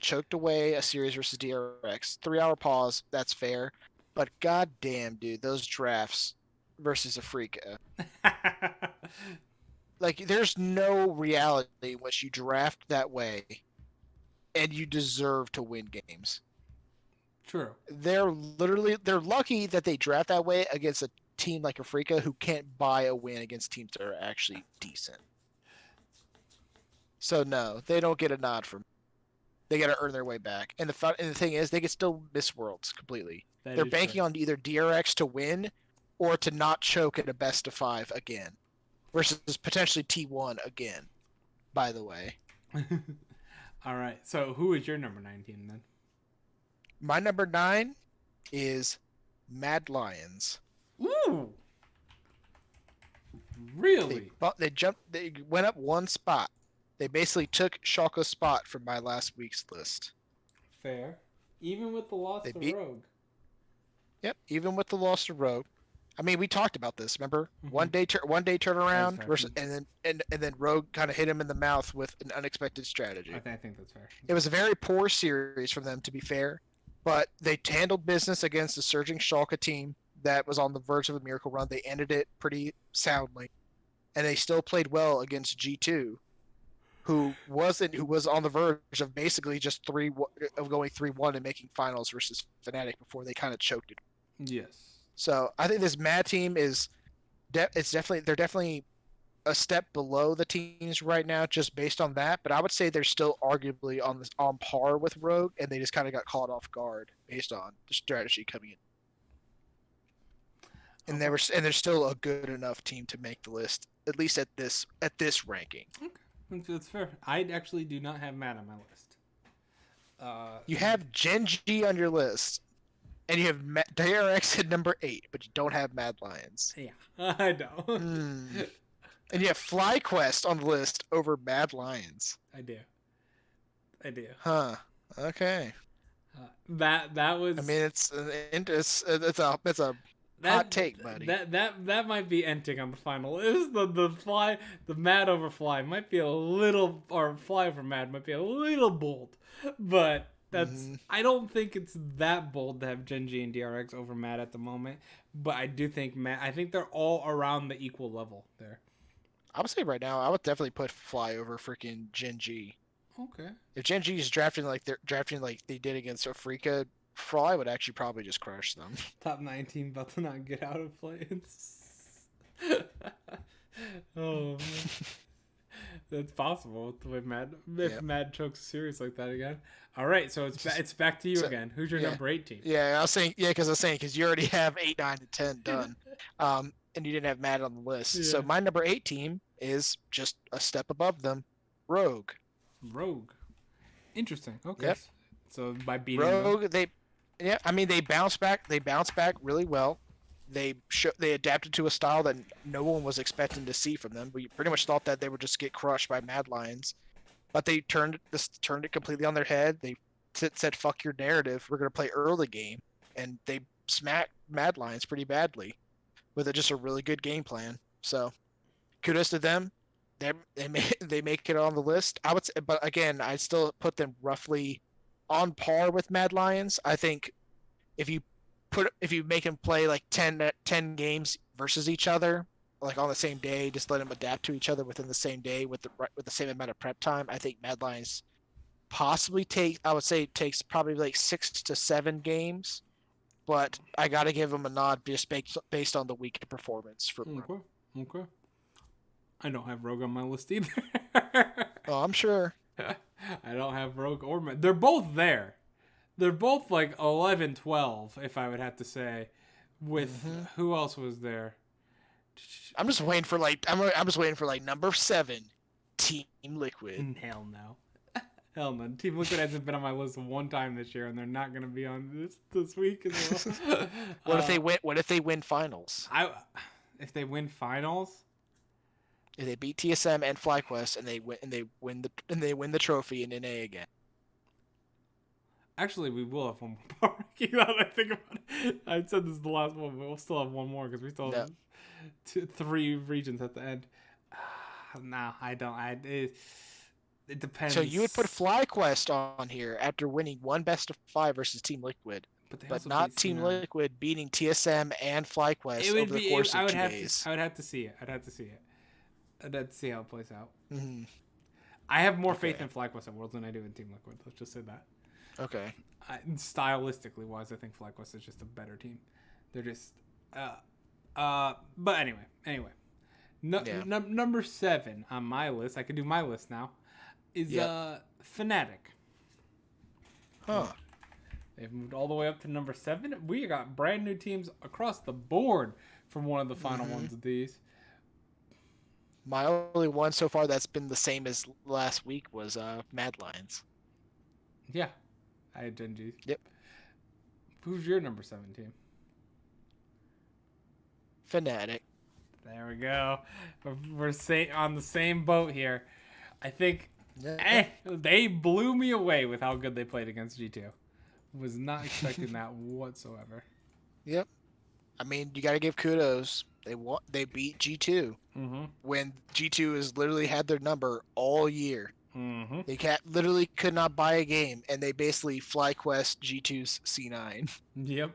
Speaker 2: choked away a series versus DRX. 3-hour pause, that's fair. But goddamn, dude, those drafts versus Afrika. Like, there's no reality in which you draft that way and you deserve to win games.
Speaker 1: True.
Speaker 2: They're lucky that they draft that way against a team like Afrika who can't buy a win against teams that are actually decent. So no, they don't get a nod from. They got to earn their way back. And the thing is, they can still miss Worlds completely. They're banking on either DRX to win or to not choke at a best of 5 again, versus potentially T1 again. By the way.
Speaker 1: All right. So who is your number 9 team then?
Speaker 2: My number 9 is Mad Lions.
Speaker 1: Ooh. Really?
Speaker 2: They went up 1 spot. They basically took Schalke's spot from my last week's list.
Speaker 1: Fair. Even with the loss to Rogue.
Speaker 2: Yep, even with the loss to Rogue. I mean, we talked about this. Remember, one day turnaround versus, and then Rogue kind of hit him in the mouth with an unexpected strategy.
Speaker 1: I think that's fair.
Speaker 2: It was a very poor series from them, to be fair, but they handled business against a surging Schalke team that was on the verge of a miracle run. They ended it pretty soundly, and they still played well against G2, who was on the verge of basically just going 3-1 and making finals versus Fnatic before they kind of choked it.
Speaker 1: Yes.
Speaker 2: So I think this Mad team is they're definitely a step below the teams right now just based on that, but I would say they're still arguably on par with Rogue, and they just kind of got caught off guard based on the strategy coming in. And they're still a good enough team to make the list, at least at this ranking.
Speaker 1: Okay, that's fair. I actually do not have Mad on my list.
Speaker 2: You have Genji on your list. And you have DRX at number 8, but you don't have Mad Lions.
Speaker 1: Yeah, I know.
Speaker 2: And you have FlyQuest on the list over Mad Lions.
Speaker 1: I do.
Speaker 2: Huh. Okay.
Speaker 1: That was.
Speaker 2: I mean, it's a hot take, buddy.
Speaker 1: That might be ending on the final list. The Mad over Fly might be a little, or Fly over Mad might be a little bold, but I don't think it's that bold to have Gen G and DRX over Mad at the moment, but I do think I think they're all around the equal level there.
Speaker 2: I would say right now, I would definitely put Fly over freaking Gen G.
Speaker 1: Okay.
Speaker 2: If Gen G is drafting like they did against Afrika, Fly would actually probably just crush them.
Speaker 1: Top 19 about to not get out of play. Oh man. That's possible with the way Mad chokes a series like that again. All right, so it's back to you again. Who's your number 8 team?
Speaker 2: Yeah, I was saying because you already have 8, 9, and 10 done, and you didn't have Mad on the list.
Speaker 1: Yeah.
Speaker 2: So my number 8 team is just a step above them, Rogue.
Speaker 1: Rogue. Interesting. Okay.
Speaker 2: Yep.
Speaker 1: So by beating
Speaker 2: Rogue, they bounced back. They bounced back really well. They adapted to a style that no one was expecting to see from them. We pretty much thought that they would just get crushed by Mad Lions, but they turned it completely on their head. They said, "Fuck your narrative. We're gonna play early game," and they smacked Mad Lions pretty badly with just a really good game plan. So, kudos to them. They make it on the list. I would say, but again, I still put them roughly on par with Mad Lions. I think if you make them play like 10 games versus each other, like on the same day, just let them adapt to each other within the same day with the same amount of prep time, I think Mad Lions possibly takes probably like 6 to 7 games, but I got to give them a nod just based on the week of performance for Rogue.
Speaker 1: Okay. I don't have Rogue on my list either.
Speaker 2: Oh, I'm sure.
Speaker 1: I don't have Rogue or Mad. They're both there. They're both like 11, 12, if I would have to say. With who else was there?
Speaker 2: I'm just waiting for number 7, Team Liquid.
Speaker 1: Hell no. Hell no. Team Liquid hasn't been on my list one time this year, and they're not going to be on this week as well.
Speaker 2: What if they win finals?
Speaker 1: If they win finals,
Speaker 2: if they beat TSM and FlyQuest and they win the trophy in NA again.
Speaker 1: Actually, we will have one more power ranking now that I think about it. I said this is the last one, but we'll still have one more because we still have 3 regions at the end. No, I don't. It depends.
Speaker 2: So you would put FlyQuest on here after winning one best of 5 versus Team Liquid, but not Team Liquid beating TSM and FlyQuest over the course of 2 days.
Speaker 1: I would have to see it. I'd have to see how it plays out.
Speaker 2: Mm-hmm.
Speaker 1: I have more faith in FlyQuest at Worlds than I do in Team Liquid. Let's just say that.
Speaker 2: Okay.
Speaker 1: Stylistically wise, I think FlyQuest is just a better team. They're just, but anyway, number 7 on my list. I can do my list now. Is Fnatic.
Speaker 2: Huh.
Speaker 1: They've moved all the way up to number 7. We got brand new teams across the board from one of the final ones of these.
Speaker 2: My only one so far that's been the same as last week was Mad Lions.
Speaker 1: Yeah. I had Gen G.
Speaker 2: Yep.
Speaker 1: Who's your number 7 team?
Speaker 2: Fnatic.
Speaker 1: There we go. We're on the same boat here. I think they blew me away with how good they played against G2. Was not expecting that whatsoever.
Speaker 2: Yep. I mean, you got to give kudos. They beat G2 when G2 has literally had their number all year.
Speaker 1: Mm-hmm.
Speaker 2: They literally could not buy a game, and they basically FlyQuest G2's C9.
Speaker 1: Yep.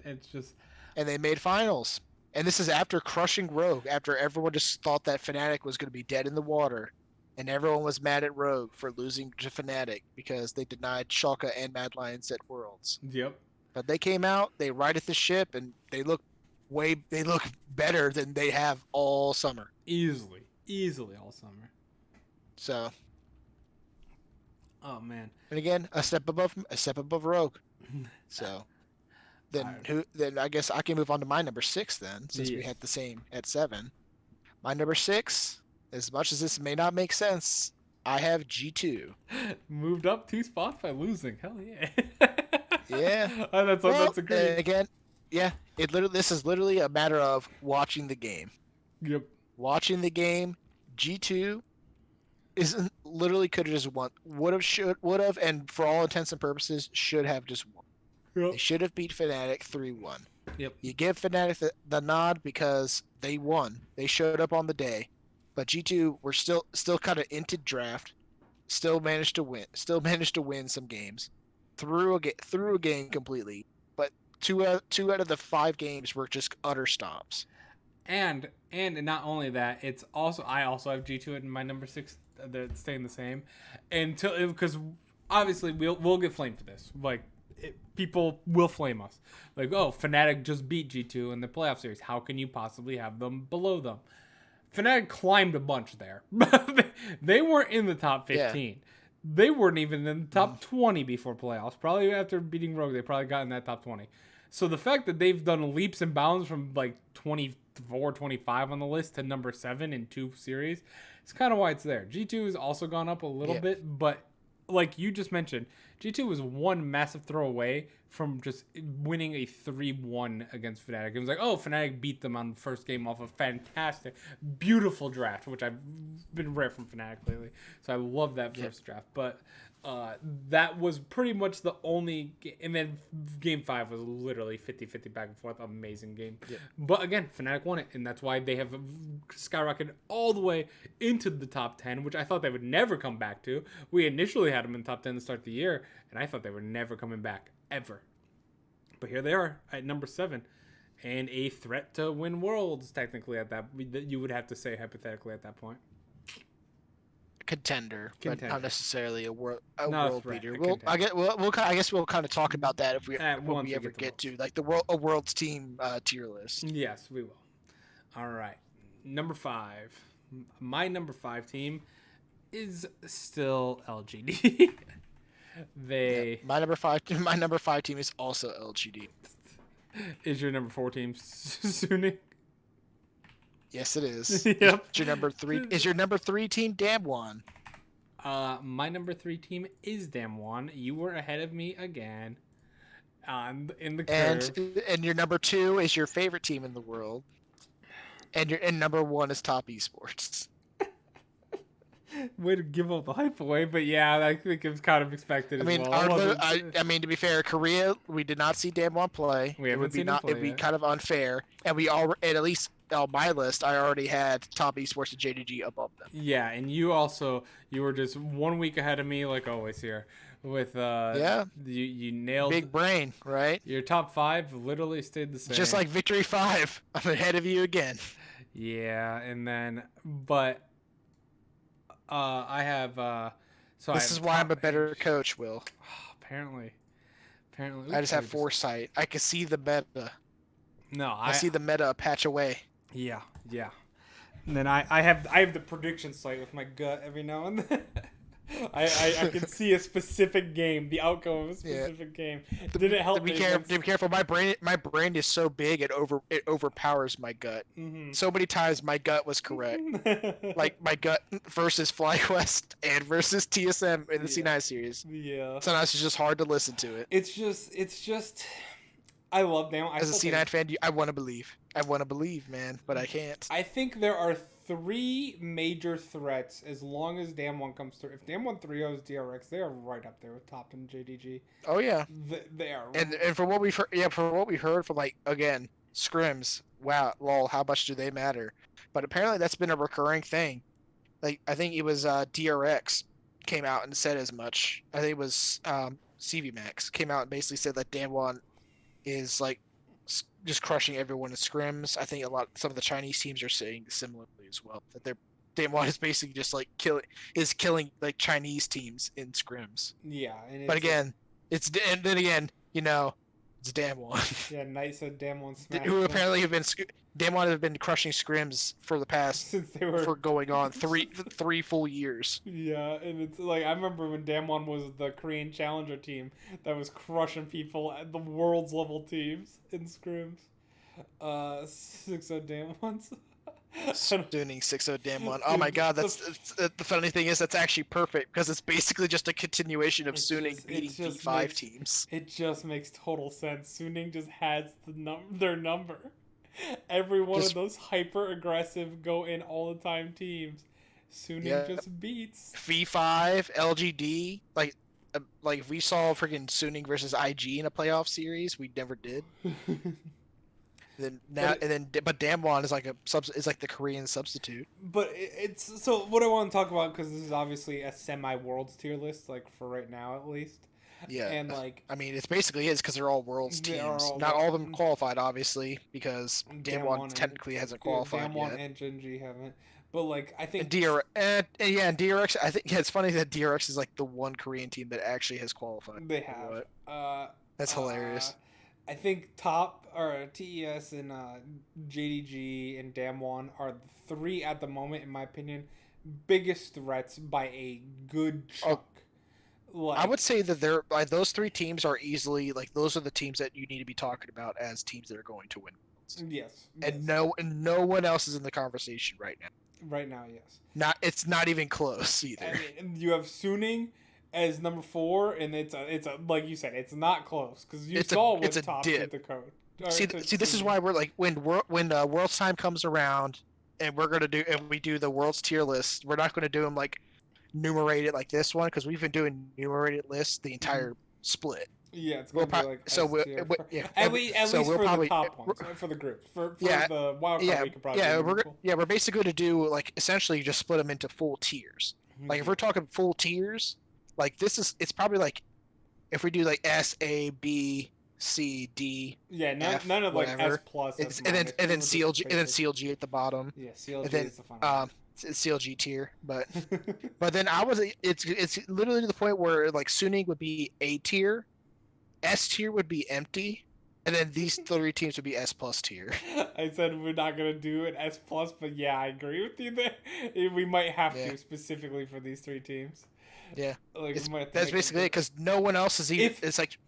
Speaker 1: It's just...
Speaker 2: And they made finals. And this is after crushing Rogue, after everyone just thought that Fnatic was going to be dead in the water. And everyone was mad at Rogue for losing to Fnatic because they denied Schalke and Mad Lions at Worlds.
Speaker 1: Yep.
Speaker 2: But they came out, they righted the ship, and they look better than they have all summer.
Speaker 1: Easily all summer.
Speaker 2: So...
Speaker 1: Oh man!
Speaker 2: And again, a step above Rogue. So, then I guess I can move on to my number 6 then, since we had the same at 7. My number 6, as much as this may not make sense, I have G2.
Speaker 1: Moved up 2 spots by losing. Hell yeah!
Speaker 2: Yeah.
Speaker 1: That's a great.
Speaker 2: Again, yeah. This is literally a matter of watching the game.
Speaker 1: Yep.
Speaker 2: Watching the game, G2. Isn't literally could have just won, would have, and for all intents and purposes, should have just won.
Speaker 1: Yep.
Speaker 2: They should have beat Fnatic 3-1.
Speaker 1: Yep.
Speaker 2: You give Fnatic the nod because they won. They showed up on the day, but G2 were still kind of inted draft, still managed to win some games, through a game completely, but two out of the 5 games were just utter stops.
Speaker 1: And not only that, it's also I also have G2 in my number 6. They're staying the same, until because obviously we'll get flamed for this. Like people will flame us. Like, oh, Fnatic just beat G2 in the playoff series. How can you possibly have them below them? Fnatic climbed a bunch there. They weren't in the top 15. Yeah. They weren't even in the top 20 before playoffs. Probably after beating Rogue, they probably got in that top 20. So the fact that they've done leaps and bounds from like 24, 25 on the list to number 7 in 2 series, it's kind of why it's there. G2 has also gone up a little bit, but like you just mentioned, G2 was one massive throw away from just winning a 3-1 against Fnatic. It was like, oh, Fnatic beat them on the first game off a fantastic, beautiful draft, which I've been rare from Fnatic lately. So I love that first draft. But that was pretty much the only and then game 5 was literally 50-50 back and forth. Amazing game. But again, Fnatic won it, and that's why they have skyrocketed all the way into the top 10, which I thought they would never come back to. We initially had them in the top 10 to start the year, and I thought they were never coming back ever. But here they are at number 7, and a threat to win Worlds technically at that. You would have to say hypothetically at that point.
Speaker 2: Contender, but not necessarily a world beater.
Speaker 1: I
Speaker 2: guess we'll kind of talk about that if we ever get to like a world's team tier list.
Speaker 1: Yes, we will. All right, number 5. My number 5 team is still LGD.
Speaker 2: My number 5 team is also LGD.
Speaker 1: Is your number 4 team Suning?
Speaker 2: Yes, it is.
Speaker 1: Yep.
Speaker 2: Is your number 3 team Damwon?
Speaker 1: My number 3 team is Damwon. You were ahead of me again. In the curve.
Speaker 2: And your number 2 is your favorite team in the world. And number 1 is Top Esports.
Speaker 1: Way to give all the hype away, but yeah, I think it was kind of expected.
Speaker 2: I mean, to be fair, Korea, we did not see Damwon play.
Speaker 1: We haven't seen him play.
Speaker 2: It'd be kind of unfair, and at least on my list, I already had Top Esports and JDG above them.
Speaker 1: Yeah, and you were just 1 week ahead of me, like always here. With you nailed
Speaker 2: big brain, right?
Speaker 1: Your top 5 literally stayed the same.
Speaker 2: Just like Victory 5, I'm ahead of you again.
Speaker 1: Yeah, and then I have
Speaker 2: this is why I'm a better coach, Will.
Speaker 1: Apparently.
Speaker 2: I just have foresight. I can see the meta.
Speaker 1: No,
Speaker 2: I see the meta a patch away.
Speaker 1: Yeah. And then I have the prediction slate with my gut every now and then. I can see a specific game, the outcome of a specific game. Did it help me?
Speaker 2: Be careful. My brain is so big it overpowers my gut.
Speaker 1: Mm-hmm.
Speaker 2: So many times my gut was correct. Like my gut versus FlyQuest and versus TSM in the C9 series.
Speaker 1: Yeah.
Speaker 2: Sometimes it's just hard to listen to it.
Speaker 1: It's just. I love them.
Speaker 2: As a C9 fan, I want to believe. Man, but I can't.
Speaker 1: I think there are 3 major threats as long as Damwon comes through. If Damwon 3-0's DRX, they are right up there with Top and JDG.
Speaker 2: Oh yeah,
Speaker 1: they are.
Speaker 2: And from what we've heard, from like again scrims. Wow, lol, how much do they matter? But apparently that's been a recurring thing. Like I think it was DRX came out and said as much. I think it was CV Max came out and basically said that Damwon is like just crushing everyone in scrims. I think some of the Chinese teams are saying similarly as well, that their Damwon is basically just like killing like Chinese teams in scrims.
Speaker 1: Yeah,
Speaker 2: but again, it's Damwon.
Speaker 1: Yeah, Knight said Damwon smash.
Speaker 2: Who apparently Damwon have been crushing scrims for the past for going on three full years.
Speaker 1: Yeah, and it's like I remember when Damwon was the Korean Challenger team that was crushing people at the world's level teams in scrims. 6-0 Damwons.
Speaker 2: Suning 6-0 Damwon. Oh my god, that's the funny thing is that's actually perfect because it's basically just a continuation of Suning beating D5 teams.
Speaker 1: It just makes total sense. Suning just has their number. Every one of those hyper aggressive go in all the time teams. Suning just beats
Speaker 2: V5 LGD. Like if we saw freaking Suning versus IG in a playoff series, we never did. But Damwon is like the Korean substitute.
Speaker 1: But it's so what I want to talk about, because this is obviously a semi-worlds tier list, like for right now at least.
Speaker 2: Yeah.
Speaker 1: And like
Speaker 2: I mean, it's basically is because they're all worlds
Speaker 1: they are
Speaker 2: teams.
Speaker 1: all
Speaker 2: Not all of them qualified, obviously, because Damwon
Speaker 1: Damwon
Speaker 2: technically hasn't qualified
Speaker 1: Damwon
Speaker 2: yet.
Speaker 1: and Genji haven't. But like I
Speaker 2: And
Speaker 1: think
Speaker 2: and DRX. I think it's funny that DRX is like the one Korean team that actually has qualified.
Speaker 1: they have.
Speaker 2: That's hilarious.
Speaker 1: I think top or TES and JDG and Damwon are the three at the moment, in my opinion, biggest threats by a good chunk. Like,
Speaker 2: I would say that they're like those three teams are easily like those are the teams that you need to be talking about as teams that are going to win.
Speaker 1: Yes.
Speaker 2: And no one else is in the conversation right now.
Speaker 1: Right now, yes.
Speaker 2: It's not even close either.
Speaker 1: I mean, you have Suning as number 4, and it's a like you said, it's not close because you saw what top did the code.
Speaker 2: See, this is why we're like when World's Time comes around, and we do the World's tier list. We're not going to do them like numerated like this one because we've been doing numerated lists the entire split.
Speaker 1: Yeah, it's gonna be like
Speaker 2: so
Speaker 1: at least for the top ones, for the groups, for the wildcard. We could probably
Speaker 2: we're basically going to do like essentially just split them into full tiers. Like if we're talking full tiers, like it's probably like if we do like S, A, B, C, D.
Speaker 1: Yeah,
Speaker 2: F,
Speaker 1: none of like
Speaker 2: whatever.
Speaker 1: S plus.
Speaker 2: And then CLG at the bottom.
Speaker 1: Yeah, CLG
Speaker 2: and then,
Speaker 1: is the final.
Speaker 2: CLG tier, but then it's literally to the point where like Suning would be A tier, S tier would be empty, and then these three teams would be S plus tier.
Speaker 1: I said we're not gonna do an S plus, but yeah, I agree with you there. We might have to specifically for these three teams.
Speaker 2: Yeah,
Speaker 1: like
Speaker 2: that's basically it because no one else is even. It's like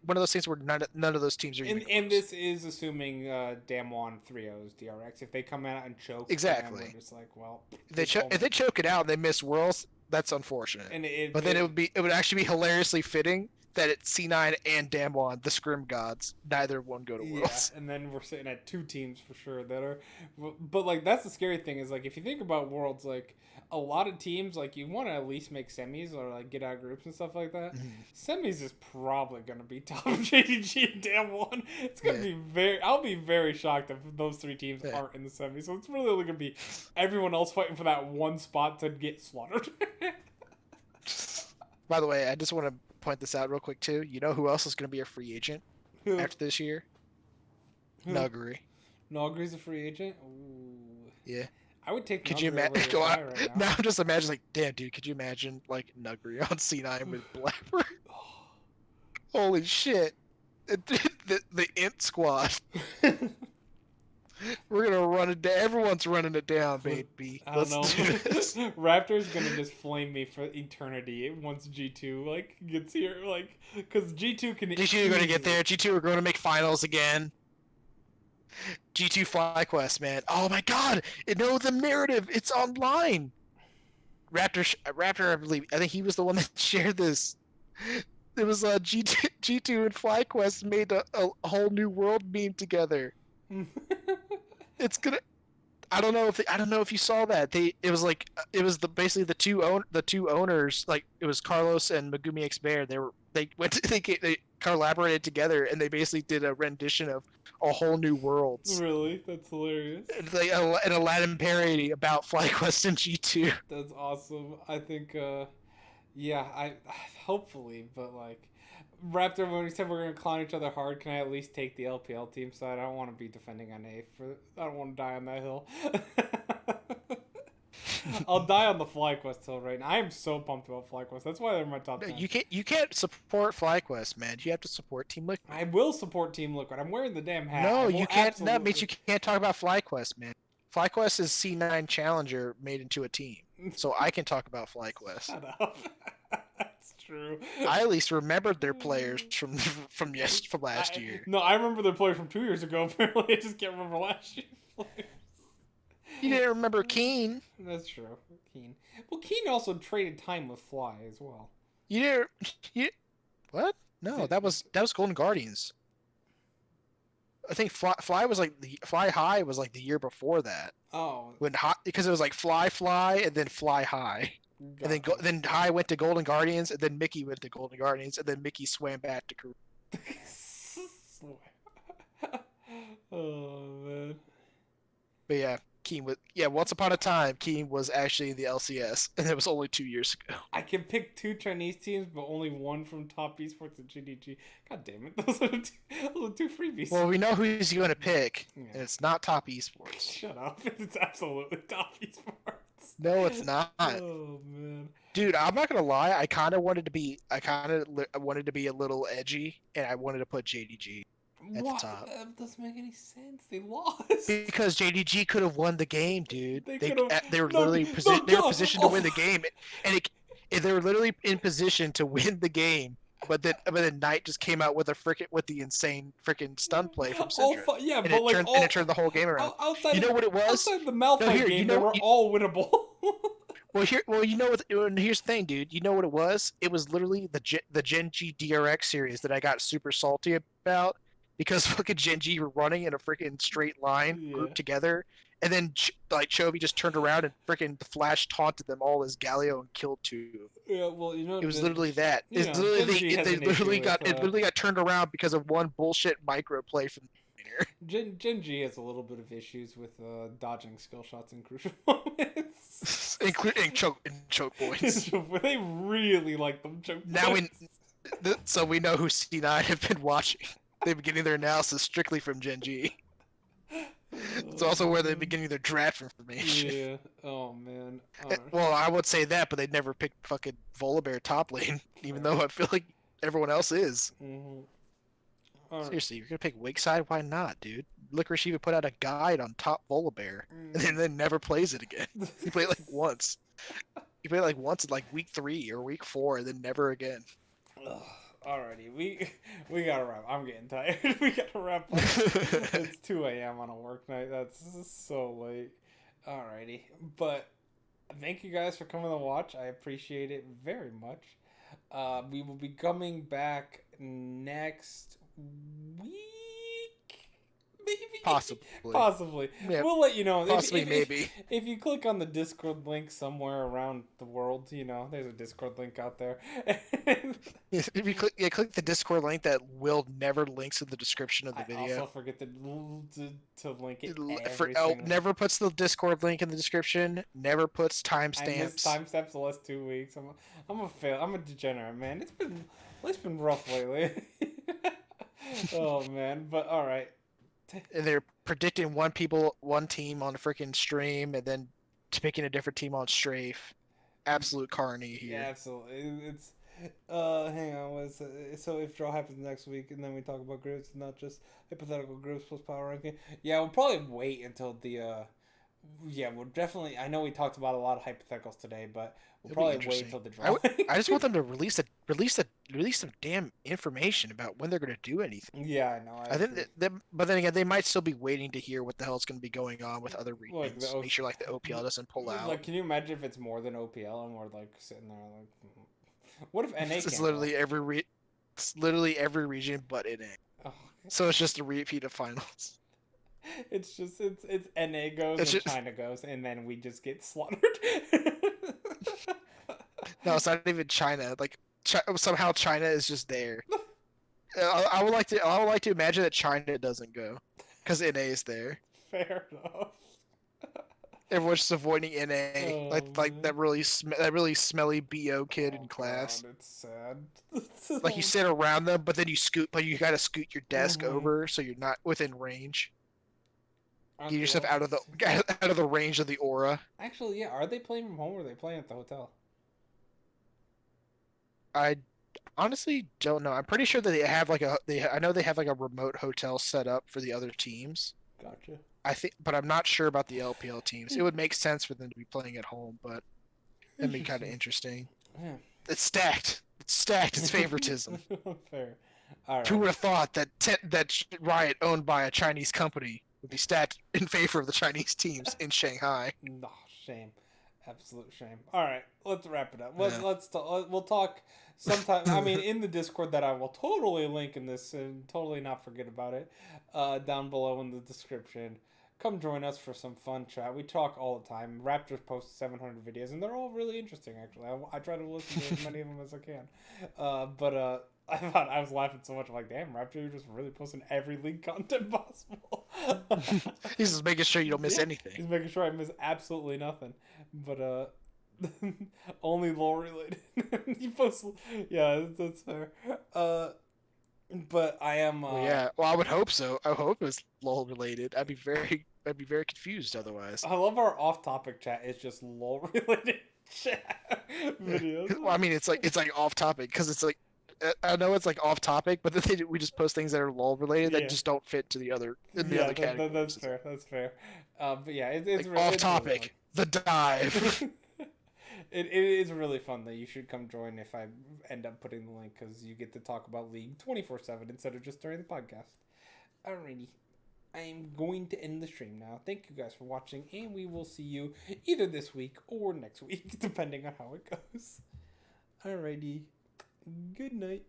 Speaker 2: one of those things where none of those teams are even.
Speaker 1: And this is assuming Damwon 3-0's DRX. If they come out and choke,
Speaker 2: exactly,
Speaker 1: we're just like, well,
Speaker 2: if they choke it out and they miss Worlds, that's unfortunate. But then it would actually be hilariously fitting that it's C9 and Damwon, the Scrim gods, neither one go to Worlds.
Speaker 1: Yeah, and then we're sitting at 2 teams for sure that are, but like that's the scary thing is like if you think about Worlds, like a lot of teams like you want to at least make semis or like get out groups and stuff like that. Semis is probably gonna be top JDG and Damwon. It's gonna be I'll be very shocked if those 3 teams aren't in the semis. So it's really only gonna be everyone else fighting for that one spot to get slaughtered.
Speaker 2: By the way, I just want to point this out real quick too. You know who else is going to be a free agent after this year? Nuguri.
Speaker 1: Nuguri's a free agent? Ooh.
Speaker 2: Yeah.
Speaker 1: I would take.
Speaker 2: Could you imagine? Right now I'm just imagining like, damn, dude. Could you imagine like Nuguri on C9 with Blackbird? Holy shit! The Imp Squad. We're gonna run it down. Everyone's running it down, baby.
Speaker 1: I don't know. Raptor's gonna just flame me for eternity once G2 like gets here, like because G2 can.
Speaker 2: G2 are gonna get there. G2 are going to make finals again. G2 FlyQuest, man. Oh my god! The narrative. It's online. Raptor, I believe. I think he was the one that shared this. It was G2 and FlyQuest made a whole new world meme together. It's gonna. I don't know if you saw that. It was basically the two owners, like it was Carlos and Megumi X Bear. They collaborated together and they basically did a rendition of a whole new worlds.
Speaker 1: Really, that's hilarious.
Speaker 2: It's like an Aladdin parody about FlyQuest and G2.
Speaker 1: That's awesome. I think, I hopefully, but like. Raptor, when we said we're gonna clown each other hard, can I at least take the LPL team side? I don't want to be defending on A. I don't want to die on that hill. I'll die on the FlyQuest hill right now. I am so pumped about FlyQuest. That's why they're my top 10.
Speaker 2: You can't support FlyQuest, man. You have to support Team Liquid.
Speaker 1: I will support Team Liquid. I'm wearing the damn hat.
Speaker 2: No, you can't. That means you can't talk about FlyQuest, man. FlyQuest is C9 Challenger made into a team, so I can talk about FlyQuest.
Speaker 1: Shut up. True.
Speaker 2: I at least remembered their players from last year.
Speaker 1: No, I remember their players from 2 years ago. Apparently, I just can't remember last year's players.
Speaker 2: You didn't remember Keen.
Speaker 1: That's true. Keen. Well, Keen also traded time with Fly as well.
Speaker 2: You what? No, that was Golden Guardians. I think Fly was like Fly High was like the year before that.
Speaker 1: Oh.
Speaker 2: Because it was like Fly and then Fly High. And then High went to Golden Guardians, and then Mickey went to Golden Guardians, and then Mickey swam back to Korea.
Speaker 1: Oh man.
Speaker 2: But yeah, Once upon a time, Keem was actually in the LCS, and it was only 2 years ago.
Speaker 1: I can pick 2 Chinese teams, but only one from Top Esports and GDG. God damn it, those are the two freebies.
Speaker 2: Well, we know who he's going to pick,
Speaker 1: Yeah.
Speaker 2: and it's not Top Esports.
Speaker 1: Shut up! It's absolutely Top Esports.
Speaker 2: No, it's not.
Speaker 1: Oh man,
Speaker 2: dude, I'm not gonna lie. I kind of wanted to be a little edgy, and I wanted to put JDG at the top.
Speaker 1: That doesn't make any sense. They lost.
Speaker 2: Because JDG could have won the game, dude. They were
Speaker 1: No,
Speaker 2: literally
Speaker 1: no,
Speaker 2: they were
Speaker 1: no.
Speaker 2: positioned to win the game, and they were literally in position to win the game. But then Knight just came out with the insane freaking stun play from Syndra.
Speaker 1: Yeah,
Speaker 2: and
Speaker 1: but like
Speaker 2: and it turned the whole game around.
Speaker 1: Outside
Speaker 2: what it was?
Speaker 1: Outside the Malphite game, they were all winnable.
Speaker 2: You know what? Here's the thing, dude. You know what it was? It was literally the Gen G DRX series that I got super salty about because fucking Gen G were running in a freaking straight line, grouped together, and then Chovy just turned around and freaking flash taunted them all as Galio and killed 2.
Speaker 1: Yeah, well, you know,
Speaker 2: it was literally that.
Speaker 1: It
Speaker 2: literally got turned around because of one bullshit micro play from.
Speaker 1: Gen G has a little bit of issues with dodging skill shots in crucial moments,
Speaker 2: including choke points.
Speaker 1: They really like them choke points.
Speaker 2: So we know who C9 have been watching. They've been getting their analysis strictly from Gen G. It's also where they're getting their draft information.
Speaker 1: Yeah. Oh man.
Speaker 2: Well, I would say that, but they never picked fucking Volibear top lane, even though I feel like everyone else is.
Speaker 1: Mm-hmm.
Speaker 2: Seriously, you're gonna pick Wake side? Why not, dude? Licorice even put out a guide on top Volibear, and then never plays it again. He played like once. He played like once in like week 3 or week 4, and then never again.
Speaker 1: Alrighty, we gotta wrap. I'm getting tired. We gotta wrap up. It's 2 a.m. on a work night. That's so late. Alrighty, but thank you guys for coming to watch. I appreciate it very much. We will be coming back next week, maybe. Possibly.
Speaker 2: Yeah,
Speaker 1: we'll let you know.
Speaker 2: Possibly, maybe.
Speaker 1: If you click on the Discord link somewhere around the world, you know, there's a Discord link out there.
Speaker 2: If you click the Discord link that will never links in the description of the video.
Speaker 1: I also forget to link it.
Speaker 2: Never puts the Discord link in the description. Never puts timestamps.
Speaker 1: I missed timestamps the last 2 weeks. I'm a fail. I'm a degenerate, man. It's been rough lately. Oh man, but all right.
Speaker 2: And they're predicting one team on a freaking stream, and then picking a different team on strafe. Absolute carny here.
Speaker 1: Yeah, absolutely. It's hang on. So if draw happens next week, and then we talk about groups, not just hypothetical groups plus power ranking. Yeah, we'll probably wait until the. Yeah, we'll definitely. I know we talked about a lot of hypotheticals today, but we'll probably wait until the draw.
Speaker 2: I just want them to release some damn information about when they're going to do anything.
Speaker 1: Yeah, I know.
Speaker 2: I think but then again, they might still be waiting to hear what the hell's going to be going on with other regions. Make sure like the OPL doesn't pull out.
Speaker 1: Like, can you imagine if it's more than OPL and we're like sitting there like, what if NA?
Speaker 2: It's literally every region but NA.
Speaker 1: Oh.
Speaker 2: So it's just a repeat of finals.
Speaker 1: It's NA goes and China goes, and then we just get slaughtered.
Speaker 2: No, it's not even China. Like somehow China is just there. I would like to imagine that China doesn't go, because NA is there.
Speaker 1: Fair enough.
Speaker 2: Everyone's just avoiding NA, like that really smelly BO kid in class.
Speaker 1: God, it's sad.
Speaker 2: Like you sit around them, but then you gotta scoot your desk over so you're not within range. Get yourself out of the range of the aura.
Speaker 1: Actually, yeah. Are they playing from home or are they playing at the hotel?
Speaker 2: I honestly don't know. I'm pretty sure that I know they have like a remote hotel set up for the other teams.
Speaker 1: Gotcha.
Speaker 2: But I'm not sure about the LPL teams. It would make sense for them to be playing at home, but it'd be kind of interesting.
Speaker 1: Yeah.
Speaker 2: It's stacked. It's favoritism.
Speaker 1: Fair. All right.
Speaker 2: Who would have thought that Riot, owned by a Chinese company, would be stacked in favor of the Chinese teams in Shanghai?
Speaker 1: No, shame. Absolute shame. All right, let's wrap it up. We'll talk sometime. I mean, in the Discord that I will totally link in this and totally not forget about it, down below in the description. Come join us for some fun chat. We talk all the time. Raptors post 700 videos, and they're all really interesting, actually. I try to listen to as many of them as I can. But I was laughing so much. I'm like, damn, Raptor, you're just really posting every league content possible.
Speaker 2: He's just making sure you don't miss anything.
Speaker 1: He's making sure I miss absolutely nothing. But only lore related. He posts, yeah, that's fair. But I am.
Speaker 2: Well, I would hope so. I hope it was LOL related. I'd be very confused otherwise.
Speaker 1: I love our off-topic chat. It's just lore related chat videos.
Speaker 2: Well, I mean, it's like off topic because it's like I know it's like off topic, but then we just post things that are LOL related that just don't fit to the other other categories.
Speaker 1: That's fair. That's fair. But yeah, it's
Speaker 2: like
Speaker 1: really,
Speaker 2: off
Speaker 1: it's
Speaker 2: topic.
Speaker 1: Really
Speaker 2: the dive.
Speaker 1: It is really fun that you should come join if I end up putting the link because you get to talk about League 24/7 instead of just during the podcast. Alrighty. I'm going to end the stream now. Thank you guys for watching, and we will see you either this week or next week, depending on how it goes. Alrighty. Good night.